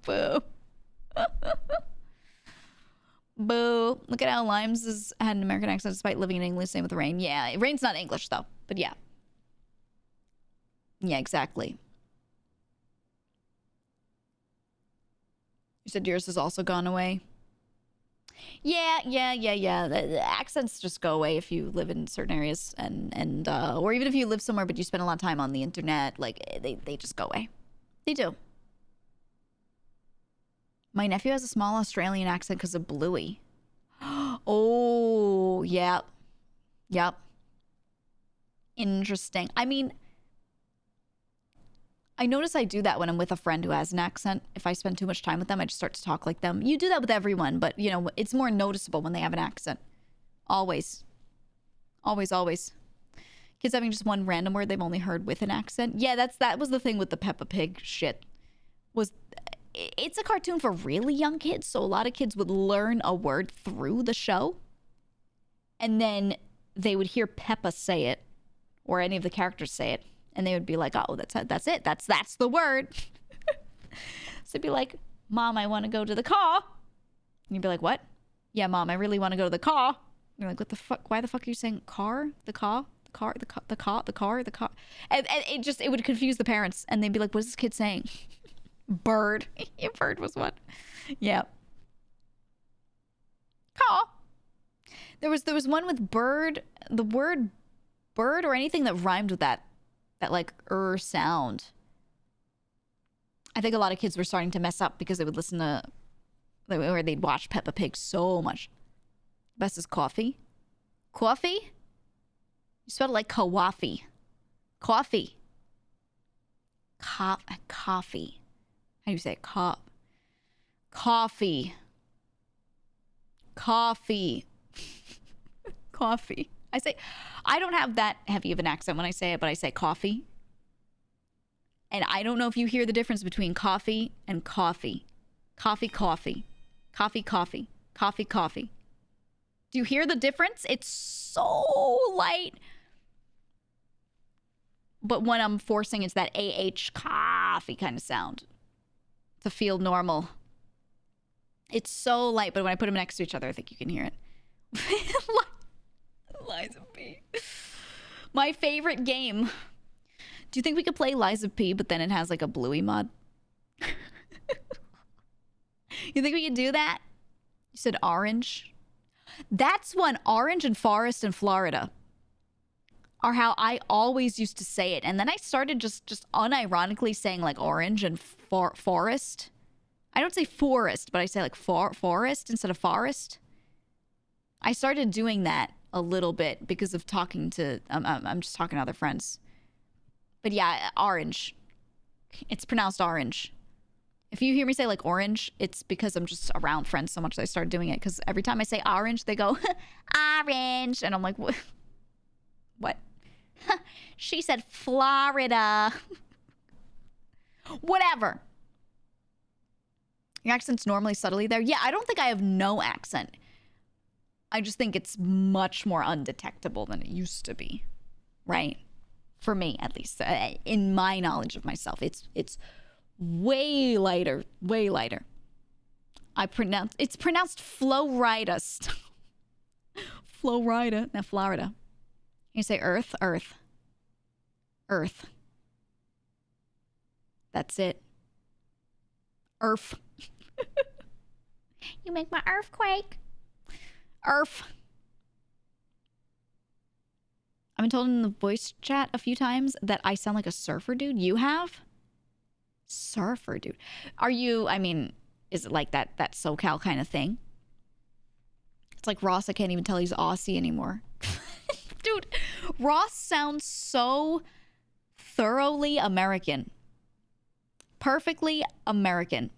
[SPEAKER 1] Boo. Boo. Look at how Limes had an American accent despite living in England. Same with Rain. Yeah, Rain's not English though, but yeah. Yeah, exactly. You said yours has also gone away. Yeah. The accents just go away if you live in certain areas and or even if you live somewhere but you spend a lot of time on the internet, like they just go away. They do. My nephew has a small Australian accent because of Bluey. Oh, yeah. Yep. Interesting. I mean, I notice I do that when I'm with a friend who has an accent. If I spend too much time with them, I just start to talk like them. You do that with everyone, but, you know, it's more noticeable when they have an accent. Always. Always. Kids having just one random word they've only heard with an accent. Yeah, that was the thing with the Peppa Pig shit. It's a cartoon for really young kids, so a lot of kids would learn a word through the show, and then they would hear Peppa say it, or any of the characters say it, and they would be like, "Oh, that's it. That's the word." So it'd be like, "Mom, I want to go to the car," and you'd be like, "What?" "Yeah, Mom, I really want to go to the car." And you're like, "What the fuck? Why the fuck are you saying car? The car? The car? The car? The car?" And it would confuse the parents, and they'd be like, "What is this kid saying?" Bird. Yeah, bird was one. Yeah. Caw. There was one with bird. The word bird or anything that rhymed with that like sound. I think a lot of kids were starting to mess up because they would listen to, or they'd watch Peppa Pig so much. Best is coffee. Coffee? You spell it like kawafi. Coffee. Coffee. How do you say it? Coffee. Coffee. I don't have that heavy of an accent when I say it, but I say coffee. And I don't know if you hear the difference between coffee and coffee. Coffee. Do you hear the difference? It's so light. But when I'm forcing, it's that AH coffee kind of sound to feel normal. It's so light, but when I put them next to each other, I think you can hear it. Lies of P. My favorite game. Do you think we could play Lies of P, but then it has like a Bluey mod? You think we could do that? You said orange. That's one. Orange and forest in Florida are how I always used to say it. And then I started just unironically saying like orange and forest. I don't say forest, but I say like forest instead of forest. I started doing that a little bit because of talking to, I'm just talking to other friends. But yeah, orange. It's pronounced orange. If you hear me say like orange, it's because I'm just around friends so much that I started doing it. Because every time I say orange, they go, orange. And I'm like, what? What? She said Florida. Whatever. Your accent's normally subtly there. Yeah, I don't think I have no accent. I just think it's much more undetectable than it used to be. Right? For me, at least. In my knowledge of myself. It's way lighter. Way lighter. It's pronounced Florida. Florida. Not Florida. You say earth. That's it. Earth. You make my earthquake. Earth. I've been told in the voice chat a few times that I sound like a surfer dude. You have? Surfer dude. Are you, I mean, is it like that SoCal kind of thing? It's like Ross, I can't even tell he's Aussie anymore. Dude, Ross sounds so thoroughly American. Perfectly American.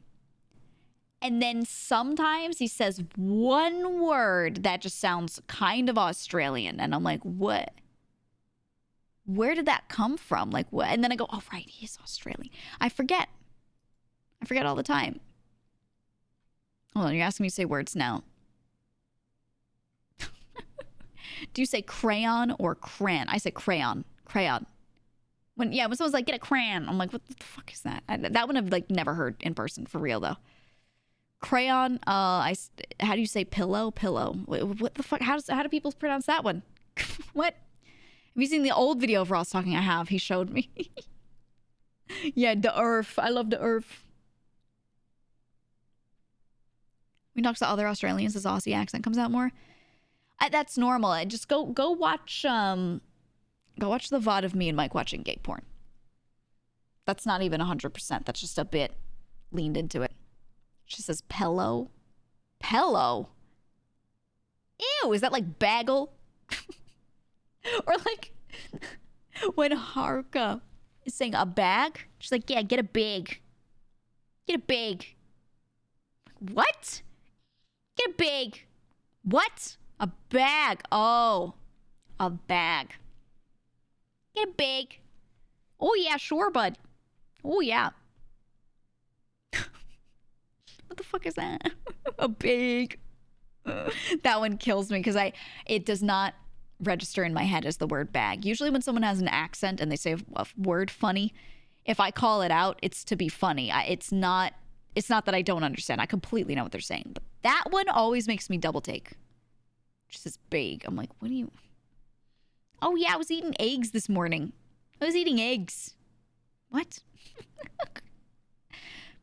[SPEAKER 1] And then sometimes he says one word that just sounds kind of Australian. And I'm like, what? Where did that come from? Like, what? And then I go, oh, right, he's Australian. I forget. I forget all the time. Hold on, you're asking me to say words now. Do you say crayon or crayon? I say crayon. Crayon. When someone's like, get a crayon, I'm like, what the fuck is that? That one I've like never heard in person, for real though. Crayon. How do you say pillow? Pillow. What the fuck? How do people pronounce that one? What? Have you seen the old video of Ross talking? I have. He showed me. Yeah, the earth. I love the earth. When he talks to other Australians, his Aussie accent comes out more. That's normal. I just go watch the VOD of me and Mike watching gay porn. That's not even 100%. That's just a bit leaned into it. She says pillow. Pillow? Ew, is that like bagel? Or like when Haruka is saying a bag, she's like, yeah, get a bag. Get a bag. What? Get a bag. What? A bag. Oh, a bag. Get a bag. Oh, yeah, sure, bud. Oh, yeah. What the fuck is that? A bag. That one kills me because it does not register in my head as the word bag. Usually when someone has an accent and they say a word funny, if I call it out, it's to be funny. It's not that I don't understand. I completely know what they're saying. But that one always makes me double take. She says bag. I'm like, what do you... Oh, yeah, I was eating eggs this morning. I was eating eggs. What?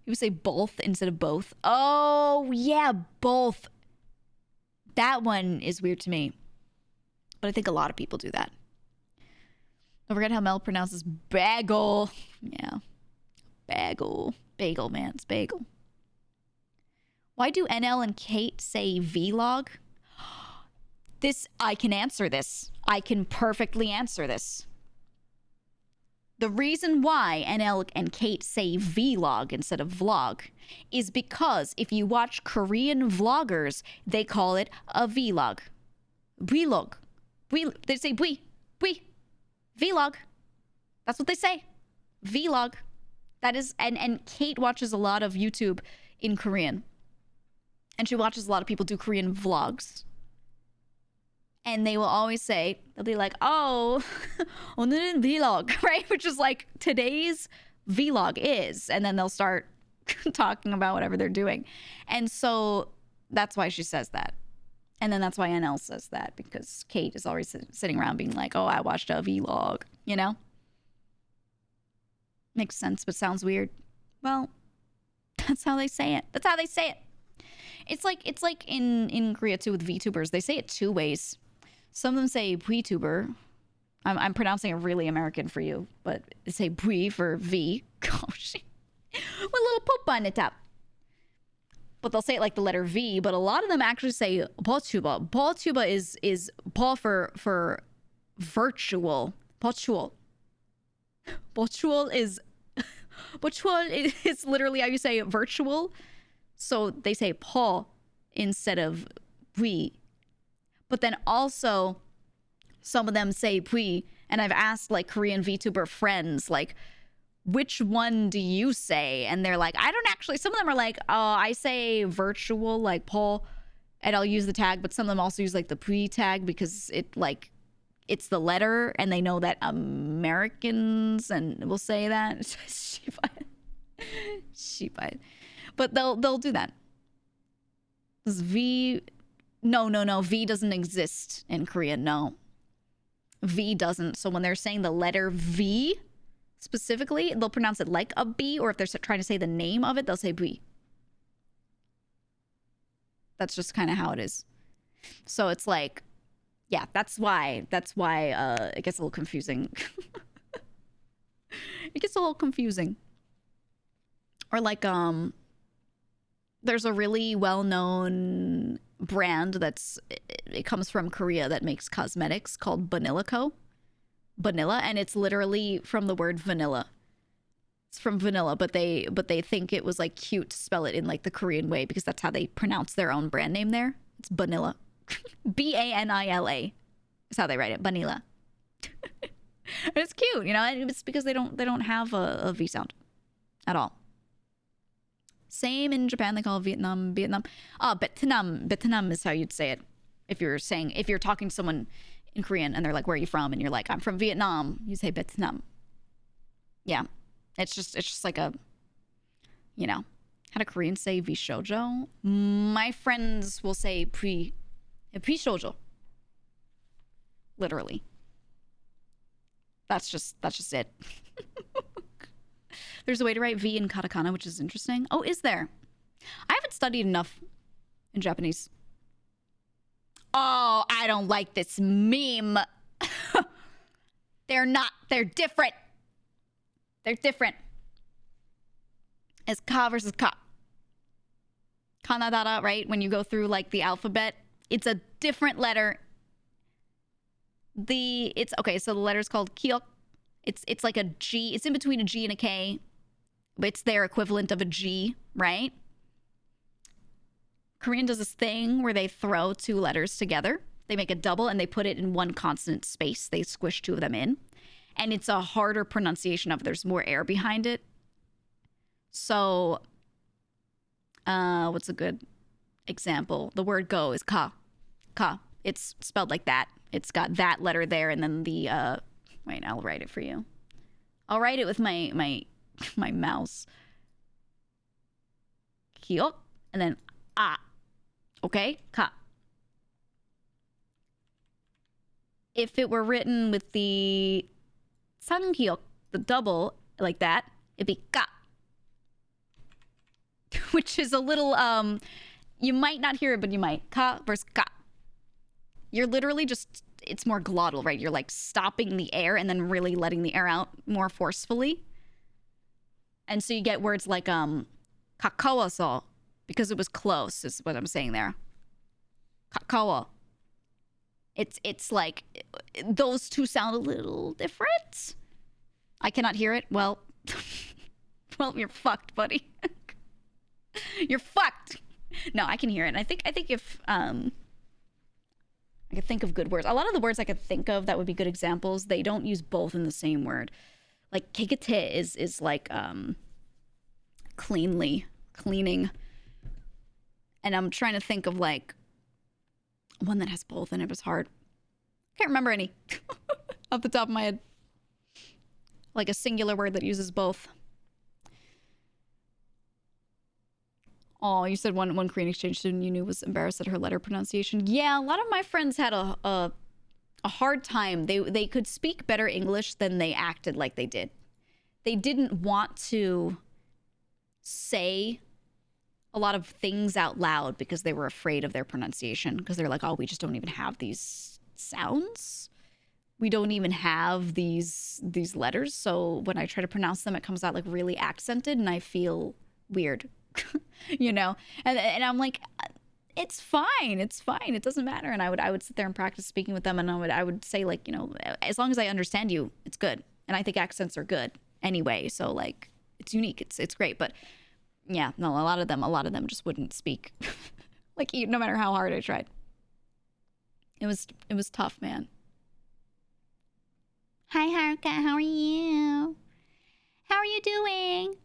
[SPEAKER 1] People say both instead of both. Oh, yeah, both. That one is weird to me. But I think a lot of people do that. Don't forget how Mel pronounces bagel. Yeah. Bagel. Bagel, man. It's bagel. Why do NL and Kate say vlog? I can answer this. I can perfectly answer this. The reason why NL and Kate say vlog instead of vlog is because if you watch Korean vloggers, they call it a vlog. Vlog. They say vlog. That's what they say. Vlog. That is, and Kate watches a lot of YouTube in Korean. And she watches a lot of people do Korean vlogs. And they will always say, they'll be like, oh, 오늘은 vlog, right? Which is like today's vlog is. And then they'll start talking about whatever they're doing. And so that's why she says that. And then that's why NL says that, because Kate is always sitting around being like, oh, I watched a vlog, you know? Makes sense, but sounds weird. Well, that's how they say it. That's how they say it. It's like in Korea too with VTubers. They say it two ways. Some of them say VTuber. I'm pronouncing it really American for you, but they say V for V. Oh, shit. With a little poop on the top. But they'll say it like the letter V, but a lot of them actually say 보튜버. 보튜버 is Paul for virtual. 보추얼. Bochual is literally how you say virtual. So they say Paul instead of we. But then also some of them say we, and I've asked like Korean VTuber friends, like, which one do you say? And they're like, I don't actually. Some of them are like, I say virtual, like Paul, and I'll use the tag, but some of them also use like the pre tag because it's the letter, and they know that Americans and will say that. Shibai. But they'll do that. This V, no, V doesn't exist in Korean. No, V doesn't. So when they're saying the letter V specifically, they'll pronounce it like a B, or if they're trying to say the name of it, they'll say B. That's just kind of how it is. So it's like, yeah, that's why it gets a little confusing. It gets a little confusing. Or like There's a really well-known brand it comes from Korea that makes cosmetics called Vanilla Co. Vanilla, and it's literally from the word vanilla. It's from vanilla, but they think it was like cute to spell it in like the Korean way because that's how they pronounce their own brand name there. It's Vanilla. Banila is how they write it. Vanilla. And it's cute, you know, and it's because they don't have a V sound at all. Same in Japan, they call it Vietnam. Vietnam is how you'd say it. If you're talking to someone in Korean and they're like, where are you from? And you're like, I'm from Vietnam. You say Vietnam. Yeah. It's just like a, you know, how do Koreans say Vishojo? My friends will say Pre-shojo. Literally. That's just it. There's a way to write V in katakana, which is interesting. Oh, is there? I haven't studied enough in Japanese. Oh, I don't like this meme. They're different. They're different. It's ka versus ka. Kanadara, right? When you go through like the alphabet, it's a different letter. Okay, so the letter's called kyok. It's like a G. It's in between a G and a K. It's their equivalent of a G, right? Korean does this thing where they throw two letters together. They make a double and they put it in one consonant space. They squish two of them in. And it's a harder pronunciation of it. There's more air behind it. So, what's a good example? The word go is ka. Ka. It's spelled like that. It's got that letter there and then the, wait, I'll write it for you. I'll write it with my mouse. Kyok, and then ah. Okay? Ka. If it were written with the sankyok, the double, like that, it'd be ka. Which is a little, you might not hear it, but you might. Ka versus ka. You're literally just, it's more glottal, right? You're like stopping the air and then really letting the air out more forcefully. And so you get words like kakawaso, because it was close, is what I'm saying there. Kakawa. It's like, those two sound a little different. I cannot hear it. Well, well, you're fucked, buddy. You're fucked. No, I can hear it. And I think if, I could think of good words. A lot of the words I could think of that would be good examples, they don't use both in the same word. Like kegete is like cleaning. And I'm trying to think of like one that has both and it was hard. Can't remember any off the top of my head. Like a singular word that uses both. Oh, you said one Korean exchange student you knew was embarrassed at her letter pronunciation. Yeah, a lot of my friends had a hard time. They could speak better English than they acted like they did. They didn't want to say a lot of things out loud because they were afraid of their pronunciation. Because they're like, oh, we just don't even have these sounds. We don't even have these letters. So when I try to pronounce them, it comes out like really accented and I feel weird. You know, and I'm like, it's fine, it doesn't matter. And I would sit there and practice speaking with them, and I would say like, you know, as long as I understand you, it's good. And I think accents are good anyway, so like it's unique, it's great. But yeah, no, a lot of them just wouldn't speak. Like no matter how hard I tried. It was tough, man. Hi Haruka, how are you? How are you doing?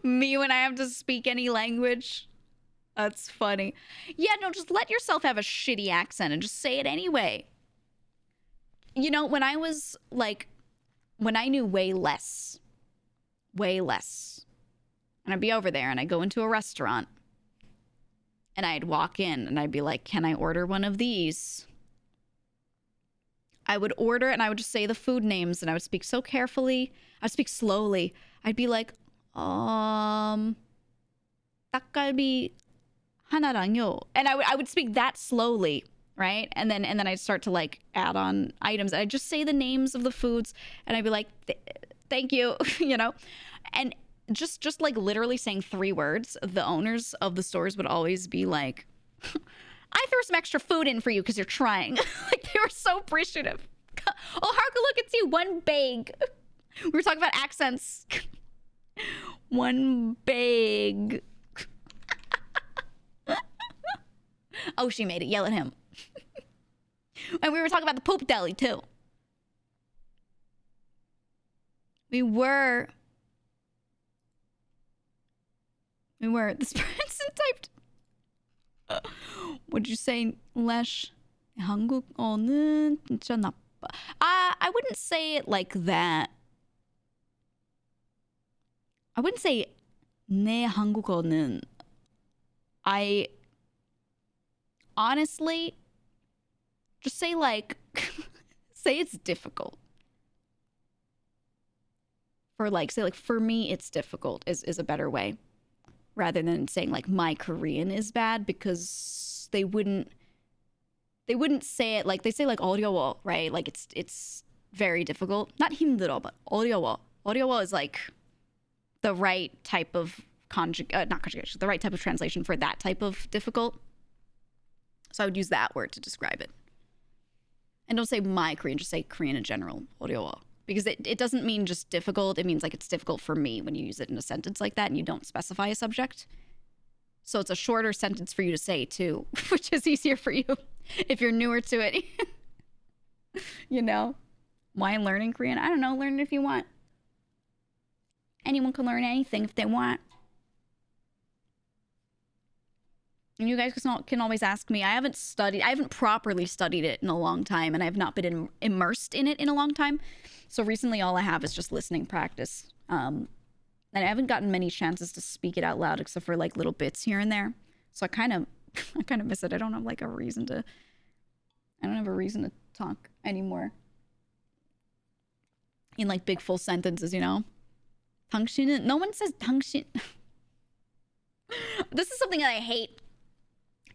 [SPEAKER 1] Me when I have to speak any language. That's funny. Yeah, no, just let yourself have a shitty accent and just say it anyway. You know, when I was like, when I knew way less, and I'd be over there and I'd go into a restaurant and I'd walk in and I'd be like, can I order one of these? I would order and I would just say the food names and I would speak so carefully. I'd speak slowly. I'd be like, 닭갈비 하나랑요. And I would speak that slowly right? And then I'd start to like add on items. I'd just say the names of the foods and I'd be like, thank you, you know? And just like literally saying 3 words, the owners of the stores would always be like, I threw some extra food in for you because you're trying. Like, they were so appreciative. Oh, Haruka, look, it's you. 1 bag. We were talking about accents. 1 bag. Oh, she made it. Yell at him. And we were talking about the poop deli, too. We were. This person typed. Would you say Lesh? 한국어는 진짜 나빠. I wouldn't say it like that. I wouldn't say 내 한국어는. I honestly just say like say it's difficult. For like say like for me it's difficult is a better way. Rather than saying like my Korean is bad, because they wouldn't say it like they say like 어려워, right? Like it's very difficult. Not 힘들어, but 어려워. 어려워 is like the right type of not conjugation, the right type of translation for that type of difficult. So I would use that word to describe it. And don't say my Korean, just say Korean in general, 어려워. Because it doesn't mean just difficult. It means like it's difficult for me when you use it in a sentence like that and you don't specify a subject. So it's a shorter sentence for you to say too, which is easier for you if you're newer to it. You know? Why learning Korean? I don't know. Learn it if you want. Anyone can learn anything if they want. And you guys can always ask me. I haven't properly studied it in a long time, and I have not been immersed in it in a long time. So recently all I have is just listening practice. And I haven't gotten many chances to speak it out loud except for like little bits here and there. So I kind of miss it. I don't have a reason to talk anymore. In like big full sentences, you know? 당신은, no one says 당신. This is something that I hate.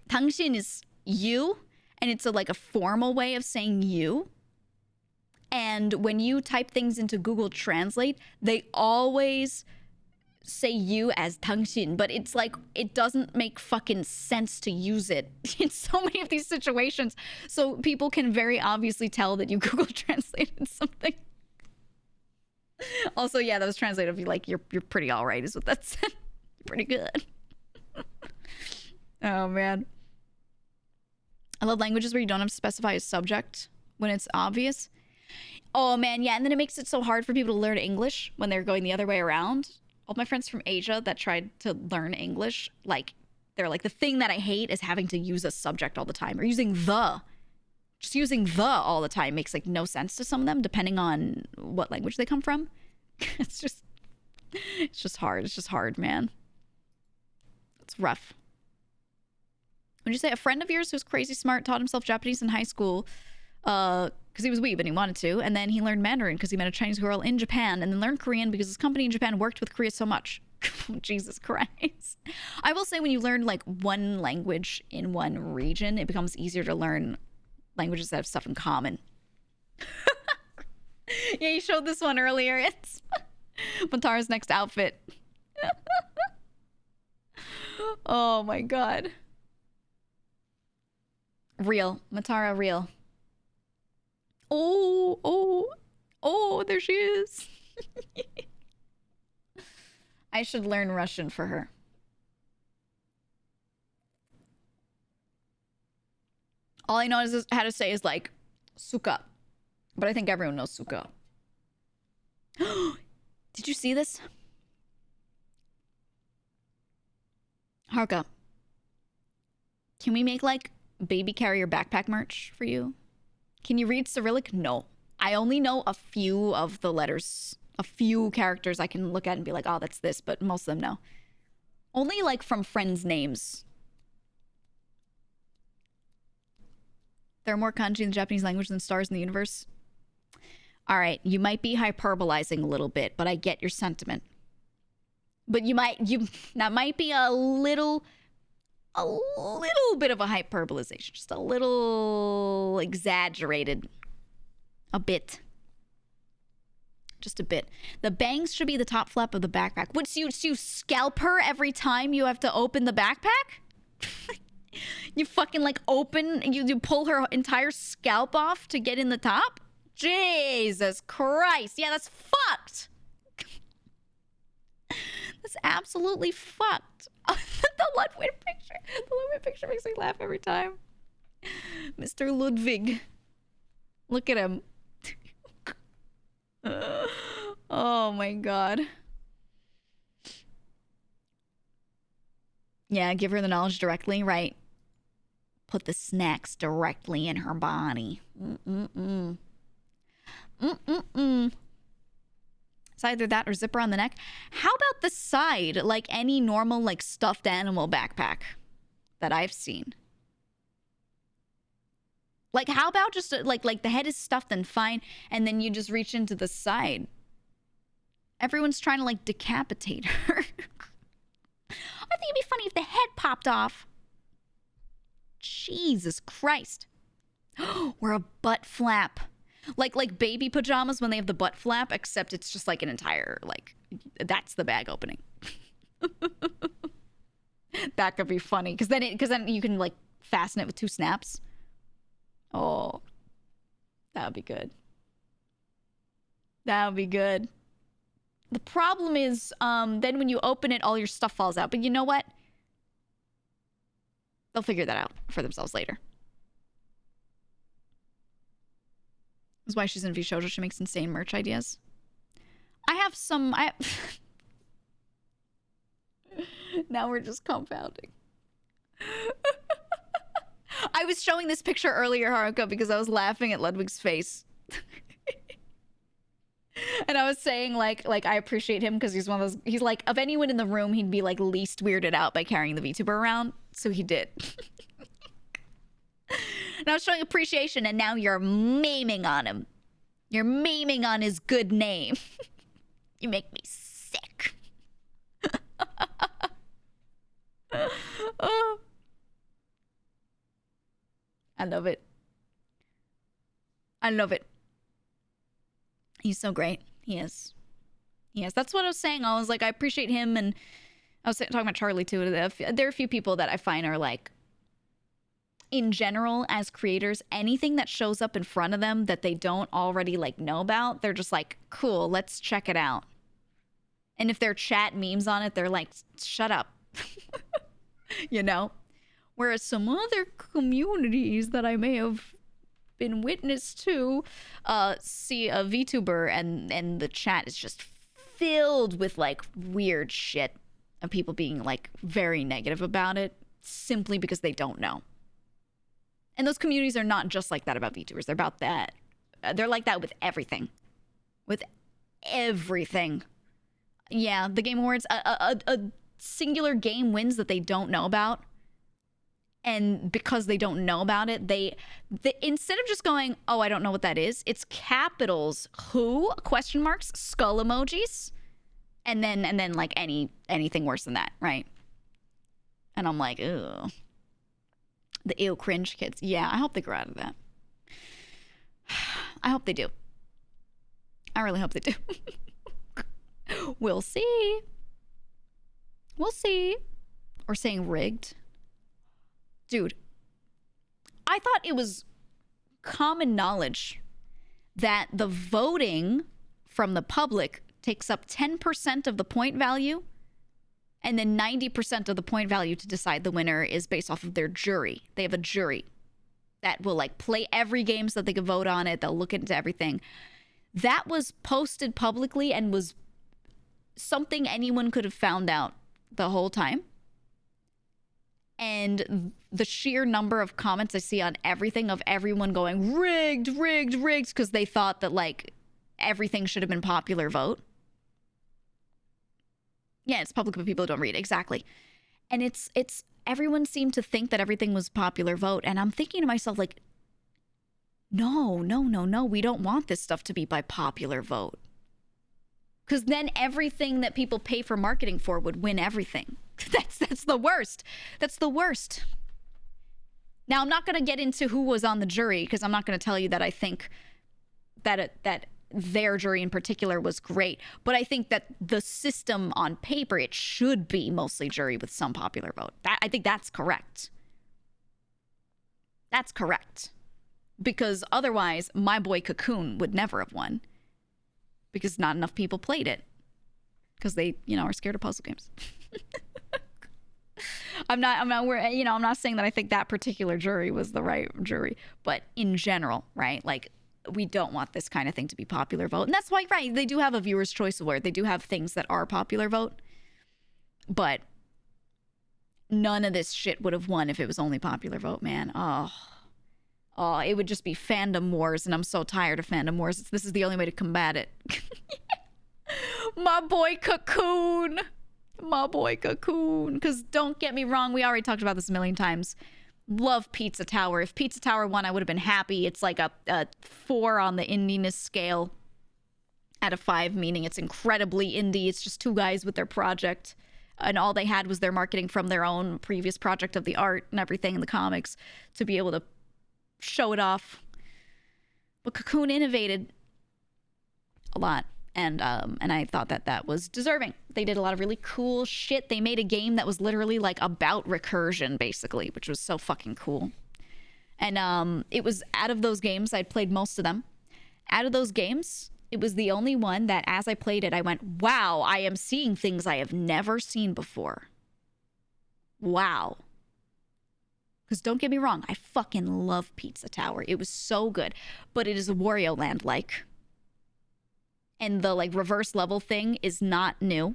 [SPEAKER 1] 당신 is you, and it's like a formal way of saying you. And when you type things into Google Translate, they always say you as 당신, but it's like it doesn't make fucking sense to use it in so many of these situations. So people can very obviously tell that you Google translated something. Also, yeah, that was translated to be like you're pretty all right is what that said. Pretty good. Oh man. I love languages where you don't have to specify a subject when it's obvious. Oh man, yeah, and then it makes it so hard for people to learn English when they're going the other way around. All my friends from Asia that tried to learn English, like, they're like, the thing that I hate is having to use a subject all the time, or using the. Just using the all the time makes like no sense to some of them, depending on what language they come from. It's just hard. It's just hard, man. It's rough. Would you say a friend of yours who's crazy smart taught himself Japanese in high school because he was weeb and he wanted to, and then he learned Mandarin because he met a Chinese girl in Japan, and then learned Korean because his company in Japan worked with Korea so much? Jesus Christ. I will say when you learn like one language in one region, it becomes easier to learn languages that have stuff in common. Yeah, you showed this one earlier. It's Matara's next outfit. Oh my god. Real. Matara, real. Oh, there she is. I should learn Russian for her. All I know is how to say is like suka. But I think everyone knows suka. Did you see this? Haruka, can we make like baby carrier backpack merch for you? Can you read Cyrillic? No. I only know a few of the letters, a few characters I can look at and be like, oh, that's this, but most of them no. Only like from friends' names. There are more kanji in the Japanese language than stars in the universe. All right, you might be hyperbolizing a little bit, but I get your sentiment. But that might be a little a little bit of a hyperbolization, just a little exaggerated. A bit. Just a bit. The bangs should be the top flap of the backpack. Would you scalp her every time you have to open the backpack? You fucking like open, you pull her entire scalp off to get in the top? Jesus Christ. Yeah, that's fucked. That's absolutely fucked. The Ludwig picture. The Ludwig picture makes me laugh every time. Mr. Ludwig. Look at him. Oh my god. Yeah, give her the knowledge directly, right? Put the snacks directly in her body. It's either that or zipper on the neck. How about the side? Like any normal, like, stuffed animal backpack that I've seen. Like, how about just, like the head is stuffed and fine, and then you just reach into the side? Everyone's trying to, like, decapitate her. I think it'd be funny if the head popped off. Jesus Christ. Or a butt flap. Like baby pajamas when they have the butt flap, except it's just like an entire, like, that's the bag opening. That could be funny, because then you can, like, fasten it with 2 snaps. Oh, that would be good. That would be good. The problem is, then when you open it, all your stuff falls out. But you know what? They'll figure that out for themselves later. That's why she's in VShojo. She makes insane merch ideas. I have some... Now we're just compounding. I was showing this picture earlier, Haruka, because I was laughing at Ludwig's face. And I was saying, like I appreciate him because he's one of those... He's like, of anyone in the room, he'd be, like, least weirded out by carrying the VTuber around. So he did. And I was showing appreciation, and now you're memeing on him. You're memeing on his good name. You make me sick. Oh. I love it. I love it. He's so great. He is. He is. That's what I was saying. I was like, I appreciate him, and I was talking about Charlie too. There are a few people that I find are like, in general, as creators, anything that shows up in front of them that they don't already like know about, they're just like, cool, let's check it out. And if their chat memes on it, they're like, shut up. You know? Whereas some other communities that I may have been witness to see a VTuber and the chat is just filled with like weird shit of people being like very negative about it simply because they don't know. And those communities are not just like that about VTubers. They're about that. They're like that with everything. With everything. Yeah, the Game Awards, a singular game wins that they don't know about. And because they don't know about it, they instead of just going, oh, I don't know what that is, it's capitals, who, question marks, skull emojis, and then like anything worse than that, right? And I'm like, ew. The ew cringe kids. Yeah, I hope they grow out of that. I hope they do. I really hope they do. We'll see. We'll see. Or saying rigged. Dude, I thought it was common knowledge that the voting from the public takes up 10% of the point value, and then 90% of the point value to decide the winner is based off of their jury. They have a jury that will like play every game so that they can vote on it. They'll look into everything. That was posted publicly and was something anyone could have found out the whole time. And the sheer number of comments I see on everything of everyone going rigged, rigged, rigged, because they thought that like everything should have been popular vote. Yeah, it's public, but people don't read. Exactly. And it's everyone seemed to think that everything was popular vote. And I'm thinking to myself, like, no. We don't want this stuff to be by popular vote. Because then everything that people pay for marketing for would win everything. That's the worst. That's the worst. Now, I'm not going to get into who was on the jury, because I'm not going to tell you that I think that their jury in particular was great. But I think that the system on paper, it should be mostly jury with some popular vote. I think that's correct. That's correct. Because otherwise, my boy Cocoon would never have won. Because not enough people played it. Because they, are scared of puzzle games. I'm not saying that I think that particular jury was the right jury, but in general, right? Like, we don't want this kind of thing to be popular vote. And that's why, right, they do have a viewer's choice award. They do have things that are popular vote, but none of this shit would have won if it was only popular vote, man. Oh, it would just be fandom wars, and I'm so tired of fandom wars. This is the only way to combat it. My boy Cocoon. My boy Cocoon. Because don't get me wrong, we already talked about this a million times. Love Pizza Tower. If Pizza Tower won, I would have been happy. It's like a 4 on the indiness scale out of 5, meaning it's incredibly indie. It's just two guys with their project, and all they had was their marketing from their own previous project of the art and everything in the comics to be able to show it off. But Cocoon innovated a lot. And I thought that was deserving. They did a lot of really cool shit. They made a game that was literally like about recursion, basically, which was so fucking cool. And it was out of those games, I'd played most of them. Out of those games, it was the only one that as I played it, I went, wow, I am seeing things I have never seen before. Wow. Because don't get me wrong, I fucking love Pizza Tower. It was so good. But it is a Wario Land-like. And the like reverse level thing is not new,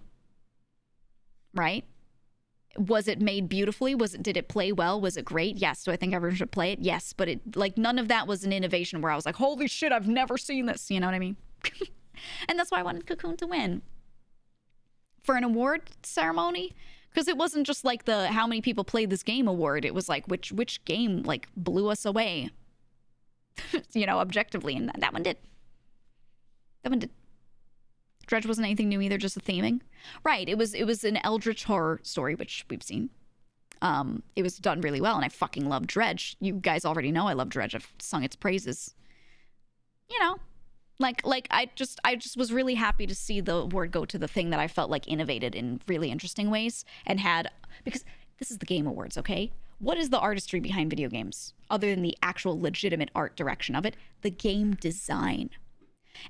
[SPEAKER 1] right? Was it made beautifully? Did it play well? Was it great? Yes. Do I think everyone should play it? Yes. But it like none of that was an innovation where I was like, holy shit, I've never seen this. You know what I mean? And that's why I wanted Cocoon to win for an award ceremony, because it wasn't just like the how many people played this game award. It was like which game like blew us away, objectively, and that one did. That one did. Dredge wasn't anything new either, just a theming. Right, it was an eldritch horror story, which we've seen. It was done really well, and I fucking love Dredge. You guys already know I love Dredge. I've sung its praises. I just was really happy to see the award go to the thing that I felt like innovated in really interesting ways and had, because this is the Game Awards, okay? What is the artistry behind video games other than the actual legitimate art direction of it? The game design.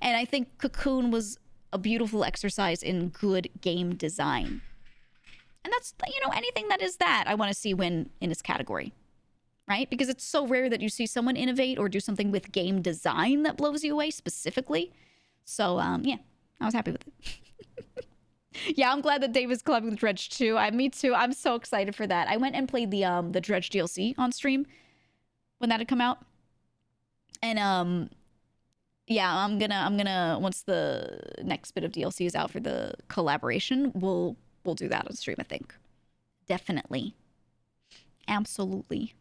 [SPEAKER 1] And I think Cocoon was a beautiful exercise in good game design. And that's, anything that is that, I want to see win in its category, right? Because it's so rare that you see someone innovate or do something with game design that blows you away specifically. So, yeah, I was happy with it. Yeah, I'm glad that Dave is collabing with Dredge too. Me too. I'm so excited for that. I went and played the Dredge DLC on stream when that had come out. And, yeah, I'm gonna once the next bit of DLC is out for the collaboration, we'll do that on stream, I think. Definitely. Absolutely.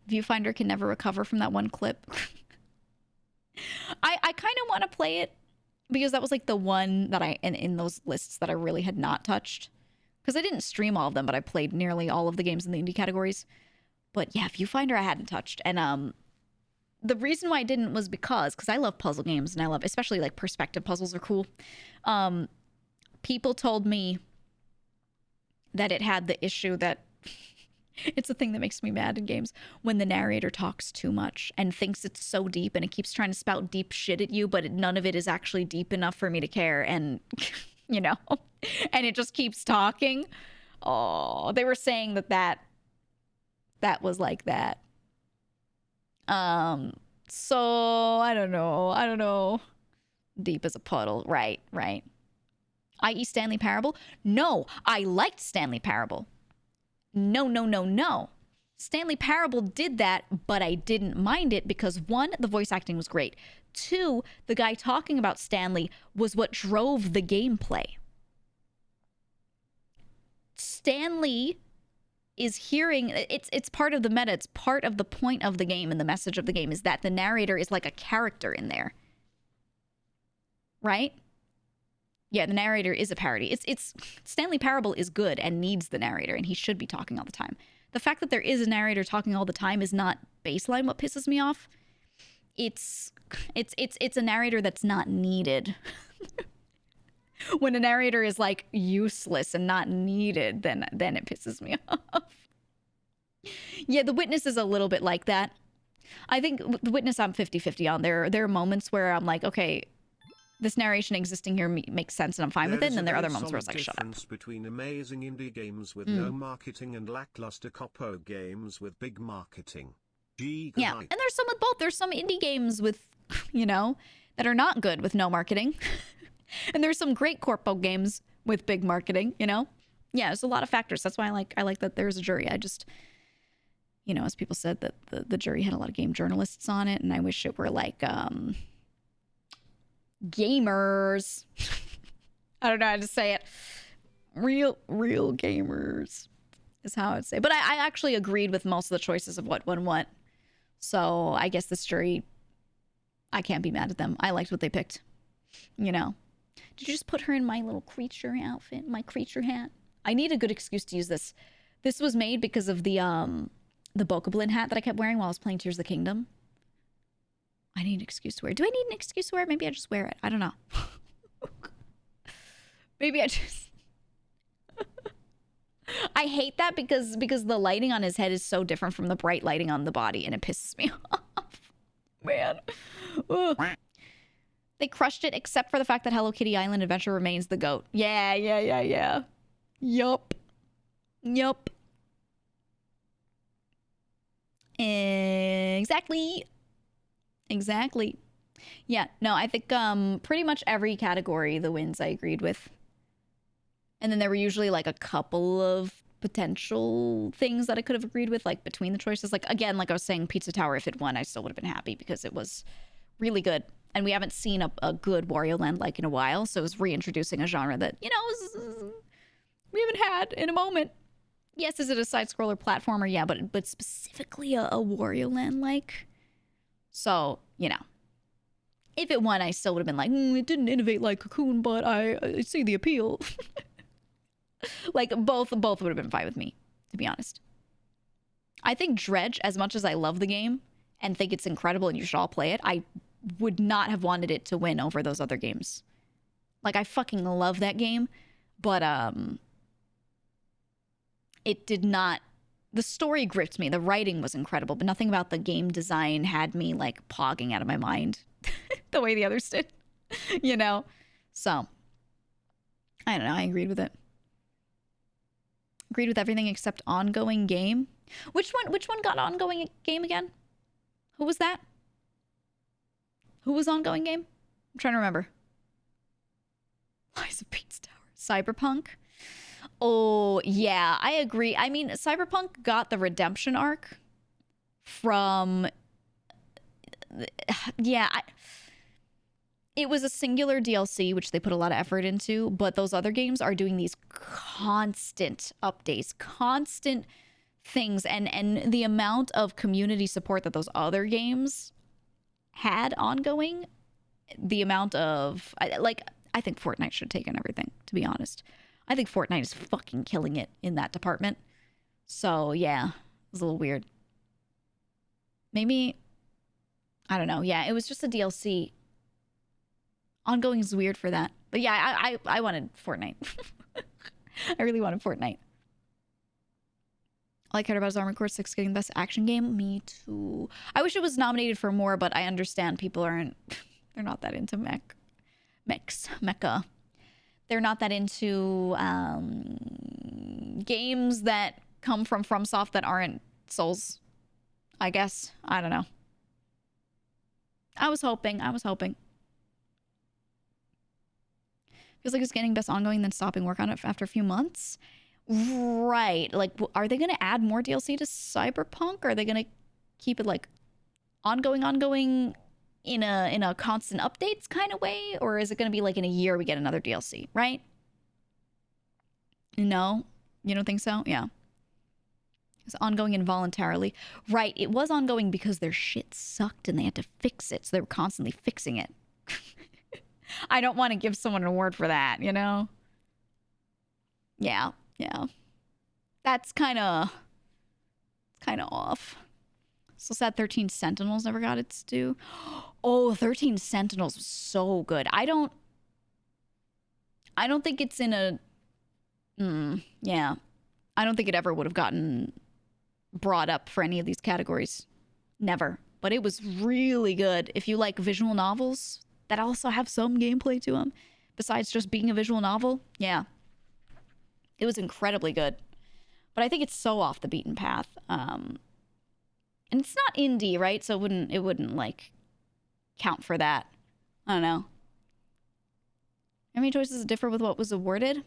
[SPEAKER 1] Viewfinder can never recover from that one clip. I kind of want to play it because that was like the one that in those lists that I really had not touched. Because I didn't stream all of them, but I played nearly all of the games in the indie categories. But yeah, Viewfinder I hadn't touched. And the reason why I didn't was because I love puzzle games, and I love, especially like perspective puzzles are cool. People told me that it had the issue that it's a thing that makes me mad in games when the narrator talks too much and thinks it's so deep and it keeps trying to spout deep shit at you, but none of it is actually deep enough for me to care. And, and it just keeps talking. Oh, they were saying that was like that. So I don't know. Deep as a puddle. Right. I.e. Stanley Parable? No, I liked Stanley Parable. No. Stanley Parable did that, but I didn't mind it because 1, the voice acting was great. 2, the guy talking about Stanley was what drove the gameplay. Stanley is hearing, it's part of the meta, it's part of the point of the game and the message of the game is that the narrator is like a character in there. Right? Yeah, the narrator is a parody. It's Stanley Parable is good and needs the narrator, and he should be talking all the time. The fact that there is a narrator talking all the time is not baseline what pisses me off. It's a narrator that's not needed. When a narrator is like useless and not needed, then it pisses me off. Yeah, The Witness is a little bit like that. I think The Witness I'm 50-50 on. There are moments where I'm like, okay, this narration existing here makes sense and I'm fine with it, and then there are other moments where it's like, shut up.
[SPEAKER 2] Difference between amazing indie games with no marketing and lackluster copo games with big marketing.
[SPEAKER 1] Yeah, and there's some with both. There's some indie games with, you know, that are not good with no marketing. And there's some great corpo games with big marketing, you know? Yeah, there's a lot of factors. That's why I like that there's a jury. I just, you know, as people said, that the jury had a lot of game journalists on it, and I wish it were like gamers. I don't know how to say it. Real gamers is how I'd say. But I actually agreed with most of the choices of what won what. So I guess this jury, I can't be mad at them. I liked what they picked. You know. Did you just put her in my little creature outfit? My creature hat? I need a good excuse to use this. This was made because of the Bokoblin hat that I kept wearing while I was playing Tears of the Kingdom. I need an excuse to wear it. Do I need an excuse to wear it? Maybe I just wear it. I don't know. Maybe I just... I hate that because the lighting on his head is so different from the bright lighting on the body, and it pisses me off. Man. Ugh. They crushed it, except for the fact that Hello Kitty Island Adventure remains the GOAT. Yeah. Yup. Exactly. Yeah, no, I think pretty much every category, the wins I agreed with. And then there were usually like a couple of potential things that I could have agreed with, like between the choices. Like, again, like I was saying, Pizza Tower, if it won, I still would have been happy because it was really good. And we haven't seen a good Wario Land like in a while. So it was reintroducing a genre that, you know, we haven't had in a moment. Yes, is it a side-scroller platformer? Yeah, but specifically a Wario Land like. So, you know. If it won, I still would have been like, it didn't innovate like Cocoon, but I see the appeal. Like, both would have been fine with me, to be honest. I think Dredge, as much as I love the game and think it's incredible and you should all play it, I would not have wanted it to win over those other games. Like, I fucking love that game, but it did not... The story gripped me. The writing was incredible, but nothing about the game design had me, like, pogging out of my mind the way the others did, you know? So, I don't know. I agreed with it. Agreed with everything except ongoing game. Which one got ongoing game again? Who was that? Who was ongoing game? I'm trying to remember. Lies of Pete's Tower. Cyberpunk? Oh, yeah, I agree. I mean, Cyberpunk got the redemption arc from... Yeah, it was a singular DLC, which they put a lot of effort into, but those other games are doing these constant updates, constant things, and the amount of community support that those other games had ongoing, the amount of... I think Fortnite should have taken everything, to be honest. I think Fortnite is fucking killing it in that department. So, yeah, it was a little weird. Maybe... I don't know. Yeah, it was just a DLC. Ongoing is weird for that. But yeah, I wanted Fortnite. I really wanted Fortnite. All I cared about is Armored Core 6 getting the best action game. Me too. I wish it was nominated for more, but I understand people aren't... They're not that into mecha. They're not that into games that come from FromSoft that aren't Souls, I guess. I don't know. I was hoping. Feels like it's getting best ongoing than stopping work on it after a few months. Right. Like, are they going to add more DLC to Cyberpunk? Or are they going to keep it like ongoing in a constant updates kind of way? Or is it going to be like in a year we get another DLC, right? No? You don't think so? Yeah. It's ongoing involuntarily. Right, it was ongoing because their shit sucked and they had to fix it. So they were constantly fixing it. I don't want to give someone an award for that, you know? Yeah. That's kind of off. So sad 13 Sentinels never got its due. Oh, 13 Sentinels was so good. I don't think it's in a... yeah. I don't think it ever would have gotten brought up for any of these categories. Never. But it was really good. If you like visual novels that also have some gameplay to them, besides just being a visual novel, yeah. It was incredibly good. But I think it's so off the beaten path. And it's not indie, right? So it wouldn't like count for that. I don't know. How many choices differ with what was awarded?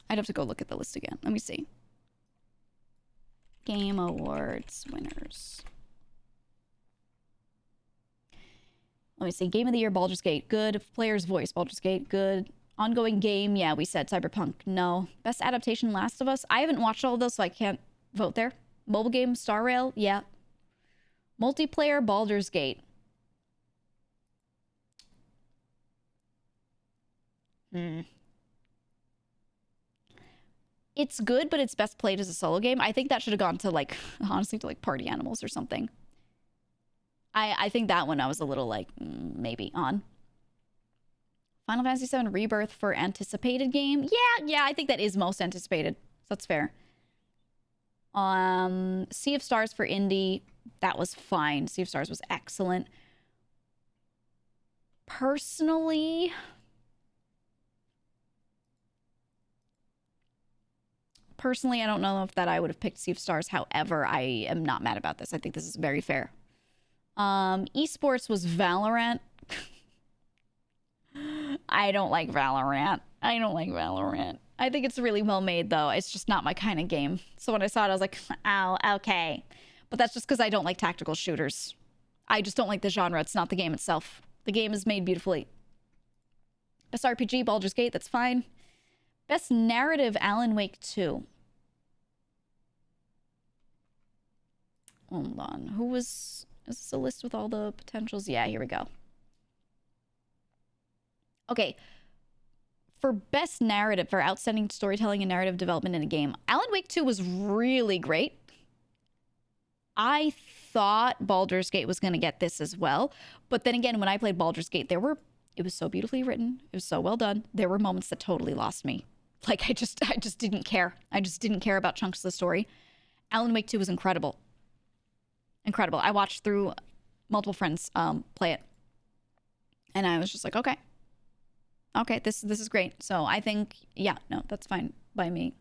[SPEAKER 1] I'd have to go look at the list again. Let me see. Game Awards winners. Let me see. Game of the Year, Baldur's Gate. Good. Player's Voice, Baldur's Gate. Good. Ongoing game, yeah, we said Cyberpunk. No. Best Adaptation, Last of Us. I haven't watched all of those, so I can't vote there. Mobile game, Star Rail, yeah. Multiplayer, Baldur's Gate. It's good, but it's best played as a solo game. I think that should have gone to, like, honestly, to, like, Party Animals or something. I think that one I was a little, like, maybe on. Final Fantasy VII Rebirth for anticipated game. Yeah, I think that is most anticipated. So that's fair. Sea of Stars for indie. That was fine. Sea of Stars was excellent. Personally, I don't know if that I would have picked Sea of Stars. However, I am not mad about this. I think this is very fair. Esports was Valorant. I don't like Valorant. I think it's really well made, though. It's just not my kind of game. So when I saw it, I was like, oh, okay. But that's just because I don't like tactical shooters. I just don't like the genre. It's not the game itself. The game is made beautifully. Best RPG, Baldur's Gate. That's fine. Best narrative, Alan Wake 2. Hold on. Is this a list with all the potentials? Yeah, here we go. Okay. For best narrative, for outstanding storytelling and narrative development in a game, Alan Wake 2 was really great. I thought Baldur's Gate was going to get this as well. But then again, when I played Baldur's Gate, it was so beautifully written. It was so well done. There were moments that totally lost me. Like, I just didn't care. I just didn't care about chunks of the story. Alan Wake 2 was incredible. Incredible. I watched through multiple friends play it. And I was just like, okay, this is great. So I think, yeah, no, that's fine by me.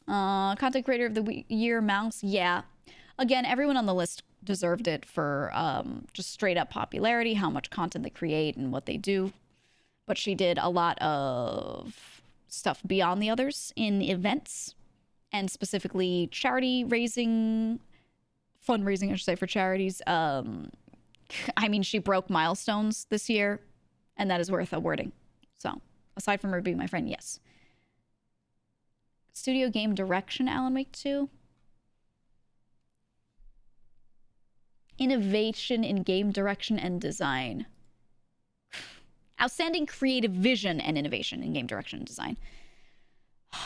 [SPEAKER 1] Content creator of the year, Mouse. Yeah. Again, everyone on the list deserved it for just straight up popularity, how much content they create and what they do. But she did a lot of stuff beyond the others in events and specifically charity raising, fundraising, I should say, for charities. I mean, she broke milestones this year, and that is worth awarding. So, aside from her being my friend, yes. Studio game direction, Alan Wake 2. Innovation in game direction and design. Outstanding creative vision and innovation in game direction and design.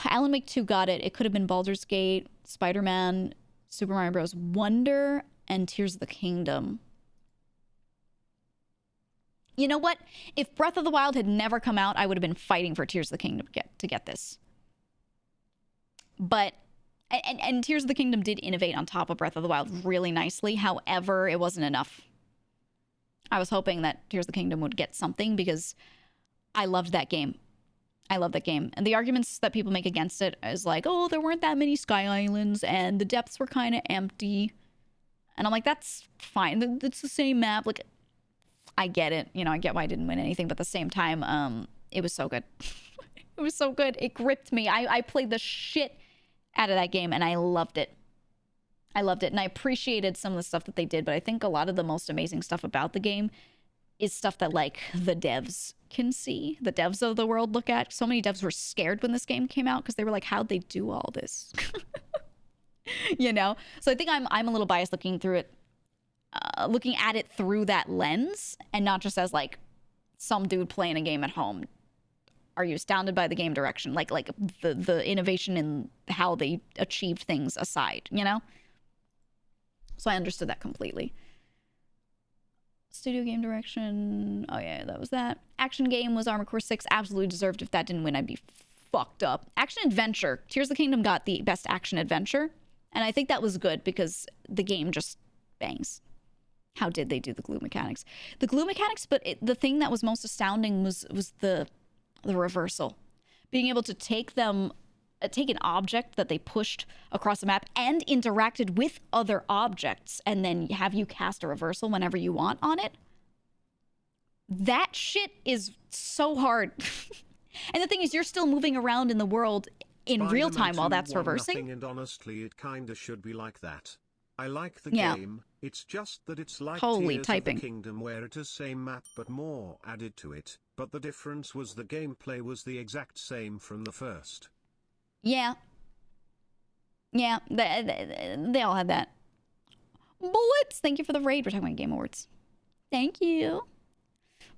[SPEAKER 1] Alan Wake 2 got it. It could have been Baldur's Gate, Spider-Man, Super Mario Bros. Wonder, and Tears of the Kingdom. You know what? If Breath of the Wild had never come out, I would have been fighting for Tears of the Kingdom to get this. But, and Tears of the Kingdom did innovate on top of Breath of the Wild really nicely. However, it wasn't enough. I was hoping that Tears of the Kingdom would get something because I loved that game. I love that game. And the arguments that people make against it is like, oh, there weren't that many Sky Islands and the depths were kind of empty. And I'm like, that's fine. It's the same map. Like, I get it. You know, I get why I didn't win anything. But at the same time, it was so good. It was so good. It gripped me. I played the shit out of that game and I loved it. I loved it. And I appreciated some of the stuff that they did. But I think a lot of the most amazing stuff about the game is stuff that, like, the devs can see. The devs of the world look at. So many devs were scared when this game came out because they were like, how'd they do all this? You know? So I think I'm a little biased looking through it. looking at it through that lens and not just as like some dude playing a game at home. Are you astounded by the game direction? Like the innovation in how they achieved things aside, you know? So I understood that completely. Studio game direction. Oh yeah, that was that. Action game was Armored Core 6. Absolutely deserved. If that didn't win, I'd be fucked up. Action adventure. Tears of the Kingdom got the best action adventure. And I think that was good because the game just bangs. How did they do the glue mechanics? The glue mechanics, but the thing that was most astounding was the reversal. Being able to take an object that they pushed across the map and interacted with other objects and then have you cast a reversal whenever you want on it. That shit is so hard. And the thing is, you're still moving around in the world in real time while that's reversing.
[SPEAKER 2] And honestly, it kinda should be like that. I like the game. It's just that it's like Tears of the Kingdom, where it is same map but more added to it. But the difference was the gameplay was the exact same from the first.
[SPEAKER 1] Yeah. Yeah, they all had that. Bullets, thank you for the raid. We're talking about Game Awards. Thank you.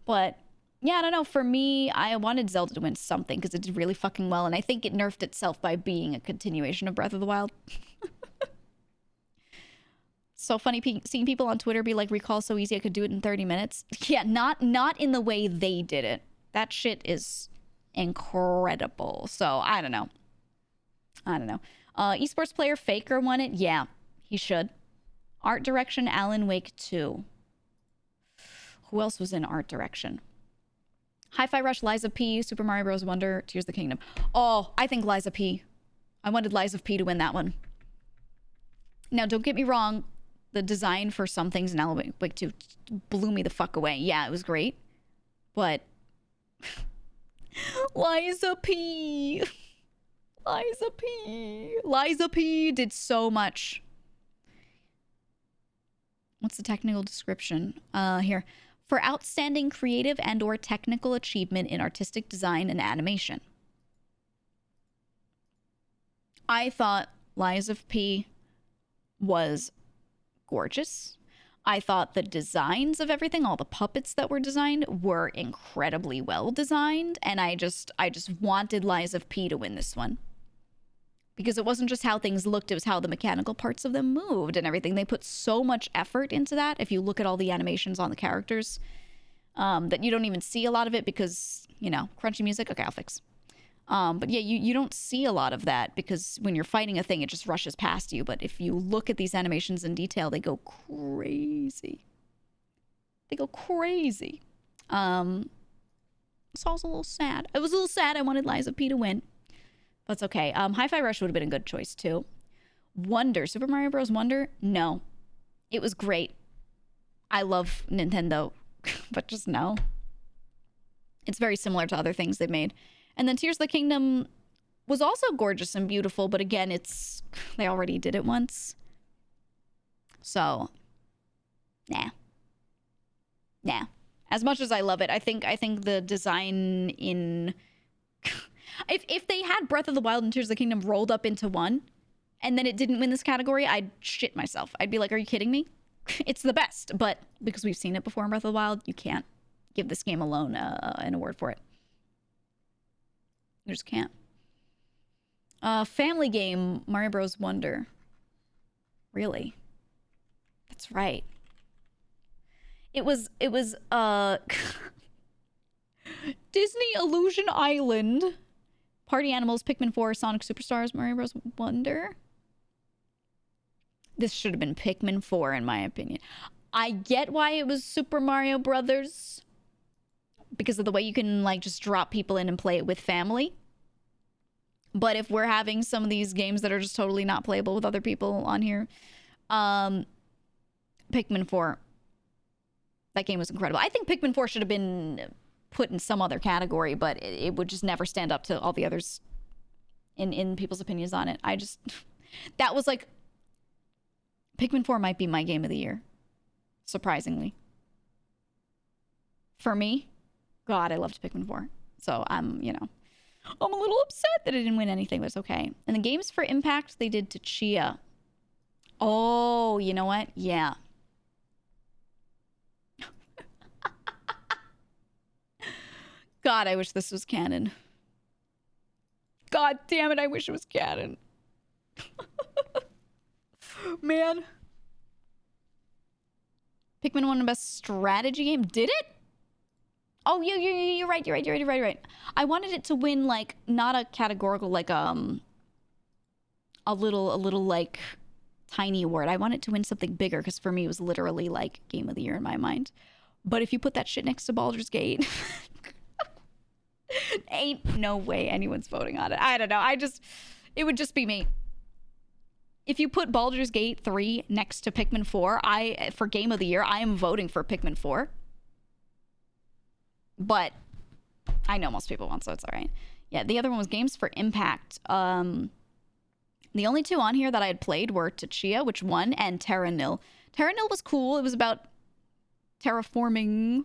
[SPEAKER 1] But yeah, I don't know. For me, I wanted Zelda to win something because it did really fucking well. And I think it nerfed itself by being a continuation of Breath of the Wild. So funny seeing people on Twitter be like, Recall so easy I could do it in 30 minutes. Yeah, not in the way they did it. That shit is incredible. So I don't know. Esports player Faker won it. Yeah, he should. Art direction, Alan Wake 2. Who else was in art direction? Hi-Fi Rush, Liza P, Super Mario Bros. Wonder, Tears of the Kingdom. Oh, I think Liza P. I wanted Liza P to win that one. Now, don't get me wrong. The design for some things in Alan Wake 2 blew me the fuck away. Yeah, it was great. But Liza P. Liza P did so much. What's the technical description? Here. For outstanding creative and or technical achievement in artistic design and animation. I thought Liza P was gorgeous. I thought the designs of everything, all the puppets that were designed, were incredibly well designed. And I just wanted Liza P to win this one. Because it wasn't just how things looked, it was how the mechanical parts of them moved and everything. They put so much effort into that. If you look at all the animations on the characters, that you don't even see a lot of it because, you know, crunchy music. Okay, I'll fix. But yeah, you don't see a lot of that because when you're fighting a thing, it just rushes past you. But if you look at these animations in detail, they go crazy. So I was a little sad. I wanted Liza P to win. But it's okay. Hi-Fi Rush would have been a good choice too. Wonder. Super Mario Bros. Wonder? No. It was great. I love Nintendo. But just no. It's very similar to other things they've made. And then Tears of the Kingdom was also gorgeous and beautiful. But again, they already did it once. So, nah. As much as I love it, I think the design in... If they had Breath of the Wild and Tears of the Kingdom rolled up into one, and then it didn't win this category, I'd shit myself. I'd be like, are you kidding me? It's the best. But because we've seen it before in Breath of the Wild, you can't give this game alone an award for it. You just can't. Family game, Mario Bros. Wonder. Really? That's right. It was Disney Illusion Island. Party Animals, Pikmin 4, Sonic Superstars, Mario Bros. Wonder. This should have been Pikmin 4, in my opinion. I get why it was Super Mario Brothers. Because of the way you can, like, just drop people in and play it with family. But if we're having some of these games that are just totally not playable with other people on here, Pikmin 4. That game was incredible. I think Pikmin 4 should have been put in some other category, but it would just never stand up to all the others in people's opinions on it. That was like, Pikmin 4 might be my game of the year, surprisingly. For me, God, I loved Pikmin 4. So I'm a little upset that it didn't win anything, but it's okay. And the games for Impact, they did Tchia. Oh, you know what? Yeah. God, I wish this was canon. God damn it, I wish it was canon. Man. Pikmin won the best strategy game. Did it? Oh, you're right. I wanted it to win, like, not a categorical, like, a little, like, tiny award. I wanted to win something bigger, because for me, it was literally, like, Game of the Year in my mind. But if you put that shit next to Baldur's Gate, ain't no way anyone's voting on it. I don't know. It would just be me. If you put Baldur's Gate 3 next to Pikmin 4, for Game of the Year, I am voting for Pikmin 4. But I know most people won't, so it's all right. Yeah, the other one was Games for Impact. The only two on here that I had played were Tachia, which won, and Terra Nil. Terra Nil was cool. It was about terraforming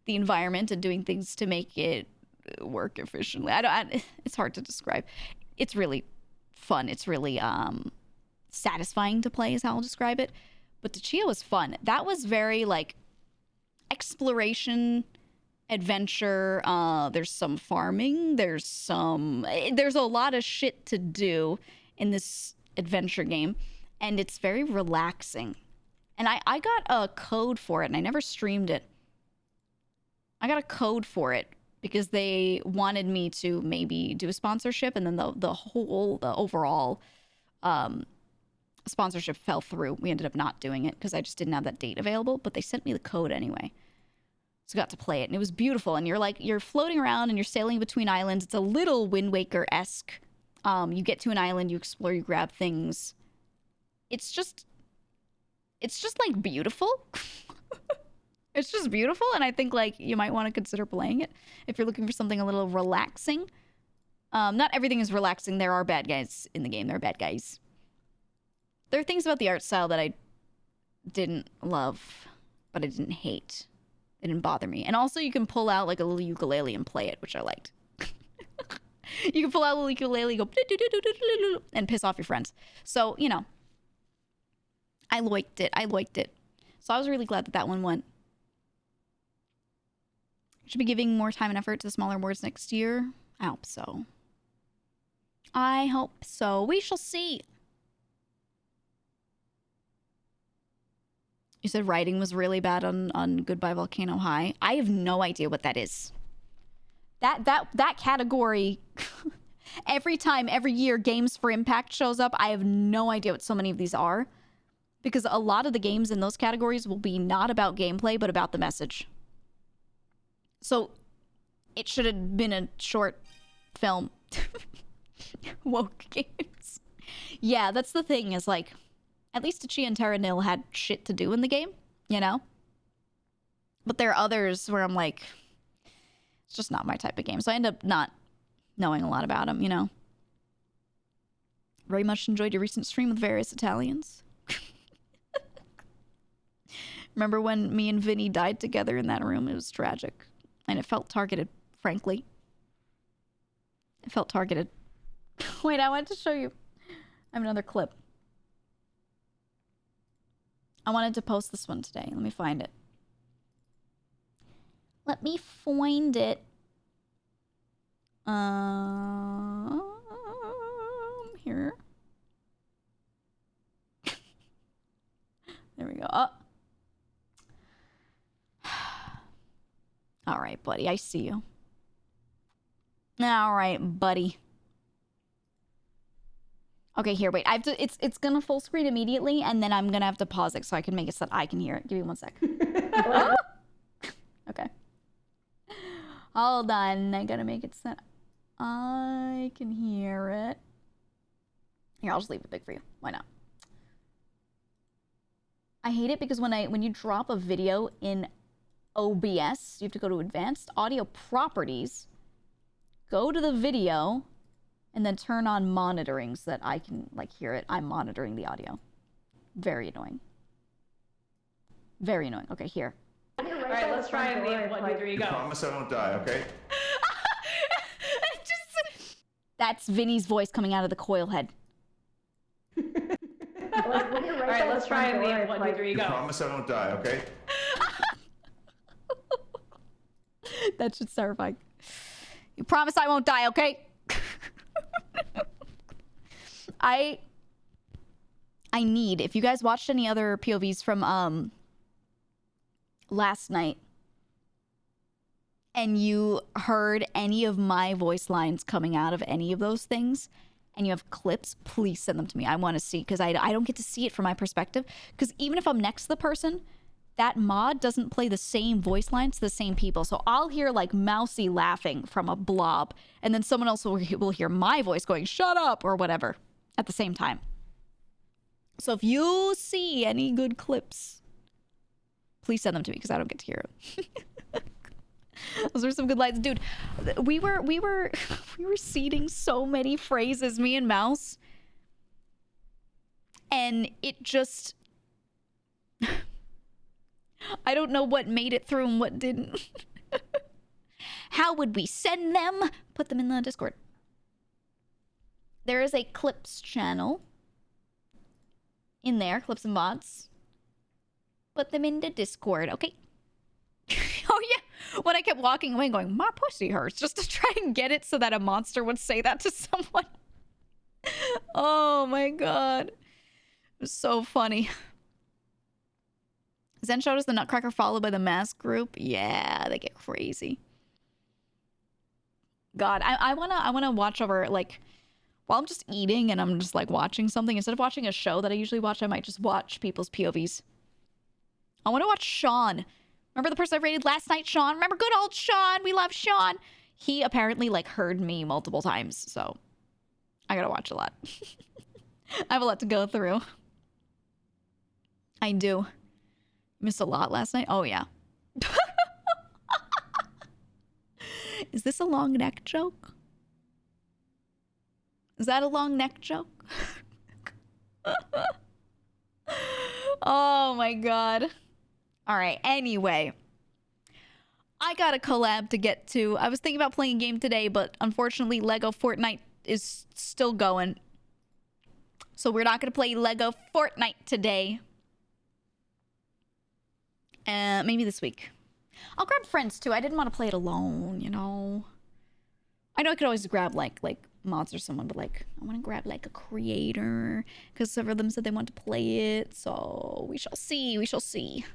[SPEAKER 1] the environment and doing things to make it work efficiently. It's hard to describe. It's really fun. It's really satisfying to play is how I'll describe it. But Tachia was fun. That was very, like, exploration, adventure. There's some farming. There's a lot of shit to do in this adventure game, and it's very relaxing. And I got a code for it, and I never streamed it. I got a code for it because they wanted me to maybe do a sponsorship, and then the overall sponsorship fell through. We ended up not doing it because I just didn't have that date available, but they sent me the code anyway. So I got to play it, and it was beautiful. And you're floating around, and you're sailing between islands. It's a little Wind Waker-esque. You get to an island, you explore, you grab things. It's just like beautiful. It's just beautiful, and I think, like, you might want to consider playing it if you're looking for something a little relaxing. Not everything is relaxing. There are bad guys in the game. There are bad guys. There are things about the art style that I didn't love, but I didn't hate. It didn't bother me. And also, you can pull out, like, a little ukulele and play it, which I liked. You can pull out a little ukulele, go, and piss off your friends. So, you know, I liked it. So I was really glad that that one won. Should be giving more time and effort to the smaller awards next year. I hope so. We shall see. You said writing was really bad on Goodbye Volcano High. I have no idea what that is. That category, every year Games for Impact shows up, I have no idea what so many of these are. Because a lot of the games in those categories will be not about gameplay, but about the message. So it should have been a short film. Woke games. Yeah, that's the thing, is like, at least Tachia and Terra Nil had shit to do in the game, you know? But there are others where I'm like, it's just not my type of game. So I end up not knowing a lot about them, you know? Very much enjoyed your recent stream with various Italians. Remember when me and Vinny died together in that room? It was tragic. And it felt targeted, frankly. It felt targeted. Wait, I wanted to show you. I have another clip. I wanted to post this one today. Let me find it. Here. There we go. Oh. All right, buddy. I see you. All right, buddy. Okay, here, wait. I have to. It's gonna full screen immediately, and then I'm gonna have to pause it so I can make it so that I can hear it. Give me 1 sec. Okay. Hold on. I gotta make it so that I can hear it. Here, I'll just leave it big for you. Why not? I hate it because when you drop a video in OBS, you have to go to Advanced Audio Properties, go to the video, and then turn on monitoring so that I can, like, hear it. I'm monitoring the audio. Very annoying. Very annoying. Okay, here.
[SPEAKER 4] All right, let's try and leave. 1, 2, 3, go.
[SPEAKER 3] I promise I won't die, okay?
[SPEAKER 1] That's Vinny's voice coming out of the coil head.
[SPEAKER 4] All right, let's try and leave. 1, 2, 3, go.
[SPEAKER 3] I promise I won't die, okay?
[SPEAKER 1] That shit's terrifying. Promise I won't die, okay? I need, if you guys watched any other POVs from last night and you heard any of my voice lines coming out of any of those things and you have clips, please send them to me. I want to see, because I don't get to see it from my perspective, because even if I'm next to the person, that mod doesn't play the same voice lines to the same people. So I'll hear like Mousy laughing from a blob, and then someone else will hear my voice going, shut up, or whatever, at the same time. So if you see any good clips, please send them to me, because I don't get to hear them. Those were some good lines. Dude, we were seeding so many phrases, me and Mouse. And it just... I don't know what made it through and what didn't. How would we send them? Put them in the Discord. There is a clips channel in there, clips and mods. Put them in the Discord, okay? Oh yeah, when I kept walking away and going, my pussy hurts, just to try and get it so that a monster would say that to someone. Oh my god. It was so funny. Zen showed us the Nutcracker followed by the mask group. Yeah, they get crazy. God, I wanna watch over, like, while I'm just eating and I'm just like watching something, instead of watching a show that I usually watch, I might just watch people's POVs. I want to watch Sean. Remember the person I rated last night, Sean? Remember good old Sean? We love Sean. He apparently like heard me multiple times, so I gotta watch a lot. I have a lot to go through. I do. Missed a lot last night. Oh yeah. Is this a long neck joke? Is that a long neck joke? Oh my god. All right, anyway. I got a collab to get to. I was thinking about playing a game today, but unfortunately Lego Fortnite is still going. So we're not going to play Lego Fortnite today. Maybe this week. I'll grab friends too. I didn't want to play it alone, you know. I know I could always grab like mods or someone, but like I want to grab like a creator because several of them said they want to play it. So we shall see. We shall see.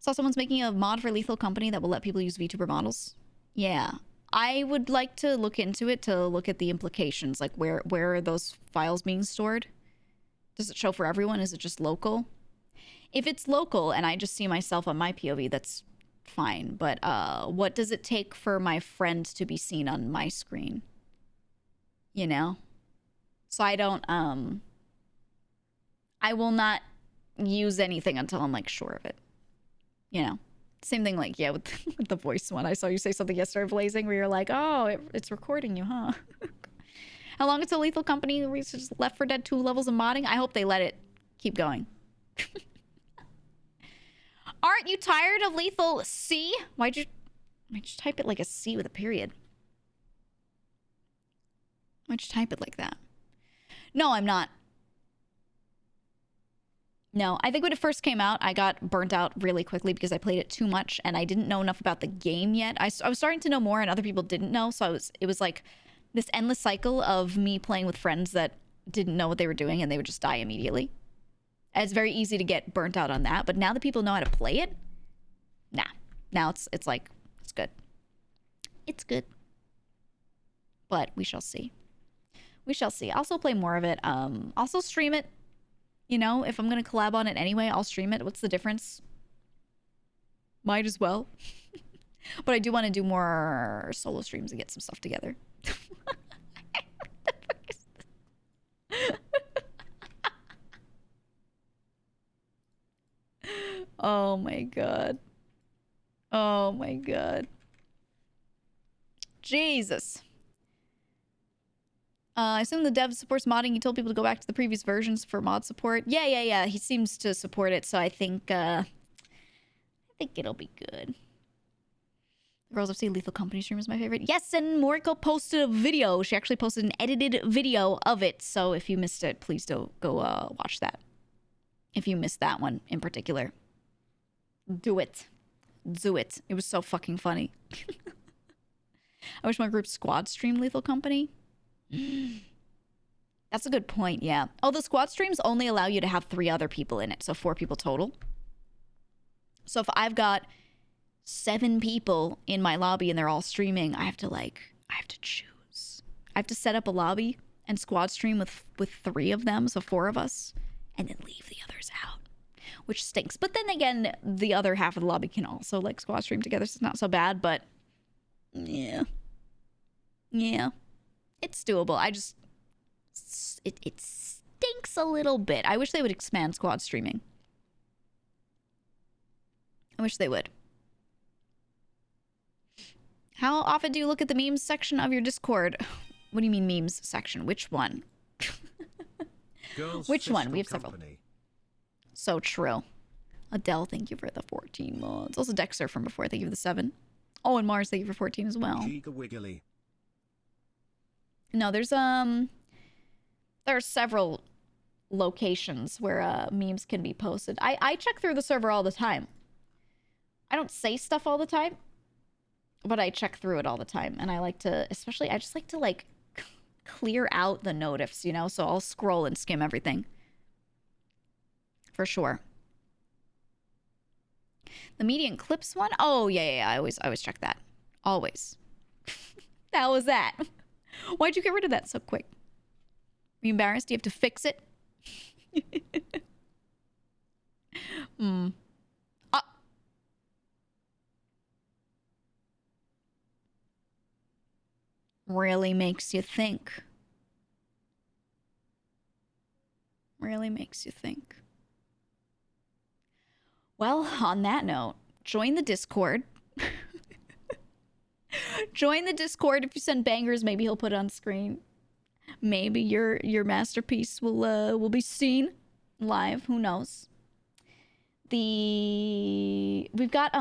[SPEAKER 1] Saw someone's making a mod for Lethal Company that will let people use VTuber models. Yeah, I would like to look into it to look at the implications. Like where are those files being stored? Does it show for everyone? Is it just local? If it's local and I just see myself on my POV, that's fine. But what does it take for my friend to be seen on my screen? You know? So I don't, I will not use anything until I'm like sure of it. You know? Same thing like, yeah, with the voice one. I saw you say something yesterday, Blazing, where you're like, oh, it's recording you, huh? How long until Lethal Company reaches Left 4 Dead 2 levels of modding? I hope they let it keep going. Aren't you tired of Lethal C? Why'd you type it like a C with a period? Why'd you type it like that? No, I'm not. No, I think when it first came out, I got burnt out really quickly because I played it too much and I didn't know enough about the game yet. I was starting to know more and other people didn't know, so it was like this endless cycle of me playing with friends that didn't know what they were doing and they would just die immediately. And it's very easy to get burnt out on that, but now that people know how to play it, nah. Now it's like, it's good. It's good. But we shall see. We shall see. I'll still play more of it. Also stream it. You know, if I'm going to collab on it anyway, I'll stream it. What's the difference? Might as well. But I do want to do more solo streams and get some stuff together. Oh my god. Oh my god. Jesus. I assume the dev supports modding. He told people to go back to the previous versions for mod support. Yeah. He seems to support it, so I think it'll be good. The Girls of Sea Lethal Company stream is my favorite. Yes, and Moriko posted a video. She actually posted an edited video of it, so if you missed it, please go watch that. If you missed that one in particular. Do it. Do it. It was so fucking funny. I wish my group squad stream Lethal Company. That's a good point, yeah. Oh, the squad streams only allow you to have 3 other people in it, so 4 people total. So if I've got 7 people in my lobby and they're all streaming, I have to choose. I have to set up a lobby and squad stream with 3 of them, so 4 of us, and then leave the others out, which stinks. But then again, the other half of the lobby can also like squad stream together, so it's not so bad, but yeah. Yeah. It's doable. It stinks a little bit. I wish they would expand squad streaming. I wish they would. How often do you look at the memes section of your Discord? What do you mean memes section? Which one? Which one? We have several. So true. Adele, thank you for the 14 months. Also Dexter from before, thank you for the 7. Oh, and Mars, thank you for 14 as well.
[SPEAKER 2] GEEGA Wiggly.
[SPEAKER 1] No, there are several locations where memes can be posted. I check through the server all the time. I don't say stuff all the time, but I check through it all the time. And I like to, especially, I just like to like clear out the notifs, you know? So I'll scroll and skim everything. For sure. The median clips one? Oh, yeah. I always check that. Always. How was that? Why'd you get rid of that so quick? Are you embarrassed? Do you have to fix it? Really makes you think. Really makes you think. Well, on that note, join the Discord. Join the Discord. If you send bangers, maybe he'll put it on screen. Maybe your masterpiece will be seen live. Who knows? We've got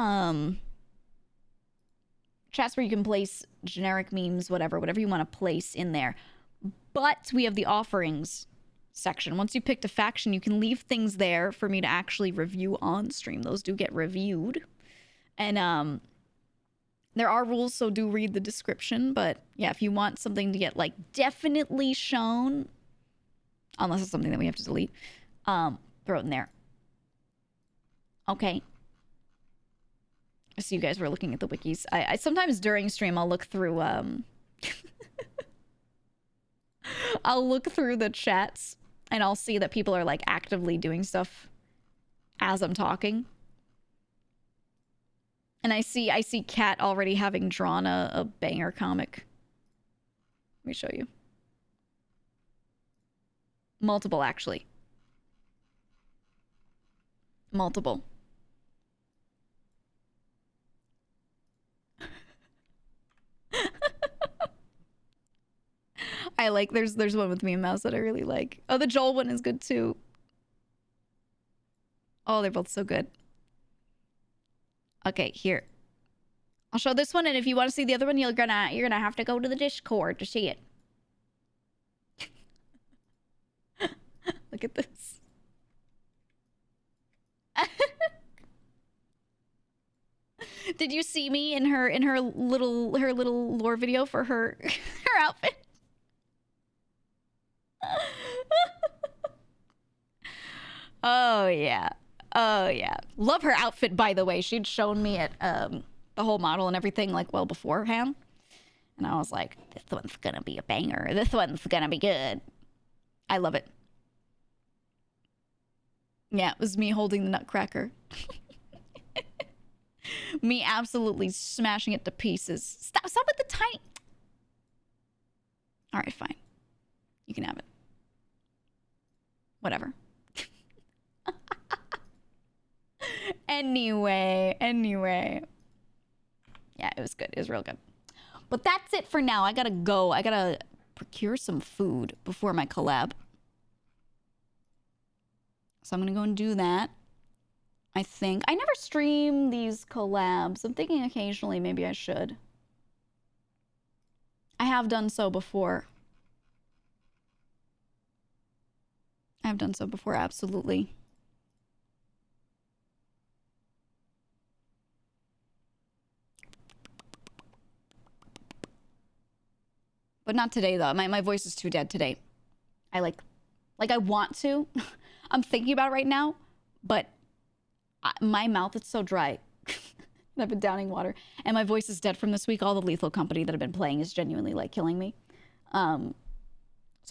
[SPEAKER 1] chats where you can place generic memes, whatever you want to place in there. But we have the offerings section. Once you picked a faction, you can leave things there for me to actually review on stream. Those do get reviewed. And there are rules, so do read the description. But yeah, if you want something to get like definitely shown, unless it's something that we have to delete, throw it in there. Okay. I see you guys were looking at the wikis. I sometimes during stream I'll look through I'll look through the chats and I'll see that people are like actively doing stuff as I'm talking. And I see Kat already having drawn a banger comic. Let me show you. Multiple, actually. Multiple. I like, there's one with me and Mouse that I really like. Oh, the Joel one is good too. Oh, they're both so good. Okay, here. I'll show this one, and if you want to see the other one, you're gonna have to go to the Discord to see it. Look at this. Did you see me in her little lore video for her her outfit? Oh yeah. Oh yeah. Love her outfit, by the way. She'd shown me at the whole model and everything like well beforehand. And I was like, this one's gonna be a banger. This one's gonna be good. I love it. Yeah, it was me holding the nutcracker. Me absolutely smashing it to pieces. Stop with the tiny... Alright, fine. You can have it. Whatever. Anyway. Yeah, it was good. It was real good. But that's it for now. I gotta go. I gotta procure some food before my collab. So I'm gonna go and do that. I think. I never stream these collabs. I'm thinking occasionally maybe I should. I have done so before. Absolutely. But not today, though. My voice is too dead today. I I want to. I'm thinking about it right now, but my mouth is so dry. I've been downing water. And my voice is dead from this week. All the Lethal Company that I've been playing is genuinely, like, killing me. So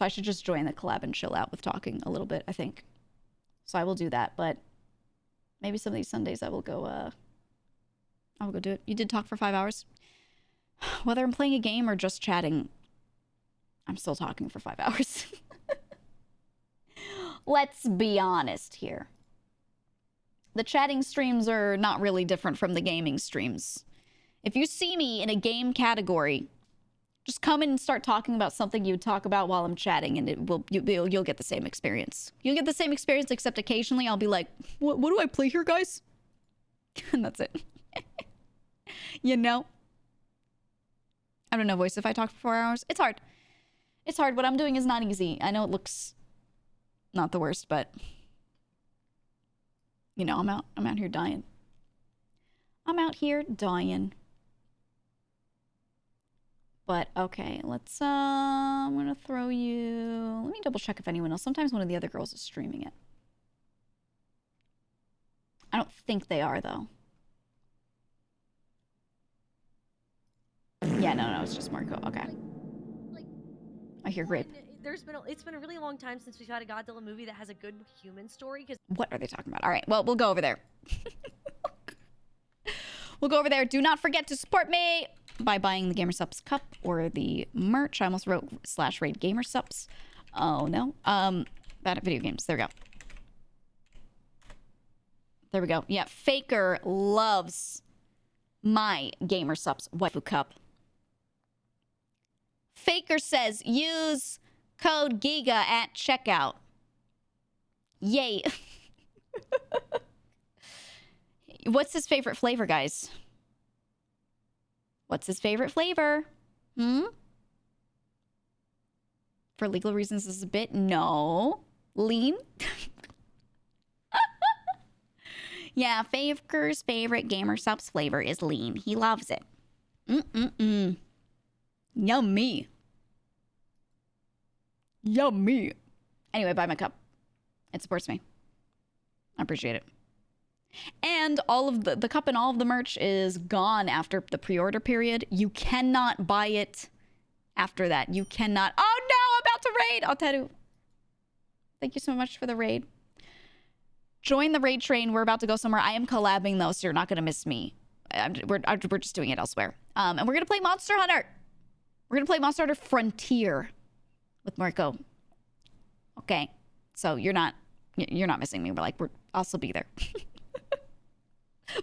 [SPEAKER 1] I should just join the collab and chill out with talking a little bit, I think. So I will do that, but maybe some of these Sundays I will go do it. You did talk for 5 hours? Whether I'm playing a game or just chatting, I'm still talking for 5 hours. Let's be honest here. The chatting streams are not really different from the gaming streams. If you see me in a game category, just come in and start talking about something you would talk about while I'm chatting, and you'll get the same experience. You'll get the same experience, except occasionally I'll be like, what do I play here, guys? And that's it. You know? I don't know, voice, if I talk for 4 hours, it's hard. It's hard. What I'm doing is not easy. I know it looks not the worst, but you know, I'm out here dying. I'm out here dying. But okay, let's I'm gonna throw you. Let me double check if anyone else. Sometimes one of the other girls is streaming it. I don't think they are though. Yeah, no, it's just Marco. Okay. I hear grape.
[SPEAKER 5] It's been a really long time since we've had a Godzilla movie that has a good human story. Because
[SPEAKER 1] what are they talking about? All right, well, we'll go over there. We'll go over there. Do not forget to support me by buying the GamerSupps cup or the merch. I almost wrote /raid GamerSupps. Oh no. Bad at video games. There we go. There we go. Yeah, Faker loves my GamerSupps waifu cup. Faker says use code GEEGA at checkout. Yay. What's his favorite flavor, guys? What's his favorite flavor? For legal reasons, this is a bit. No. Lean? Yeah, Faker's favorite GamerSupps flavor is lean. He loves it. Yummy. Yummy. Anyway, buy my cup. It supports me. I appreciate it. And all of the cup and all of the merch is gone after the pre-order period. You cannot buy it after that. You cannot. Oh no, I'm about to raid. Oteru. Thank you so much for the raid. Join the raid train. We're about to go somewhere. I am collabing though, so you're not going to miss me. We're just doing it elsewhere. And we're going to play Monster Hunter. We're going to play Monster Hunter Frontier with Marco. Okay. So you're not missing me. We're also be there.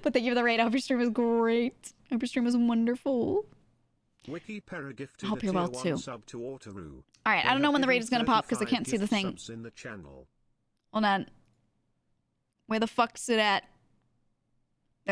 [SPEAKER 1] But thank you for the raid. I hope your stream is great. I hope your stream is wonderful.
[SPEAKER 2] Wiki
[SPEAKER 1] I hope you're well too.
[SPEAKER 2] Sub to All
[SPEAKER 1] right, I don't know when the raid is going to pop because I can't see the thing.
[SPEAKER 2] In the channel.
[SPEAKER 1] Hold on. Where the fuck's it at?